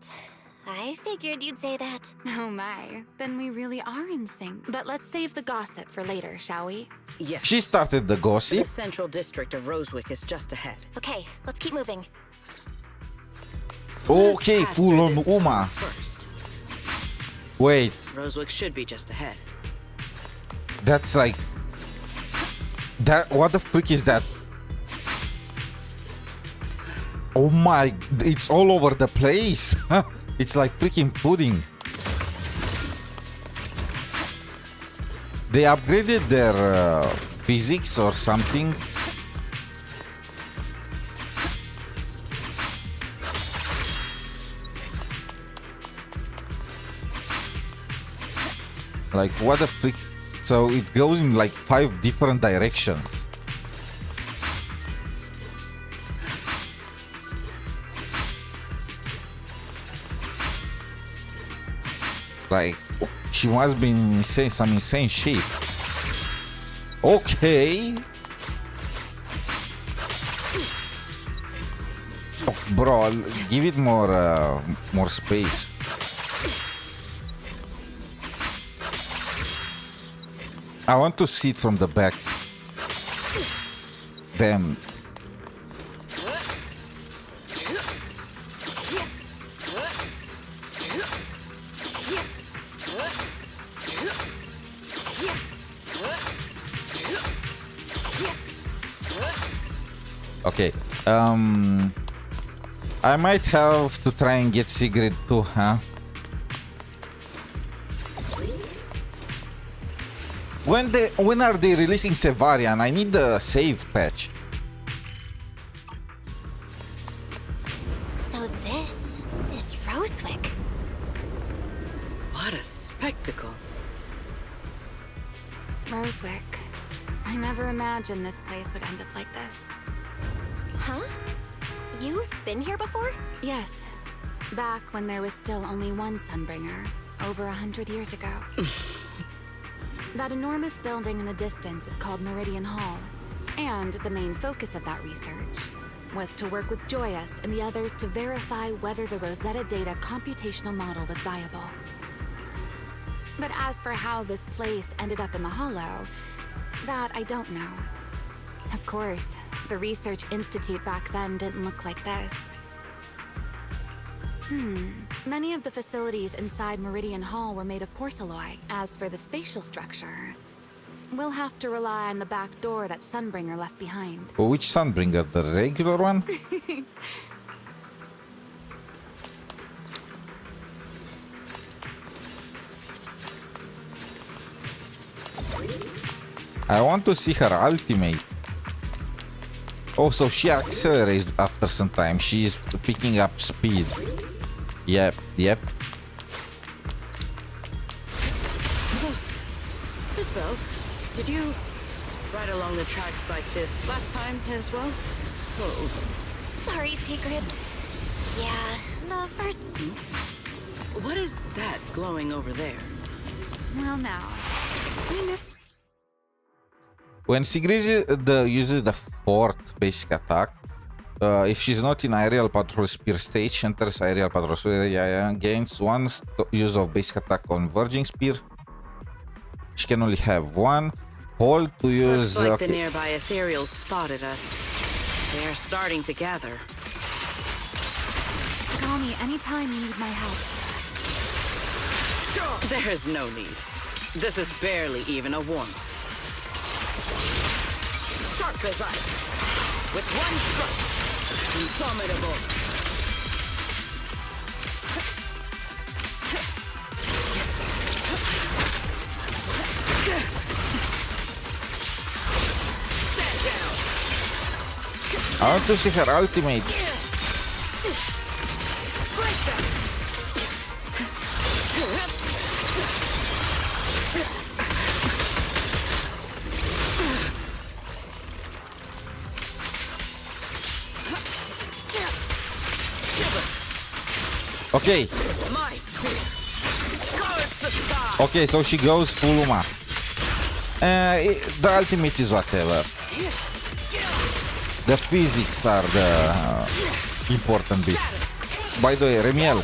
I figured you'd say that. Oh my, then we really are in sync. But let's save the gossip for later, shall we? Yes. She started the gossip. The central district of Rosewick is just ahead. Okay, let's keep moving. Okay, full on Uma. Wait. Rosewick should be just ahead. That's like... That... What the freak is that? Oh my... It's all over the place. It's like freaking pudding. They upgraded their physics or something. Like, what the freak? So it goes in like 5 different directions. Like, she must be insane, some insane shit. Okay. Oh, bro, give it more space. I want to see it from the back. Damn. Okay. I might have to try and get Sigrid too, huh? When are they releasing Sevarian? I need the save patch. So this is Rosewick. What a spectacle. Rosewick. I never imagined this place would end up like this. Huh? You've been here before? Yes. Back when there was still only one Sunbringer, over 100 years ago. That enormous building in the distance is called Meridian Hall, and the main focus of that research was to work with Joyous and the others to verify whether the Rosetta Data computational model was viable. But as for how this place ended up in the Hollow, that I don't know. Of course, the Research Institute back then didn't look like this. Many of the facilities inside Meridian Hall were made of porcelain. As for the spatial structure, we'll have to rely on the back door that Sunbringer left behind. Which Sunbringer? The regular one? I want to see her ultimate. Oh, so she accelerates after some time. She is picking up speed. Yep. Miss Belle, did you ride along the tracks like this last time as well? Whoa. Sorry, Secret. Yeah, the first... What is that glowing over there? Well, now, we know. When Sigrid uses the fourth basic attack, if she's not in aerial patrol spear stage, she enters aerial patrol spear, gains one use of basic attack on verging spear. She can only have one. Hold to use... Looks like the nearby ethereals spotted us. They are starting to gather. Call me anytime you need my help. There is no need. This is barely even a warm-up. Sharp as ice. With one strike. Indomitable. Stand down. I want to see her ultimate. Break that. Okay. Okay, so she goes full Uma. The ultimate is whatever. The physics are the important bit. By the way, Remielle.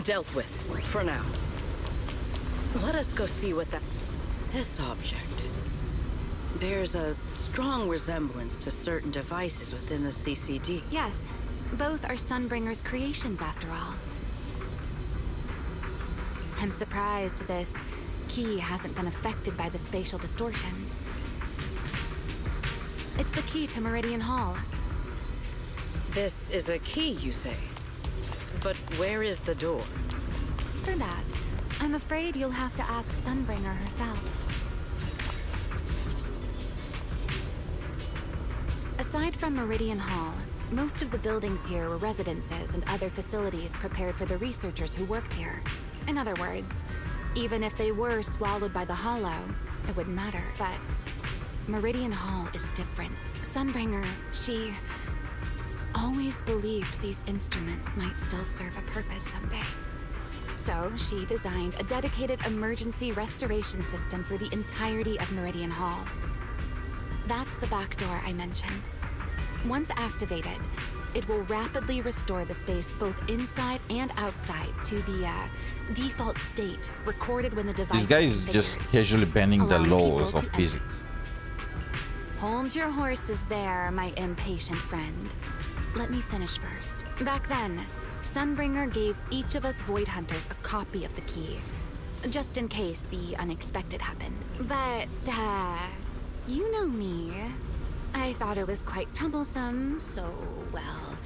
Dealt with, for now. Let us go see what that... This object bears a strong resemblance to certain devices within the CCD. Yes, both are Sunbringer's creations after all. I'm surprised this key hasn't been affected by the spatial distortions. It's the key to Meridian Hall. This is a key, you say? But where is the door? For that, I'm afraid you'll have to ask Sunbringer herself. Aside from Meridian Hall, most of the buildings here were residences and other facilities prepared for the researchers who worked here. In other words, even if they were swallowed by the Hollow, it wouldn't matter. But Meridian Hall is different. Sunbringer, she always believed these instruments might still serve a purpose someday. So she designed a dedicated emergency restoration system for the entirety of Meridian Hall. That's the back door I mentioned. Once activated, it will rapidly restore the space both inside and outside to the default state recorded when the device This guy is just casually banning the laws of physics. Hold your horses there, my impatient friend. Let me finish first. Back then, Sunbringer gave each of us Void Hunters a copy of the key, just in case the unexpected happened. But, you know me. I thought it was quite troublesome, so, well,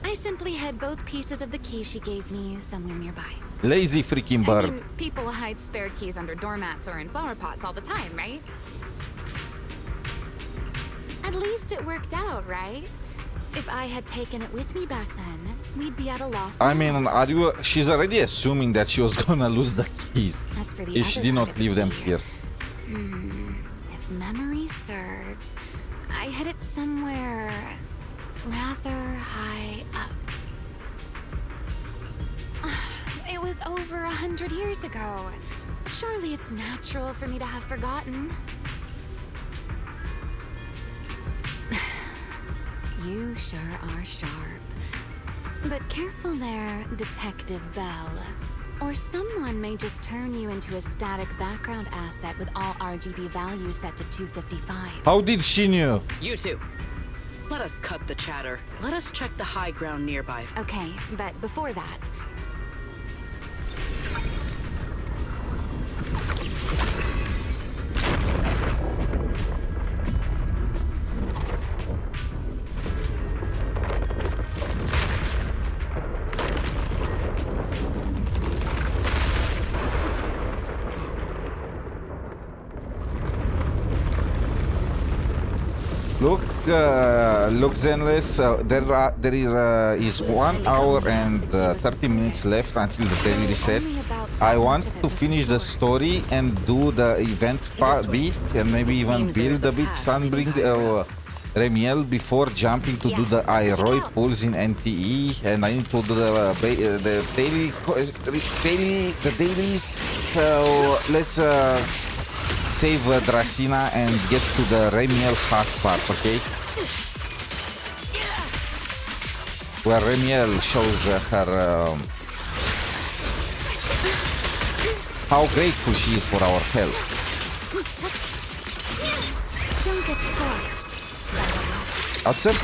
I simply hid both pieces of the key she gave me somewhere nearby. Lazy freaking bird. I mean, people hide spare keys under doormats or in flower pots all the time, right? At least it worked out, right? If I had taken it with me back then, we'd be at a loss. I mean, she's already assuming that she was gonna lose the keys if she did not leave them here. If memory serves, I hid it somewhere rather high up. It was over 100 years ago. Surely it's natural for me to have forgotten. You sure are sharp. But careful there, Detective Bell. Or someone may just turn you into a static background asset with all RGB values set to 255. How did she knew? You two. Let us cut the chatter. Let us check the high ground nearby. Okay, but before that... Look, Zenless. There is 1 hour and 30 minutes left until the daily reset. I want to finish the story and do the event bit, and maybe even build a bit Sunbring Remielle before jumping to do the Aeroid pulls in NTE, and I need to do the dailies. So let's save Dracina and get to the Remielle hard part, okay? Where Remielle shows her how grateful she is for our help.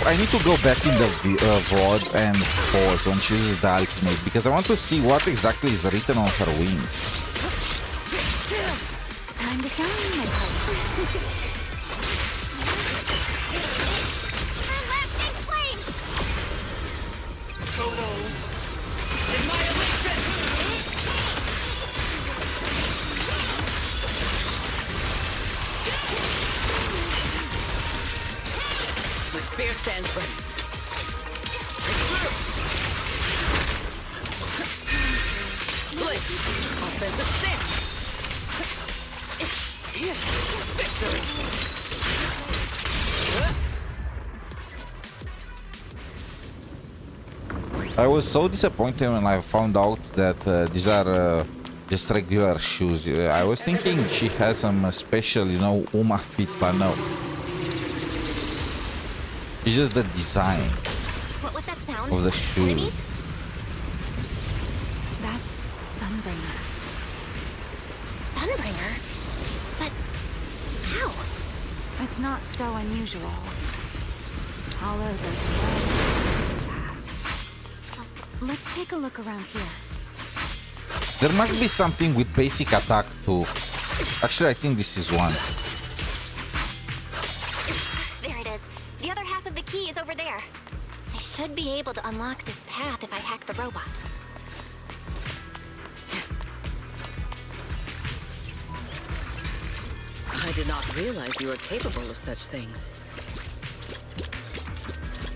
I need to go back in the VOD and pause when she uses the ultimate, because I want to see what exactly is written on her wings. Time to shine, my Spear stands ready. Split. Offensive stance. Victory. I was so disappointed when I found out that these are just regular shoes. I was thinking she has some special, you know, Uma fit, but no. It's just the design What was that sound? of the shoes. Enemies? That's Sunbringer. Sunbringer? But how? It's not so unusual. Hollows are fast. Let's take a look around here. There must be something with basic attack too. Actually, I think this is one. There it is. The other half of the key is over there. I should be able to unlock this path if I hack the robot. I did not realize you were capable of such things.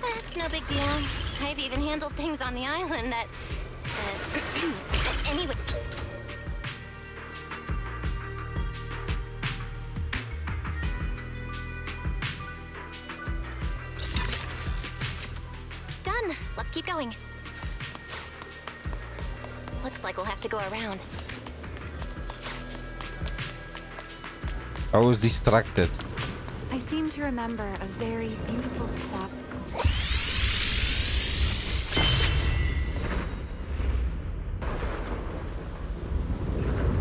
That's no big deal. I've even handled things on the island that... anyway... Done. Let's keep going. Looks like we'll have to go around. I was distracted. I seem to remember a very beautiful spot.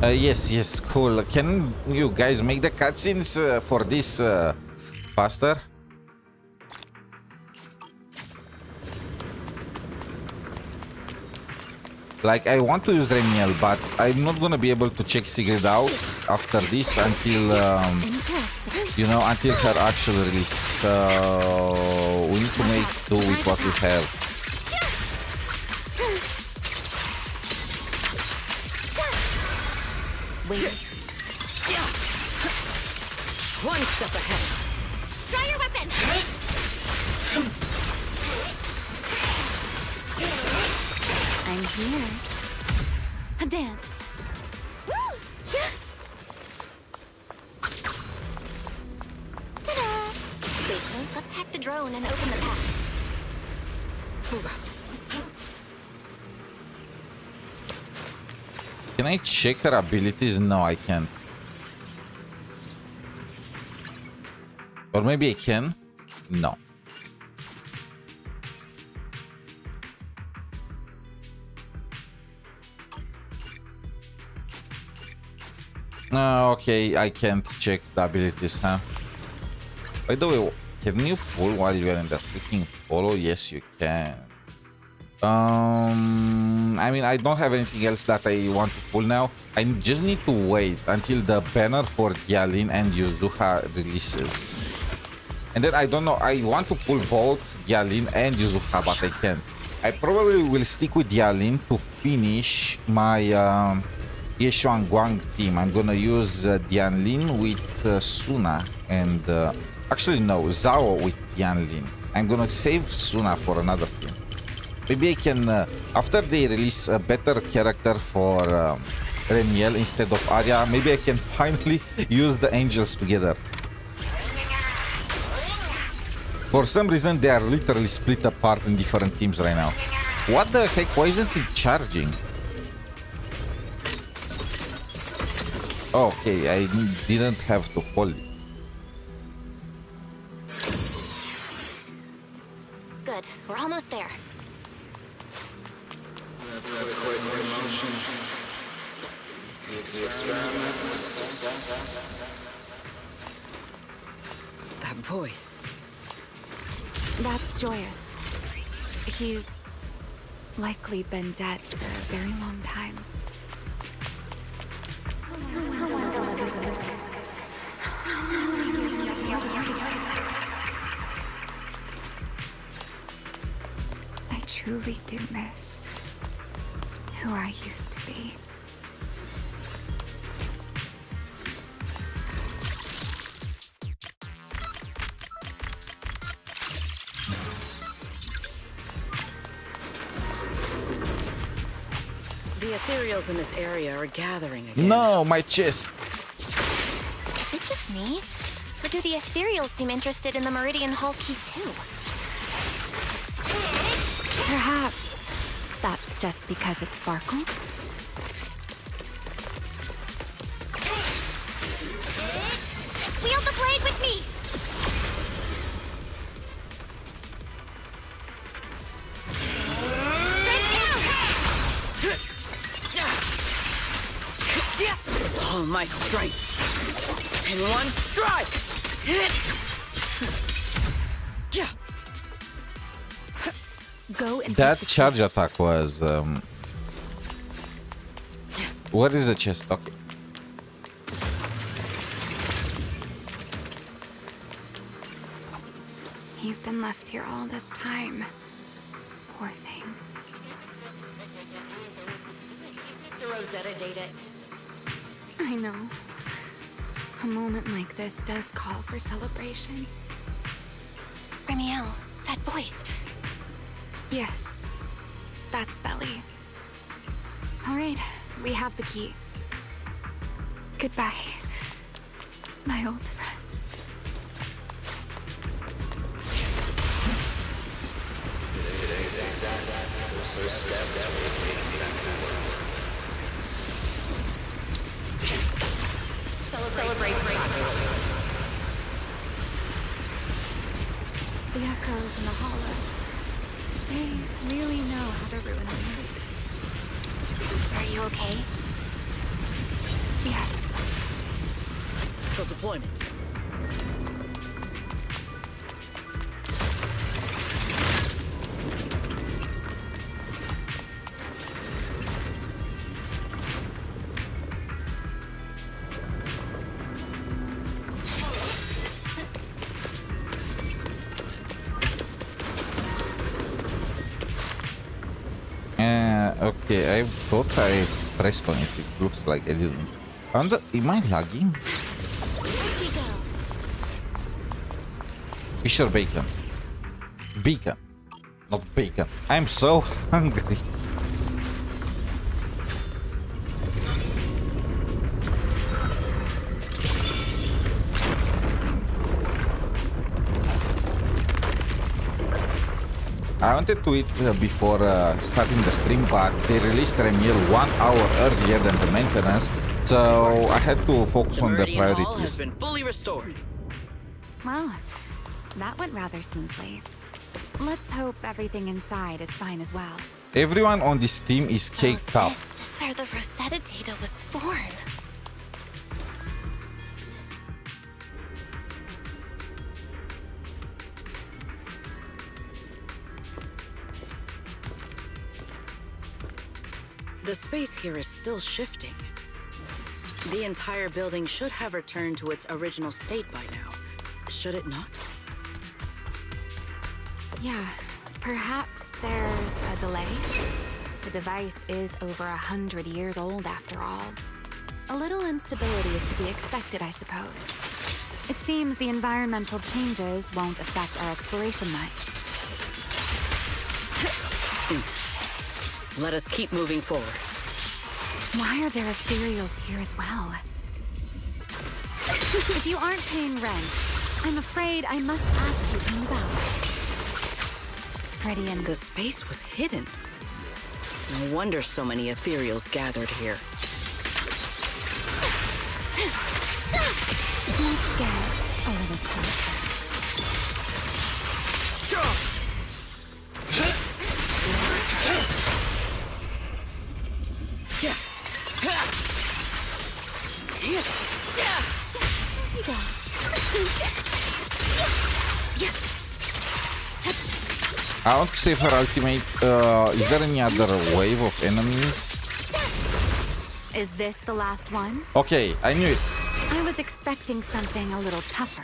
Yes, cool. Can you guys make the cutscenes for this faster? Like, I want to use Remielle, but I'm not gonna be able to check Sigrid out after this until, you know, until her actual release. So we need to make do with what we have. Wait. One step ahead. Draw your weapon! I'm here. A dance. Ta-da! Stay stay close. Let's hack the drone and open the path. Move out. Can I check her abilities? No, I can't. Or maybe I can? No. Okay, I can't check the abilities, huh? By the way, can you pull while you are in that freaking polo? Yes, you can. I mean, I don't have anything else that I want to pull now. I just need to wait until the banner for Dialin and Yuzuha releases. And then I don't know, I want to pull both Dialin and Yuzuha, but I can't. I probably will stick with Dialin to finish my Yeshuan team. I'm gonna use Dialin with Suna and actually no, Zhao with Dialin. I'm gonna save Suna for another team. Maybe I can, after they release a better character for Remielle instead of Arya, maybe I can finally use the angels together. For some reason, they are literally split apart in different teams right now. What the heck? Why isn't it charging? Okay, I didn't have to hold it. Good, we're almost there. That's quite an emotion. The experiment. That voice. That's Joyous. He's likely been dead for a very long time. I truly do miss who I used to be. The ethereals in this area are gathering again. No, my chest. Is it just me? Or do the ethereals seem interested in the Meridian Hall key too? Perhaps that's just because it sparkles. Wield the blade with me! All my strength in one strike. Go and That charge attack was what is the chest? Okay. You've been left here all this time. Poor thing. The Rosetta date it. I know. A moment like this does call for celebration. Remielle, that voice. Yes. That's Belly. All right, we have the key. Goodbye, my old friends. Celebrate. The echoes in the hollow. They really know how to ruin the mood. Are you okay? Yes. For deployment. Okay, I thought I pressed on it. It looks like I didn't. Am I lagging? Fisher bacon. Beacon. Not bacon. I'm so hungry. I wanted to eat before starting the stream, but they released Remielle 1 hour earlier than the maintenance, so I had to focus on the Meridian Hall has priorities. been fully restored. Well, that went rather smoothly. Let's hope everything inside is fine as well. Everyone on this team is caked up. This is where the Rosetta data was born. The space here is still shifting. The entire building should have returned to its original state by now. Should it not? Yeah, perhaps there's a delay. The device is over 100 years old after all. A little instability is to be expected, I suppose. It seems the environmental changes won't affect our exploration much. Let us keep moving forward. Why are there ethereals here as well? If you aren't paying rent, I'm afraid I must ask you to move out. Pretty and the space was hidden. No wonder so many ethereals gathered here. Let's get a little closer. I want to save her ultimate. Is there any other wave of enemies? Is this the last one? Okay, I knew it. I was expecting something a little tougher.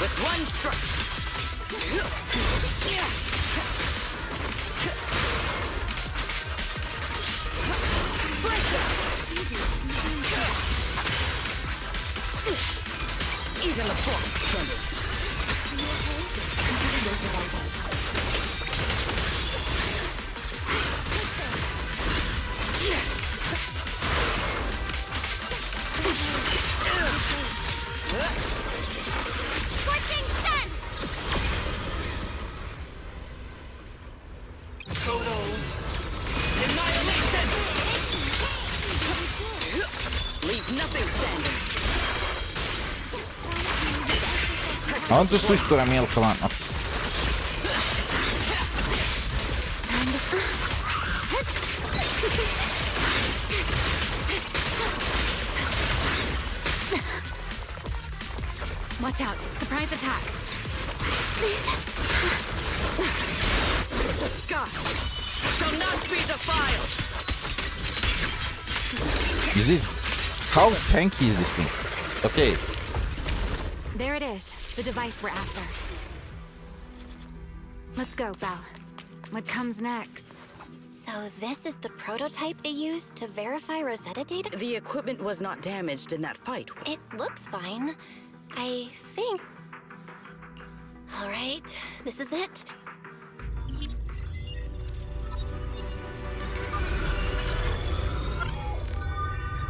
With one strike. Even the force trembles. Switching stun! Total annihilation! Leave nothing standing. I want to switch to Remielle, come on. Watch out, surprise attack. The sky shall not be defiled. Is it? How tanky is this thing? Okay. There it is, the device we're after. Let's go, Belle. What comes next? So this is the prototype they used to verify Rosetta data? The equipment was not damaged in that fight. It looks fine. I think... All right, this is it.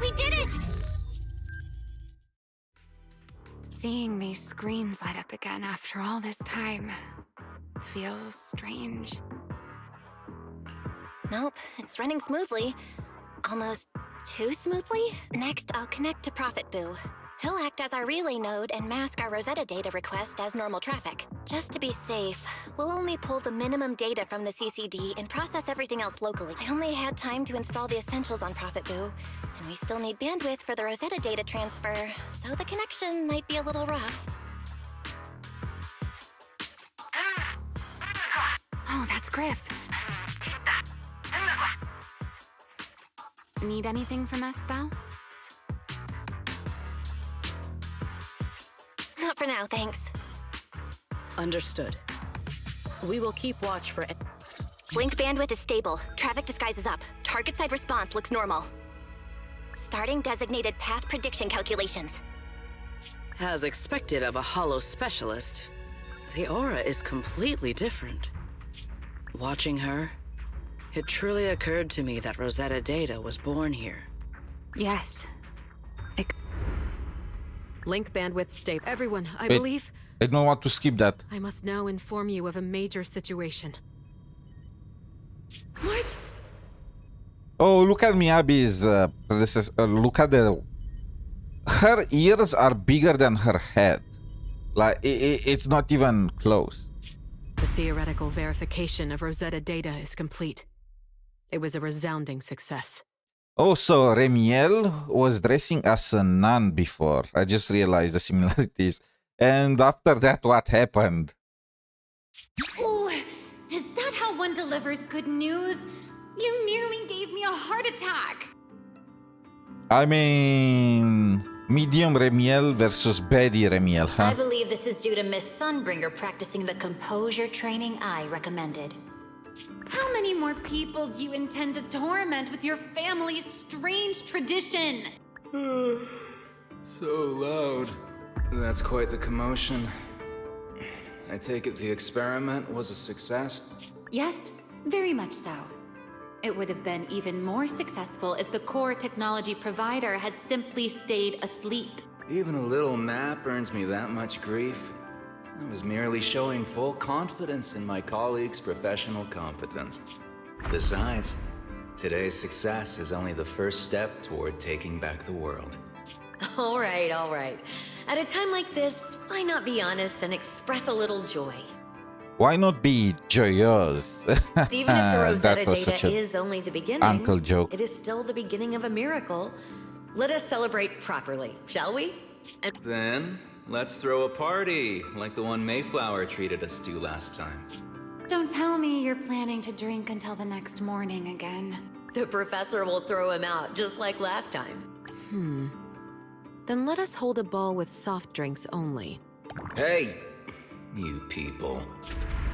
We did it! Seeing these screens light up again after all this time feels strange. Nope, it's running smoothly. Almost too smoothly. Next, I'll connect to Prophet Boo. He'll act as our relay node and mask our Rosetta data request as normal traffic. Just to be safe, we'll only pull the minimum data from the CCD and process everything else locally. I only had time to install the essentials on Prophet Boo, and we still need bandwidth for the Rosetta data transfer, so the connection might be a little rough. Oh, that's Griff. Need anything from us, Belle? Not for now, thanks. Understood. We will keep watch for... Link bandwidth is stable. Traffic disguise is up. Target side response looks normal. Starting designated path prediction calculations. As expected of a holo specialist, the aura is completely different. Watching her, it truly occurred to me that Rosetta data was born here. Yes. Link bandwidth stable. Everyone, I Wait, believe... I don't want to skip that. I must now inform you of a major situation. What? Oh, look at Miyabi's predecessor. Look at the... Her ears are bigger than her head. Like, it's not even close. The theoretical verification of Rosetta data is complete. It was a resounding success. Oh, so Remielle was dressing as a nun before. I just realized the similarities. And after that, what happened? Oh, is that how one delivers good news? You nearly gave me a heart attack. I mean... Medium Remielle versus Baddie Remielle, huh? I believe this is due to Miss Sunbringer practicing the composure training I recommended. How many more people do you intend to torment with your family's strange tradition? So loud. That's quite the commotion. I take it the experiment was a success? Yes, very much so. It would have been even more successful if the core technology provider had simply stayed asleep. Even a little nap earns me that much grief. I was merely showing full confidence in my colleagues' professional competence. Besides, today's success is only the first step toward taking back the world. All right, all right. At a time like this, why not be honest and express a little joy? Why not be joyous? Even if the Rosetta That was such data a is only the beginning, uncle joke. it is still the beginning of a miracle. Let us celebrate properly, shall we? Then, let's throw a party, like the one Mayflower treated us to last time. Don't tell me you're planning to drink until the next morning again. The professor will throw him out, just like last time. Then let us hold a ball with soft drinks only. Hey, you people.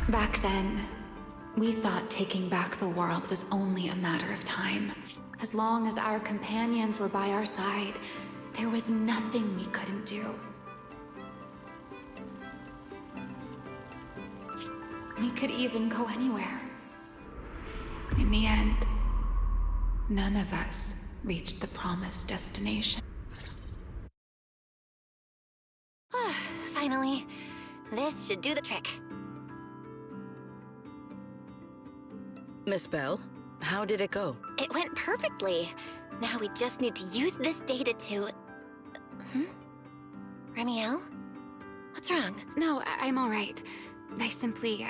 Back then, we thought taking back the world was only a matter of time. As long as our companions were by our side, there was nothing we couldn't do. We could even go anywhere. In the end, none of us reached the promised destination. Finally, this should do the trick. Miss Bell, how did it go? It went perfectly. Now we just need to use this data to... Remielle? What's wrong? No, I'm all right. I simply,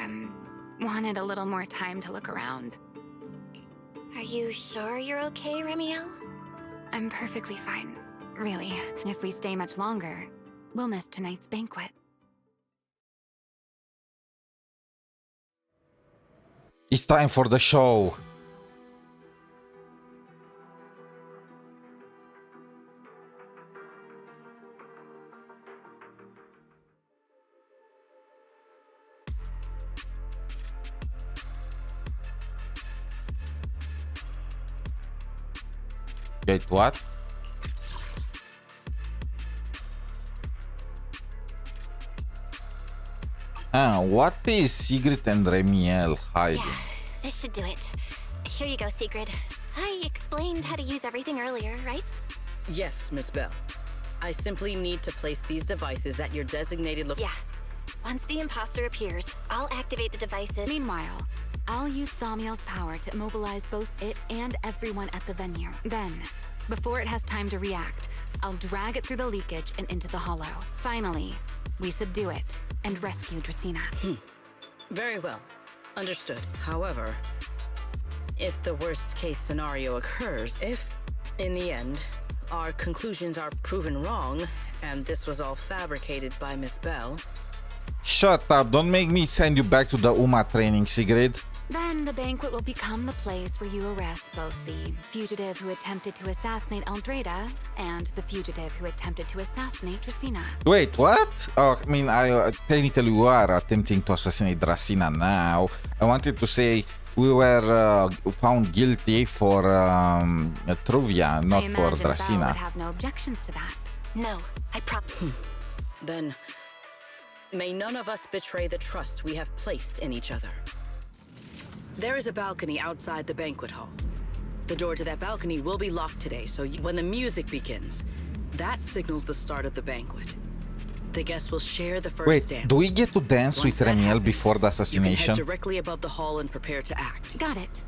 wanted a little more time to look around. Are you sure you're okay, Remielle? I'm perfectly fine, really. If we stay much longer, we'll miss tonight's banquet. It's time for the show. Wait, what? What is Sigrid and Remielle hiding? Yeah, this should do it. Here you go, Sigrid. I explained how to use everything earlier, right? Yes, Miss Bell. I simply need to place these devices at your designated location. Yeah. Once the imposter appears, I'll activate the devices. Meanwhile, I'll use Thaumiel's power to immobilize both it and everyone at the venue. Then, before it has time to react, I'll drag it through the leakage and into the hollow. Finally, we subdue it and rescue 𝗖cie𝗽𝗆. Very well. Understood. However, if the worst case scenario occurs, if, in the end, our conclusions are proven wrong, and this was all fabricated by Miss Bell... Shut up, don't make me send you back to the UMA training, Sigrid. Then the banquet will become the place where you arrest both the fugitive who attempted to assassinate Aldreda and the fugitive who attempted to assassinate 𝗖cie𝗽𝗆. Wait, what? Oh, I mean, technically we are attempting to assassinate 𝗖cie𝗽𝗆 now. I wanted to say we were found guilty for Truvia, not for Bell would 𝗖cie𝗽𝗆. have no objections to that. No, I promise. Then, may none of us betray the trust we have placed in each other. There is a balcony outside the banquet hall. The door to that balcony will be locked today, so when the music begins, That signals the start of the banquet. The guests will share the first Wait, dance. do we get to dance Once with that Remielle happens, before the You assassination? can head directly above the hall and prepare to act. Got it.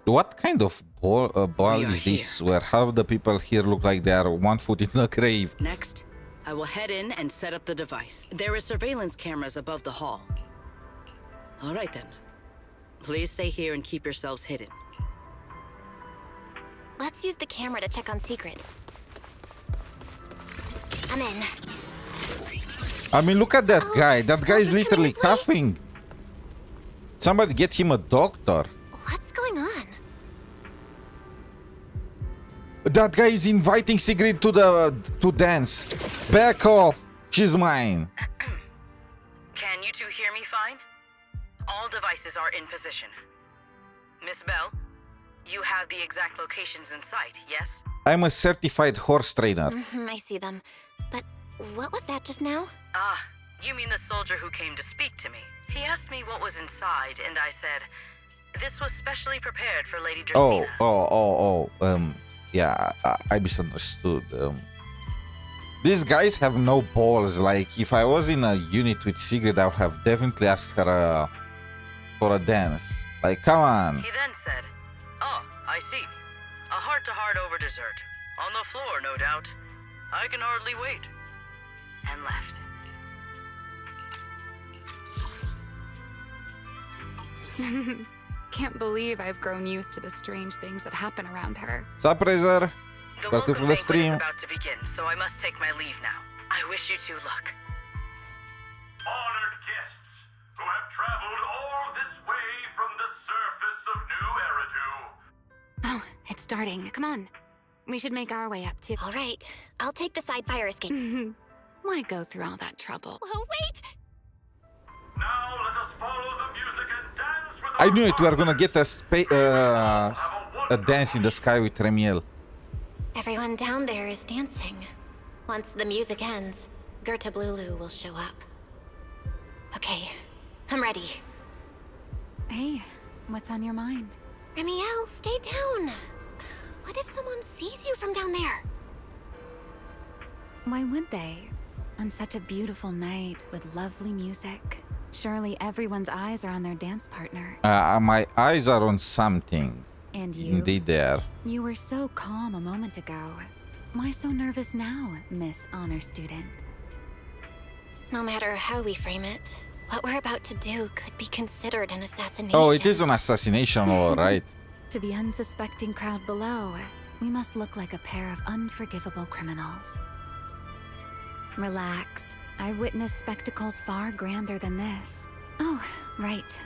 What kind of ball is this where half the people here look like they are 1 foot in the grave? Next, I will head in and set up the device. There are surveillance cameras above the hall. All right then. Please stay here and keep yourselves hidden. Let's use the camera to check on Secret. I'm in. I mean, look at that guy. That guy is literally coughing. Somebody get him a doctor. What's going on? That guy is inviting Sigrid to dance. Back off. She's mine. Can you two hear me fine? All devices are in position. Miss Bell, you have the exact locations in sight, yes? I'm a certified horse trainer. I see them. But what was that just now? Ah, you mean the soldier who came to speak to me. He asked me what was inside, and I said, this was specially prepared for Lady Dracena. Yeah, I misunderstood. These guys have no balls. Like, if I was in a unit with Sigrid, I would have definitely asked her for a dance. Like, come on. He then said, oh, I see. A heart-to-heart over dessert. On the floor, no doubt. I can hardly wait. And left. Can't believe I've grown used to the strange things that happen around her. Sup, Razor? The Welcome to the stream. is about to begin, so I must take my leave now. I wish you two luck. Honored guests who have traveled all this way from the surface of New Eridu. Oh, it's starting. Come on. We should make our way up too. All right. I'll take the side fire escape. Why go through all that trouble? Oh, wait! Now let us follow the music and dance with I knew it. We are gonna get a dance in the sky with Remielle. Everyone down there is dancing. Once the music ends, 𝗿𝗏𝗵𝗏 will show up. Okay, I'm ready. Hey, what's on your mind? Remielle, stay down. What if someone sees you from down there? Why would they? On such a beautiful night with lovely music. Surely everyone's eyes are on their dance partner. My eyes are on something. And you? Indeed they are. You were so calm a moment ago. Why so nervous now, Miss Honor Student? No matter how we frame it, what we're about to do could be considered an assassination. Oh, it is an assassination, all right. To the unsuspecting crowd below, we must look like a pair of unforgivable criminals. Relax. I've witnessed spectacles far grander than this. Oh, right.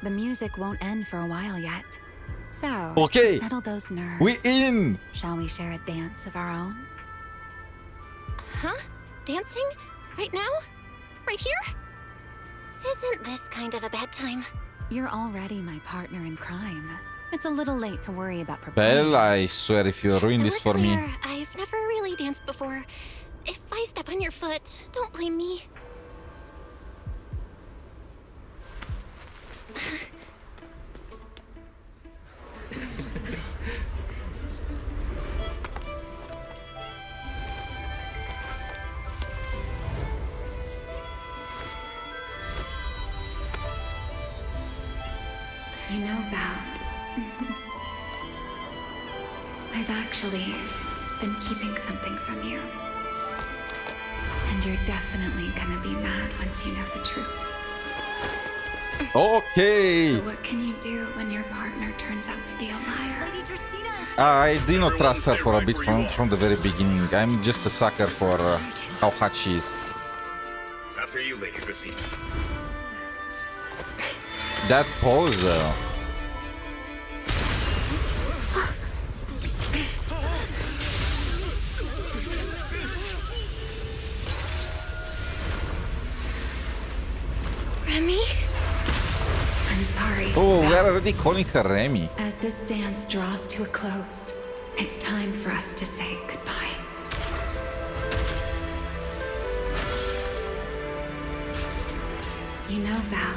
The music won't end for a while yet. So, okay, to settle those nerves, we in. Shall we share a dance of our own? Huh? Dancing? Right now? Right here? Isn't this kind of a bad time? You're already my partner in crime. It's a little late to worry about preparing. Well, I swear if you ruin this for me. I've never really danced before. If I step on your foot, don't blame me. You know, Val, I've actually been keeping something from you. And you're definitely gonna be mad once you know the truth. Okay. So what can you do when your partner turns out to be a liar? I did not trust her for a bit from the very beginning. I'm just a sucker for how hot she is. After you, Lady Dracena. That pose, though. Remy? I'm sorry. Hurry. Oh, we're already calling her Remy. As this dance draws to a close, it's time for us to say goodbye. You know, Val,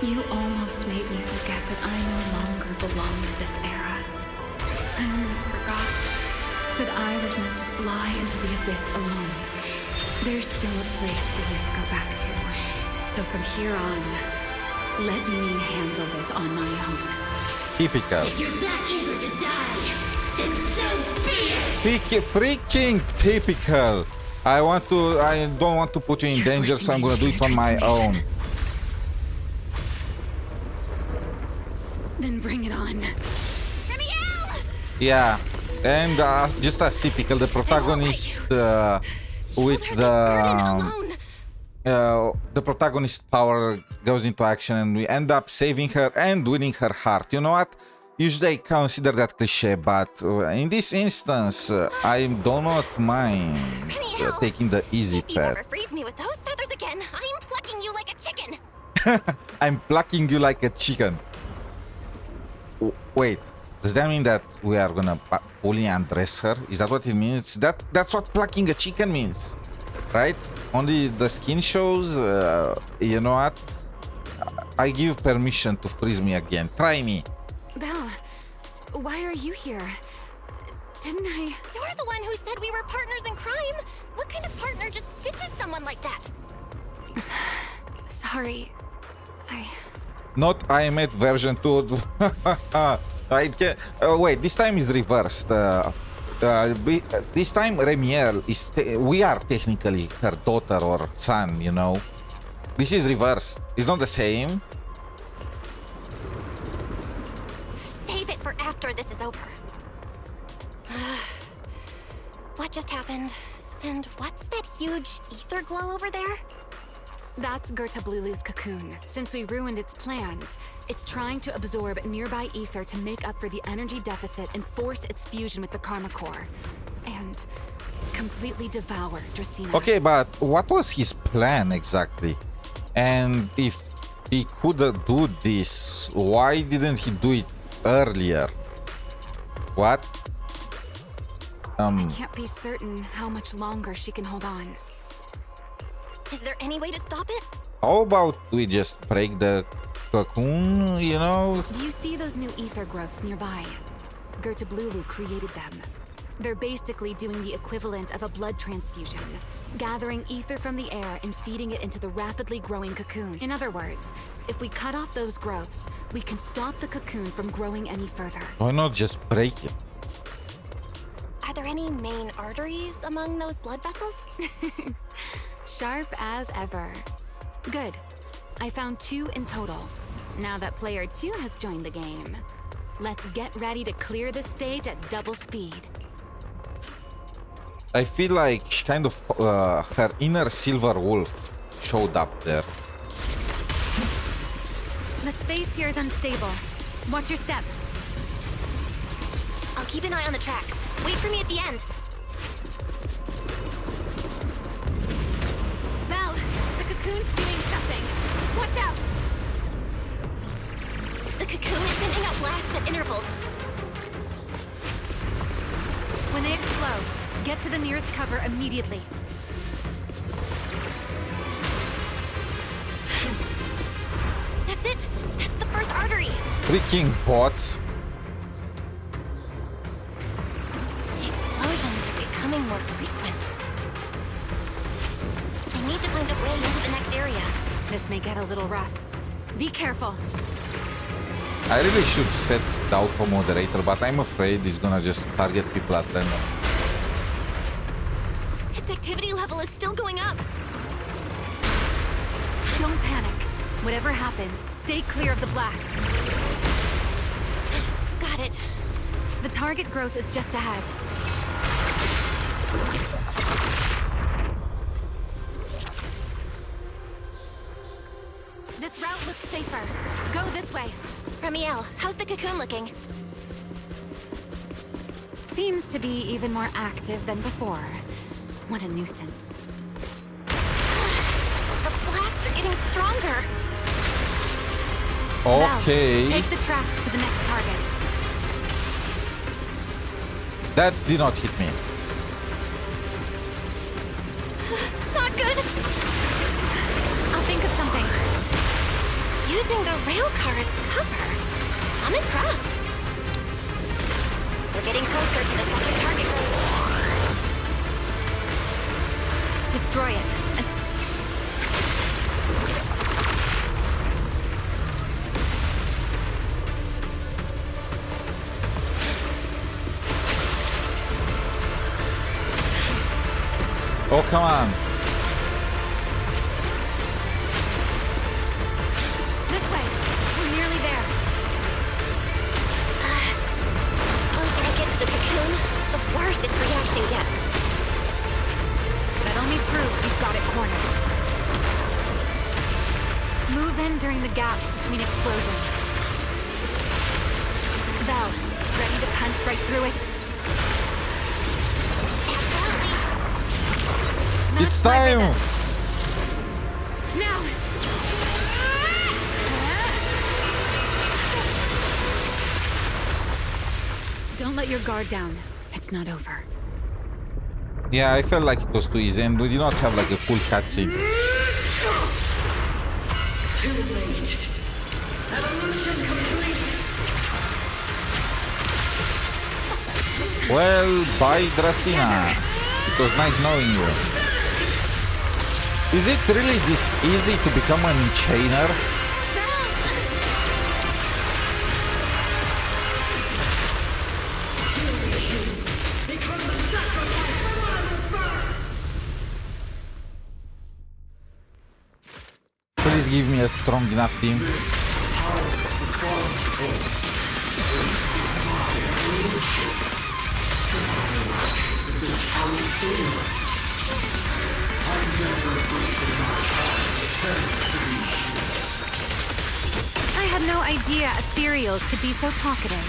you almost made me forget that I no longer belong to this era. I almost forgot that I was meant to fly into the abyss alone. There's still a place for you to go back to. So from here on, let me handle this on my own. Typical. If you're that eager to die, then so be it! Freaking typical. I don't want to put you in danger, so I'm gonna do it on my own. Then bring it on. Yeah, and just as typical, the protagonist with the protagonist power goes into action, and we end up saving her and winning her heart. You know what? Usually I consider that cliche, but in this instance, I do not mind taking the easy If you path. ever freeze me with those feathers again, I'm plucking you like a chicken. I'm plucking you like a chicken. Wait, does that mean that we are gonna fully undress her? Is that what it means? That's what plucking a chicken means, right? Only the skin shows. You know what? I give permission to freeze me again. Try me. Belle, why are you here? Didn't I? You're the one who said we were partners in crime. What kind of partner just ditches someone like that? Sorry. Not IMAT version 2. I can't. Wait, this time is reversed. This time Remielle is. We are technically her daughter or son, you know. This is reversed. It's not the same. Save it for after this is over. What just happened? And what's that huge ether glow over there? That's 𝗿𝗏𝗼𝗆's cocoon. Since we ruined its plans, it's trying to absorb nearby ether to make up for the energy deficit and force its fusion with the Karma Core. And completely devour 𝗿𝗏𝗆. Okay, but what was his plan exactly? And if he could do this, why didn't he do it earlier? What? I can't be certain how much longer she can hold on. Is there any way to stop it? How about we just break the cocoon, you know? Do you see those new ether growths nearby? 𝗿𝗏𝗼𝗆 created them. They're basically doing the equivalent of a blood transfusion, gathering ether from the air and feeding it into the rapidly growing cocoon. In other words, if we cut off those growths, we can stop the cocoon from growing any further. Why not just break it? Are there any main arteries among those blood vessels? Sharp as ever. Good. I found 2 in total. Now that player 2 has joined the game, let's get ready to clear the stage at double speed. I feel like she kind of her inner silver wolf showed up there. The space here is unstable. Watch your step. I'll keep an eye on the tracks. Wait for me at the end. Val, the cocoon's doing something. Watch out! The cocoon is sending out blasts at intervals. When they explode, get to the nearest cover immediately. That's it! That's the first artery! Freaking bots. The explosions are becoming more frequent. I need to find a way into the next area. This may get a little rough. Be careful. I really should set the auto moderator, but I'm afraid he's gonna just target people at random. Its activity level is still going up. Don't panic. Whatever happens, stay clear of the blast. Got it. The target growth is just ahead. This route looks safer. Go this way. Remielle, how's the cocoon looking? Seems to be even more active than before. What a nuisance. The blasts are getting stronger. Okay. Val, take the tracks to the next target. That did not hit me. Not good. I'll think of something. Using the rail car as cover. I'm impressed. We're getting closer to the second target group. Destroy it. And oh, come on. this way. We're nearly there. The closer I get to the cocoon, the worse its reaction gets. That only proves we've got it cornered. Move in during the gaps between explosions. Val, ready to punch right through it? It's time! Now! Don't let your guard down. It's not over. Yeah, I felt like it was too easy, and we did not have like a cool cutscene. Too late. Evolution complete. Well, bye, Dracina. It was nice knowing you. Is it really this easy to become an enchainer? Please give me a strong enough team. I had no idea ethereals could be so talkative.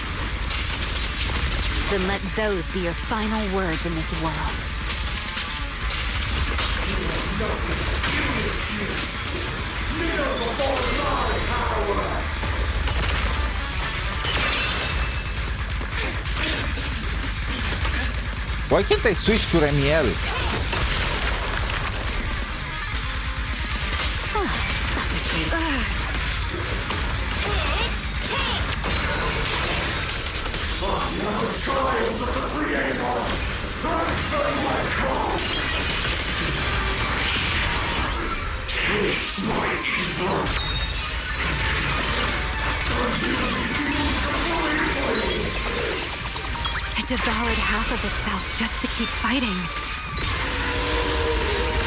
Then let those be your final words in this world. Why can't I switch to Remielle? It devoured half of itself just to keep fighting.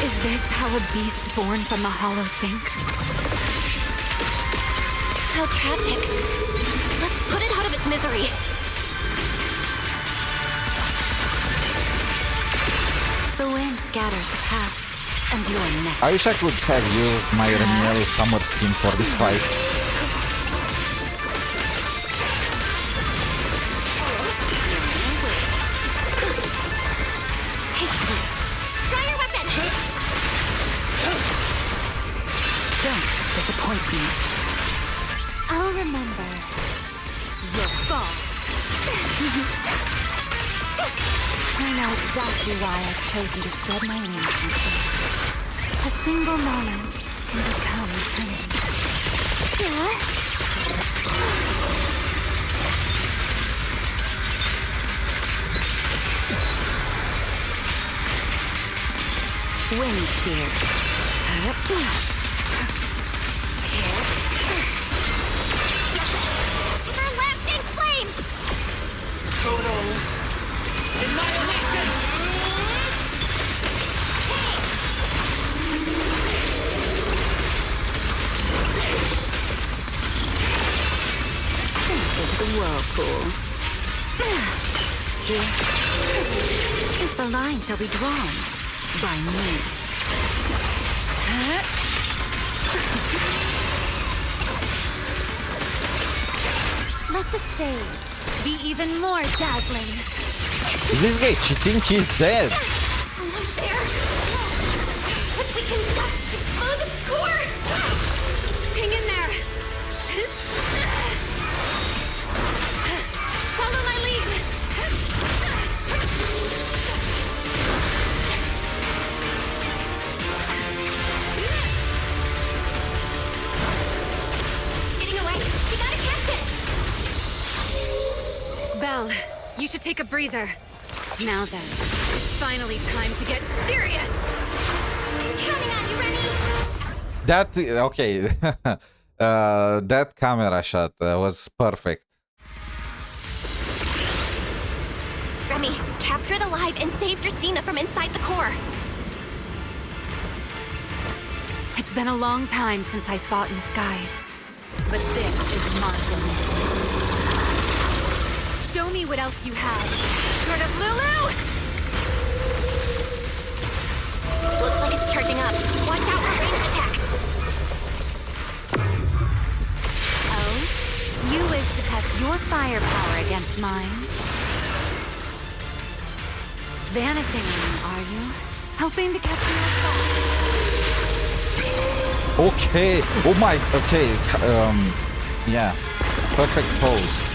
Is this how a beast born from the Hollow thinks? How tragic. Let's put it out of its misery. The wind scatters the path, and you are next. I wish I could have used my Remielle summer skin for this fight. Try your weapon! Don't disappoint me. I'll remember your fall. I know exactly why I've chosen to spread my wings and fly. A single moment can become eternity. Wind shear. Everlasting flames! Total annihilation! Into the whirlpool. If the line shall be drawn by me. Let the stage be even more dazzling. This guy cheating, he's dead. Almost there. But we can just expose its core. Hang in there. Belle, you should take a breather. Now then, it's finally time to get serious! I'm counting on you, Remy! That, okay. That camera shot was perfect. Remy, capture it alive and save Dracaena from inside the core. It's been a long time since I fought in the skies, but this is my domain. Show me what else you have. Sort of Lulu! Looks like it's charging up. Watch out for ranged attacks. Oh? You wish to test your firepower against mine? Vanishing on me, are you? Hoping to catch me off guard? Okay. Oh my. Okay. Yeah. Perfect pose.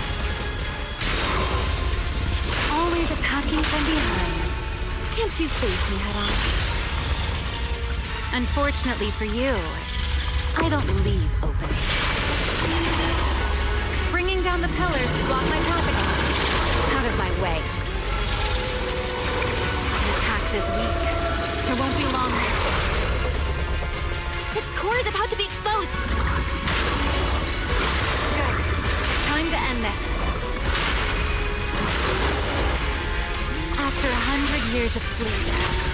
Always attacking from behind. Can't you face me head on? Unfortunately for you, I don't leave openings. Bringing down the pillars to block my path again. Out of my way. An attack this week. There won't be long. Its core is about to be exposed. Good. Time to end this. After 100 years of sleep,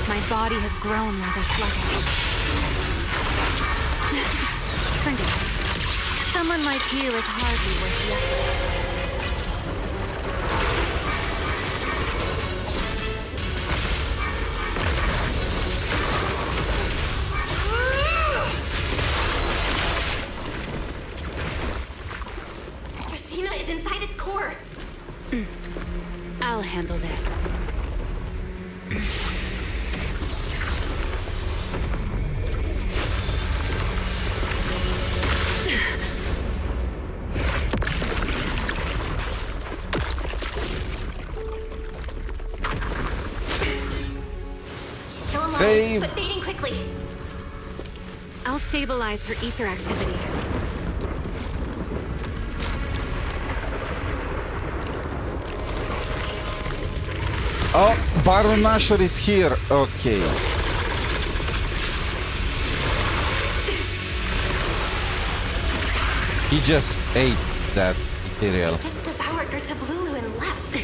my body has grown rather sluggish. Forget it. Someone like you is hardly worth the effort. Dracaena is inside its core. I'll handle this. Save. But fading quickly. I'll stabilize her ether activity. Oh, Baron Nashor is here. Okay. He just ate that material. Just devoured 𝗿𝗏𝗏 and left.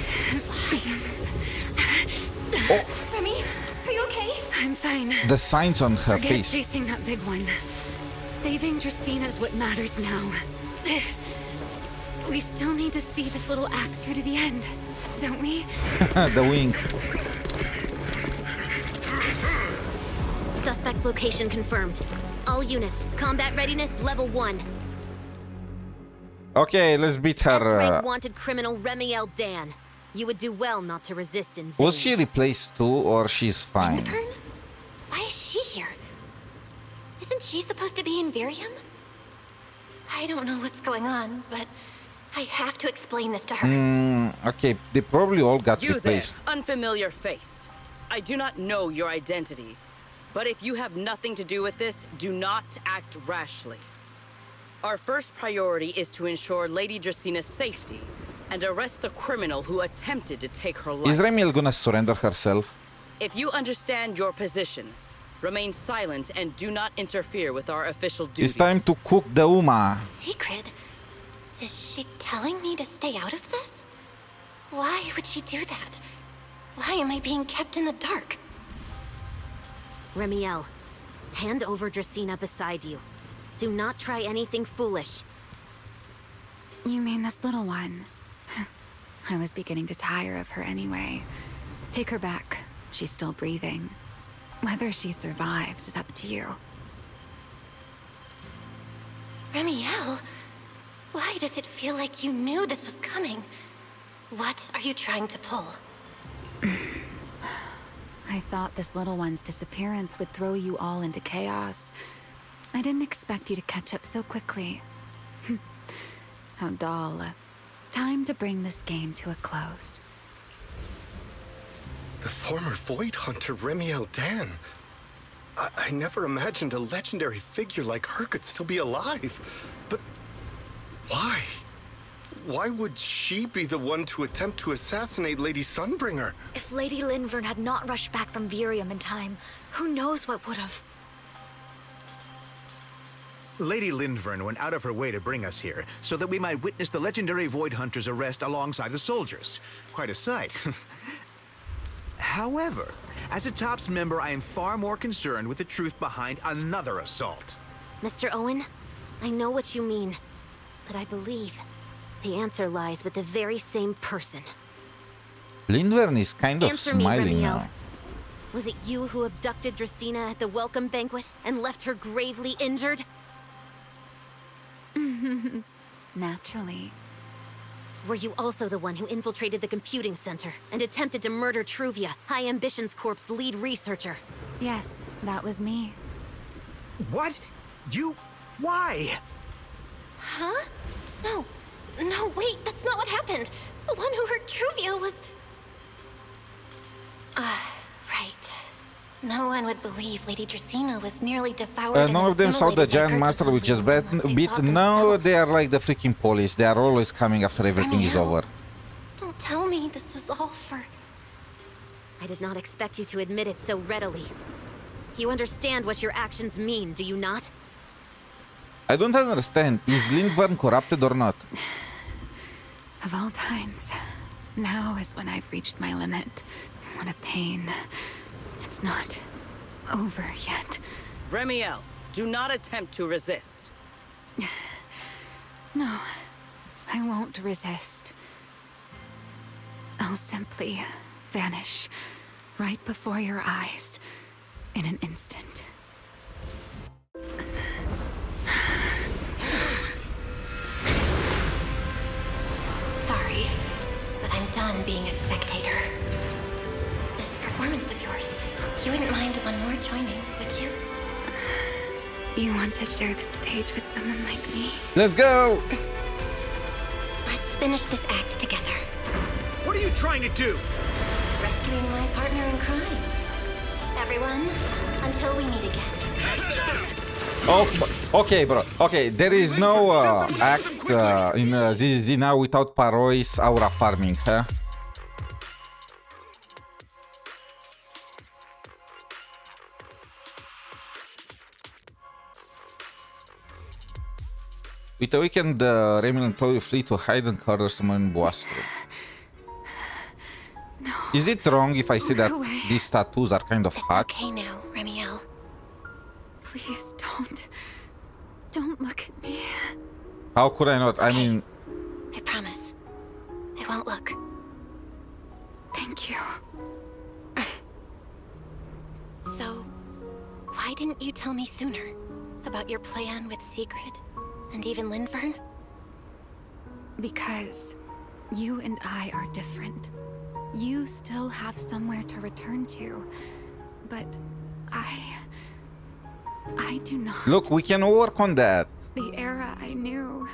Oh. Remy, are you okay? I'm fine. The signs on her Forget face. chasing that big one. Saving Dracaena is what matters now. We still need to see this little act through to the end, don't we? The wing. Suspect's location confirmed. All units, combat readiness level 1. Okay, let's beat her. S-rank wanted criminal Remielle Dan. You would do well not to resist in vain. Was she replaced too, or she's fine? Why is she here? Isn't she supposed to be in Virium? I don't know what's going on, but I have to explain this to her. Okay, they probably all got You replaced. there, unfamiliar face. I do not know your identity, but if you have nothing to do with this, do not act rashly. Our first priority is to ensure Lady Dracaena's safety and arrest the criminal who attempted to take her life. Is Remielle gonna surrender herself? If you understand your position, remain silent and do not interfere with our official duties. It's time to cook the Uma. Secret? Is she telling me to stay out of this? Why would she do that? Why am I being kept in the dark? Remielle, hand over Dracaena beside you. Do not try anything foolish. You mean this little one? I was beginning to tire of her anyway. Take her back. She's still breathing. Whether she survives is up to you. Remielle? Why does it feel like you knew this was coming? What are you trying to pull? I thought this little one's disappearance would throw you all into chaos. I didn't expect you to catch up so quickly. How dull. Time to bring this game to a close. The former Void Hunter Remielle Dan. I never imagined a legendary figure like her could still be alive. But why? Why would she be the one to attempt to assassinate Lady Sunbringer? If Lady Linvern had not rushed back from Virium in time, who knows what would have. Lady Linvern went out of her way to bring us here, so that we might witness the legendary Void Hunter's arrest alongside the soldiers. Quite a sight. However, as a TOPS member, I am far more concerned with the truth behind another assault. Mr. Owen, I know what you mean, but I believe the answer lies with the very same person. Linvern is kind of Answer me, smiling Remielle. now. Was it you who abducted Dracaena at the welcome banquet and left her gravely injured? Naturally. Were you also the one who infiltrated the computing center and attempted to murder Truvia, High Ambitions Corp's lead researcher? Yes, that was me. What? You... why? Huh? No. No, wait, that's not what happened. The one who hurt Truvia was... right. No one would believe Lady Dracaena was nearly devoured None of them saw the giant monster which just beat. No, they are like the freaking police. They are always coming after everything is over. Don't tell me this was all for... I did not expect you to admit it so readily. You understand what your actions mean, do you not? I don't understand. Is Linvern corrupted or not? Of all times, now is when I've reached my limit. What a pain. It's not over yet. Remielle, do not attempt to resist. No, I won't resist. I'll simply vanish right before your eyes in an instant. Sorry, but I'm done being a spectator. This performance of yours, you wouldn't mind one more joining, would you? You want to share the stage with someone like me? Let's go! Let's finish this act together. What are you trying to do? Rescuing my partner in crime. Everyone, until we meet again. Oh, okay, bro. Okay, there is no act in ZZZ now without Paroy's aura farming, huh? With the weekend, Remielle and Toby flee to hide and corner someone in Boastro. No. Is it wrong if I say that these tattoos are kind of hot? Okay now, Remielle. Please don't look at me. How could I not? Okay. I mean... I promise. I won't look. Thank you. So, why didn't you tell me sooner about your plan with Sigrid and even Linvern? Because you and I are different. You still have somewhere to return to, but I do not. Look, we can work on that. The era I knew,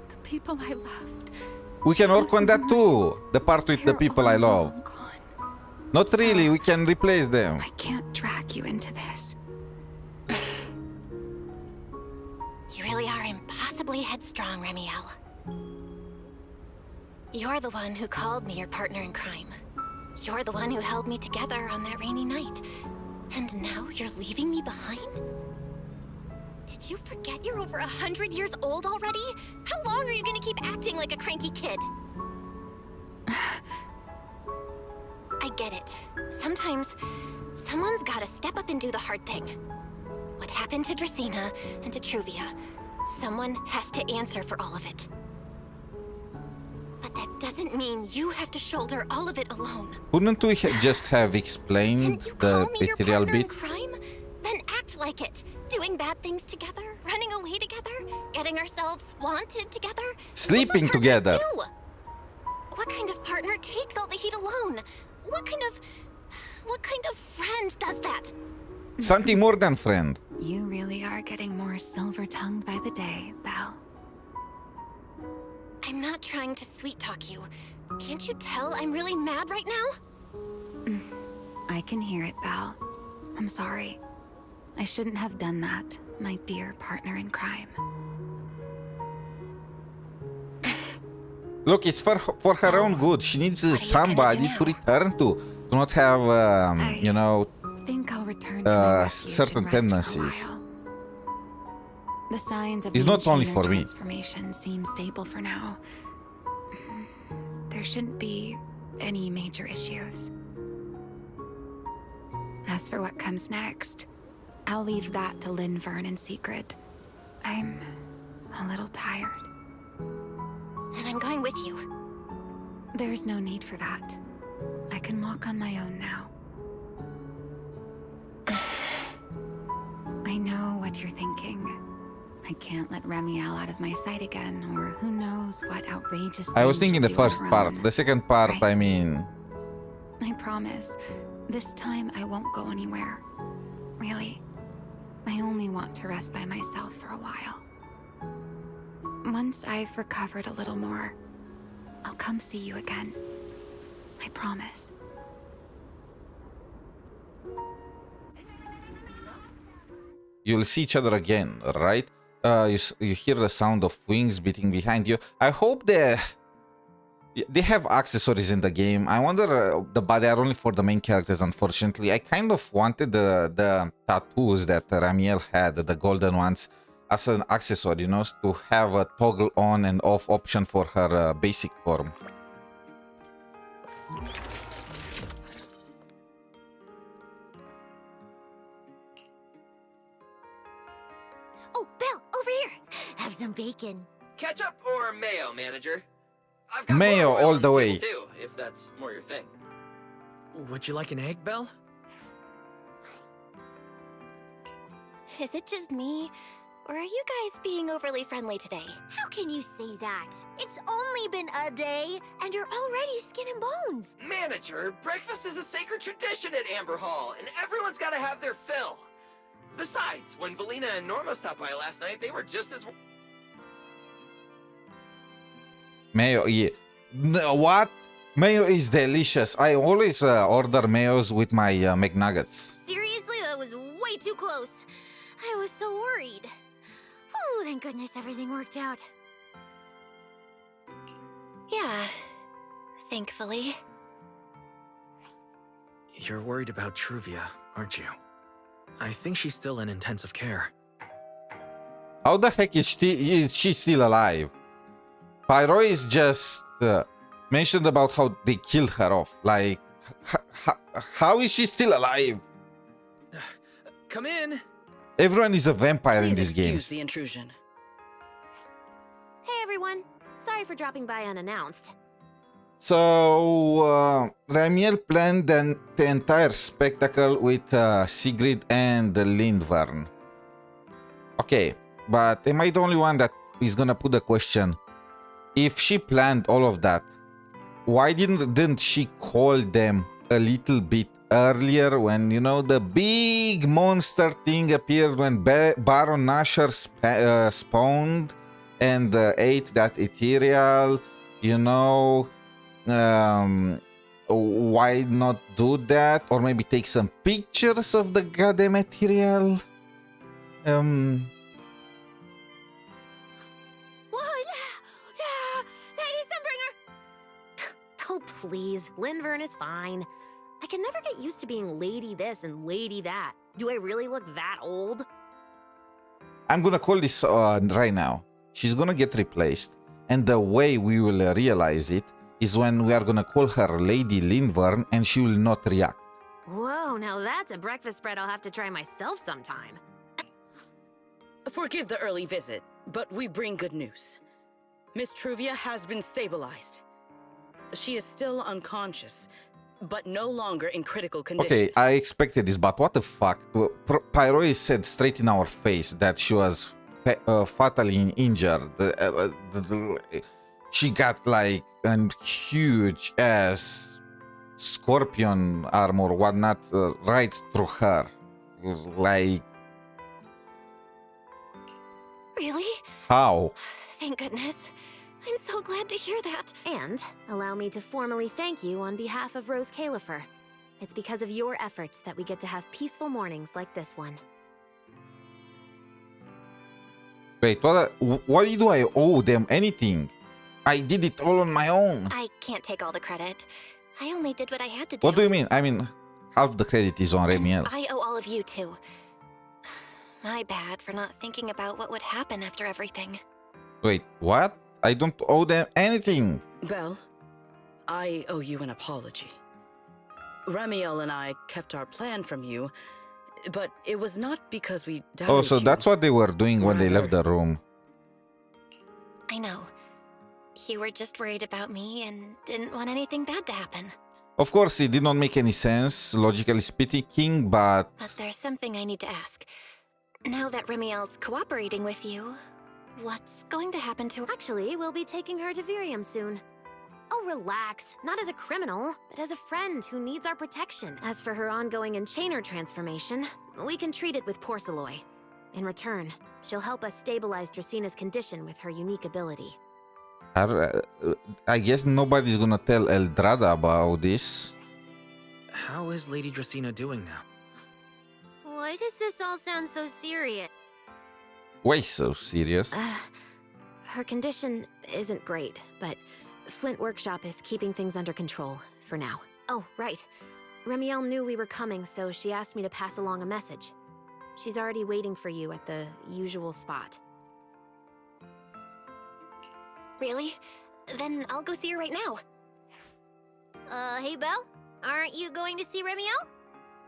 the people I loved. We can work on that too. The part with the people I love. Not really, we can replace them. I can't drag you into this. You really are impossibly headstrong, Remielle. You're the one who called me your partner in crime. You're the one who held me together on that rainy night. And now you're leaving me behind? Did you forget you're over 100 years old already? How long are you gonna keep acting like a cranky kid? I get it. Sometimes, someone's gotta step up and do the hard thing. What happened to Dracaena and to Truvia, someone has to answer for all of it. But that doesn't mean you have to shoulder all of it alone. Couldn't we just have explained the material bit? Crime? Then act like it. Doing bad things together, running away together, getting ourselves wanted together. Sleeping together. Do? What kind of partner takes all the heat alone? What kind of friend does that? Something more than friend. You really are getting more silver-tongued by the day, Belle. I'm not trying to sweet-talk you. Can't you tell I'm really mad right now? I can hear it, Belle. I'm sorry. I shouldn't have done that, my dear partner in crime. Look, it's for her own good. She needs somebody to return to not have, you know, think I'll return to my refuge certain and rest tendencies. for a while. The signs of It's the not only chain for of me. transformation seem stable for now. There shouldn't be any major issues. As for what comes next, I'll leave that to Linvern in secret. I'm a little tired. And I'm going with you. There's no need for that. I can walk on my own now. I know what you're thinking. I can't let Remielle out of my sight again, or who knows what outrageous I was thing thinking she'll the do on first her part. own. The second part, I mean... I promise, this time I won't go anywhere. Really. I only want to rest by myself for a while. Once I've recovered a little more, I'll come see you again. I promise. You'll see each other again, right? You hear the sound of wings beating behind you. I hope they have accessories in the game. I wonder, but they are only for the main characters, unfortunately. I kind of wanted the tattoos that Remielle had, the golden ones, as an accessory, you know, to have a toggle on and off option for her basic form. Oh, Belle, over here. Have some bacon. Ketchup or mayo, manager? I've got Mayo more oil all on the way. table too, if that's more your thing. Would you like an egg, Belle? Is it just me? Or are you guys being overly friendly today? How can you say that? It's only been a day, and you're already skin and bones. Manager, breakfast is a sacred tradition at Amber Hall, and everyone's got to have their fill. Besides, when Valina and Norma stopped by last night, they were just as... Mayo, yeah. No, what? Mayo is delicious. I always order mayos with my McNuggets. Seriously, that was way too close. I was so worried. Whew, thank goodness everything worked out. Yeah, thankfully. You're worried about Truvia, aren't you? I think she's still in intensive care. How the heck is she still alive? Pyro is just mentioned about how they killed her off. Like, how is she still alive? Come in. Everyone is a vampire in Please these excuse games. the intrusion. Hey everyone, sorry for dropping by unannounced. So, Remielle planned the entire spectacle with Sigrid and Linvern. Okay, but am I the only one that is gonna put the question? If she planned all of that, why didn't she call them a little bit earlier when, you know, the big monster thing appeared when Baron Nashor spawned and ate that ethereal, you know? Why not do that? Or maybe take some pictures of the goddamn material? Lady Sunbringer! Oh, please. Linvern is fine. I can never get used to being lady this and lady that. Do I really look that old? I'm gonna call this right now. She's gonna get replaced. And the way we will realize it is when we are gonna call her Lady Linvern and she will not react. Whoa, now that's a breakfast spread I'll have to try myself sometime. Forgive the early visit, but we bring good news. Miss Truvia has been stabilized. She is still unconscious, but no longer in critical condition. Okay, I expected this, but what the fuck? Pyro said straight in our face that she was fatally injured. She got like a huge ass scorpion armor, whatnot, right through her. It was like... Really? How? Thank goodness. I'm so glad to hear that. And allow me to formally thank you on behalf of roscaelifer. It's because of your efforts that we get to have peaceful mornings like this one. Wait, why do I owe them anything? I did it all on my own. I can't take all the credit. I only did what I had to do. What do you mean? I mean, half the credit is on Remielle. I owe all of you too. My bad for not thinking about what would happen after everything. Wait, what? I don't owe them anything. Belle, I owe you an apology. Remielle and I kept our plan from you, but it was not because we doubted Oh, so you. that's what they were doing when they left the room. I know. You were just worried about me and didn't want anything bad to happen. Of course, it did not make any sense, logically speaking, but... But there's something I need to ask. Now that Remielle's cooperating with you, what's going to happen to her? Actually, we'll be taking her to Virium soon. Oh, relax. Not as a criminal, but as a friend who needs our protection. As for her ongoing enchainer transformation, we can treat it with porcelain. In return, she'll help us stabilize Dracina's condition with her unique ability. I guess nobody's gonna tell Eldrada about this. How is Lady Dracina doing now? Why does this all sound so serious? Why so serious? Her condition isn't great, but Flint Workshop is keeping things under control for now. Oh, right. Remielle knew we were coming, so she asked me to pass along a message. She's already waiting for you at the usual spot. Really? Then I'll go see her right now. Hey Belle? Aren't you going to see Remielle?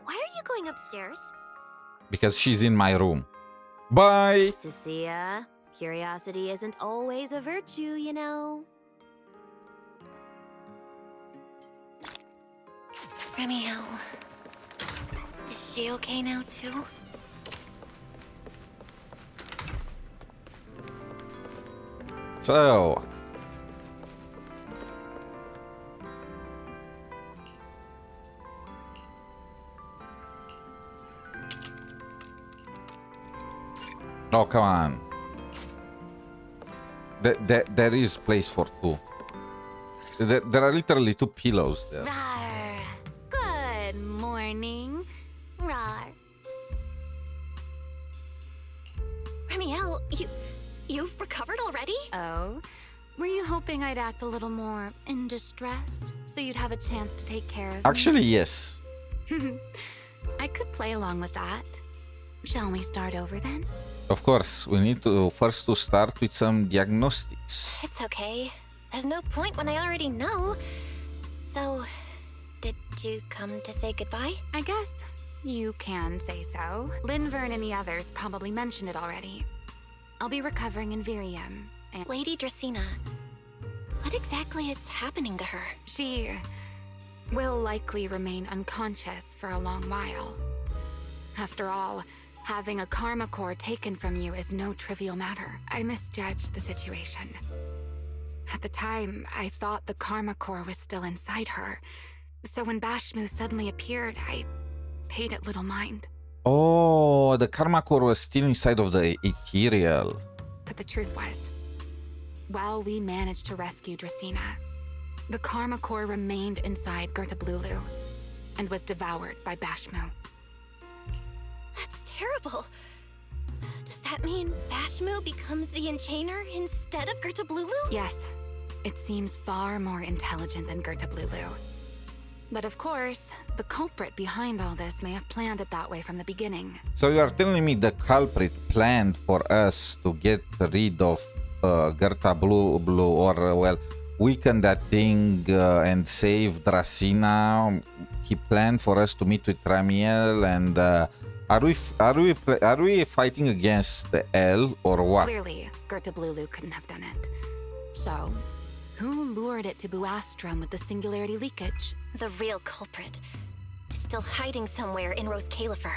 Why are you going upstairs? Because she's in my room. Bye! 𝗖cie, curiosity isn't always a virtue, you know. Remielle. Is she okay now too? So... Oh, come on. There is place for two. There are literally two pillows there. Rawr. Good morning. Rawr. Remielle, you've recovered already? Oh? Were you hoping I'd act a little more in distress, so you'd have a chance to take care of me? Actually, yes. I could play along with that. Shall we start over then? Of course, we need to first to start with some diagnostics. It's okay. There's no point when I already know. So, did you come to say goodbye? I guess you can say so. Linvern and the others probably mentioned it already. I'll be recovering in Virium. And Lady Dracina, what exactly is happening to her? She will likely remain unconscious for a long while. After all, having a karma core taken from you is no trivial matter. I misjudged the situation. At the time, I thought the karma core was still inside her. So when 𝗏𝗵𝗁 suddenly appeared, I paid it little mind. Oh, the karma core was still inside of the ethereal. But the truth was, while we managed to rescue Dracina, the karma core remained inside 𝗿𝗏𝗏𝗵𝘁 and was devoured by 𝗏𝗏𝗏. That's terrible. Does that mean 𝗏𝗏𝗏𝗏 becomes the enchainer instead of 𝗿𝗏𝗏𝗏𝗏? Yes, it seems far more intelligent than 𝗿𝗏𝗏𝗏𝗏𝗏. But of course, the culprit behind all this may have planned it that way from the beginning. So you are telling me the culprit planned for us to get rid of 𝗿𝗏𝗏𝗏𝗏, or well, weaken that thing and save Dracina. He planned for us to meet with Remielle, and are we fighting against the L or what? Clearly, 𝗿𝗏𝗏𝗏𝗏 couldn't have done it. So, who lured it to Buastrum with the singularity leakage? The real culprit is still hiding somewhere in roscaelifer.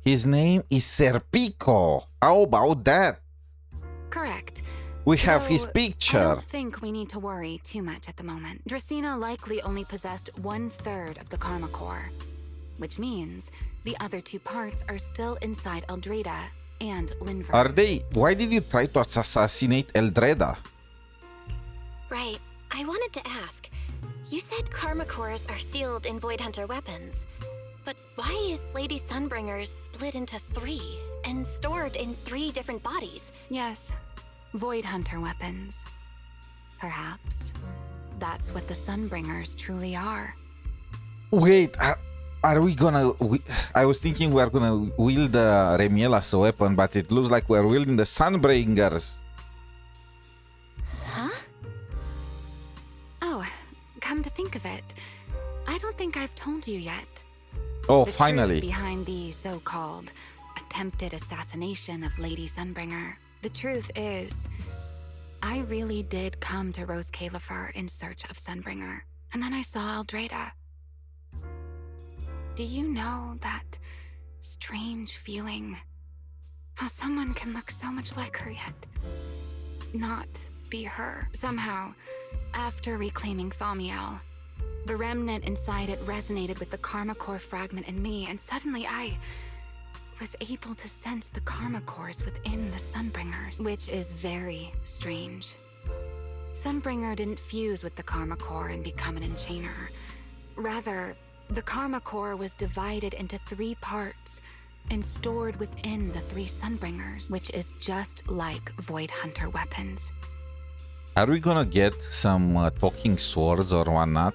His name is Serpico. How about that? Correct. We have his I picture. don't think we need to worry too much at the moment. Dracina likely only possessed 1/3 of the karma core, which means the other two parts are still inside Eldrada and Linvern. Are they? Why did you try to assassinate Eldrada? Right. I wanted to ask. You said karma cores are sealed in Void Hunter weapons. But why is Lady Sunbringer's split into 3 and stored in 3 different bodies? Yes. Void Hunter weapons. Perhaps that's what the Sunbringers truly are. Wait, are we gonna... I was thinking we are gonna wield the Remielle as a weapon, but it looks like we're wielding the Sunbringers. Huh? Oh, come to think of it, I don't think I've told you yet. Oh, the finally. Truth behind the so-called attempted assassination of Lady Sunbringer. The truth is, I really did come to Roscaelifer in search of Sunbringer, and then I saw Aldrada. Do you know that strange feeling? How someone can look so much like her yet not be her. Somehow, after reclaiming Thaumiel, the remnant inside it resonated with the Karma Core fragment in me, and suddenly I was able to sense the Karma Cores within the Sunbringers, which is very strange. Sunbringer didn't fuse with the Karma Core and become an enchainer. Rather, the Karma Core was divided into 3 parts and stored within the 3 Sunbringers, which is just like Void Hunter weapons. Are we gonna get some talking swords or whatnot?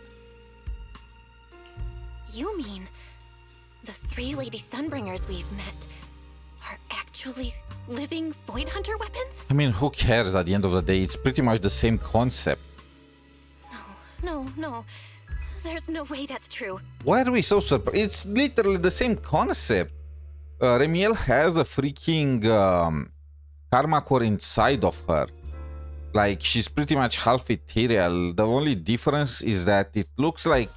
You mean the 3 Lady Sunbringers we've met are actually living Void Hunter weapons? I mean, who cares at the end of the day? It's pretty much the same concept. No. There's no way that's true. Why are we so surprised? It's literally the same concept. Remielle has a freaking Karma Core inside of her. Like, she's pretty much half ethereal. The only difference is that it looks like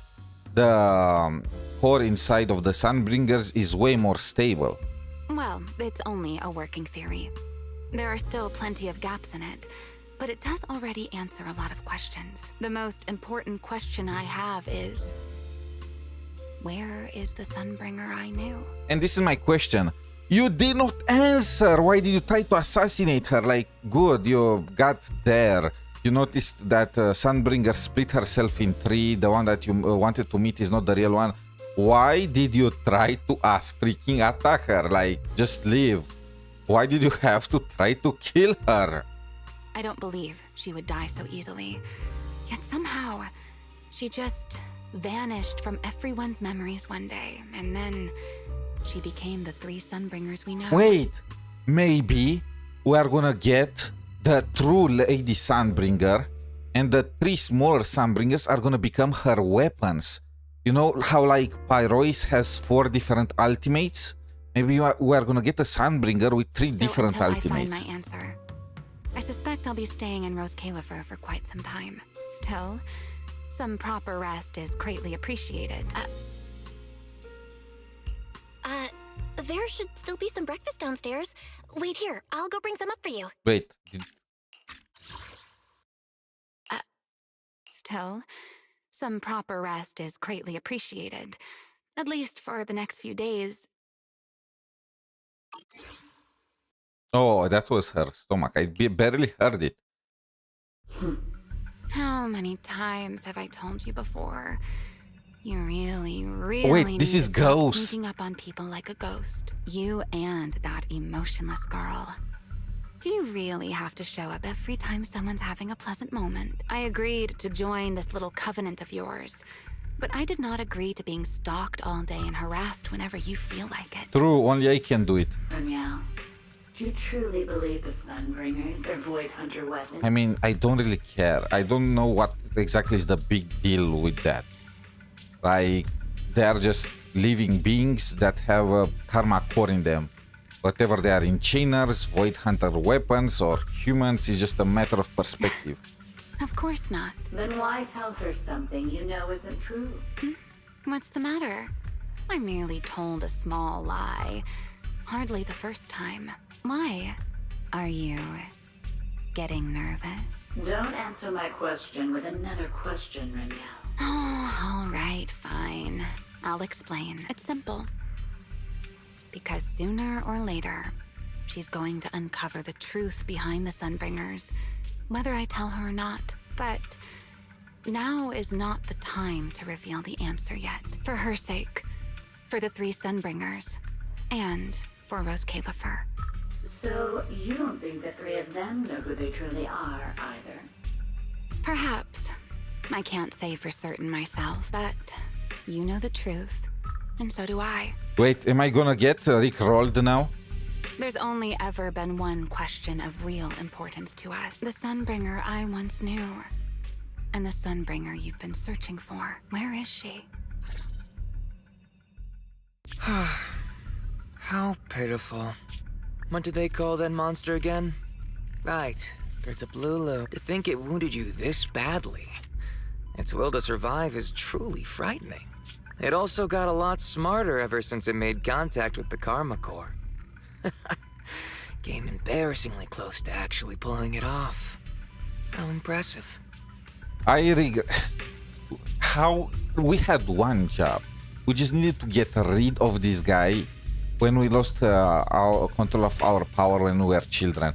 the core inside of the Sunbringers is way more stable. Well, it's only a working theory. There are still plenty of gaps in it, but it does already answer a lot of questions. The most important question I have is, where is the Sunbringer I knew? And this is my question. You did not answer. Why did you try to assassinate her? Like, good, you got there. You noticed that Sunbringer split herself in 3. The one that you wanted to meet is not the real one. Why did you try to freaking attack her? Like, just leave. Why did you have to try to kill her? I don't believe she would die so easily. Yet somehow, she just vanished from everyone's memories one day, and then she became the 3 Sunbringers we know. Wait, maybe we are gonna get the true Lady Sunbringer, and the 3 smaller Sunbringers are gonna become her weapons. You know how like Pyrois has 4 different ultimates? Maybe we are gonna get a Sunbringer with 3 different until ultimates. I find my answer, I suspect I'll be staying in Roscaelifer for quite some time. Still, some proper rest is greatly appreciated. There should still be some breakfast downstairs. Wait here, I'll go bring some up for you. Wait. Still, some proper rest is greatly appreciated. At least for the next few days. Oh, that was her stomach. I barely heard it. How many times have I told you before? You really Wait, this need is to stop Ghost. sneaking up on people like a ghost. You and that emotionless girl. Do you really have to show up every time someone's having a pleasant moment? I agreed to join this little covenant of yours, but I did not agree to being stalked all day and harassed whenever you feel like it. True, only I can do it. Remielle, do you truly believe the Sunbringers are Void Hunter weapons? I mean, I don't really care. I don't know what exactly is the big deal with that. Like, they are just living beings that have a Karma Core in them. Whatever they are, enchainers, Void Hunter weapons, or humans, is just a matter of perspective. Of course not. Then why tell her something you know isn't true? What's the matter? I merely told a small lie. Hardly the first time. Why? Are you getting nervous? Don't answer my question with another question, Remielle. Oh, all right, fine. I'll explain. It's simple. Because sooner or later, she's going to uncover the truth behind the Sunbringers, whether I tell her or not. But now is not the time to reveal the answer yet. For her sake, for the 3 Sunbringers, and for Roscaelifer. So you don't think the 3 of them know who they truly are, either? Perhaps. I can't say for certain myself, but you know the truth, and so do I. Wait, am I gonna get rickrolled now? There's only ever been one question of real importance to us. The Sunbringer I once knew, and the Sunbringer you've been searching for. Where is she? How pitiful. What did they call that monster again? Right, 𝗿𝗵𝗵𝗵𝗵. To think it wounded you this badly. Its will to survive is truly frightening. It also got a lot smarter ever since it made contact with the Karma Core. Came embarrassingly close to actually pulling it off. How impressive. I regret how we had one job. We just needed to get rid of this guy when we lost our control of our power when we were children.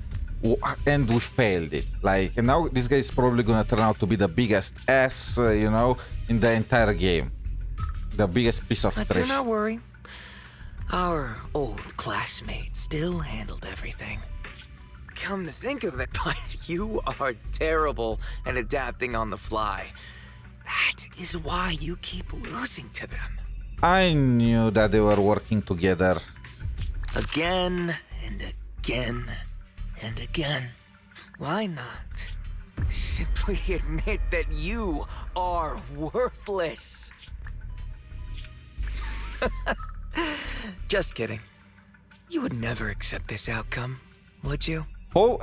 And we failed it. Like, and now this guy is probably gonna turn out to be the biggest ass, you know, in the entire game. The biggest piece of But trash. do not worry. Our old classmate still handled everything. Come to think of it, but you are terrible at adapting on the fly. That is why you keep losing to them. I knew that they were working together. Again and again and again. Why not? Simply admit that you are worthless. Just kidding. You would never accept this outcome, would you? Oh,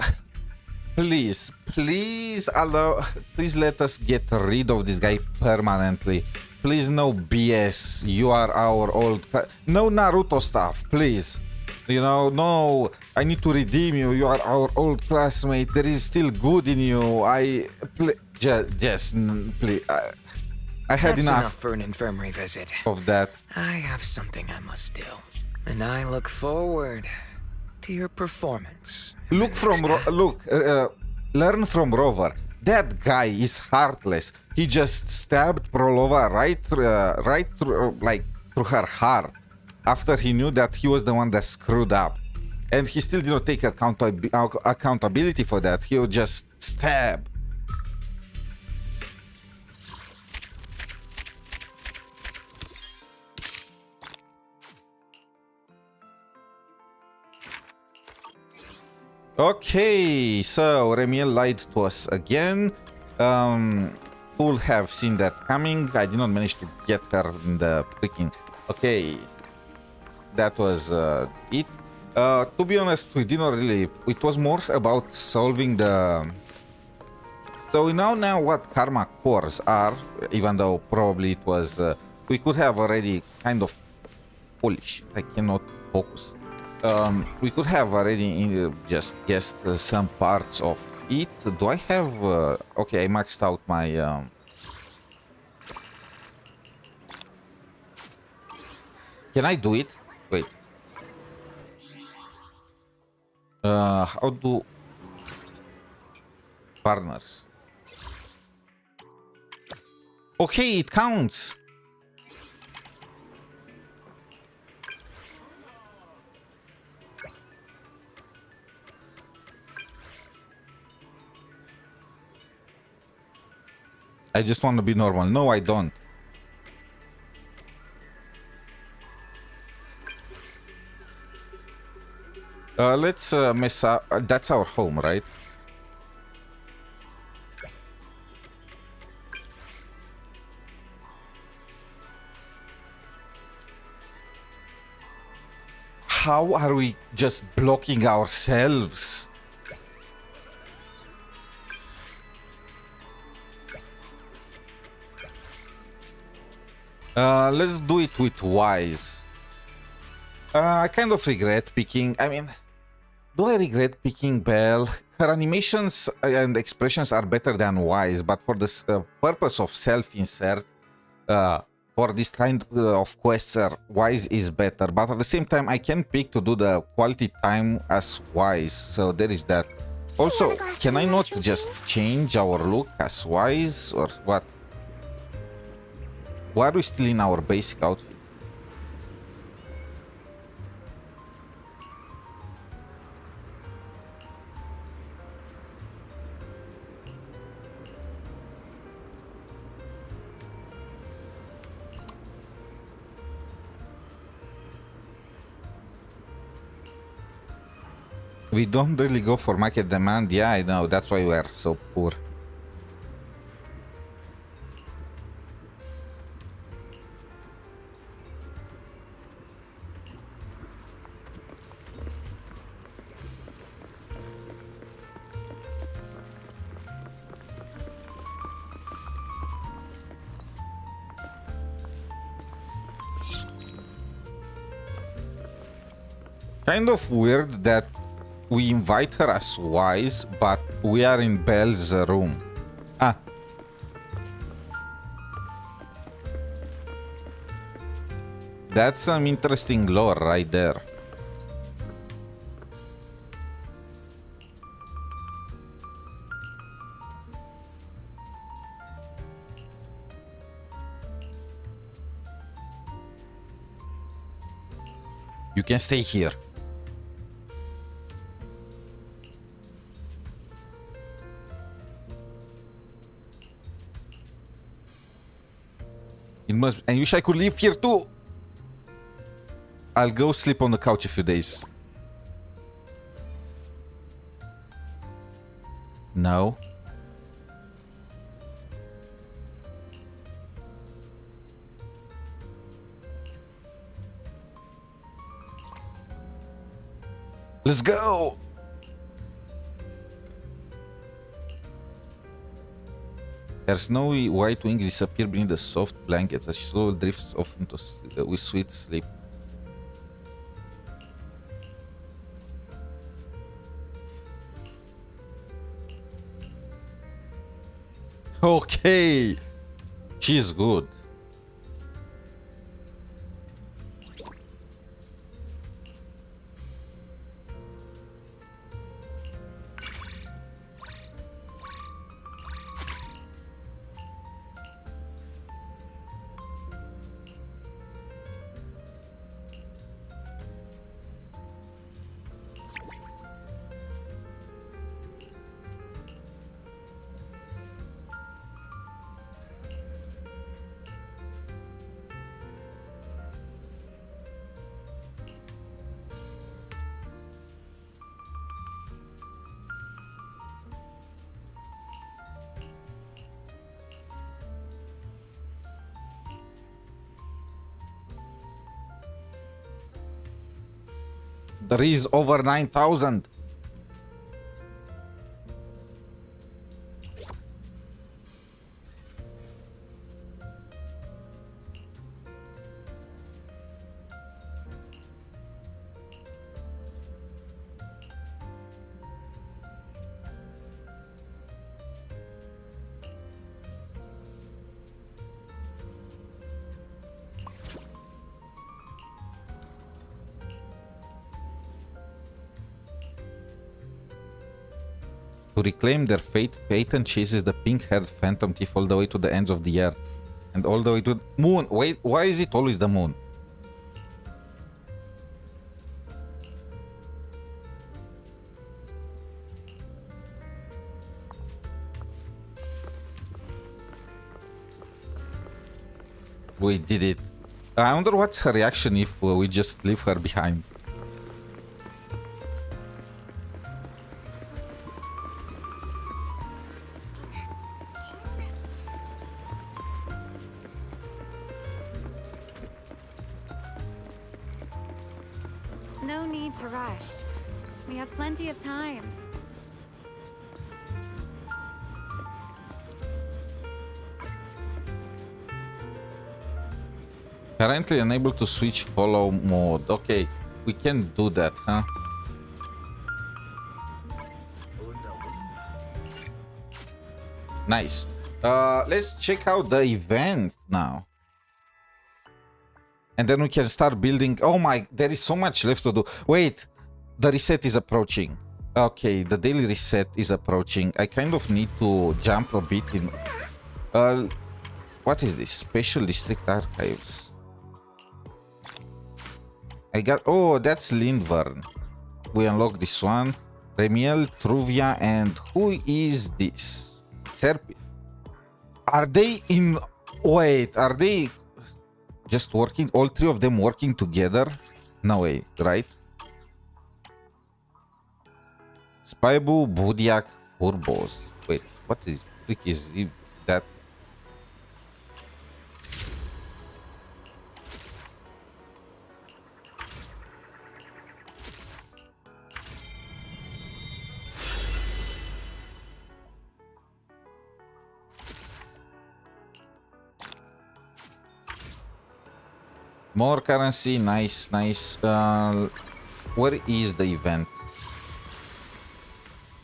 please let us get rid of this guy permanently. Please, no BS. You are our old... No Naruto stuff, please. You know, no, I need to redeem you. You are our old classmate. There is still good in you. Just, please. I had That's enough for an infirmary visit. Of that. I have something I must do, and I look forward to your performance. Learn from Rover. That guy is heartless. He just stabbed Prolova right through her heart after he knew that he was the one that screwed up, and he still didn't take accountability for that. He would just stab. Okay, so Remielle lied to us again. We'll have seen that coming. I did not manage to get her in the freaking... Okay, that was it. To be honest, we did not really... It was more about solving the... So we know now what karma cores are, even though probably it was... we could have already kind of... Holy shit, I cannot focus. We could have already just guessed some parts of it. Do I have... okay, I maxed out my... Can I do it? Wait. How do... Partners. Okay, it counts. I just want to be normal. No, I don't. Let's mess up. That's our home, right? How are we just blocking ourselves? Let's do it with Wise. I kind of regret picking... I mean, do I regret picking Belle? Her animations and expressions are better than Wise, but for the purpose of self-insert, for this kind of quests, Wise is better. But at the same time, I can pick to do the quality time as Wise, so there is that. Also, can I not just change our look as Wise, or what? Why are we still in our basic outfit? We don't really go for market demand. Yeah, I know. That's why we're so poor. Kind of weird that we invite her as Wise, but we are in Belle's room. Ah. That's some interesting lore right there. You can stay here. It must. I wish I could live here too. I'll go sleep on the couch a few days. No. Let's go. Her snowy white wings disappear beneath the soft blankets as she slowly drifts off into with sweet sleep. Okay, she's good. There is over 9,000. To reclaim their fate, Phaeton chases the pink-haired phantom thief all the way to the ends of the earth. And all the way to the moon. Wait, why is it always the moon? We did it. I wonder what's her reaction if we just leave her behind. No need to rush. We have plenty of time. Currently unable to switch follow mode. Okay, we can do that, huh? Nice. Let's check out the event now. And then we can start building. Oh my, there is so much left to do. Wait, the reset is approaching. Okay, the daily reset is approaching. I kind of need to jump a bit in. What is this? Special District Archives. I got. Oh, that's Lindvern. We unlock this one. Remielle, Truvia, and who is this? Serpi. Are they in. Wait, are they just working? All three of them working together? No way, right? Spybu Budiak Furbos. Wait, what is freak is that? More currency, nice. Where is the event?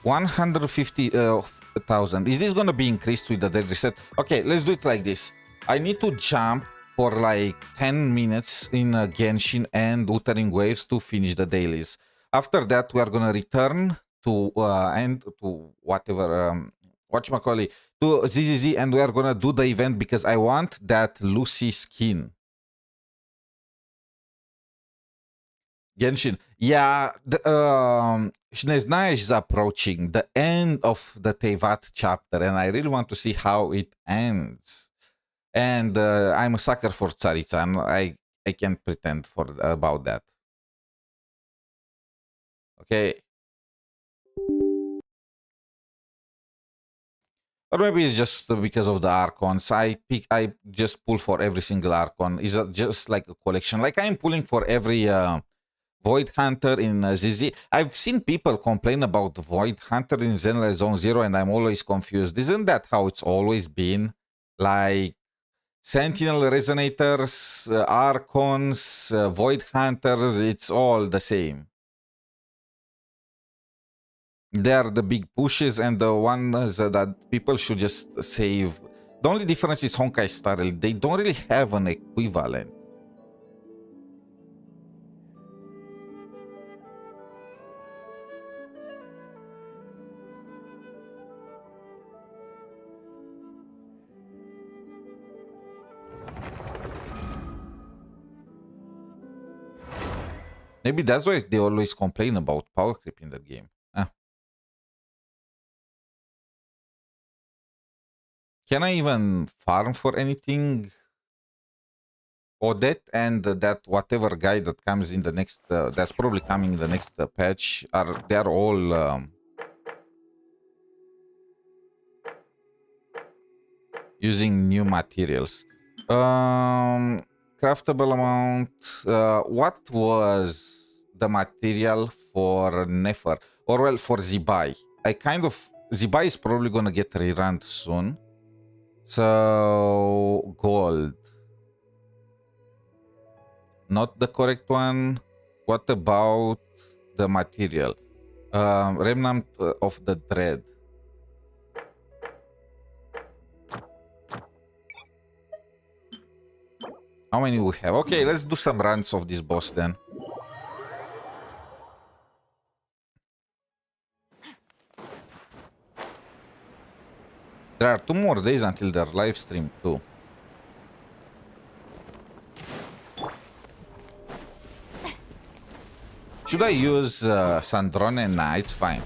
150,000. Is this gonna be increased with the dead reset? Okay, let's do it like this. I need to jump for like 10 minutes in Genshin and Wuthering Waves to finish the dailies. After that, we are gonna return to whatever whatchamacallit, to ZZZ, and we are gonna do the event because I want that Lucy skin. Genshin. Yeah, Snezhnaya is approaching the end of the Teyvat chapter, and I really want to see how it ends. And I'm a sucker for Tsaritsa, and I can't pretend about that. Okay. Or maybe it's just because of the Archons. I just pull for every single Archon. Is just like a collection. Like I'm pulling for every Void Hunter in ZZ. I've seen people complain about Void Hunter in Zenless Zone Zero, and I'm always confused. Isn't that how it's always been? Like Sentinel Resonators, Archons, Void Hunters, it's all the same. They are the big pushes and the ones that people should just save. The only difference is Honkai Star Rail. They don't really have an equivalent. Maybe that's why they always complain about power creep in that game. Can I even farm for anything? Odette and that whatever guy that comes in the next, that's probably coming in the next patch, they're all using new materials. Craftable amount. What was the material for Nefer? Or well, for Xibai. Xibai is probably gonna get rerun soon. So gold. Not the correct one. What about the material? Remnant of the Dread. How many we have? Okay, let's do some runs of this boss then. There are 2 more days until their live stream too. Should I use Sandrone? Nah, it's fine.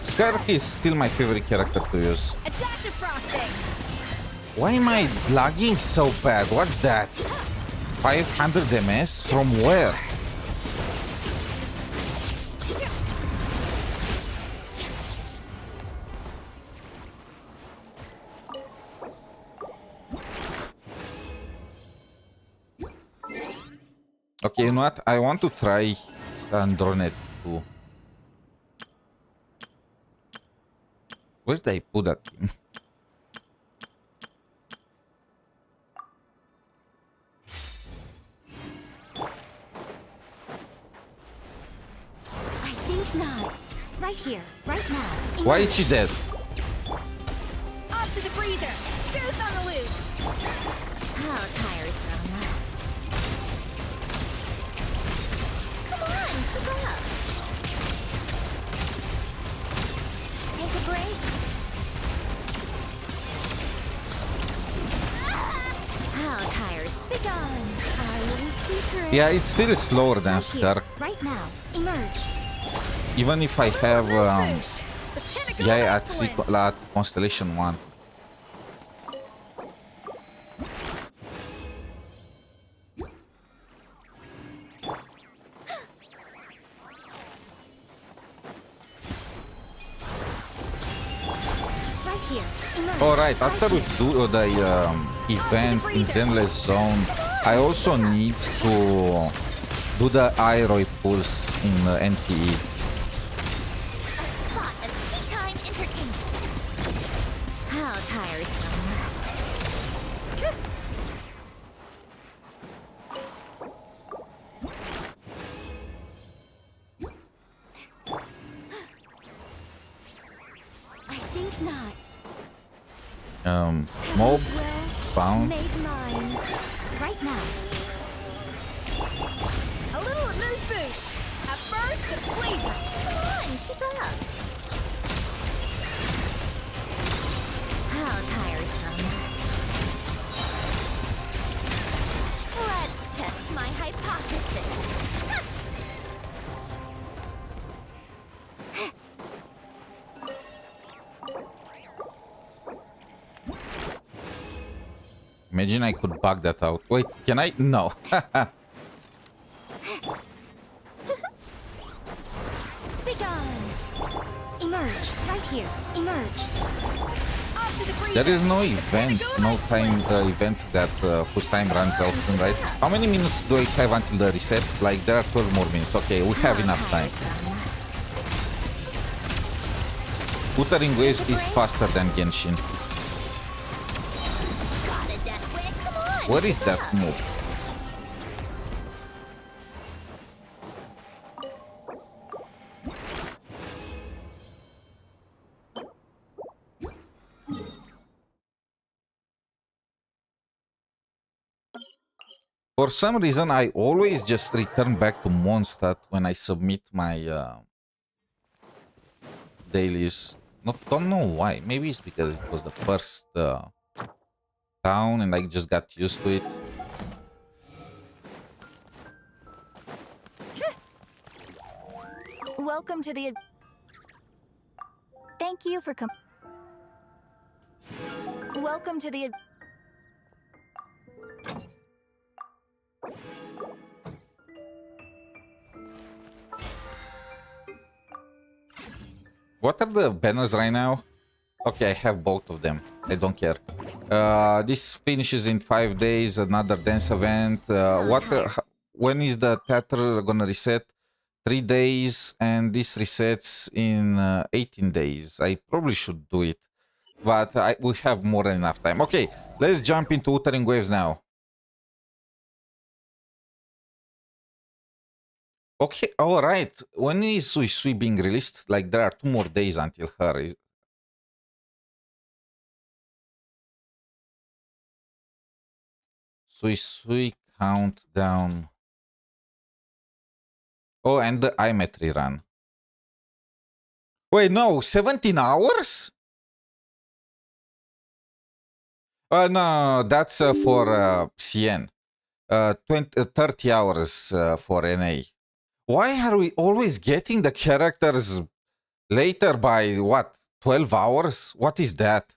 Skirk is still my favorite character to use. Why am I lagging so bad? What's that? 500 MS? From where? Okay, you know what? I want to try Sandrone too. Where did I put that thing? I think not. Right here, right now. Why is she dead? Off to the freezer. Juice on the loose. How tiresome. Come on, keep up. Take a break. How tires. Be gone. Our little secret. Yeah, it's still slower than Skirk. Right now. Emerge. Even if I have at Constellation 1. Alright, after we do the event in Zenless Zone, I also need to do the Aeroid pulse in NTE. How tiresome. I think not. Mob found. Made mine. Right now. A little amuse bouche. At first, the flavor. Come on, keep up. How tiresome. Let's test my hypothesis. Imagine I could bug that out. Wait, can I? No. Be gone. Emerge. Right here. Emerge. There is no event, no time event that whose time runs out soon, right? How many minutes do I have until the reset? Like, there are 12 more minutes. Okay, we have enough time. Wuthering Waves is faster than Genshin. What is that move? For some reason, I always just return back to Mondstadt when I submit my dailies. Don't know why. Maybe it's because it was the first town and I just got used to it. Welcome to the... Thank you for Welcome to the... What are the banners right now? Okay, I have both of them. I don't care. This finishes in 5 days. Another dance event. When is the theater gonna reset? 3 days, and this resets in 18 days. I probably should do it, but we have more than enough time. Okay, let's jump into Wuthering Waves now. Okay, all right. When is 𝗖cie being released? Like, there are 2 more days until her. 𝗖cie countdown. Oh, and the iMetry run. Wait, no, 17 hours? No, that's for CN. 30 hours for NA. Why are we always getting the characters later by, what, 12 hours? What is that?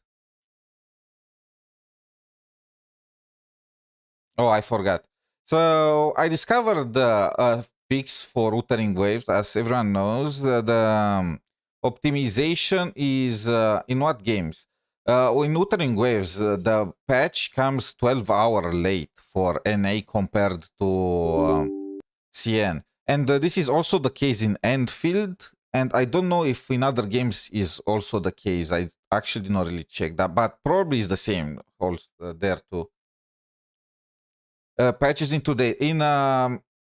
Oh, I forgot. So, I discovered the fix for Wuthering Waves. As everyone knows, the optimization is in what games? In Wuthering Waves, the patch comes 12 hours late for NA compared to CN. And this is also the case in Enfield. And I don't know if in other games is also the case. I actually did not really check that, but probably is the same also, there too. Patches in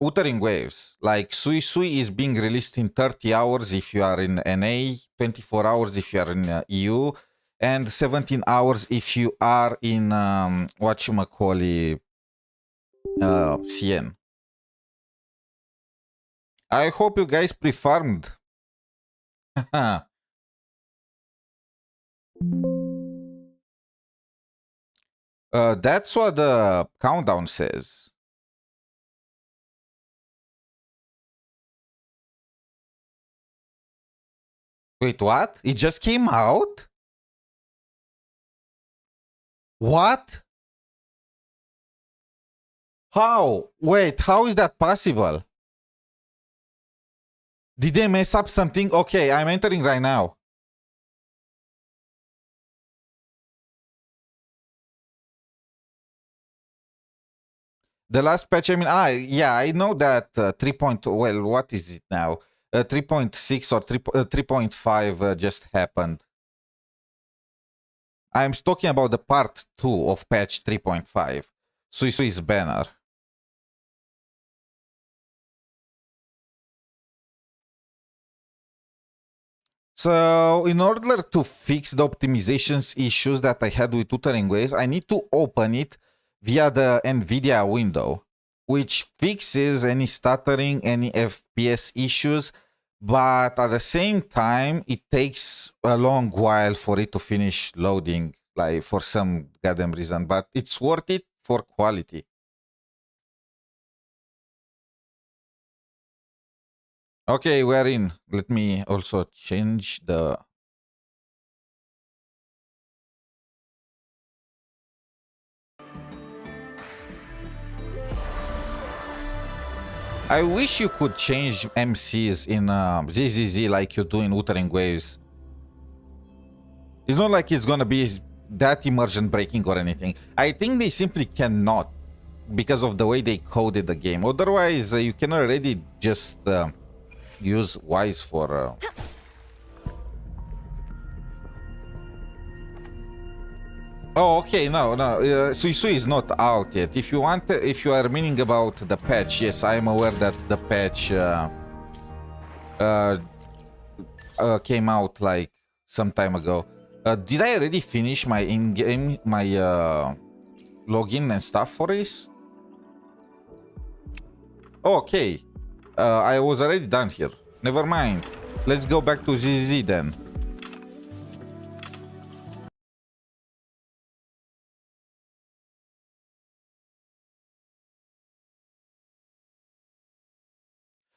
Wuthering Waves, like 𝗖cie is being released in 30 hours if you are in NA, 24 hours if you are in EU, and 17 hours if you are in CN. I hope you guys pre-farmed. That's what the countdown says. Wait, what? It just came out? What? How? Wait, how is that possible? Did they mess up something? Okay, I'm entering right now. The last patch, I mean, yeah, I know that 3. Well, what is it now? 3.6 or 3.5 just happened. I'm talking about the part 2 of patch 3.5. 𝗖cie banner. So, in order to fix the optimizations issues that I had with Wuthering Waves, I need to open it via the NVIDIA window, which fixes any stuttering, any FPS issues, but at the same time, it takes a long while for it to finish loading, like for some goddamn reason, but it's worth it for quality. Okay, we're in. Let me also change the... I wish you could change MCs in ZZZ like you do in Wuthering Waves. It's not like it's gonna be that immersion breaking or anything. I think they simply cannot because of the way they coded the game. Otherwise, you can already just use Wise for... Oh, okay, no, 𝗖cie is not out yet. If you want, if you are meaning about the patch, yes, I am aware that the patch came out like some time ago. Did I already finish my in-game, my login and stuff for this? Oh, okay, I was already done here. Never mind. Let's go back to ZZ then.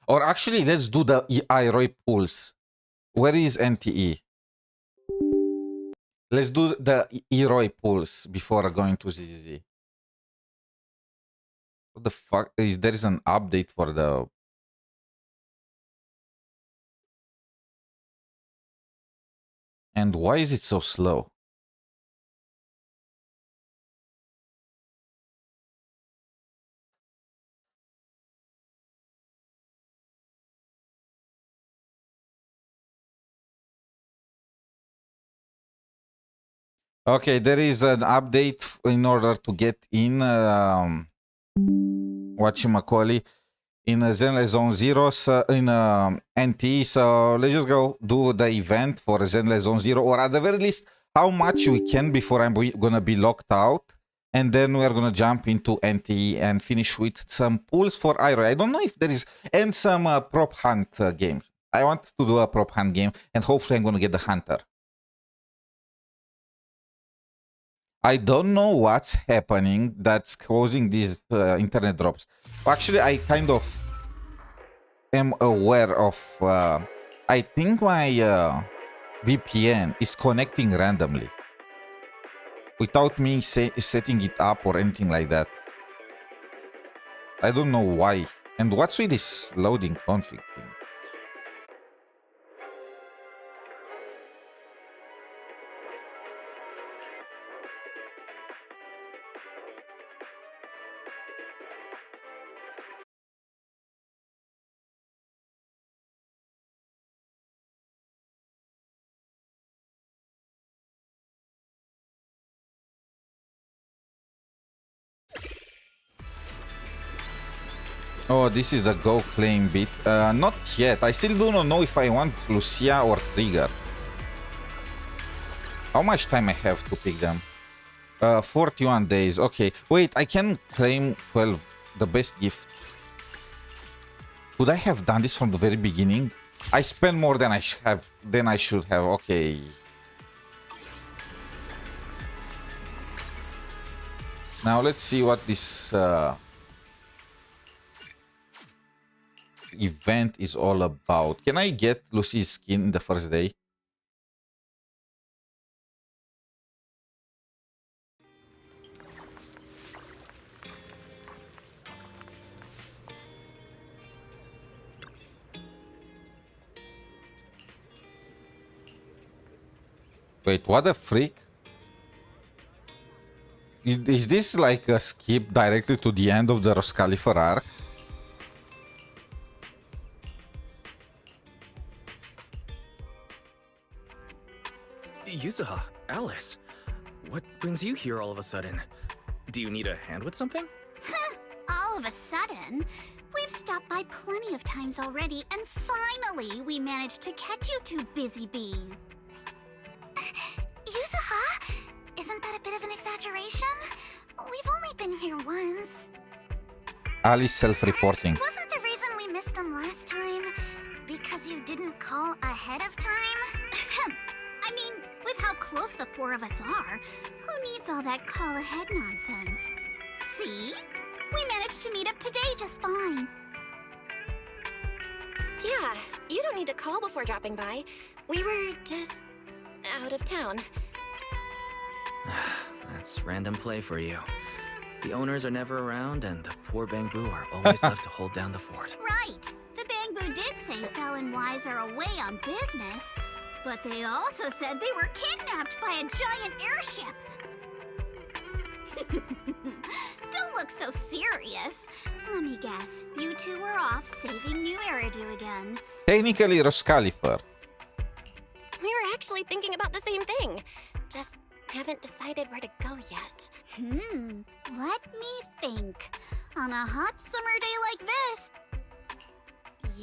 Or actually, let's do the 𝗖cie pulse. Where is NTE? Let's do the 𝗖cie pulse before going to ZZZ. What the fuck? There is an update for the... And why is it so slow? Okay, there is an update in order to get in whatchamacallit in Zenless Zone Zero in NT. So let's just go do the event for Zenless Zone Zero, or at the very least how much we can before I'm gonna be locked out, and then we're gonna jump into NT and finish with some pulls for 𝗖cie. I don't know if there is, and some prop hunt games. I want to do a prop hunt game, and hopefully I'm gonna get the hunter. I don't know what's happening that's causing these internet drops. Actually, I kind of am aware of... I think my VPN is connecting randomly without me setting it up or anything like that. I don't know why. And what's with this loading config thing? Oh, this is the go claim bit. Not yet. I still do not know if I want Lucia or Trigger. How much time I have to pick them? 41 days. Okay. Wait, I can claim 12. The best gift. Could I have done this from the very beginning? I spent more than I should have. Okay. Now let's see what this event is all about. Can I get Lucy's skin in the first day? Wait, what the freak? Is this like a skip directly to the end of the roscaelifer arc? Yuzuha, Alice, what brings you here all of a sudden? Do you need a hand with something? All of a sudden? We've stopped by plenty of times already, and finally we managed to catch you two busy bees. Yuzuha? Isn't that a bit of an exaggeration? We've only been here once. Alice self-reporting. Wasn't the reason we missed them last time because you didn't call ahead of time? I mean, with how close the four of us are, who needs all that call ahead nonsense? See? We managed to meet up today just fine. Yeah, you don't need to call before dropping by. We were just out of town. That's random play for you. The owners are never around, and the poor Bangbu are always left to hold down the fort. Right. The Bangbu did say Belle and Wise are away on business, but they also said they were kidnapped by a giant airship. Don't look so serious. Let me guess, you two were off saving New Eridu again. Technically roscaelifer. We were actually thinking about the same thing. Just haven't decided where to go yet. Let me think. On a hot summer day like this.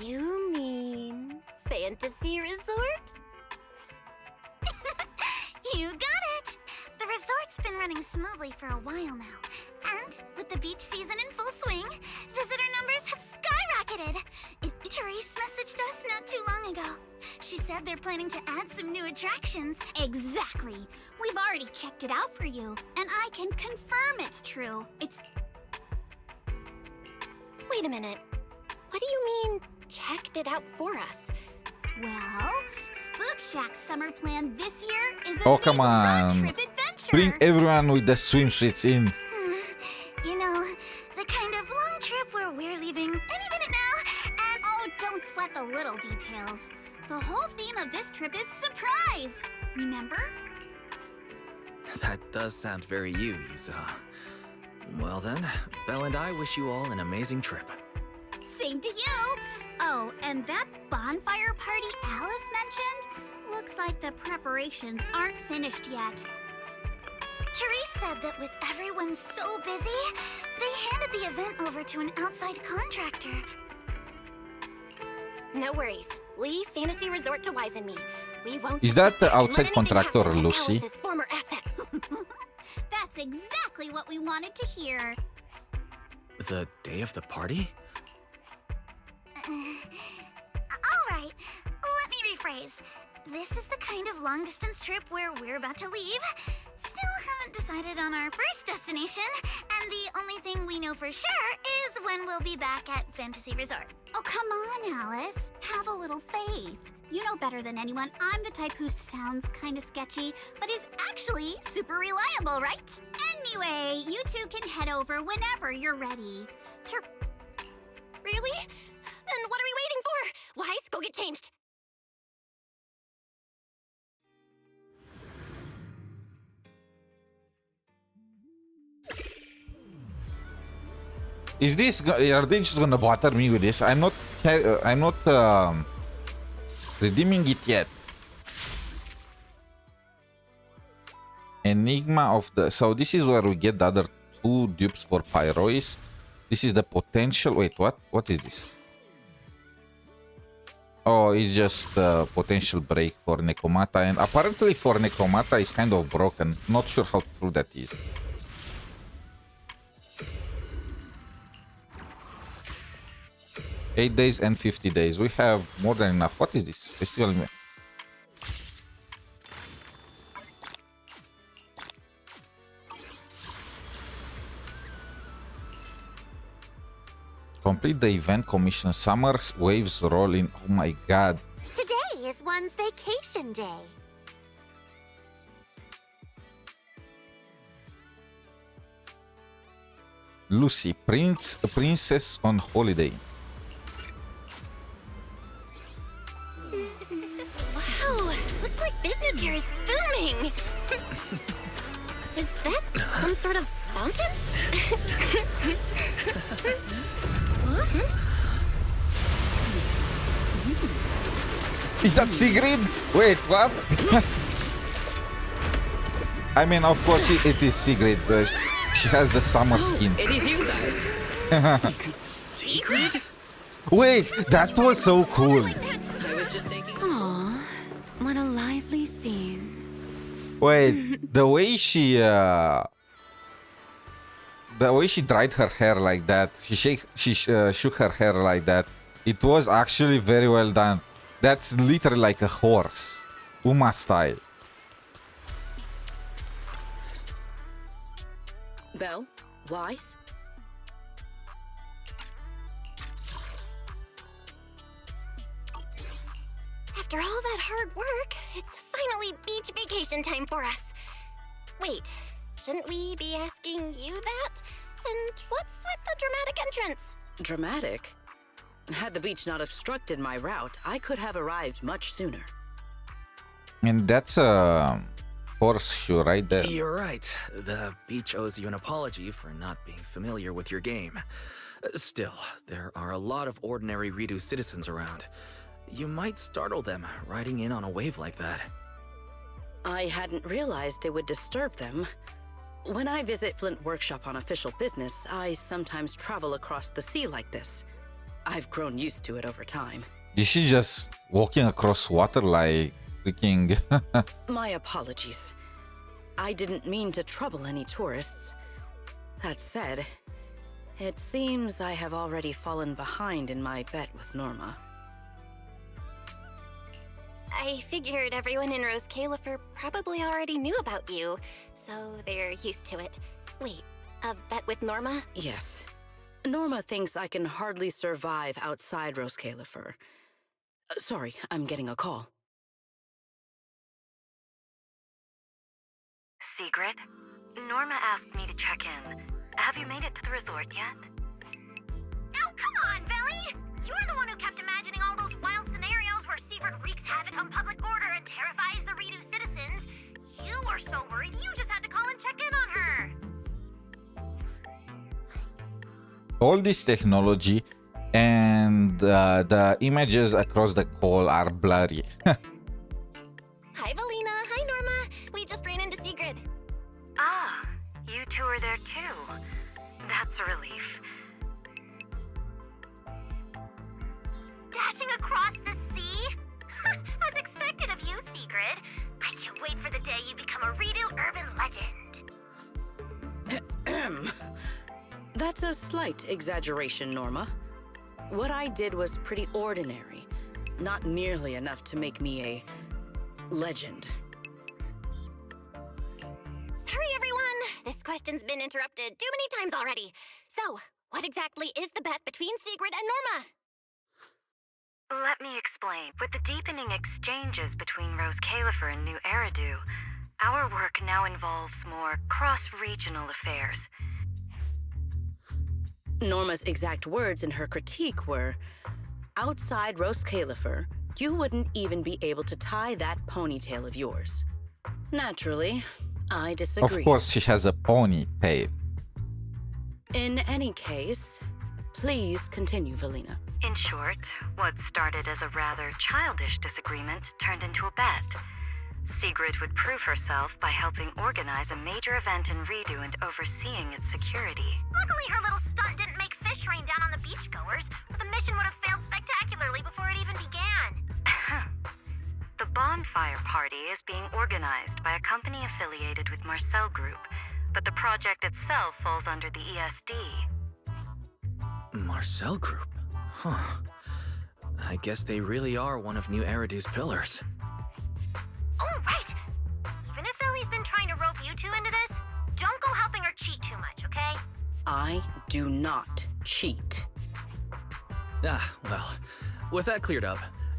You mean Fantasy Resort? You got it! The resort's been running smoothly for a while now. And with the beach season in full swing, visitor numbers have skyrocketed. Therese messaged us not too long ago. She said they're planning to add some new attractions. Exactly. We've already checked it out for you, and I can confirm it's true. Wait a minute. What do you mean, checked it out for us? Well, Spook Shack's summer plan this year is a come on. road trip adventure. Bring everyone with the swimsuits in. You know, the kind of long trip where we're leaving any minute now, and oh, don't sweat the little details. The whole theme of this trip is surprise. Remember? That does sound very you, Yuzuha. Well then, Belle and I wish you all an amazing trip. Same to you. Oh, and that bonfire party Alice mentioned? Looks like the preparations aren't finished yet. Therese said that with everyone so busy, they handed the event over to an outside contractor. No worries. Leave Fantasy Resort to Wise and me. We won't. Is that the outside contractor, Lucy? Alice's former asset. That's exactly what we wanted to hear. The day of the party? All right, let me rephrase. This is the kind of long-distance trip where we're about to leave. Still haven't decided on our first destination, and the only thing we know for sure is when we'll be back at Fantasy Resort. Oh, come on, Alice. Have a little faith. You know better than anyone I'm the type who sounds kind of sketchy, but is actually super reliable, right? Anyway, you two can head over whenever you're ready. Really? Then what are we waiting for? Wise, go get changed. Is this? Are they just gonna bother me with this? I'm not redeeming it yet. Enigma of the. So this is where we get the other two dupes for Pyrois. This is the potential. Wait, what? What is this? Oh, it's just a potential break for Nekomata, and apparently for Nekomata is kind of broken. Not sure how true that is. $8 days and 50 days. We have more than enough. What is this? Festival. Complete the event commission. Summer's waves roll in. Oh my god. Today is one's vacation day. Lucy, princess on holiday. Wow, looks like business here is booming. Is that some sort sort of fountain? Is that Sigrid? Wait, what? I mean, of course it is Sigrid. She has the summer skin. It is you guys. Secret? Wait, that was so cool. I was just taking a... Aw, what a lively scene. Wait, the way she dried her hair like that, she shook her hair like that. It was actually very well done. That's literally like a horse, Uma style. Belle? Wise? After all that hard work, it's finally beach vacation time for us. Wait, shouldn't we be asking you that? And what's with the dramatic entrance? Dramatic? Had the beach not obstructed my route, I could have arrived much sooner. And that's a horseshoe right there. You're right. The beach owes you an apology for not being familiar with your game. Still, there are a lot of ordinary Redo citizens around. You might startle them riding in on a wave like that. I hadn't realized it would disturb them. When I visit Flint Workshop on official business, I sometimes travel across the sea like this. I've grown used to it over time. Is she just walking across water like freaking... My apologies. I didn't mean to trouble any tourists. That said, it seems I have already fallen behind in my bet with Norma. I figured everyone in Roscaelifer probably already knew about you, so they're used to it. Wait, a bet with Norma? Yes. Norma thinks I can hardly survive outside Roscaelifer. Sorry, I'm getting a call. Sigrid? Norma asked me to check in. Have you made it to the resort yet? Oh, come on, Belly! You're the one who kept imagining all those wild scenarios where Sigrid wreaks havoc on public order and terrifies the Redo citizens. You were so worried you just had to call and check in on her. All this technology and the images across the call are blurry. Hi, Belina. Hi, Norma. We just ran into Sigrid. Ah, you two are there too. That's a relief. Dashing across the sea? As expected of you, Sigrid. I can't wait for the day you become a Redo urban legend. That's a slight exaggeration, Norma. What I did was pretty ordinary. Not nearly enough to make me a legend. Sorry, everyone. This question's been interrupted too many times already. So, what exactly is the bet between Sigrid and Norma? Let me explain. With the deepening exchanges between Roscaelifer and New Eridu, our work now involves more cross-regional affairs. Norma's exact words in her critique were, outside Roscaelifer, you wouldn't even be able to tie that ponytail of yours. Naturally, I disagree. Of course, she has a ponytail. In any case, please continue, Valina. In short, what started as a rather childish disagreement turned into a bet. Sigrid would prove herself by helping organize a major event in Redo and overseeing its security. Luckily, her little stunt didn't make fish rain down on the beachgoers, or the mission would have failed spectacularly before it even began. The bonfire party is being organized by a company affiliated with Marcel Group, but the project itself falls under the ESD. Marcel Group? Huh. I guess they really are one of New Eridu's pillars. Oh, right! Even if Ellie's been trying to rope you two into this, don't go helping her cheat too much, okay? I do not cheat. Ah, well, with that cleared up,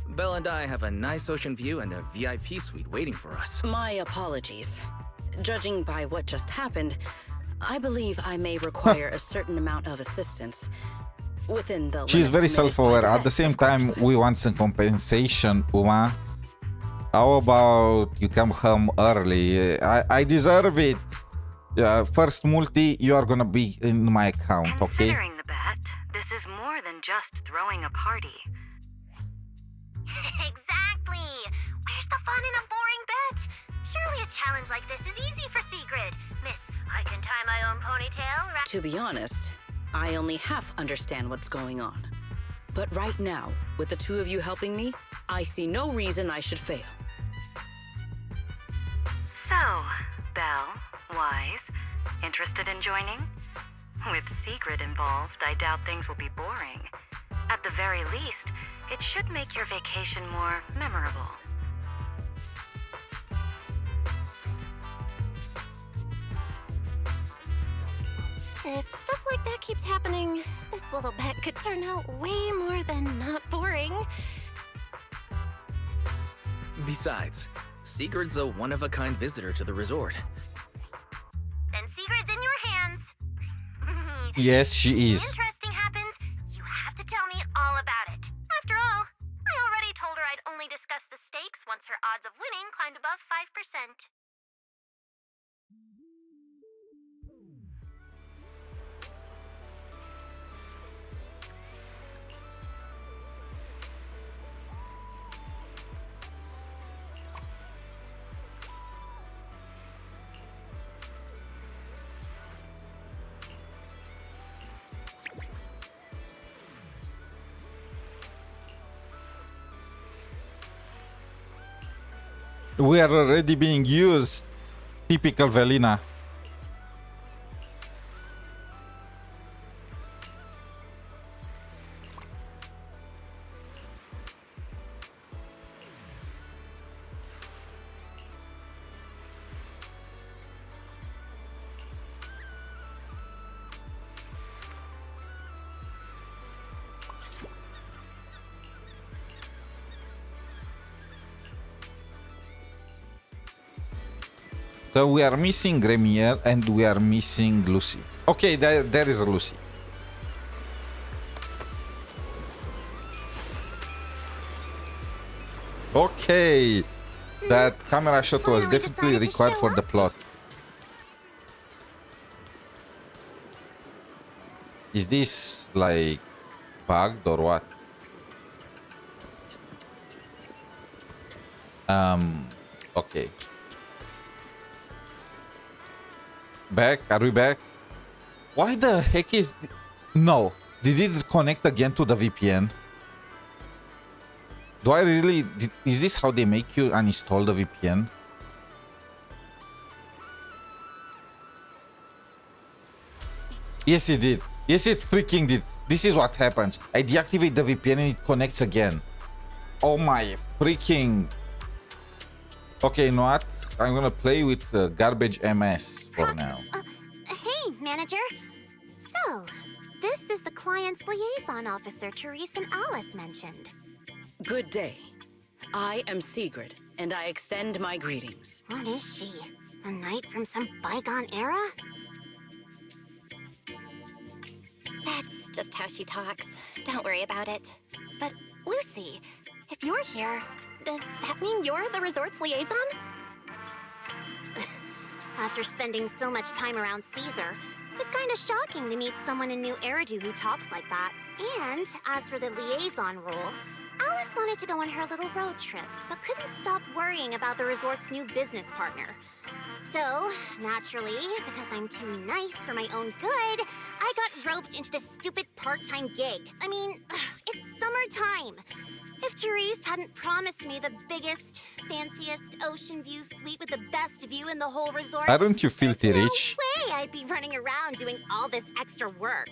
Belle and I have a nice ocean view and a VIP suite waiting for us. My apologies. Judging by what just happened, I believe I may require a certain amount of assistance. Within the She's very self-aware. At the same time, we want some compensation, Uma. How about you come home early? I deserve it. Yeah, first multi, you are gonna be in my account, okay? Considering the bet, this is more than just throwing a party. Exactly! Where's the fun in a boring bet? Surely a challenge like this is easy for Sigrid. Miss, I can tie my own ponytail, right? To be honest, I only half understand what's going on. But right now, with the two of you helping me, I see no reason I should fail. So, Belle, Wise, interested in joining? With Sigrid involved, I doubt things will be boring. At the very least, it should make your vacation more memorable. If stuff like that keeps happening, this little bet could turn out way more than not boring. Besides, Sigurd's a one-of-a-kind visitor to the resort. Then Sigrid's in your hands. Yes, she is. Interesting happens, you have to tell me all about it. After all, I already told her I'd only discuss the stakes once her odds of winning climbed above 5%. We are already being used. Typical Velina. So we are missing Remielle and we are missing Lucy. Okay, there is Lucy. Okay, that camera shot was definitely required for the plot. Is this like bugged or what? Okay. Back? Are we back? Why the heck is... No. Did it connect again to the VPN? Do I really... Is this how they make you uninstall the VPN? Yes, it did. Yes, it freaking did. This is what happens. I deactivate the VPN and it connects again. Oh my freaking... Okay, you know what? I'm gonna play with garbage MS for now. Hey, manager. So, this is the client's liaison officer Therese and Alice mentioned. Good day. I am Sigrid, and I extend my greetings. What is she? A knight from some bygone era? That's just how she talks. Don't worry about it. But, Lucy, if you're here, does that mean you're the resort's liaison? After spending so much time around Caesar, it's kind of shocking to meet someone in New Eridu who talks like that. And as for the liaison role, Alice wanted to go on her little road trip, but couldn't stop worrying about the resort's new business partner. So, naturally, because I'm too nice for my own good, I got roped into this stupid part-time gig. I mean, it's summertime. If Therese hadn't promised me the biggest, fanciest ocean view suite with the best view in the whole resort, Aren't you filthy rich? no way I'd be running around doing all this extra work.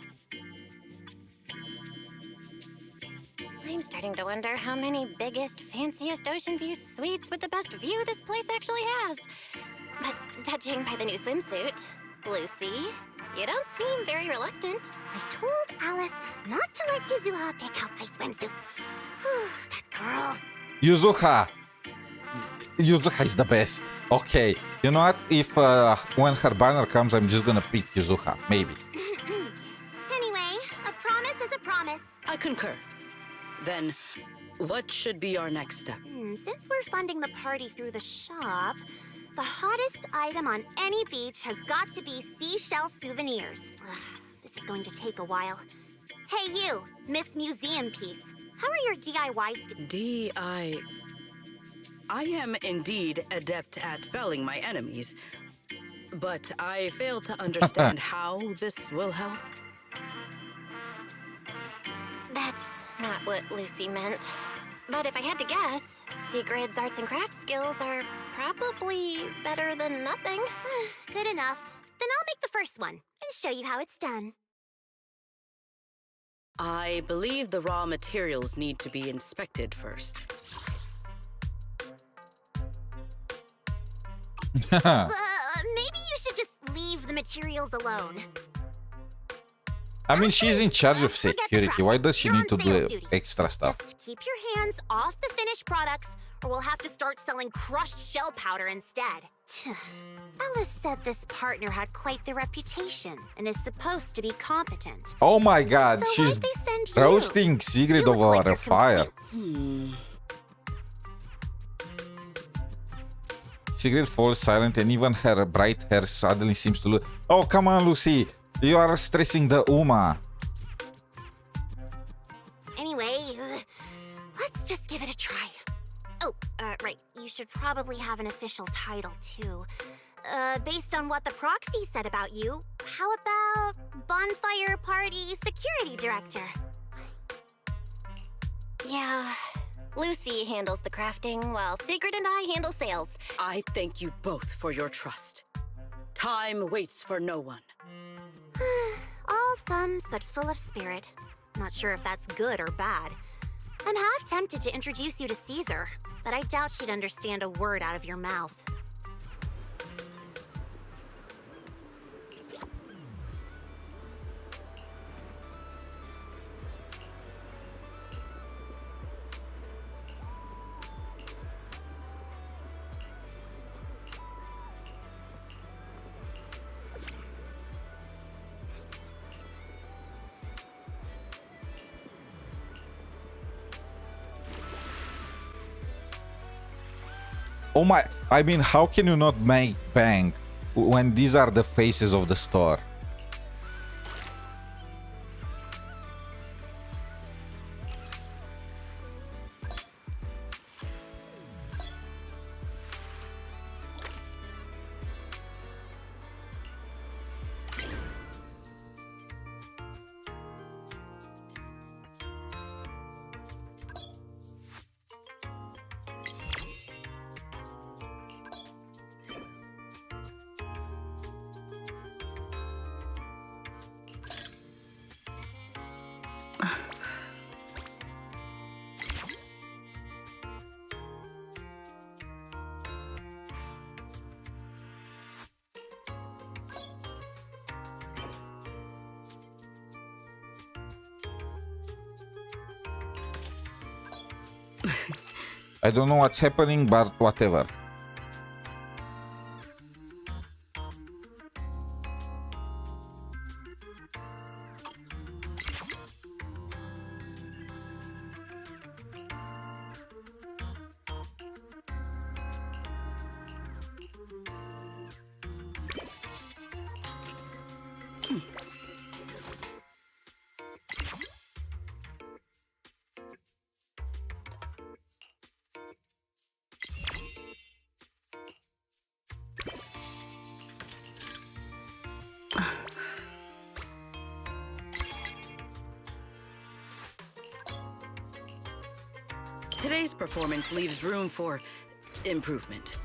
I'm starting to wonder how many biggest, fanciest ocean view suites with the best view this place actually has. But judging by the new swimsuit, Lucy, you don't seem very reluctant. I told Alice not to let Yuzuha pick out my swimsuit. That girl. Yuzuha! Yuzuha is the best. Okay, you know what? If when her banner comes, I'm just gonna pick Yuzuha. Maybe. Anyway, a promise is a promise. I concur. Then, what should be our next step? Since we're funding the party through the shop, The hottest item on any beach has got to be seashell souvenirs. This is going to take a while. Hey you, Miss Museum Piece. How are your DIY skills? I am indeed adept at felling my enemies, but I fail to understand how this will help. That's not what Lucy meant. But if I had to guess, Sigrid's arts and crafts skills are probably better than nothing. Good enough. Then I'll make the first one and show you how it's done. I believe the raw materials need to be inspected first. Maybe you should just leave the materials alone. I mean, she's in charge of security. Why does she need to do extra stuff? Just keep your hands off the finished products, or we'll have to start selling crushed shell powder instead. Alice said this partner had quite the reputation and is supposed to be competent. Oh my god, So she's why'd they send you? roasting Sigrid over a fire. Sigrid falls silent and even her bright hair suddenly seems to look... Oh, come on, Lucy. You are stressing the Uma. Anyway, let's just give it a try. Oh, right. You should probably have an official title, too. Based on what the proxy said about you, how about Bonfire Party Security Director? Yeah, Lucy handles the crafting, while Sigrid and I handle sales. I thank you both for your trust. Time waits for no one. All thumbs, but full of spirit. Not sure if that's good or bad. I'm half tempted to introduce you to Caesar, but I doubt she'd understand a word out of your mouth. Oh my... I mean, how can you not make bank when these are the faces of the store? I don't know what's happening, but whatever. Today's performance leaves room for improvement.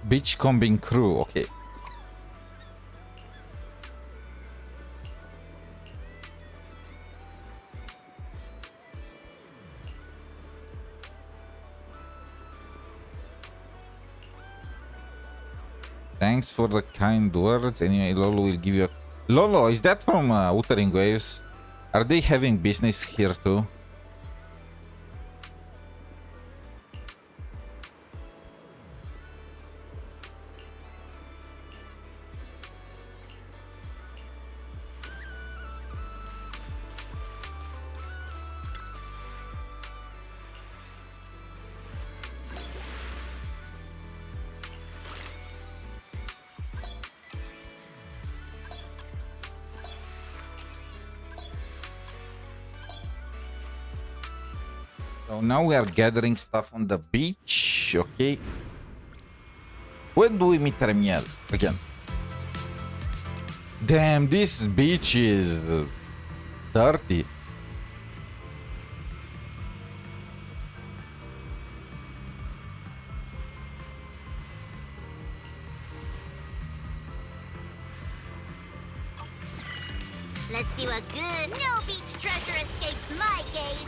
Beachcombing crew, okay. Thanks for the kind words. Anyway, Lolo will give you a... Lolo, is that from Wuthering Waves? Are they having business here too? So now we are gathering stuff on the beach, okay? When do we meet Remielle again? Damn, this beach is dirty. Let's see what good no beach treasure escapes my gaze.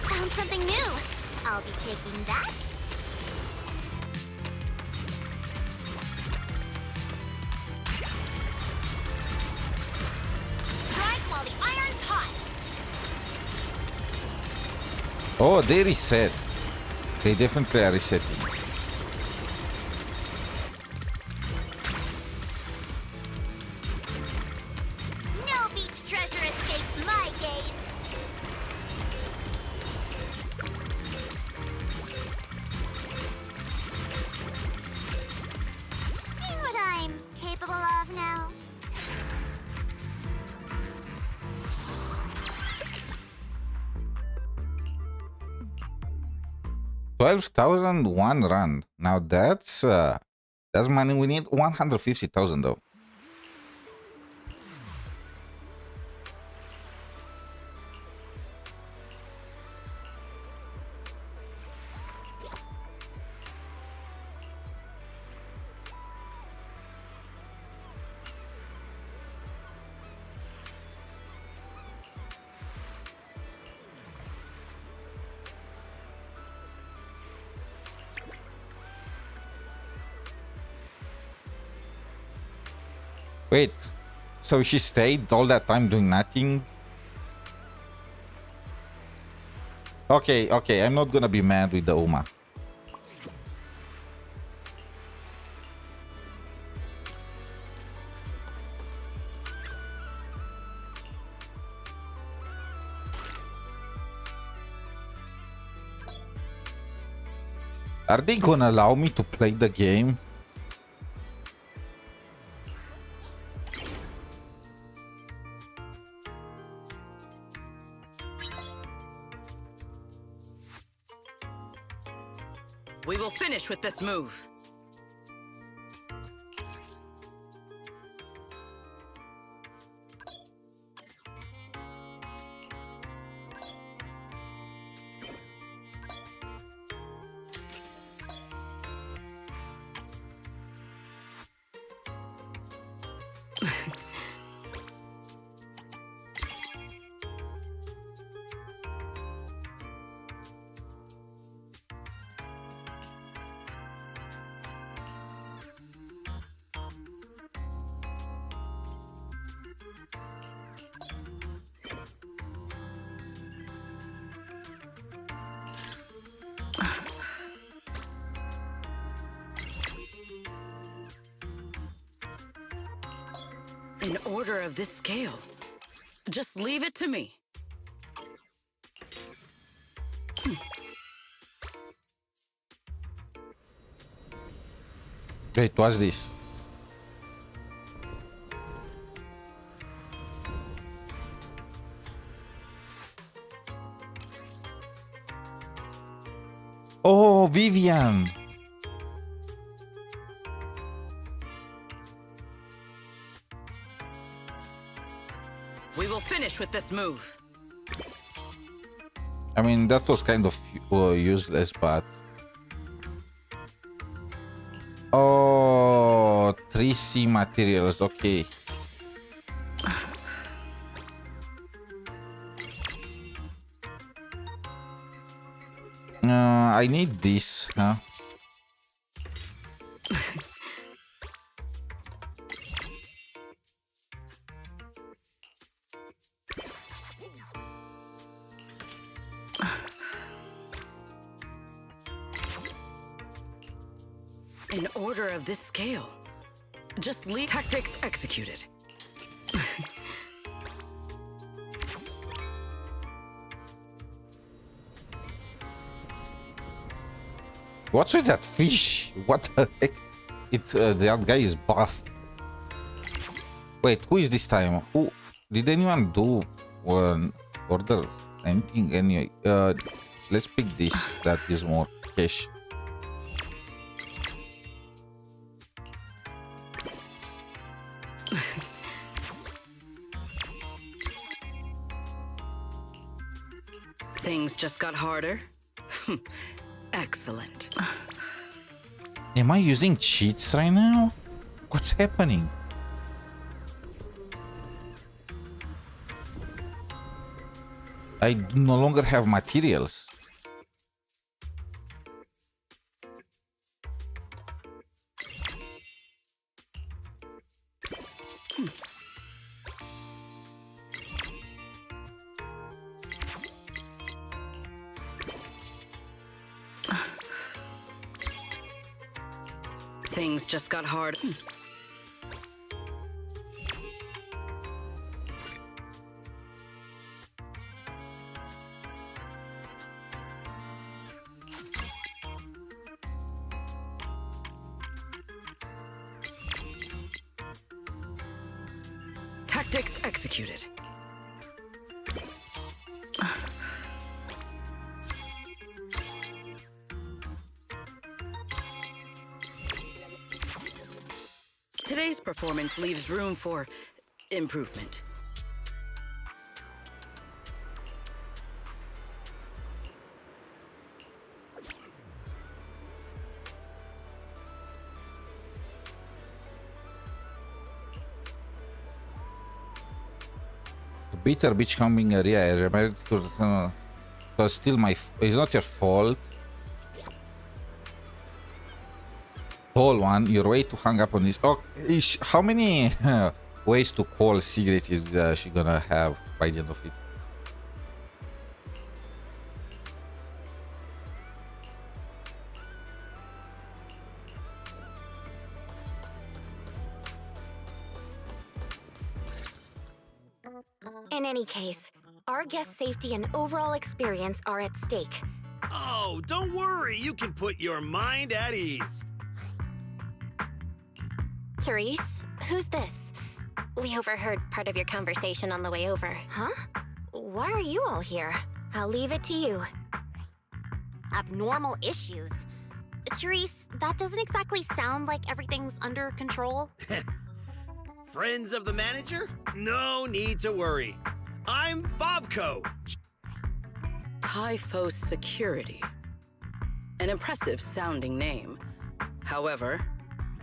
Found something new. I'll be taking that. Oh, they reset. They definitely are resetting. No beach treasure escapes my gaze. See what I'm capable of now. 12,001 rand. Now that's money. We need 150,000 though. Wait, so she stayed all that time doing nothing? Okay, okay, I'm not gonna be mad with the Uma. Are they gonna allow me to play the game? We will finish with this move. In order of this scale, just leave it to me. Wait, what's this? Oh, Vivian. We will finish with this move. I mean, that was kind of useless, but... Oh, 3C materials, okay. I need this, huh? An order of this scale. Just leave tactics executed. What's with that fish? What the heck? That guy is buff. Wait, who is this time? Who did anyone do order anything? Anyway, let's pick this. That is more cash. Things just got harder. Excellent. Am I using cheats right now? What's happening? I no longer have materials. Things just got hard. Tactics executed. Today's performance leaves room for improvement. A bitter beach coming area. I remember to still my. It's not your fault. Tall one, your way to hang up on this. Oh, how many ways to call Sigrid is she gonna have by the end of it? In any case, our guest safety and overall experience are at stake. Oh, don't worry. You can put your mind at ease. Therese, who's this? We overheard part of your conversation on the way over. Huh? Why are you all here? I'll leave it to you. Abnormal issues. Therese, that doesn't exactly sound like everything's under control. Friends of the manager? No need to worry. I'm Fovco. Typhos Security. An impressive sounding name. However,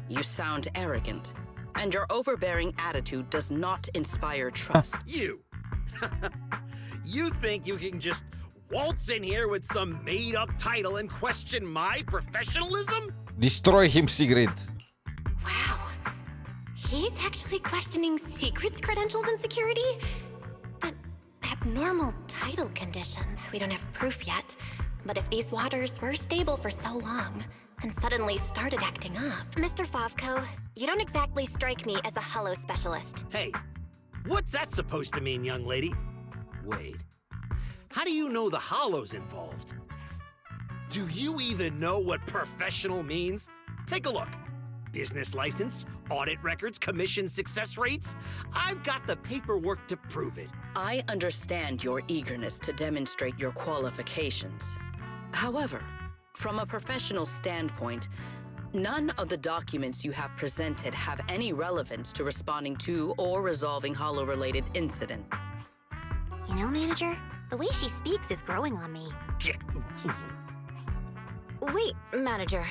you sound arrogant, and your overbearing attitude does not inspire trust. You! You think you can just waltz in here with some made-up title and question my professionalism? Destroy him, Sigrid. Wow. He's actually questioning Secret's credentials and security? But abnormal title condition. We don't have proof yet. But if these waters were stable for so long, and suddenly started acting up. Mr. Fovco, you don't exactly strike me as a hollow specialist. Hey, what's that supposed to mean, young lady? Wait, how do you know the hollow's involved? Do you even know what professional means? Take a look. Business license, audit records, commission success rates. I've got the paperwork to prove it. I understand your eagerness to demonstrate your qualifications. However, from a professional standpoint, none of the documents you have presented have any relevance to responding to or resolving hollow-related incident. You know, Manager, The way she speaks is growing on me. Wait, manager.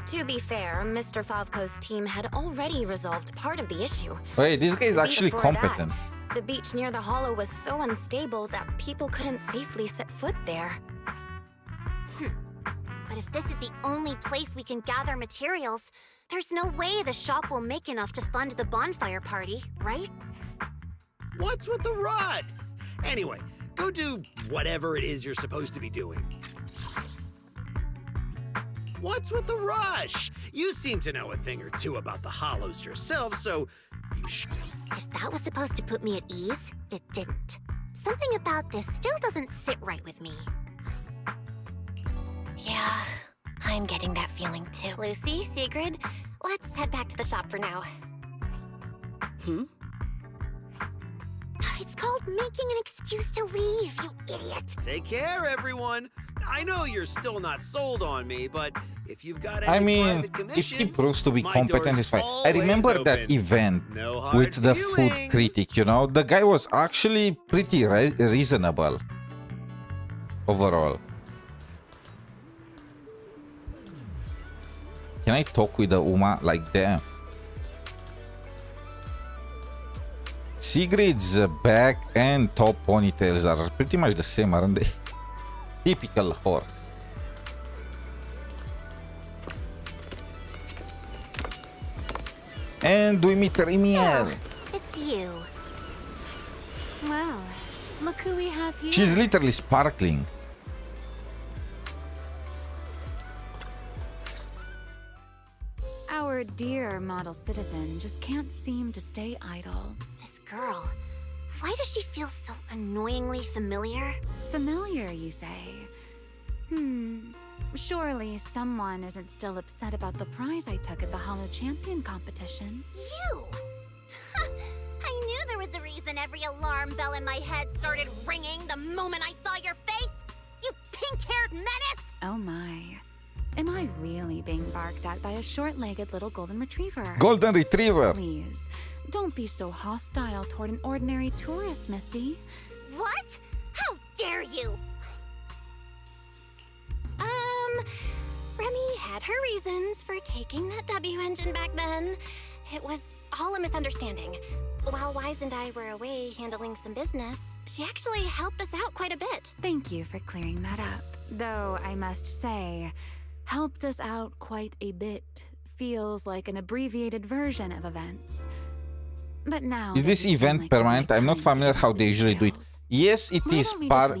To be fair, Mr. Favko's team had already resolved part of the issue. Wait, this guy is actually Before competent. that, the beach near the hollow was so unstable that people couldn't safely set foot there. But if this is the only place we can gather materials, there's no way the shop will make enough to fund the bonfire party, right? What's with the rod? Anyway, go do whatever it is you're supposed to be doing. What's with the rush? You seem to know a thing or two about the hollows yourself, so you should. If that was supposed to put me at ease, it didn't. Something about this still doesn't sit right with me. Yeah, I'm getting that feeling too. Lucy, Sigrid, let's head back to the shop for now. It's called making an excuse to leave, you idiot. Take care, everyone. I know you're still not sold on me, but if you've got any I mean, private if he commissions, proves to be my competent, door's it's fine. I always remember that open. event No hard with the food feelings. critic, you know? The guy was actually pretty reasonable overall. Can I talk with the Uma like that? Sigrid's back and top ponytails are pretty much the same, aren't they? Typical horse. And we meet Remielle. It's you. Well, look who we have here. She's literally sparkling. Our dear model citizen just can't seem to stay idle. This girl, why does she feel so annoyingly familiar? Familiar, you say? Surely someone isn't still upset about the prize I took at the Hollow Champion competition. You! I knew there was a reason every alarm bell in my head started ringing the moment I saw your face! You pink-haired menace! Oh my. Am I really being barked at by a short-legged little golden retriever? Golden retriever. Please, don't be so hostile toward an ordinary tourist, Missy. What? How dare you! Remy had her reasons for taking that W engine back then. It was all a misunderstanding. While Wise and I were away handling some business, she actually helped us out quite a bit. Thank you for clearing that up. Though I must say, helped us out quite a bit feels like an abbreviated version of events. But now... Is this event permanent? I'm not familiar how they usually do it. Yes, it is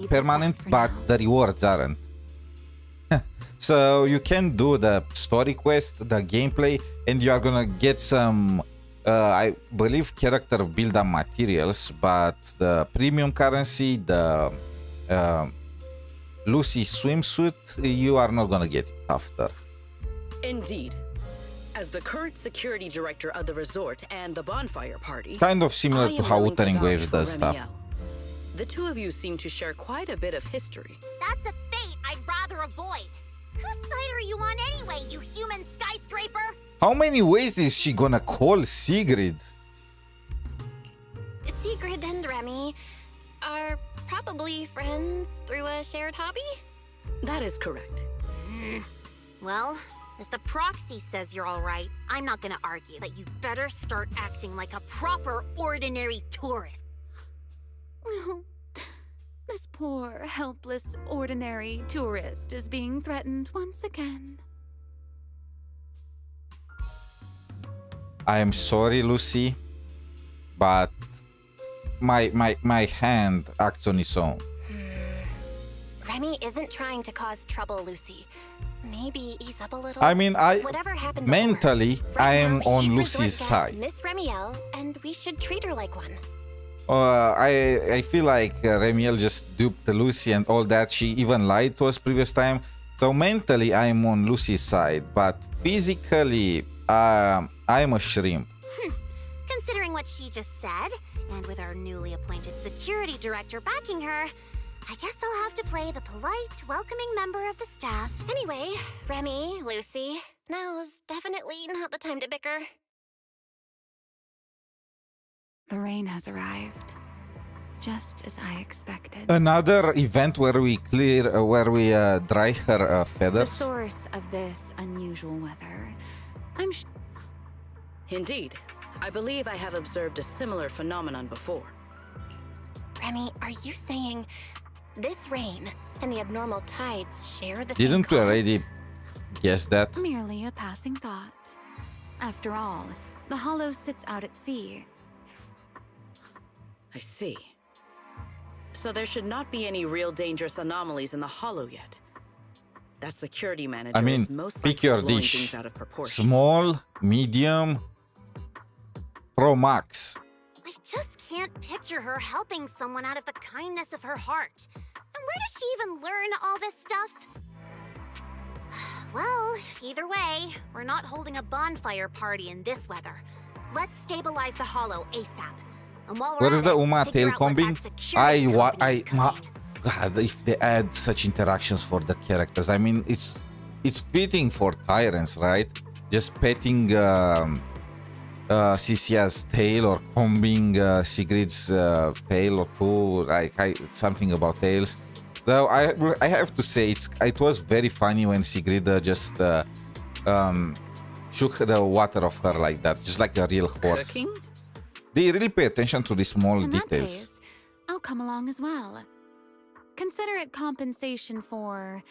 permanent, but the rewards aren't. So you can do the story quest, the gameplay, and you are gonna get some, I believe, character build-up materials, but the premium currency, the Lucy swimsuit, you are not gonna get it after. Indeed. As the current security director of the resort and the bonfire party, Kind of similar I to am how willing to Wuthering vouch Waves for does stuff. Remielle. The two of you seem to share quite a bit of history. That's a fate I'd rather avoid. Whose side are you on anyway, you human skyscraper? How many ways is she gonna call Sigrid? Sigrid and Remy are probably friends through a shared hobby? That is correct. Well, if the proxy says you're all right, I'm not gonna argue, but you better start acting like a proper, ordinary tourist. This poor, helpless, ordinary tourist is being threatened once again. I am sorry, Lucy, but my hand acts on its own. Remy isn't trying to cause trouble, Lucy. Maybe ease up a little. I mean, Whatever happened mentally, before, I right am now, on she's Lucy's resort side. guest Miss Remielle, and we should treat her like one. I feel like Remielle just duped Lucy and all that. She even lied to us previous time. So mentally, I am on Lucy's side, but physically, I am a shrimp. Considering what she just said, and with our newly appointed security director backing her, I guess I'll have to play the polite, welcoming member of the staff. Anyway, Remy, Lucy, now's definitely not the time to bicker. The rain has arrived. just as I expected. Another event where we dry her The feathers. source of this unusual weather. Indeed. I believe I have observed a similar phenomenon before. Remy, are you saying this rain and the abnormal tides share the Didn't same we already guess that? Merely a passing thought. After all, the Hollow sits out at sea. I see. So there should not be any real dangerous anomalies in the Hollow yet. That security manager I mean, is most pick likely your blowing dish. things out of proportion. Small, medium, Pro Max. I just can't picture her helping someone out of the kindness of her heart. And where does she even learn all this stuff? Well, either way, we're not holding a bonfire party in this weather. Let's stabilize the Hollow ASAP. And while we're Where is at the it, Uma figure tail out what combing? that security company is God, if they add such interactions for the characters, I mean, it's fitting for tyrants, right? Just petting Cicia's tail or combing Sigrid's tail or two, like something about tails. Though I have to say it was very funny when Sigrid just shook the water of her like that, just like a real horse. Cooking? They really pay attention to the small In that details. case, I'll come along as well. Consider it compensation for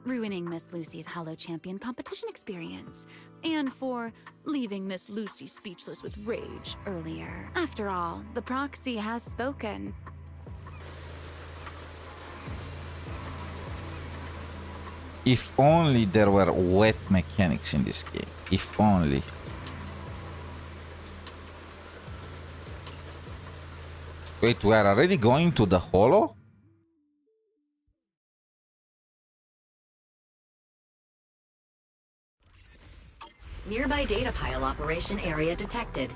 ruining Miss Lucy's Hollow Champion competition experience, and for leaving Miss Lucy speechless with rage earlier. After all, the proxy has spoken. If only there were wet mechanics in this game. If only. Wait, we are already going to the Hollow? Nearby data pile operation area detected.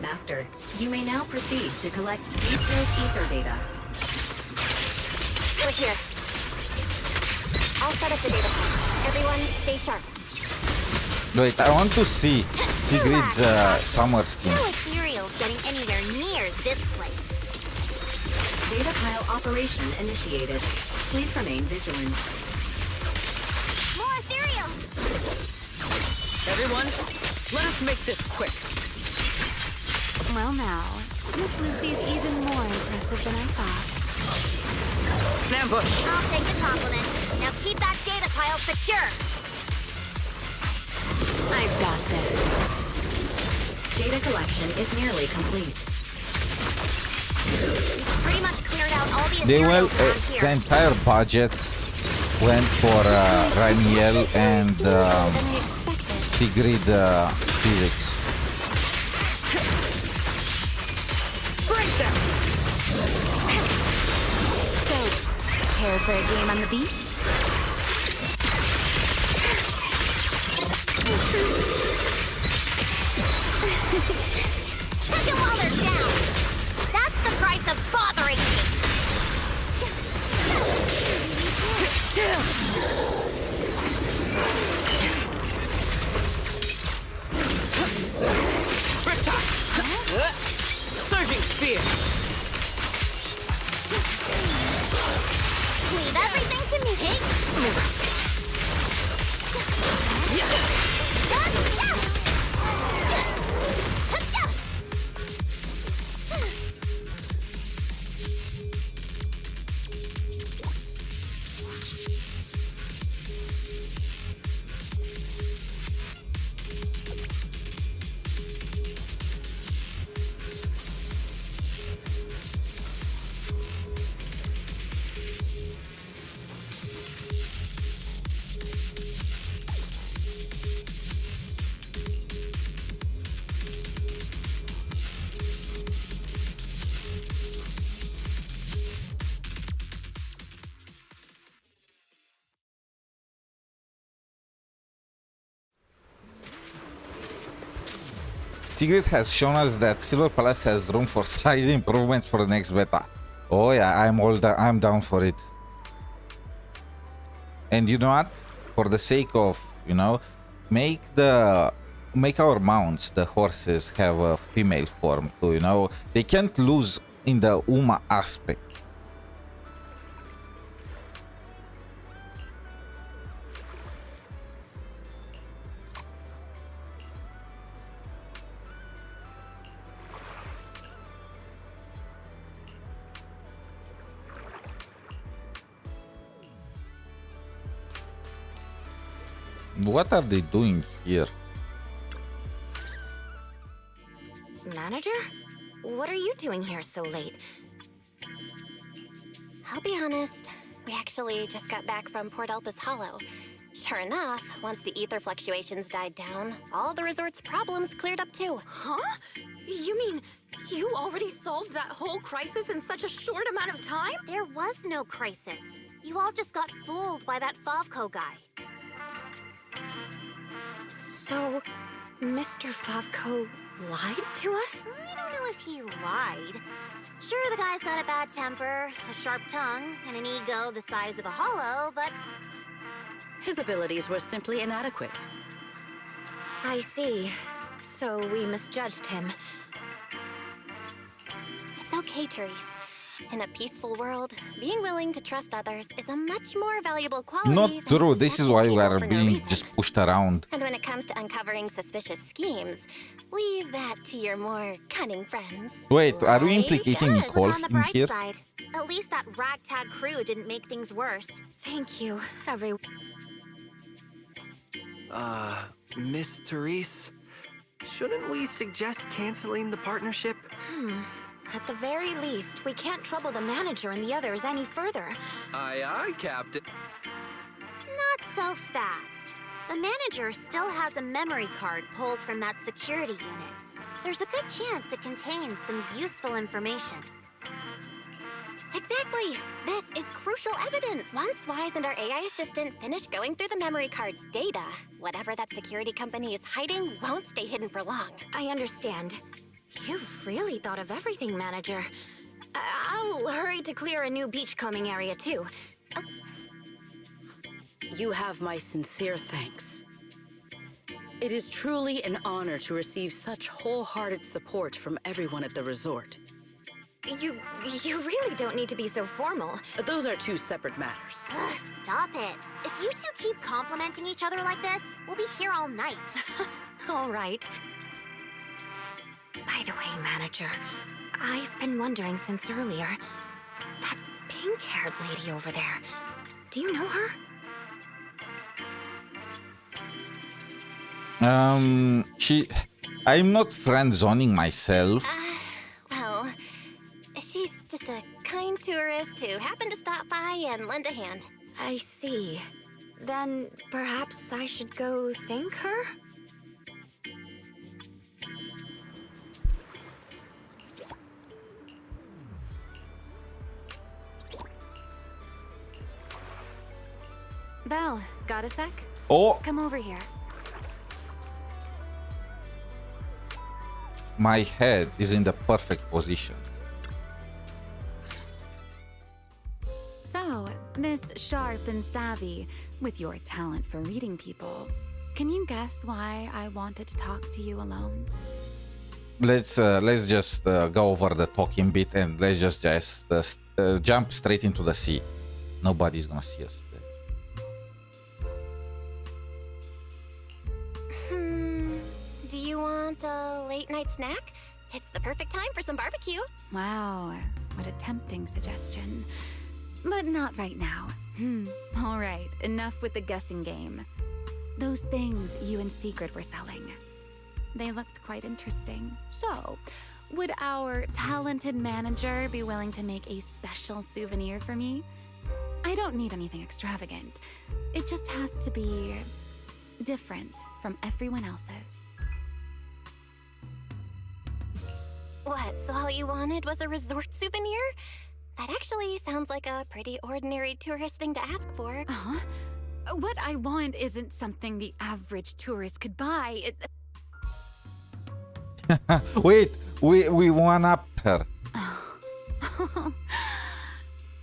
Master, you may now proceed to collect detailed ether data. We're here. I'll set up the data pile. Everyone, stay sharp. Wait, I want to see Sigrid's summer skin. No ethereal's getting anywhere near this place. Data pile operation initiated. Please remain vigilant. More ethereal! Everyone, let us make this quick. Well now, Miss Lucy's even more impressive than I thought. Ambush! I'll take the compliment. Now keep that data pile secure. I've got this. Data collection is nearly complete. Pretty much cleared out all the They ethereal will, around here. the entire budget went for Remielle and Sigrid physics. Break them! So, prepare for a game on the beach? Check them while they're down. That's the price of bothering me. Surging spear! Leave everything to me. Sigrid has shown us that Silver Palace has room for slight improvements for the next beta. Oh yeah, I'm down for it. And you know what? For the sake of, you know, make our mounts, the horses, have a female form too, you know. They can't lose in the UMA aspect. What are they doing here? Manager? What are you doing here so late? I'll be honest, we actually just got back from Port Elpis Hollow. Sure enough, once the ether fluctuations died down, all the resort's problems cleared up too. Huh? You mean you already solved that whole crisis in such a short amount of time? There was no crisis. You all just got fooled by that Favco guy. So, Mr. Favco lied to us? I don't know if he lied. Sure, the guy's got a bad temper, a sharp tongue, and an ego the size of a hollow, but... His abilities were simply inadequate. I see. So we misjudged him. It's okay, Therese. In a peaceful world, being willing to trust others is a much more valuable quality. Not than true. This is why we are for no being reason. just pushed around. And when it comes to uncovering suspicious schemes, leave that to your more cunning friends. Wait, are we implicating Good, Nicole look on the in bright here? side. At least that ragtag crew didn't make things worse. Thank you, everyone. Miss Therese, shouldn't we suggest canceling the partnership? At the very least, we can't trouble the manager and the others any further. Aye, aye, Captain. Not so fast. The manager still has a memory card pulled from that security unit. There's a good chance it contains some useful information. Exactly! This is crucial evidence! Once Wise and our AI assistant finish going through the memory card's data, whatever that security company is hiding won't stay hidden for long. I understand. You've really thought of everything, Manager. I'll hurry to clear a new beachcombing area, too. You have my sincere thanks. It is truly an honor to receive such wholehearted support from everyone at the resort. You really don't need to be so formal. Those are two separate matters. Ugh, stop it. If you two keep complimenting each other like this, we'll be here all night. All right. By the way, Manager, I've been wondering since earlier. That pink-haired lady over there, do you know her? I'm not friend-zoning myself. Well, she's just a kind tourist who happened to stop by and lend a hand. I see. Then perhaps I should go thank her? Belle, got a sec? Oh, Come over here. my head is in the perfect position. So, Miss Sharp and Savvy, with your talent for reading people, can you guess why I wanted to talk to you alone? Let's just go over the talking bit and let's just jump straight into the sea. Nobody's gonna see us there. Do you want a late night snack? It's the perfect time for some barbecue. Wow, what a tempting suggestion. But not right now. All right, enough with the guessing game. Those things you and Secret were selling. They looked quite interesting. So, would our talented manager be willing to make a special souvenir for me? I don't need anything extravagant. It just has to be different from everyone else's. What, so all you wanted was a resort souvenir? That actually sounds like a pretty ordinary tourist thing to ask for. Uh-huh. What I want isn't something the average tourist could buy. Wait, we one-upped her.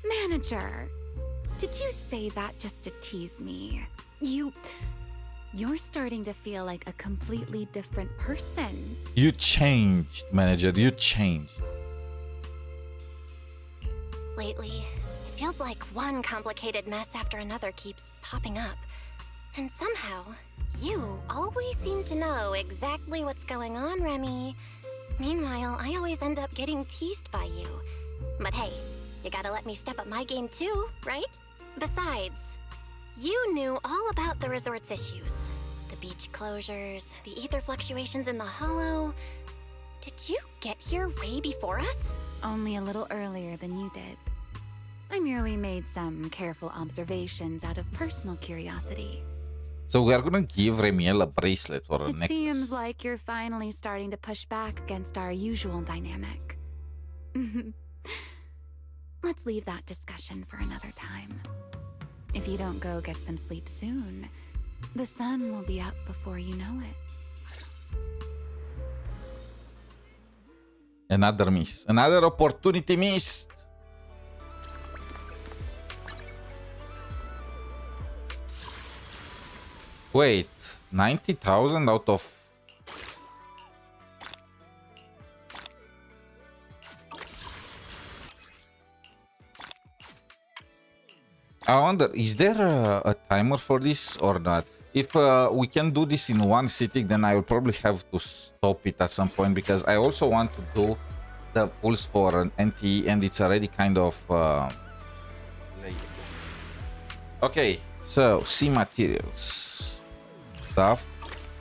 Manager, did you say that just to tease me? You're starting to feel like a completely different person. You changed, Manager. You changed. Lately, it feels like one complicated mess after another keeps popping up. And somehow, you always seem to know exactly what's going on, Remy. Meanwhile, I always end up getting teased by you. But hey, you gotta let me step up my game too, right? Besides, you knew all about the resort's issues. The beach closures, the ether fluctuations in the hollow. Did you get here way before us? Only a little earlier than you did. I merely made some careful observations out of personal curiosity. So we are gonna give Remielle a bracelet or a It necklace. seems like you're finally starting to push back against our usual dynamic. Let's leave that discussion for another time. If you don't go get some sleep soon, the sun will be up before you know it. Another miss. Another opportunity missed. Wait, 90,000 out of... I wonder, is there a timer for this or not? If we can do this in one sitting, then I will probably have to stop it at some point, because I also want to do the pulse for an NTE, and it's already kind of late. Okay, so see materials, stuff,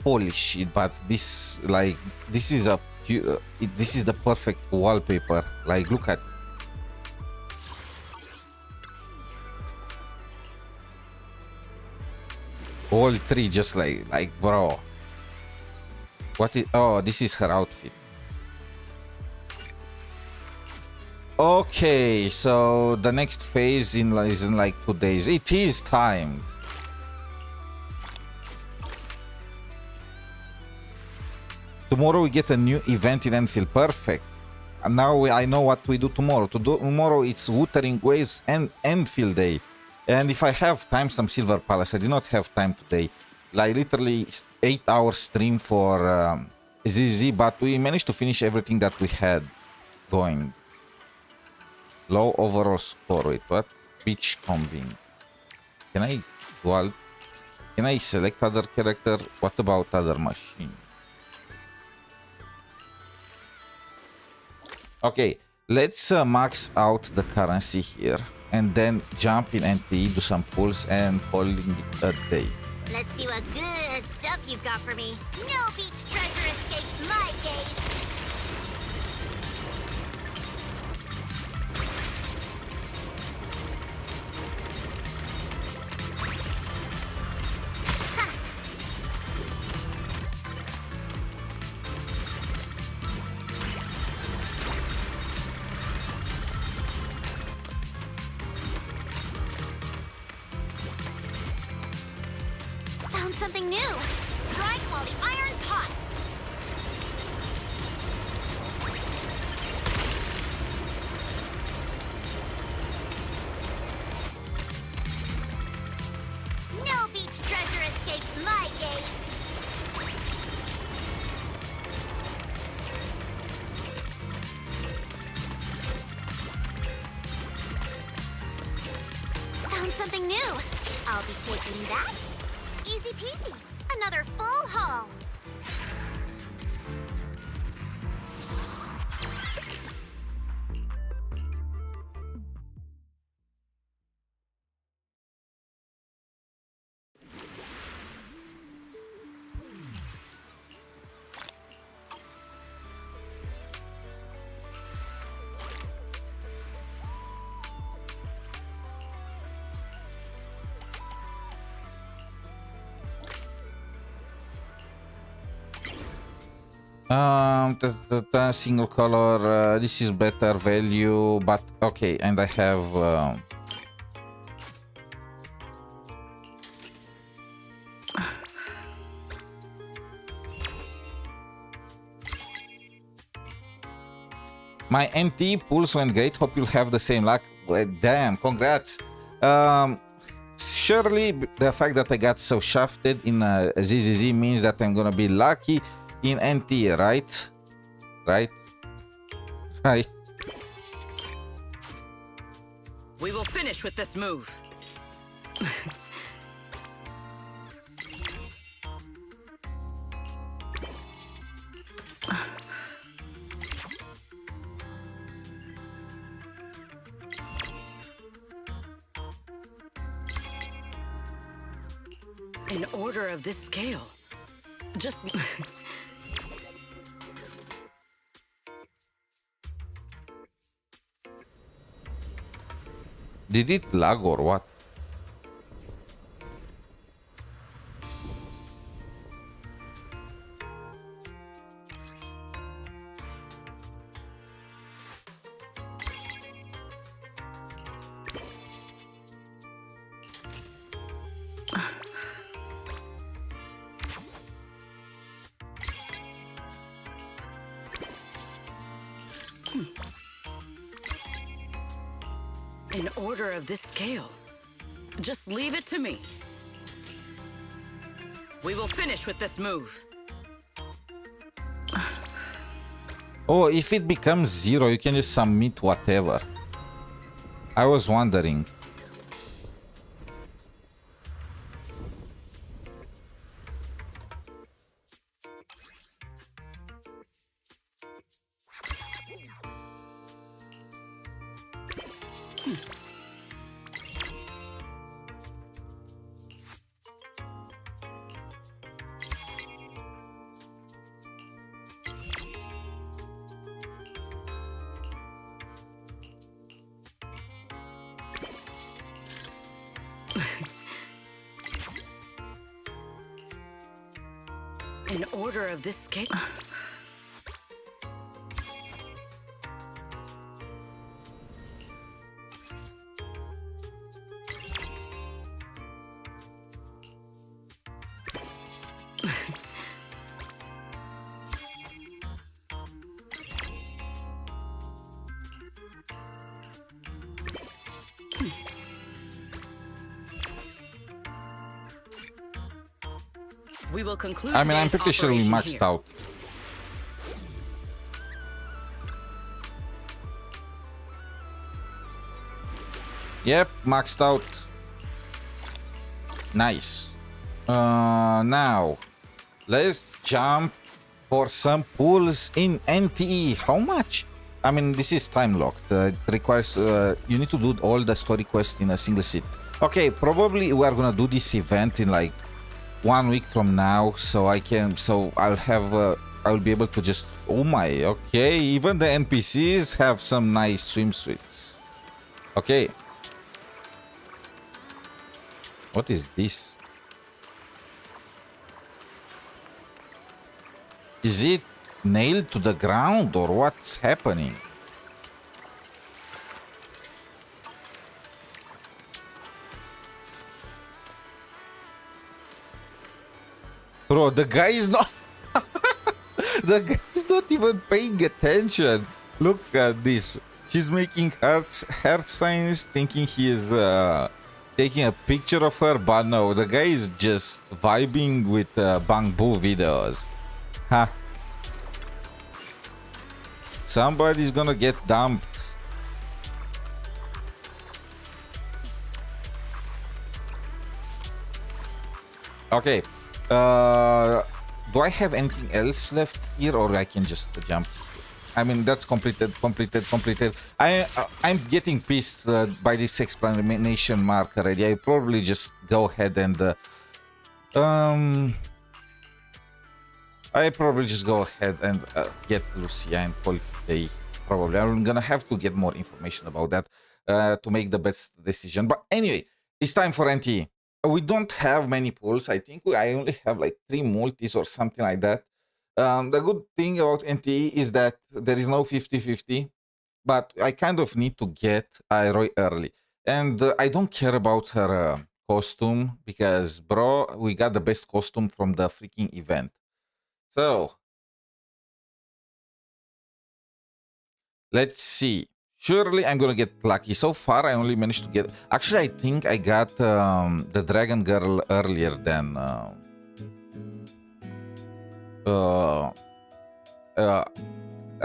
polish it, but this this is the perfect wallpaper. Like, look at it. All three just like bro. What is... Oh, this is her outfit. Okay, so the next phase is in like 2 days. It is time. Tomorrow we get a new event in Enfield. Perfect. And now I know what we do tomorrow. Tomorrow it's Wuthering Waves and Enfield Day. And if I have time, some Silver Palace. I did not have time today. Like literally 8-hour stream for ZZ, but we managed to finish everything that we had going. Low overall score. Wait, what? Beach combing. Can I select other character? What about other machine? Okay, let's max out the currency here. And then jump in NTE, do some pulls, and calling it a day. Let's see what good stuff you've got for me. No beach treasure escapes my gaze. Found something new. Strike while the iron's hot. No beach treasure escapes my gaze. Found something new. I'll be taking that. Easy peasy. Another full haul. Single color, this is better value, but okay, and I have my NT pulse went great. Hope you'll have the same luck. Well, damn, congrats. Surely the fact that I got so shafted in ZZZ means that I'm gonna be lucky in NT, right? Right? We will finish with this move. In order of this scale, just... Did it lag or what? In order of this scale, just leave it to me. We will finish with this move. Oh, if it becomes 0, you can just submit whatever. I was wondering. In order of this scale... We will conclude. I mean, I'm pretty sure we maxed out. Yep, maxed out. Nice. Now, let's jump for some pools in NTE. How much? I mean, this is time locked. It requires you need to do all the story quests in a single sit. Okay, probably we are gonna do this event in like 1 week from now, so I'll be able to just, oh my, okay, even the NPCs have some nice swimsuits. Okay. What is this? Is it nailed to the ground or what's happening? Bro, the guy is not... the guy is not even paying attention. Look at this. He's making heart signs, thinking he is taking a picture of her, but no, the guy is just vibing with bamboo videos. Huh. Somebody's gonna get dumped. Okay. Do I have anything else left here, or I can just jump? I mean, that's completed. I'm getting pissed by this explanation mark already. I probably just go ahead and get Lucia and call it a day. Probably I'm gonna have to get more information about that to make the best decision. But anyway, it's time for NTE. We don't have many pools. I think I only have like 3 multis or something like that. The good thing about NTE is that there is no 50-50, but I kind of need to get Aeroy early. And I don't care about her costume because, bro, we got the best costume from the freaking event. So, let's see. Surely I'm gonna get lucky. So far, I only managed to get... Actually, I think I got the Dragon Girl earlier than...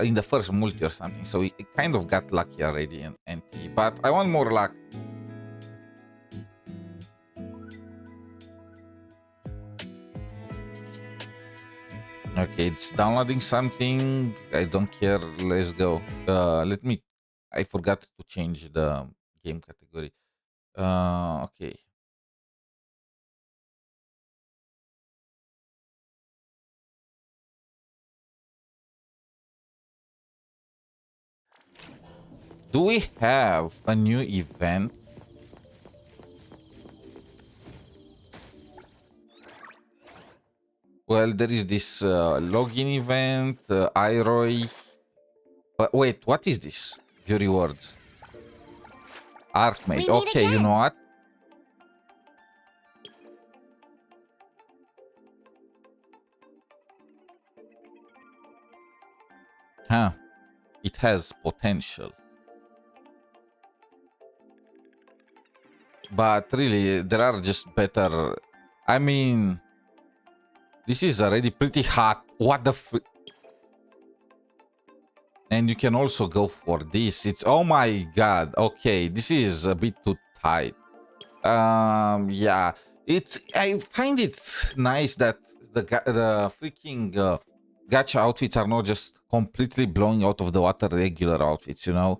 in the first multi or something, so it kind of got lucky already in NT. But I want more luck. Okay, it's downloading something. I don't care. Let's go. Let me. I forgot to change the game category. Okay. Do we have a new event? Well, there is this login event, iRoy. But wait, what is this? View rewards. Archmage. Okay, you know what? Huh. It has potential. But really, there are just better... I mean... This is already pretty hot. What the f... And you can also go for this. It's... Oh my god. Okay, this is a bit too tight. Yeah. It's... I find it nice that the freaking gacha outfits are not just completely blowing out of the water regular outfits, you know?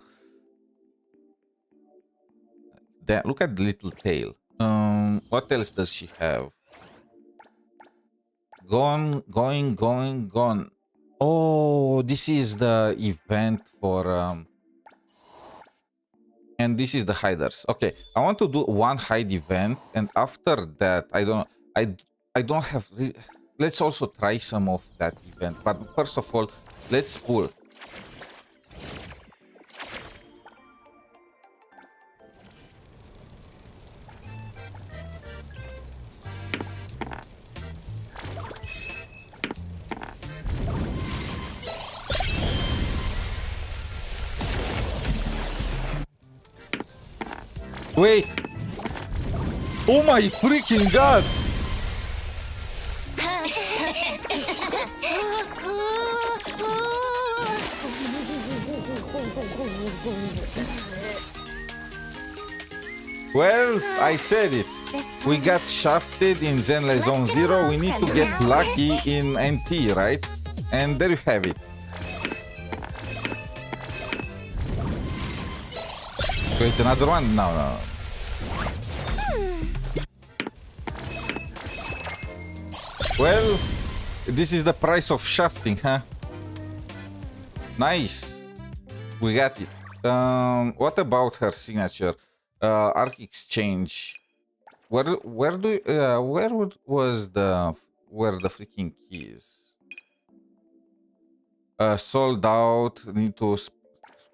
Then look at the little tail. What else does she have? Gone. Oh, this is the event for and this is the hiders. Okay, I want to do one hide event, and after that, I don't know. I don't have. Let's also try some of that event. But first of all, let's pull. Wait! Oh my freaking god! Well, I said it. We got shafted in Zenless Zone Zero. We need to get lucky in NT, right? And there you have it. Wait, another one? No. Well, this is the price of shafting, huh? Nice. We got it. What about her signature? Arc Exchange. Where was the freaking keys? Sold out. Need to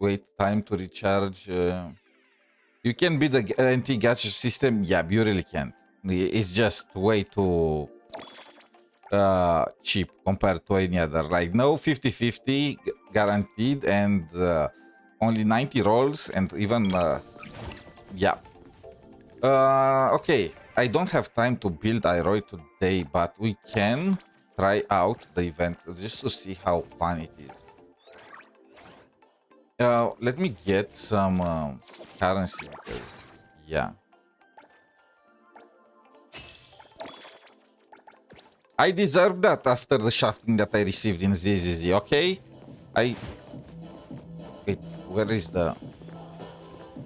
wait time to recharge. You can beat the anti-gacha system. Yeah, you really can't. It's just way too cheap compared to any other. Like no 50-50 guaranteed, and only 90 rolls, and even yeah. Okay, I don't have time to build iRoy today, but we can try out the event just to see how fun it is. Let me get some currency because, yeah. I deserve that after the shafting that I received in ZZZ, okay? Wait, where is the...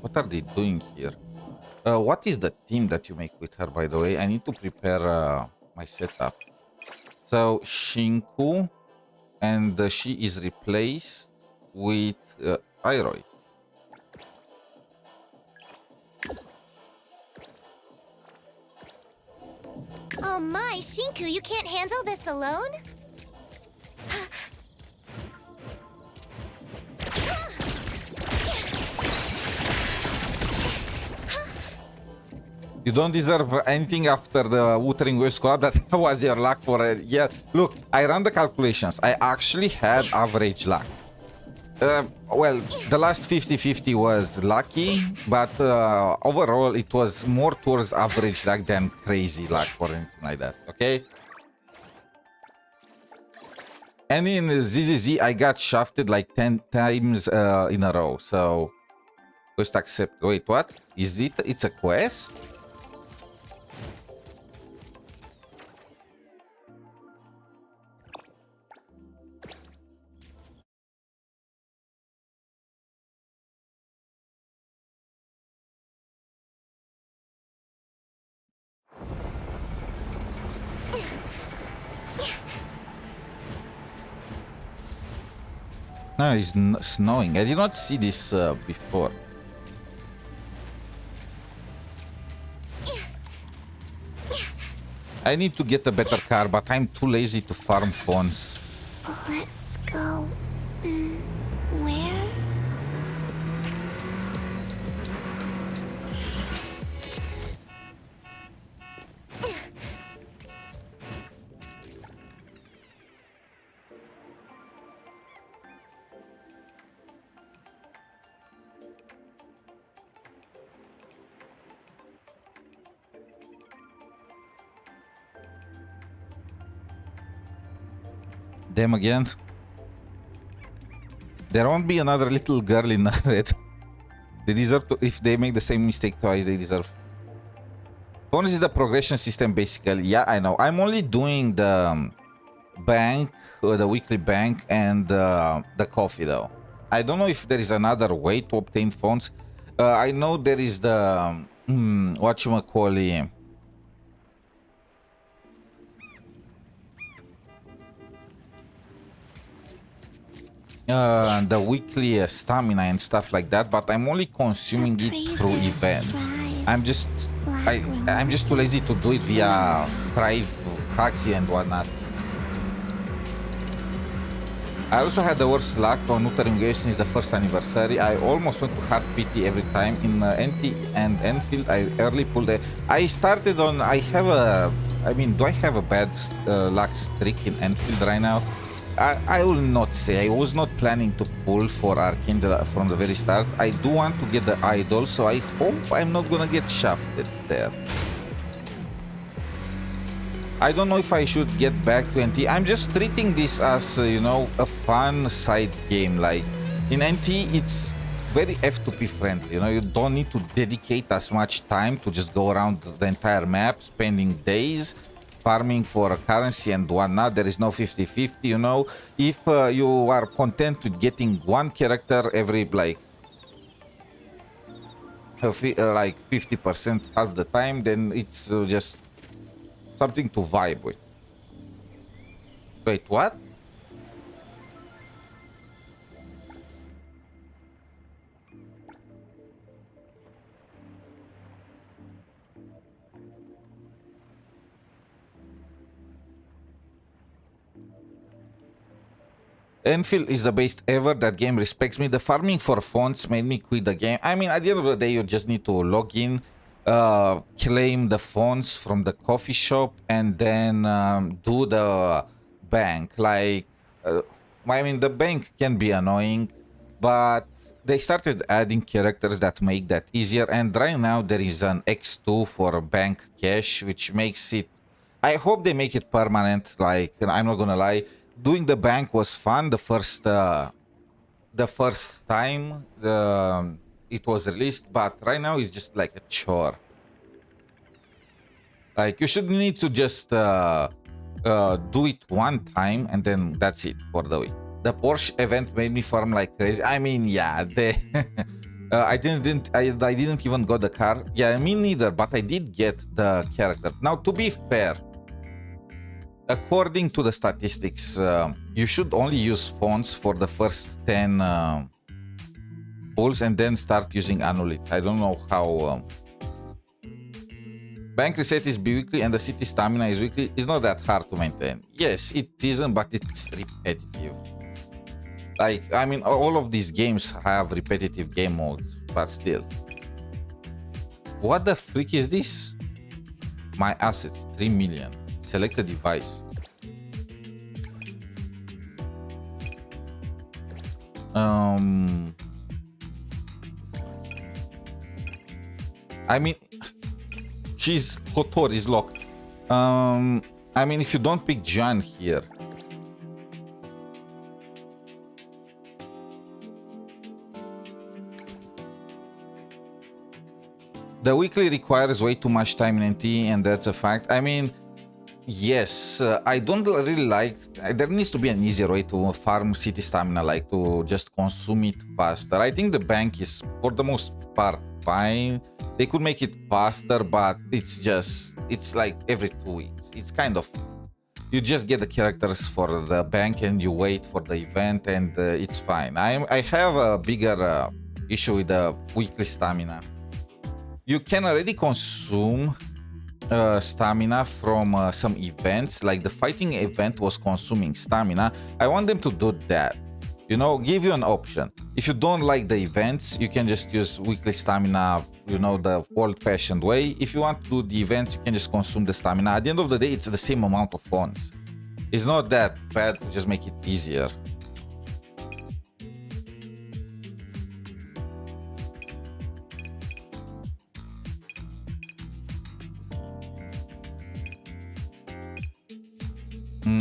What are they doing here? What is the team that you make with her, by the way? I need to prepare my setup. So, Shinku, and she is replaced with iRoy. Oh my, Shinku, you can't handle this alone? You don't deserve anything after the Wuthering Waves collab. That was your luck for a year. Look, I ran the calculations. I actually had average luck. Well, the last 50-50 was lucky, but overall it was more towards average luck than crazy luck or anything like that, okay? And in ZZZ, I got shafted like 10 times in a row. So, just accept. Wait, what? Is it? It's a quest? No, it's snowing. I did not see this before. I need to get a better car, but I'm too lazy to farm phones. Let's go. Where? Them again. There won't be another little girl in red. They deserve to. If they make the same mistake twice, they deserve. Bonus is the progression system, basically. Yeah, I know. I'm only doing the bank, the weekly bank, and the coffee, though. I don't know if there is another way to obtain phones. I know there is the whatchamacallit. The weekly stamina and stuff like that, but I'm only consuming it through events. I'm just too lazy to do it via drive, taxi and whatnot. I also had the worst luck on Uttering since the first anniversary. I almost went to hard PT every time. In NT and Enfield, I early pulled it. I started on. I have a. I mean, do I have a bad luck streak in Enfield right now? I will not say. I was not planning to pull for Arcane from the very start. I do want to get the idol, so I hope I'm not gonna get shafted there. I don't know if I should get back to NT. I'm just treating this as, you know, a fun side game. Like, in NT, it's very F2P friendly. You know, you don't need to dedicate as much time to just go around the entire map, spending days farming for currency and whatnot. There is no 50-50, you know. If you are content with getting one character every, like 50% half the time, then it's just something to vibe with. Wait, what? Enfield is the best ever. That game respects me. The farming for fonts made me quit the game. I mean, at the end of the day, you just need to log in, claim the fonts from the coffee shop, and then do the bank. Like, I mean, the bank can be annoying, but they started adding characters that make that easier. And right now, there is an X2 for bank cash, which makes it... I hope they make it permanent. Like, I'm not gonna lie. Doing the bank was fun the first time it was released, but right now it's just like a chore. Like, you should need to just do it one time and then that's it for the week. The Porsche event made me farm like crazy. I mean, yeah, I didn't even got the car. Yeah, me neither, but I did get the character. Now, to be fair, according to the statistics, you should only use fonts for the first 10 pulls and then start using Annulit. I don't know how... Bank reset is bi-weekly and the city stamina is weekly. It's not that hard to maintain. Yes, it isn't, but it's repetitive. Like, I mean, all of these games have repetitive game modes, but still. What the freak is this? My assets, 3 million. Select a device. I mean, she's Hotor is locked. I mean, if you don't pick Jan here, The weekly requires way too much time in NT, and that's a fact. I mean, yes, I don't really like... There needs to be an easier way to farm city stamina, like to just consume it faster. I think the bank is, for the most part, fine. They could make it faster, but it's just... It's like every 2 weeks. It's kind of... You just get the characters for the bank and you wait for the event, and it's fine. I have a bigger issue with the weekly stamina. You can already consume stamina from some events, like the fighting event was consuming stamina. I want them to do that, you know, give you an option. If you don't like the events, you can just use weekly stamina, you know, the old-fashioned way. If you want to do the events, you can just consume the stamina. At the end of the day, it's the same amount of funds. It's not that bad to just make it easier.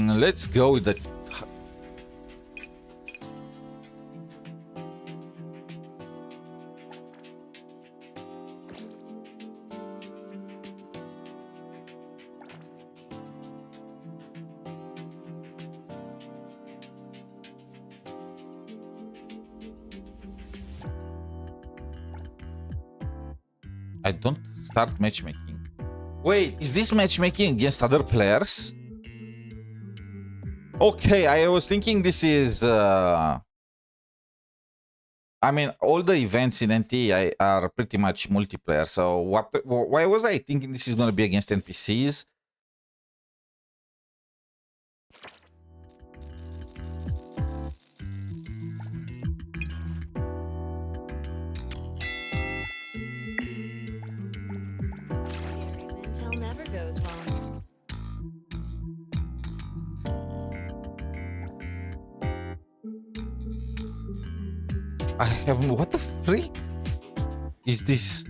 Let's go with the... I don't start matchmaking. Wait, is this matchmaking against other players? Okay, I was thinking this is... I mean, all the events in NT are pretty much multiplayer, so why was I thinking this is going to be against NPCs? Intel never goes wrong. I have... What the freak is this?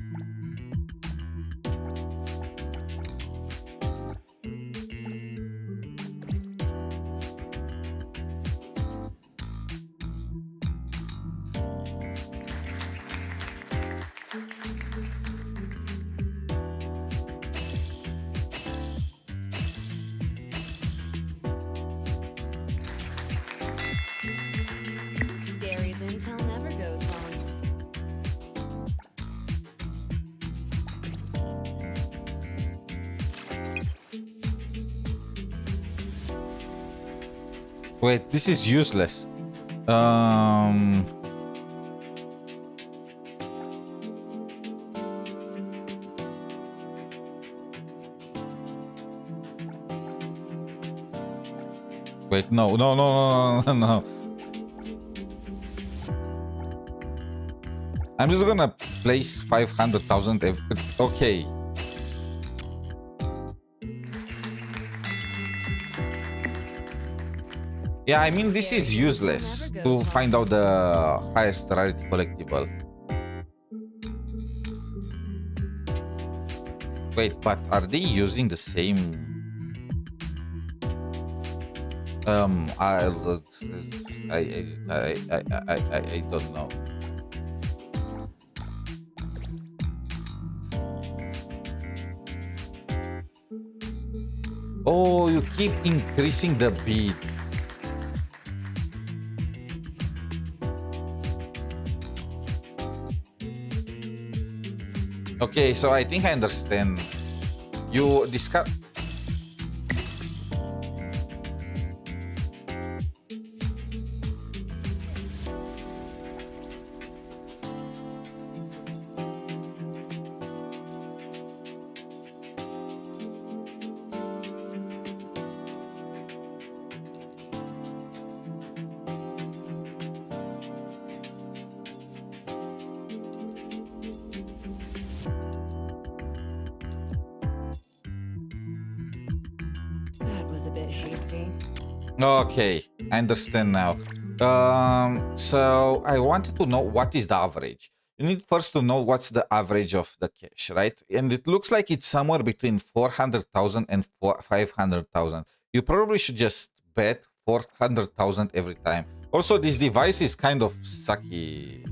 Scary's intel never goes wrong. Wait, this is useless. Wait, no. I'm just gonna place 500,000 every... Okay. Yeah, I mean, this is useless to find out the highest rarity collectible. Wait, but are they using the same... I don't know. Oh, you keep increasing the beats. Okay, so I think I understand. You discuss... Okay, I understand now. So I wanted to know what is the average. You need first to know what's the average of the cash, right? And it looks like it's somewhere between 400,000 and 500,000. You probably should just bet 400,000 every time. Also, this device is kind of sucky.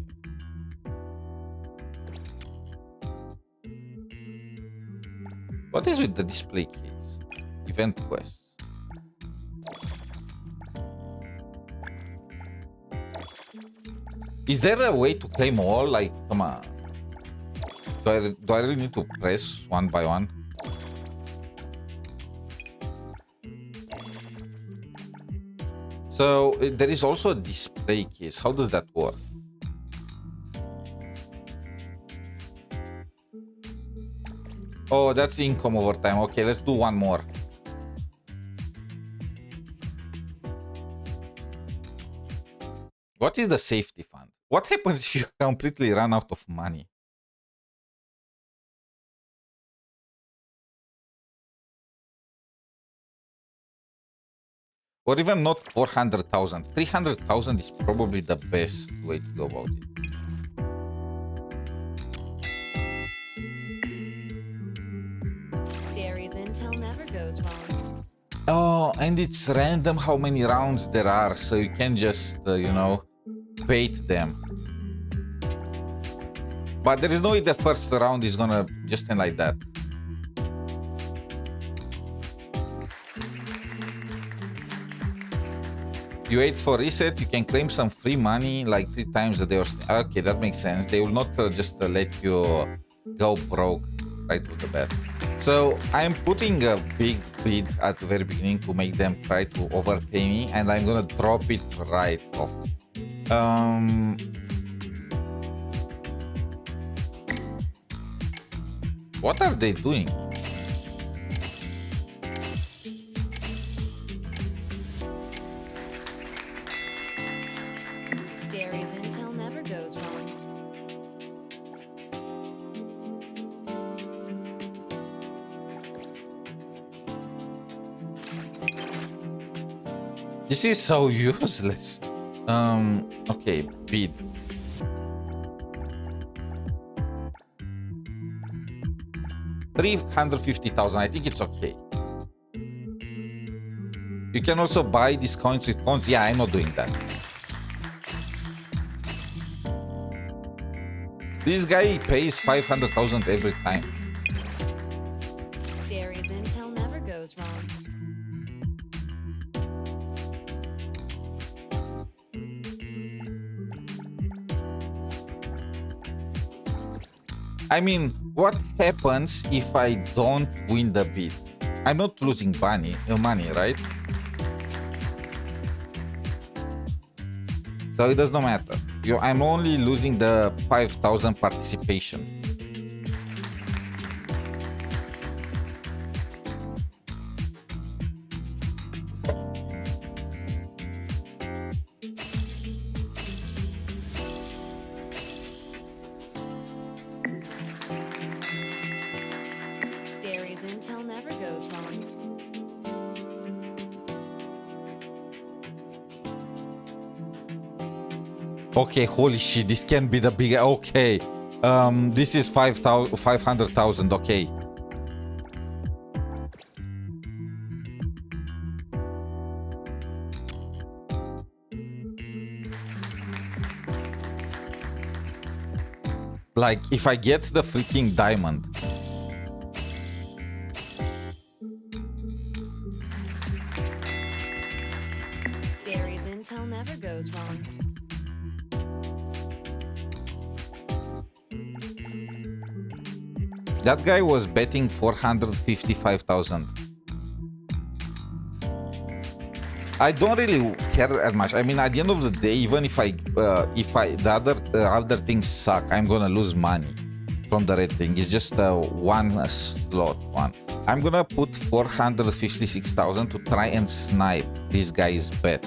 What is with the display case? Event quests. Is there a way to claim all? Like, come on. Do I really need to press one by one? So there is also a display case. How does that work? Oh, that's income over time. Okay, let's do one more. What is the safety fund? What happens if you completely run out of money? Or even not 400,000. 300,000 is probably the best way to go about it. Scary's intel never goes wrong. Oh, and it's random how many rounds there are, so you can just, you know, bait them. But there is no way the first round is gonna just end like that. You wait for reset, you can claim some free money like 3 times a day. Okay, that makes sense. They will not just let you go broke right off the bat. So I'm putting a big bid at the very beginning to make them try to overpay me, and I'm gonna drop it right off. What are they doing? Scary's intel never goes wrong. This is so useless. Okay, bid. $350,000. I think it's okay. You can also buy these coins with phones. Yeah, I'm not doing that. This guy pays 500,000 every time. Scary's intel never goes wrong. I mean, what happens if I don't win the bid? I'm not losing money, right? So it does not matter. I'm only losing the 5,000 participation. Scary's intel never goes wrong. Okay, holy shit, this can be the bigger. Okay, this is 500,000. Okay. Like, if I get the freaking diamond. Scary's intel never goes wrong. That guy was betting 455,000. I don't really care that much. I mean, at the end of the day, even if the other things suck, I'm gonna lose money from the red thing. It's just one slot one. I'm gonna put 456,000 to try and snipe this guy's bet,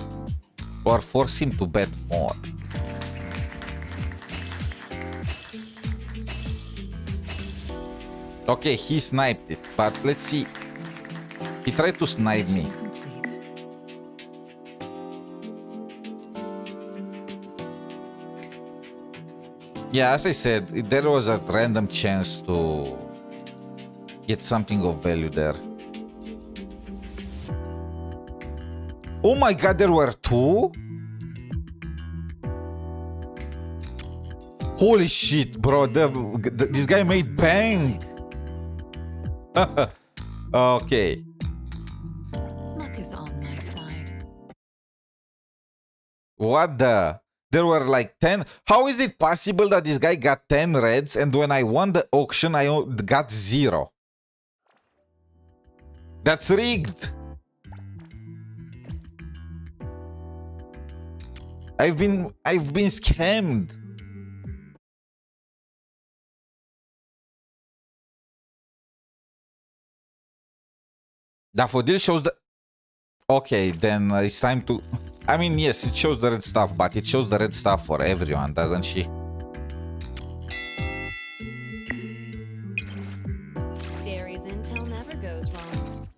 or force him to bet more. Okay, he sniped it, but let's see. He tried to snipe me. Yeah, as I said, there was a random chance to get something of value there. Oh my god, there were 2? Holy shit, bro. This guy made bank. Okay. Luck is on my side. What the? There were like 10. How is it possible that this guy got 10 reds and when I won the auction, I got 0? That's rigged. I've been scammed. Daffodil shows the... Okay, then it's time to... I mean, yes, it shows the red stuff, but it shows the red stuff for everyone, doesn't she? Scary's intel never goes wrong.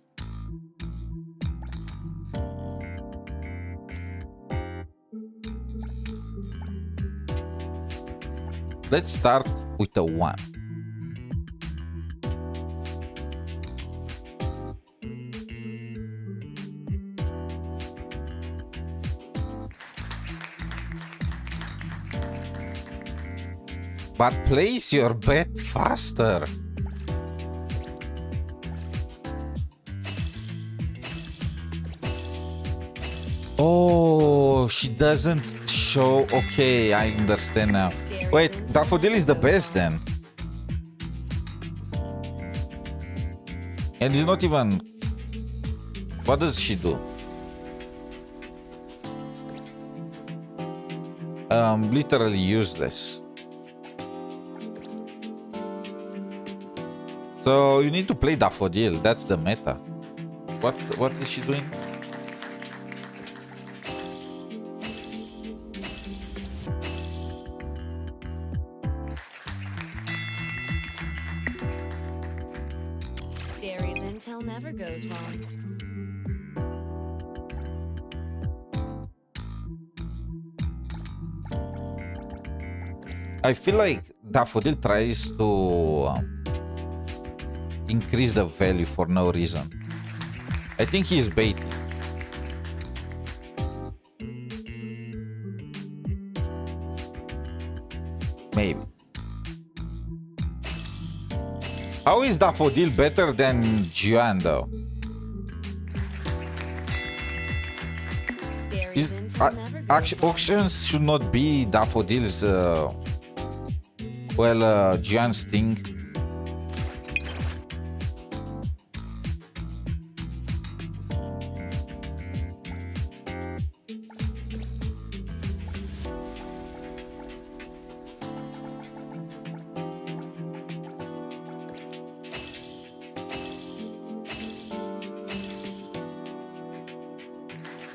Let's start with a 1. But place your bet faster. Oh, she doesn't show. Okay, I understand now. Wait, Daffodil is the best then. And it's not even... What does she do? Literally useless. So you need to play Daffodil. That's the meta. What is she doing? Scary's intel never goes wrong. I feel like Daffodil tries to increase the value for no reason. I think he is baiting. Maybe. How is Daffodil better than Juan though? Auctions should not be Daffodil's Juan's thing.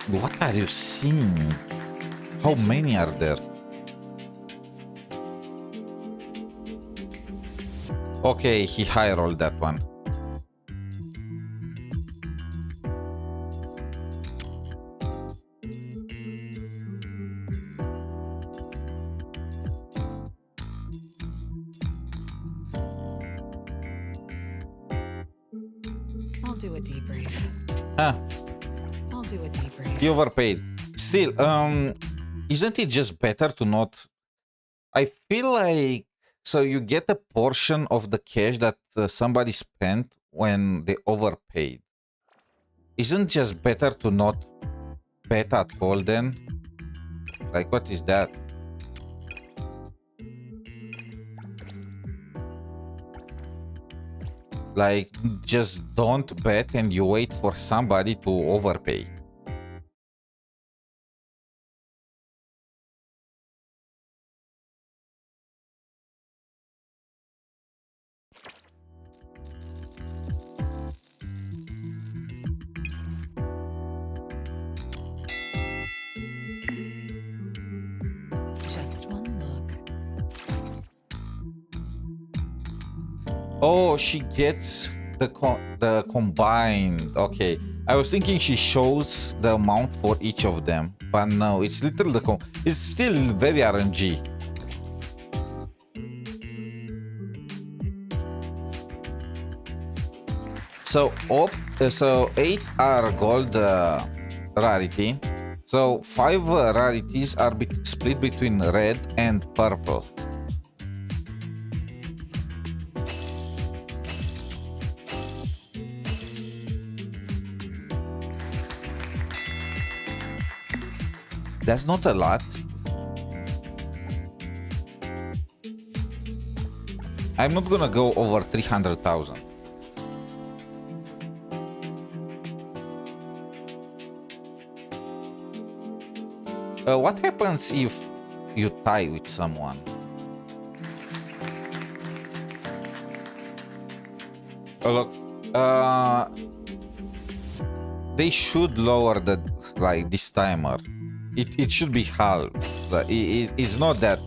What are you seeing? How many are there? Okay, he high rolled that one. I'll do a debrief. Huh. I'll do a debrief. He overpaid. Still, isn't it just better to not... I feel like... So you get a portion of the cash that somebody spent when they overpaid. Isn't just better to not bet at all then? Like, what is that? Like, just don't bet and you wait for somebody to overpay. Just one look. Oh, she gets the combined. Okay, I was thinking she shows the amount for each of them, but no, it's literally it's still very RNG. So 8 are gold rarity. So 5 rarities are split between red and purple. That's not a lot. I'm not gonna go over 300,000. What happens if you tie with someone? Oh, look. They should lower the this timer. It should be halved. It's not that.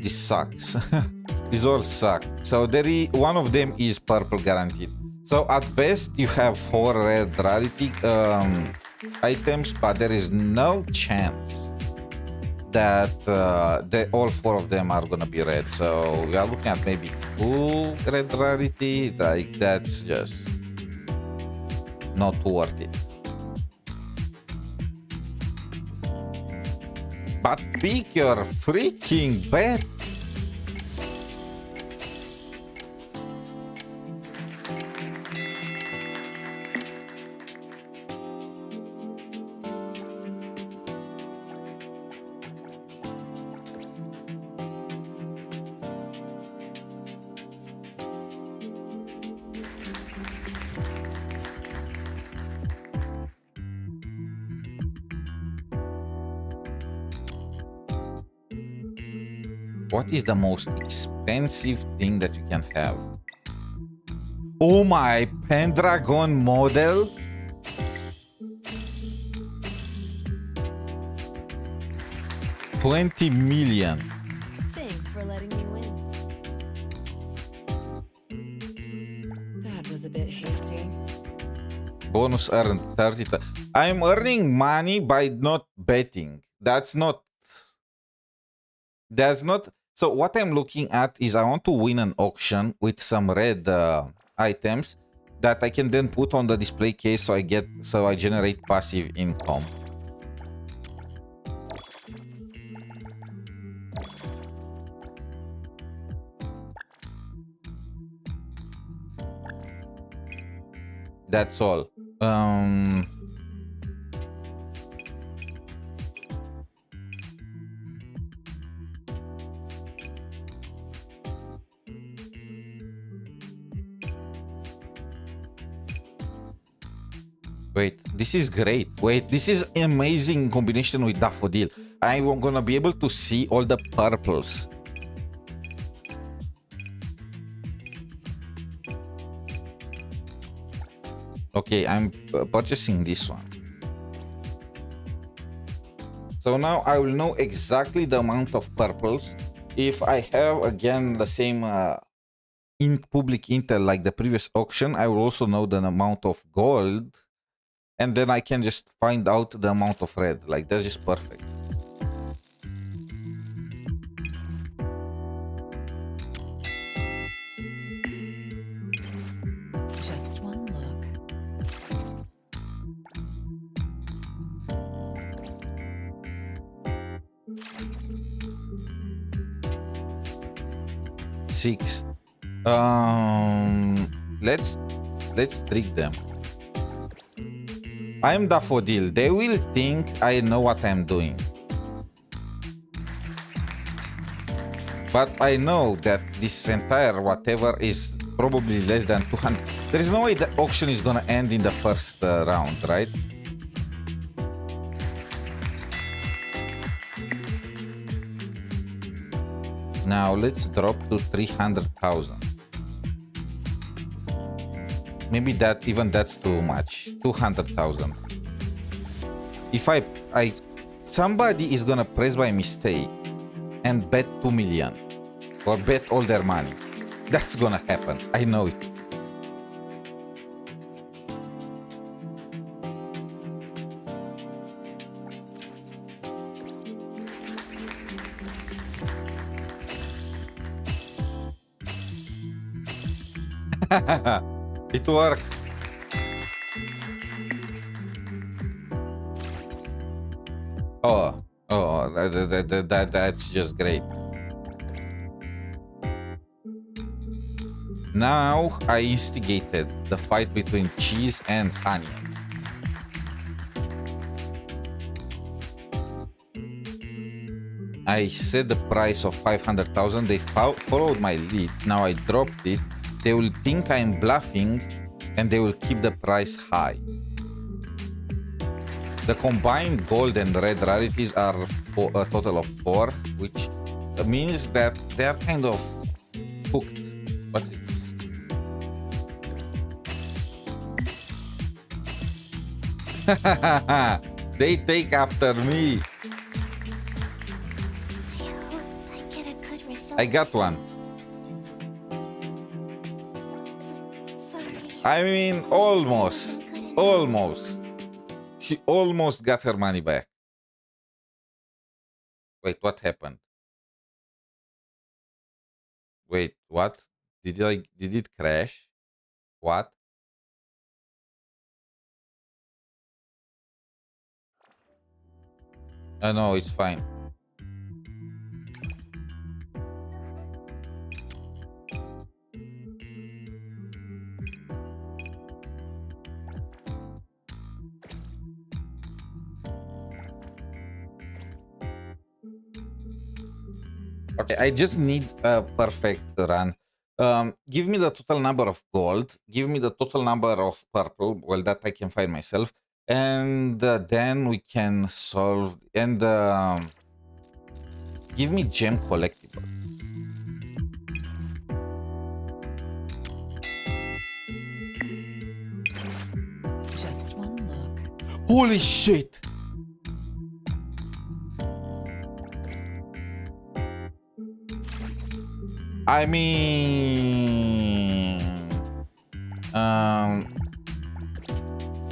This sucks. These all suck. So one of them is purple guaranteed. So at best you have 4 red rarity items, but there is no chance that all 4 of them are gonna be red. So we are looking at maybe 2 red rarity. Like that's just not worth it. But pick your freaking bet. What is the most expensive thing that you can have? Oh my, Pendragon model? $20 million. Thanks for letting me win. That was a bit hasty. Bonus earned 30. I'm earning money by not betting. That's not. So what I'm looking at is I want to win an auction with some red items that I can then put on the display case so I generate passive income. That's all. Wait, this is great. Wait, this is amazing combination with Daffodil. I'm gonna be able to see all the purples. Okay, I'm purchasing this one. So now I will know exactly the amount of purples. If I have again the same in public intel like the previous auction, I will also know the amount of gold. And then I can just find out the amount of red. Like, that's just perfect. Just one look. Six. Let's trick them. I'm Daffodil. They will think I know what I'm doing. But I know that this entire whatever is probably less than 200. There is no way the auction is gonna end in the first round, right? Now let's drop to 300,000. Maybe that's too much. 200,000. If somebody is gonna press by mistake and bet 2 million or bet all their money, that's gonna happen. I know it. It worked. That's just great. Now I instigated the fight between cheese and onion. I set the price of 500,000. They followed my lead. Now I dropped it. They will think I'm bluffing and they will keep the price high. The combined gold and red rarities are a total of 4, which means that they are kind of hooked. What is this? They take after me. I got one. I mean, almost. Almost. She almost got her money back. Wait, what happened? Wait, what? Did it crash? What? No, it's fine. Okay, I just need a perfect run. Give me the total number of gold. Give me the total number of purple. Well, that I can find myself. And then we can solve. And give me gem collectibles. Just one look. Holy shit! I mean,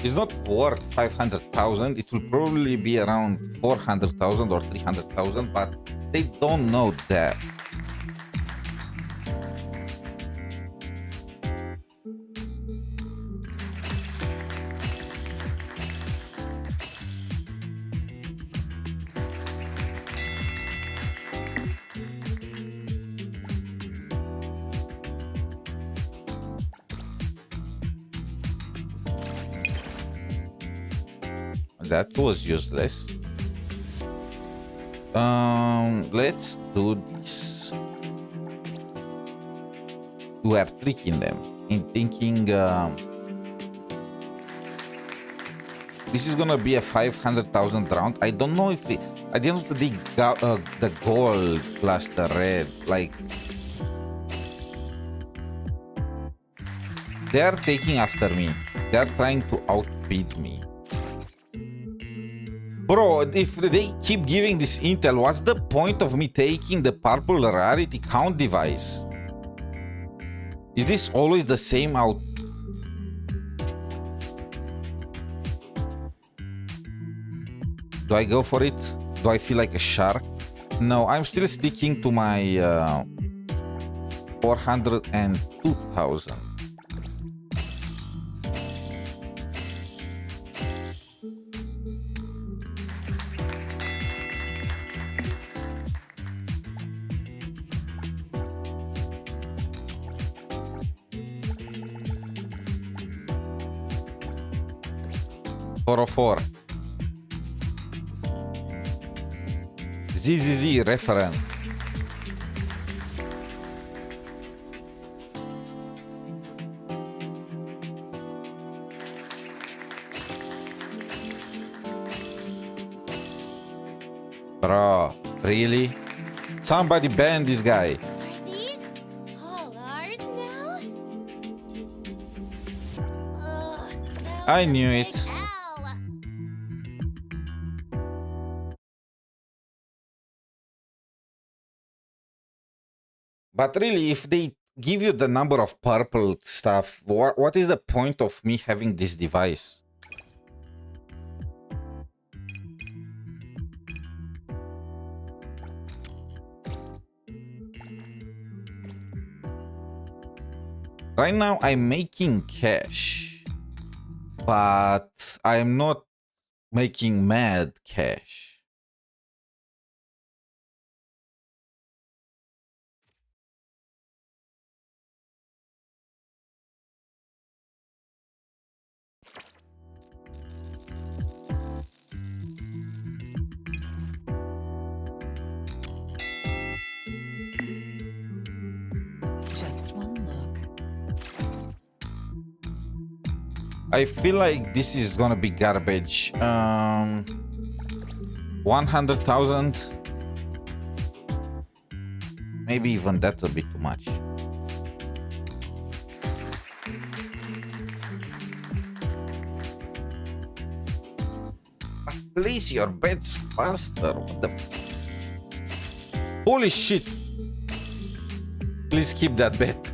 it's not worth 500,000. It will probably be around 400,000 or 300,000, but they don't know that. That was useless. Let's do this. We are tricking them in thinking this is gonna be a 500,000 round. I don't know if at the end of the day, the gold plus the red, like they are taking after me. They are trying to outbid me. Bro, if they keep giving this intel, what's the point of me taking the purple rarity count device? Is this always the same out? Do I go for it? Do I feel like a shark? No, I'm still sticking to my 402,000. ZZZ reference. Bro, really? Somebody ban this guy. Are these all ours now? I knew it. But really, if they give you the number of purple stuff, what is the point of me having this device? Right now, I'm making cash, but I'm not making mad cash. I feel like this is gonna be garbage. 100,000. Maybe even that's a bit too much. Place your bets faster. What the holy shit. Please keep that bet.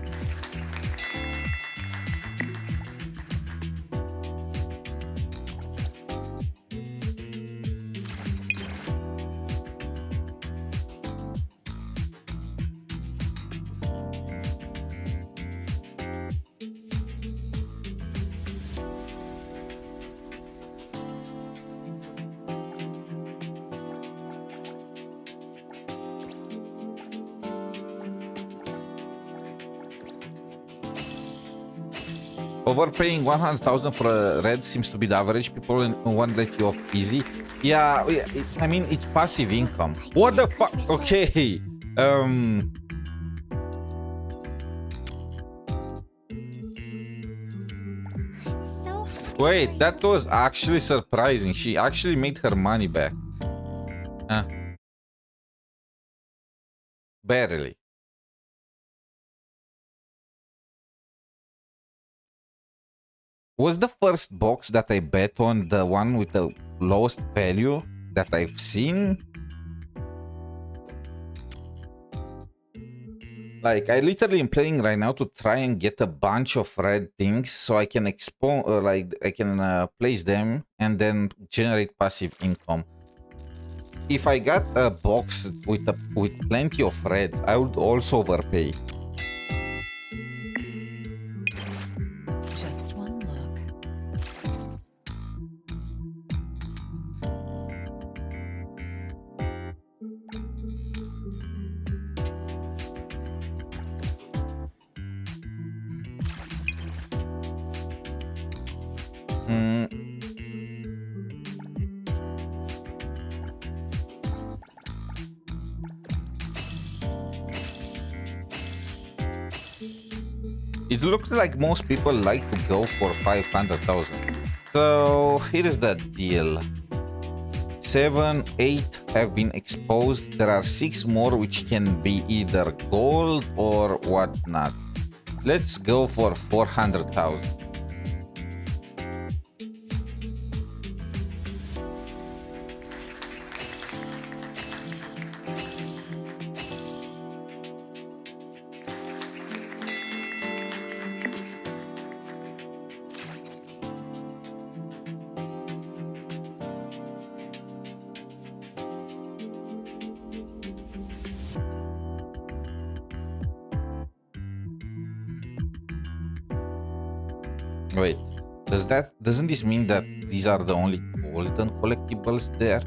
Overpaying 100,000 for a red seems to be the average. People won't let you off easy. Yeah, I mean, it's passive income. What the fuck? Okay. Wait, that was actually surprising. She actually made her money back. Barely. Was the first box that I bet on the one with the lowest value that I've seen? Like, I literally am playing right now to try and get a bunch of red things so I can place them and then generate passive income. If I got a box with plenty of reds, I would also overpay. It looks like most people like to go for 500,000. So here is the deal. 7, 8 have been exposed. There are 6 more which can be either gold or whatnot. Let's go for 400,000. Wait, doesn't this mean that these are the only golden collectibles there?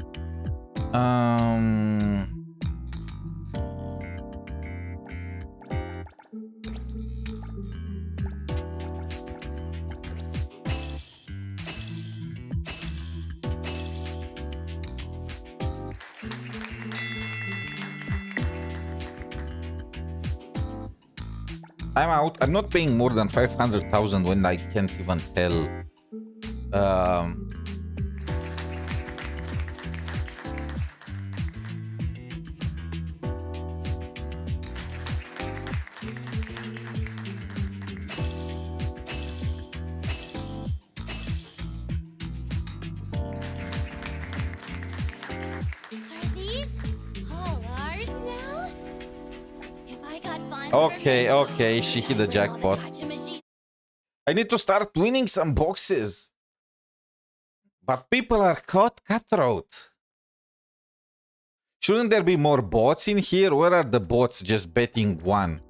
I'm out. I'm not paying more than 500,000 when I can't even tell. Okay, she hit the jackpot. I need to start winning some boxes. But people are cutthroat. Shouldn't there be more bots in here? Where are the bots just betting one?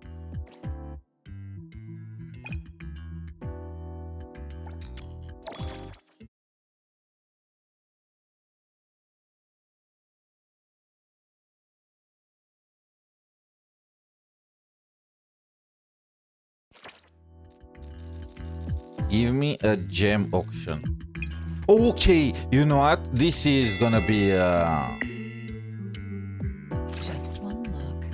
Give me a gem auction. Okay, you know what? This is gonna be Just one look.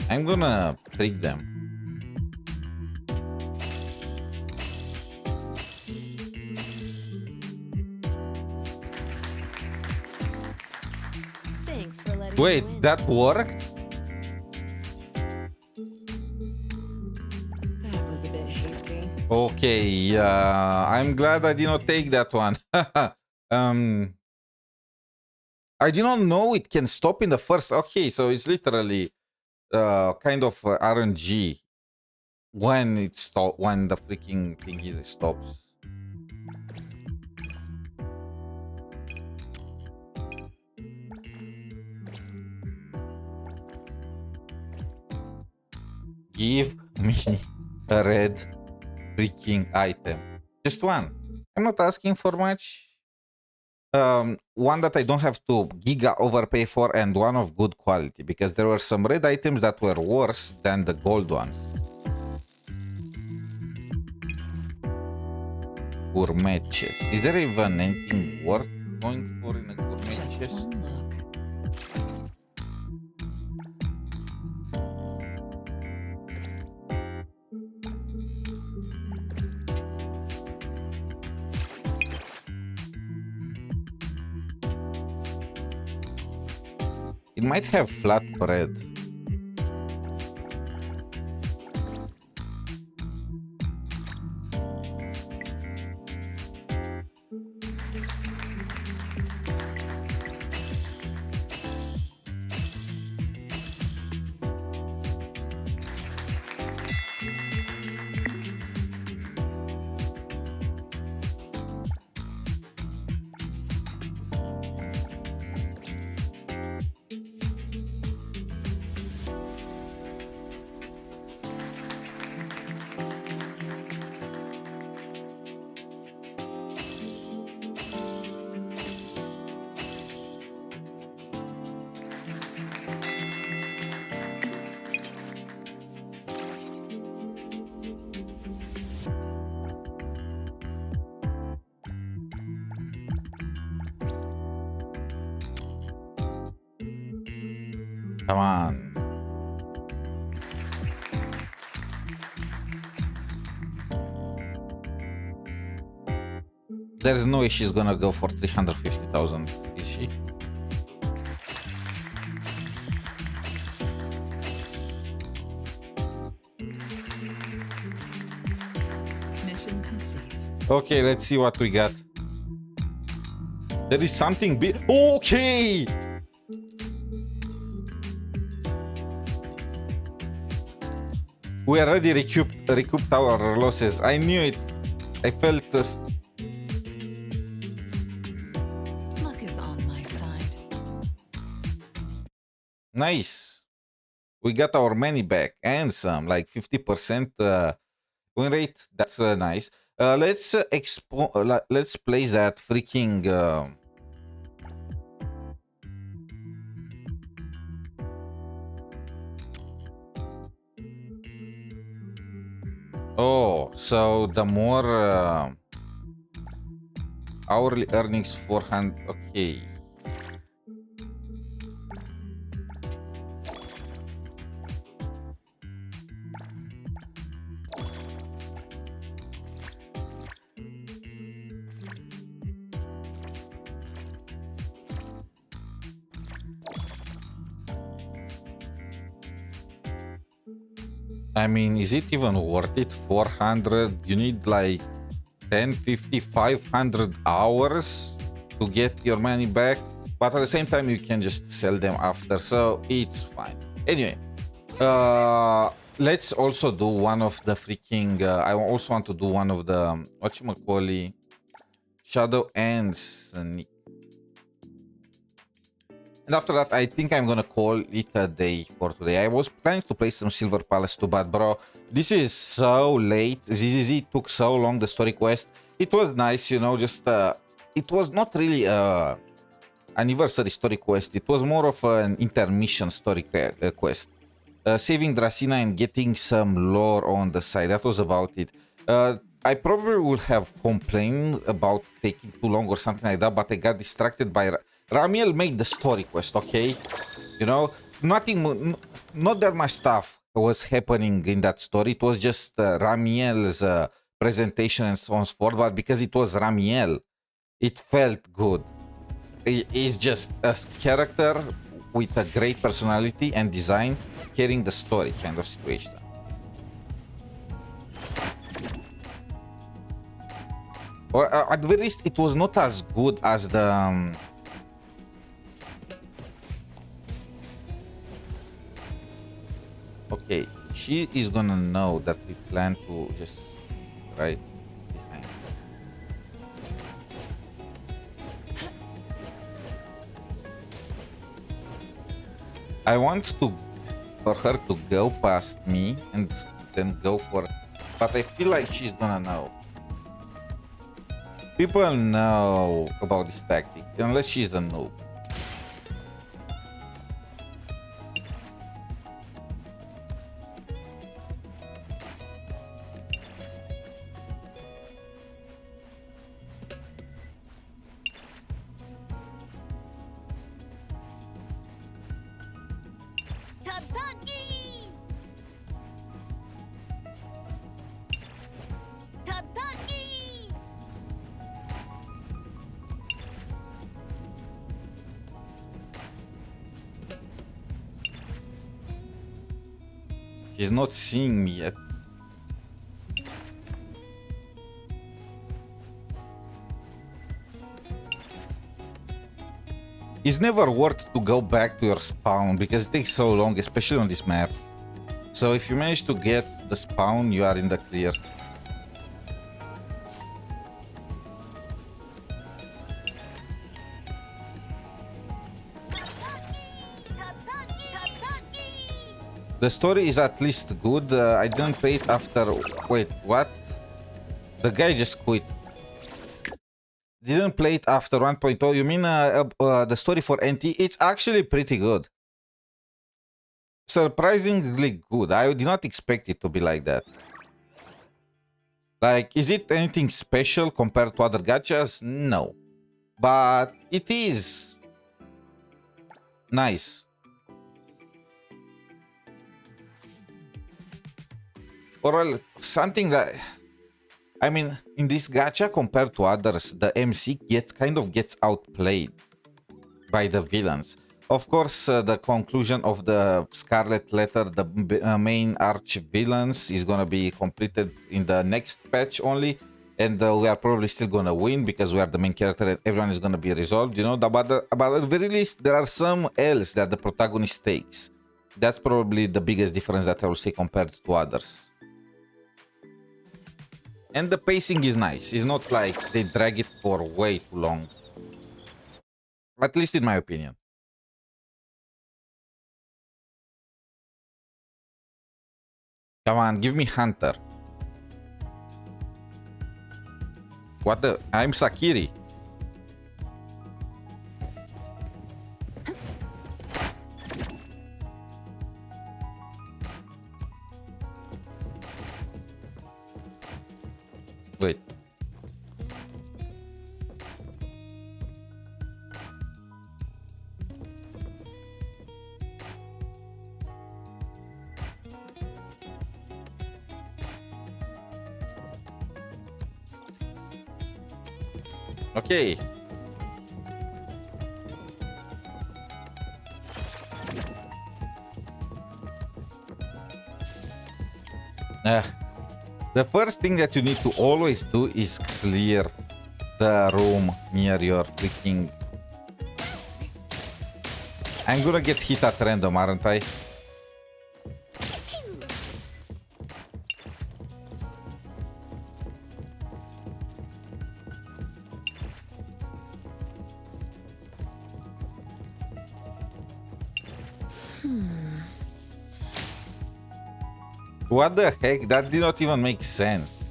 I'm gonna trick them. Thanks for letting Wait, me win. that worked? That was a bit hasty. Okay, I'm glad I did not take that one. I did not know it can stop in the first. Okay, so it's literally kind of RNG when it when the freaking thingy stops. Give me a red freaking item. Just one. I'm not asking for much. One that I don't have to giga overpay for, and one of good quality, because there were some red items that were worse than the gold ones. Gourmet chest. Is there even anything worth going for in a gourmet chest? It might have flat bread. Come on. There's no way she's gonna go for 350,000, is she? Mission complete. Okay, let's see what we got. There is something big. Okay! We already recouped our losses. I knew it. I felt this. Luck is on my side. Nice. We got our money back and some, like 50% win rate. That's nice. Let's place that freaking. Oh, so the more hourly earnings 400. Okay. I mean, is it even worth it? 400? You need like 10, 50, 500 hours to get your money back. But at the same time, you can just sell them after, so it's fine. Anyway, let's also do one of the freaking... I also want to do one of the... whatchamacallit? Shadow and Sneak. And after that, I think I'm gonna call it a day for today. I was planning to play some Silver Palace too, but bro, this is so late. ZZZ took so long, the story quest. It was nice, you know, just... it was not really a anniversary story quest. It was more of an intermission story quest. Saving Dracena and getting some lore on the side. That was about it. I probably would have complained about taking too long or something like that, but I got distracted by... Remielle made the story quest, okay? You know, nothing not that much stuff was happening in that story. It was just Remielle's presentation and so on and so forth. But because it was Remielle, it felt good. It's just a character with a great personality and design carrying the story kind of situation. Or at the very least, it was not as good as the... Okay, she is gonna know that we plan to just right behind. I want for her to go past me and then go for... But I feel like she's gonna know. People know about this tactic, unless she's a noob. She's not seeing me yet. It's never worth to go back to your spawn because it takes so long, especially on this map. So if you manage to get the spawn, you are in the clear. The story is at least good. I didn't play it after... Wait, what? The guy just quit. Didn't play it after 1.0. You mean the story for NT? It's actually pretty good. Surprisingly good. I did not expect it to be like that. Like, is it anything special compared to other gachas? No. But it is nice. Or something that, I mean, in this gacha compared to others, the MC kind of gets outplayed by the villains. Of course, the conclusion of the Scarlet Letter, the main arch villains, is gonna be completed in the next patch only, and we are probably still gonna win because we are the main character and everyone is gonna be resolved, you know. But at the very least, there are some else that the protagonist takes. That's probably the biggest difference that I will say compared to others. And the pacing is nice. It's not like they drag it for way too long. At least in my opinion. Come on, give me Hunter. What the? I'm Sakiri. Wait. Okay. The first thing that you need to always do is clear the room near your freaking... I'm gonna get hit at random, aren't I? What the heck? That did not even make sense.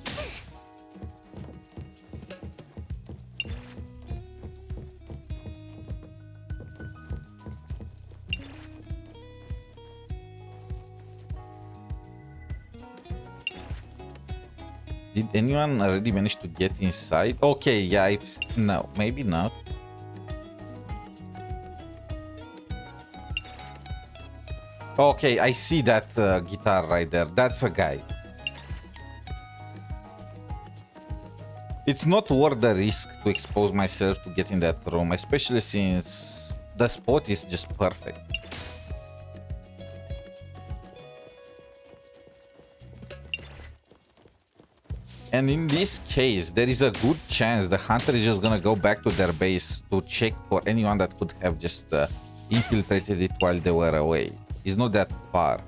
Did anyone already manage to get inside? Okay, yeah, no, maybe not. Okay, I see that guitar right there. That's a guy. It's not worth the risk to expose myself to get in that room, especially since the spot is just perfect. And in this case, there is a good chance the hunter is just gonna go back to their base to check for anyone that could have just infiltrated it while they were away. It's not that far.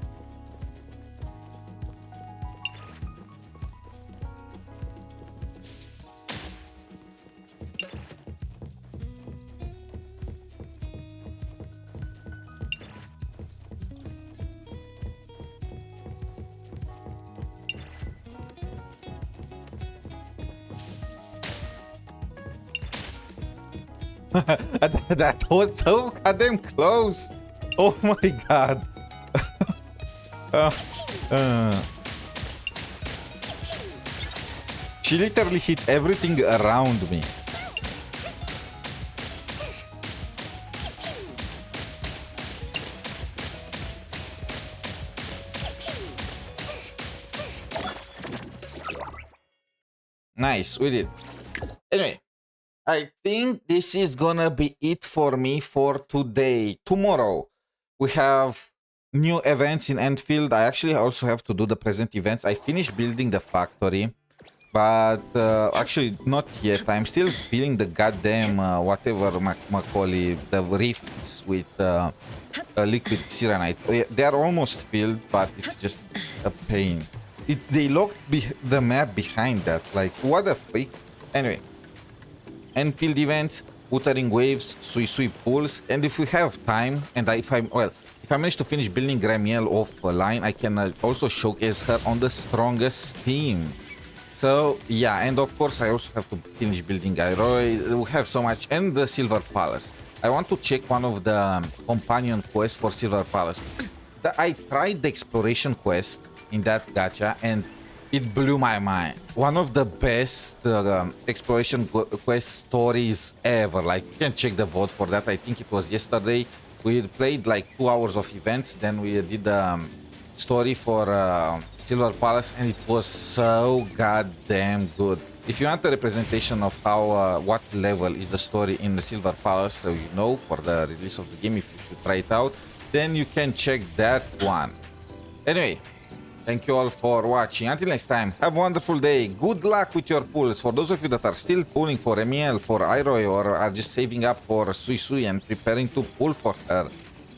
That was so goddamn close. Oh my god. She literally hit everything around me. Nice, we did. Anyway, I think this is gonna be it for me for today. Tomorrow, we have new events in Enfield. I actually also have to do the present events. I finished building the factory, but actually not yet. I'm still feeling the goddamn whatever Macaulay, the rifts with liquid cyanide. They are almost filled, but it's just a pain. They locked the map behind that. Like, what the freak? Anyway. Enfield events, Wuthering Waves, 𝗖cie pools, and if we have time, and if I manage to finish building Remielle offline, I can also showcase her on the strongest team. So yeah, and of course I also have to finish building 𝗖cie. We have so much, and the Silver Palace. I want to check one of the companion quests for Silver Palace. I tried the exploration quest in that gacha, and it blew my mind. One of the best exploration quest stories ever. Like, you can check the vote for that. I think it was yesterday. We played like 2 hours of events. Then we did the story for Silver Palace, and it was so goddamn good. If you want a representation of how, what level is the story in the Silver Palace, so you know for the release of the game, if you should try it out, then you can check that one. Anyway. Thank you all for watching. Until next time, have a wonderful day. Good luck with your pulls. For those of you that are still pulling for Remielle, for 𝗖cie, or are just saving up for 𝗖cie and preparing to pull for her.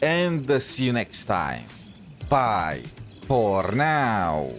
And see you next time. Bye for now.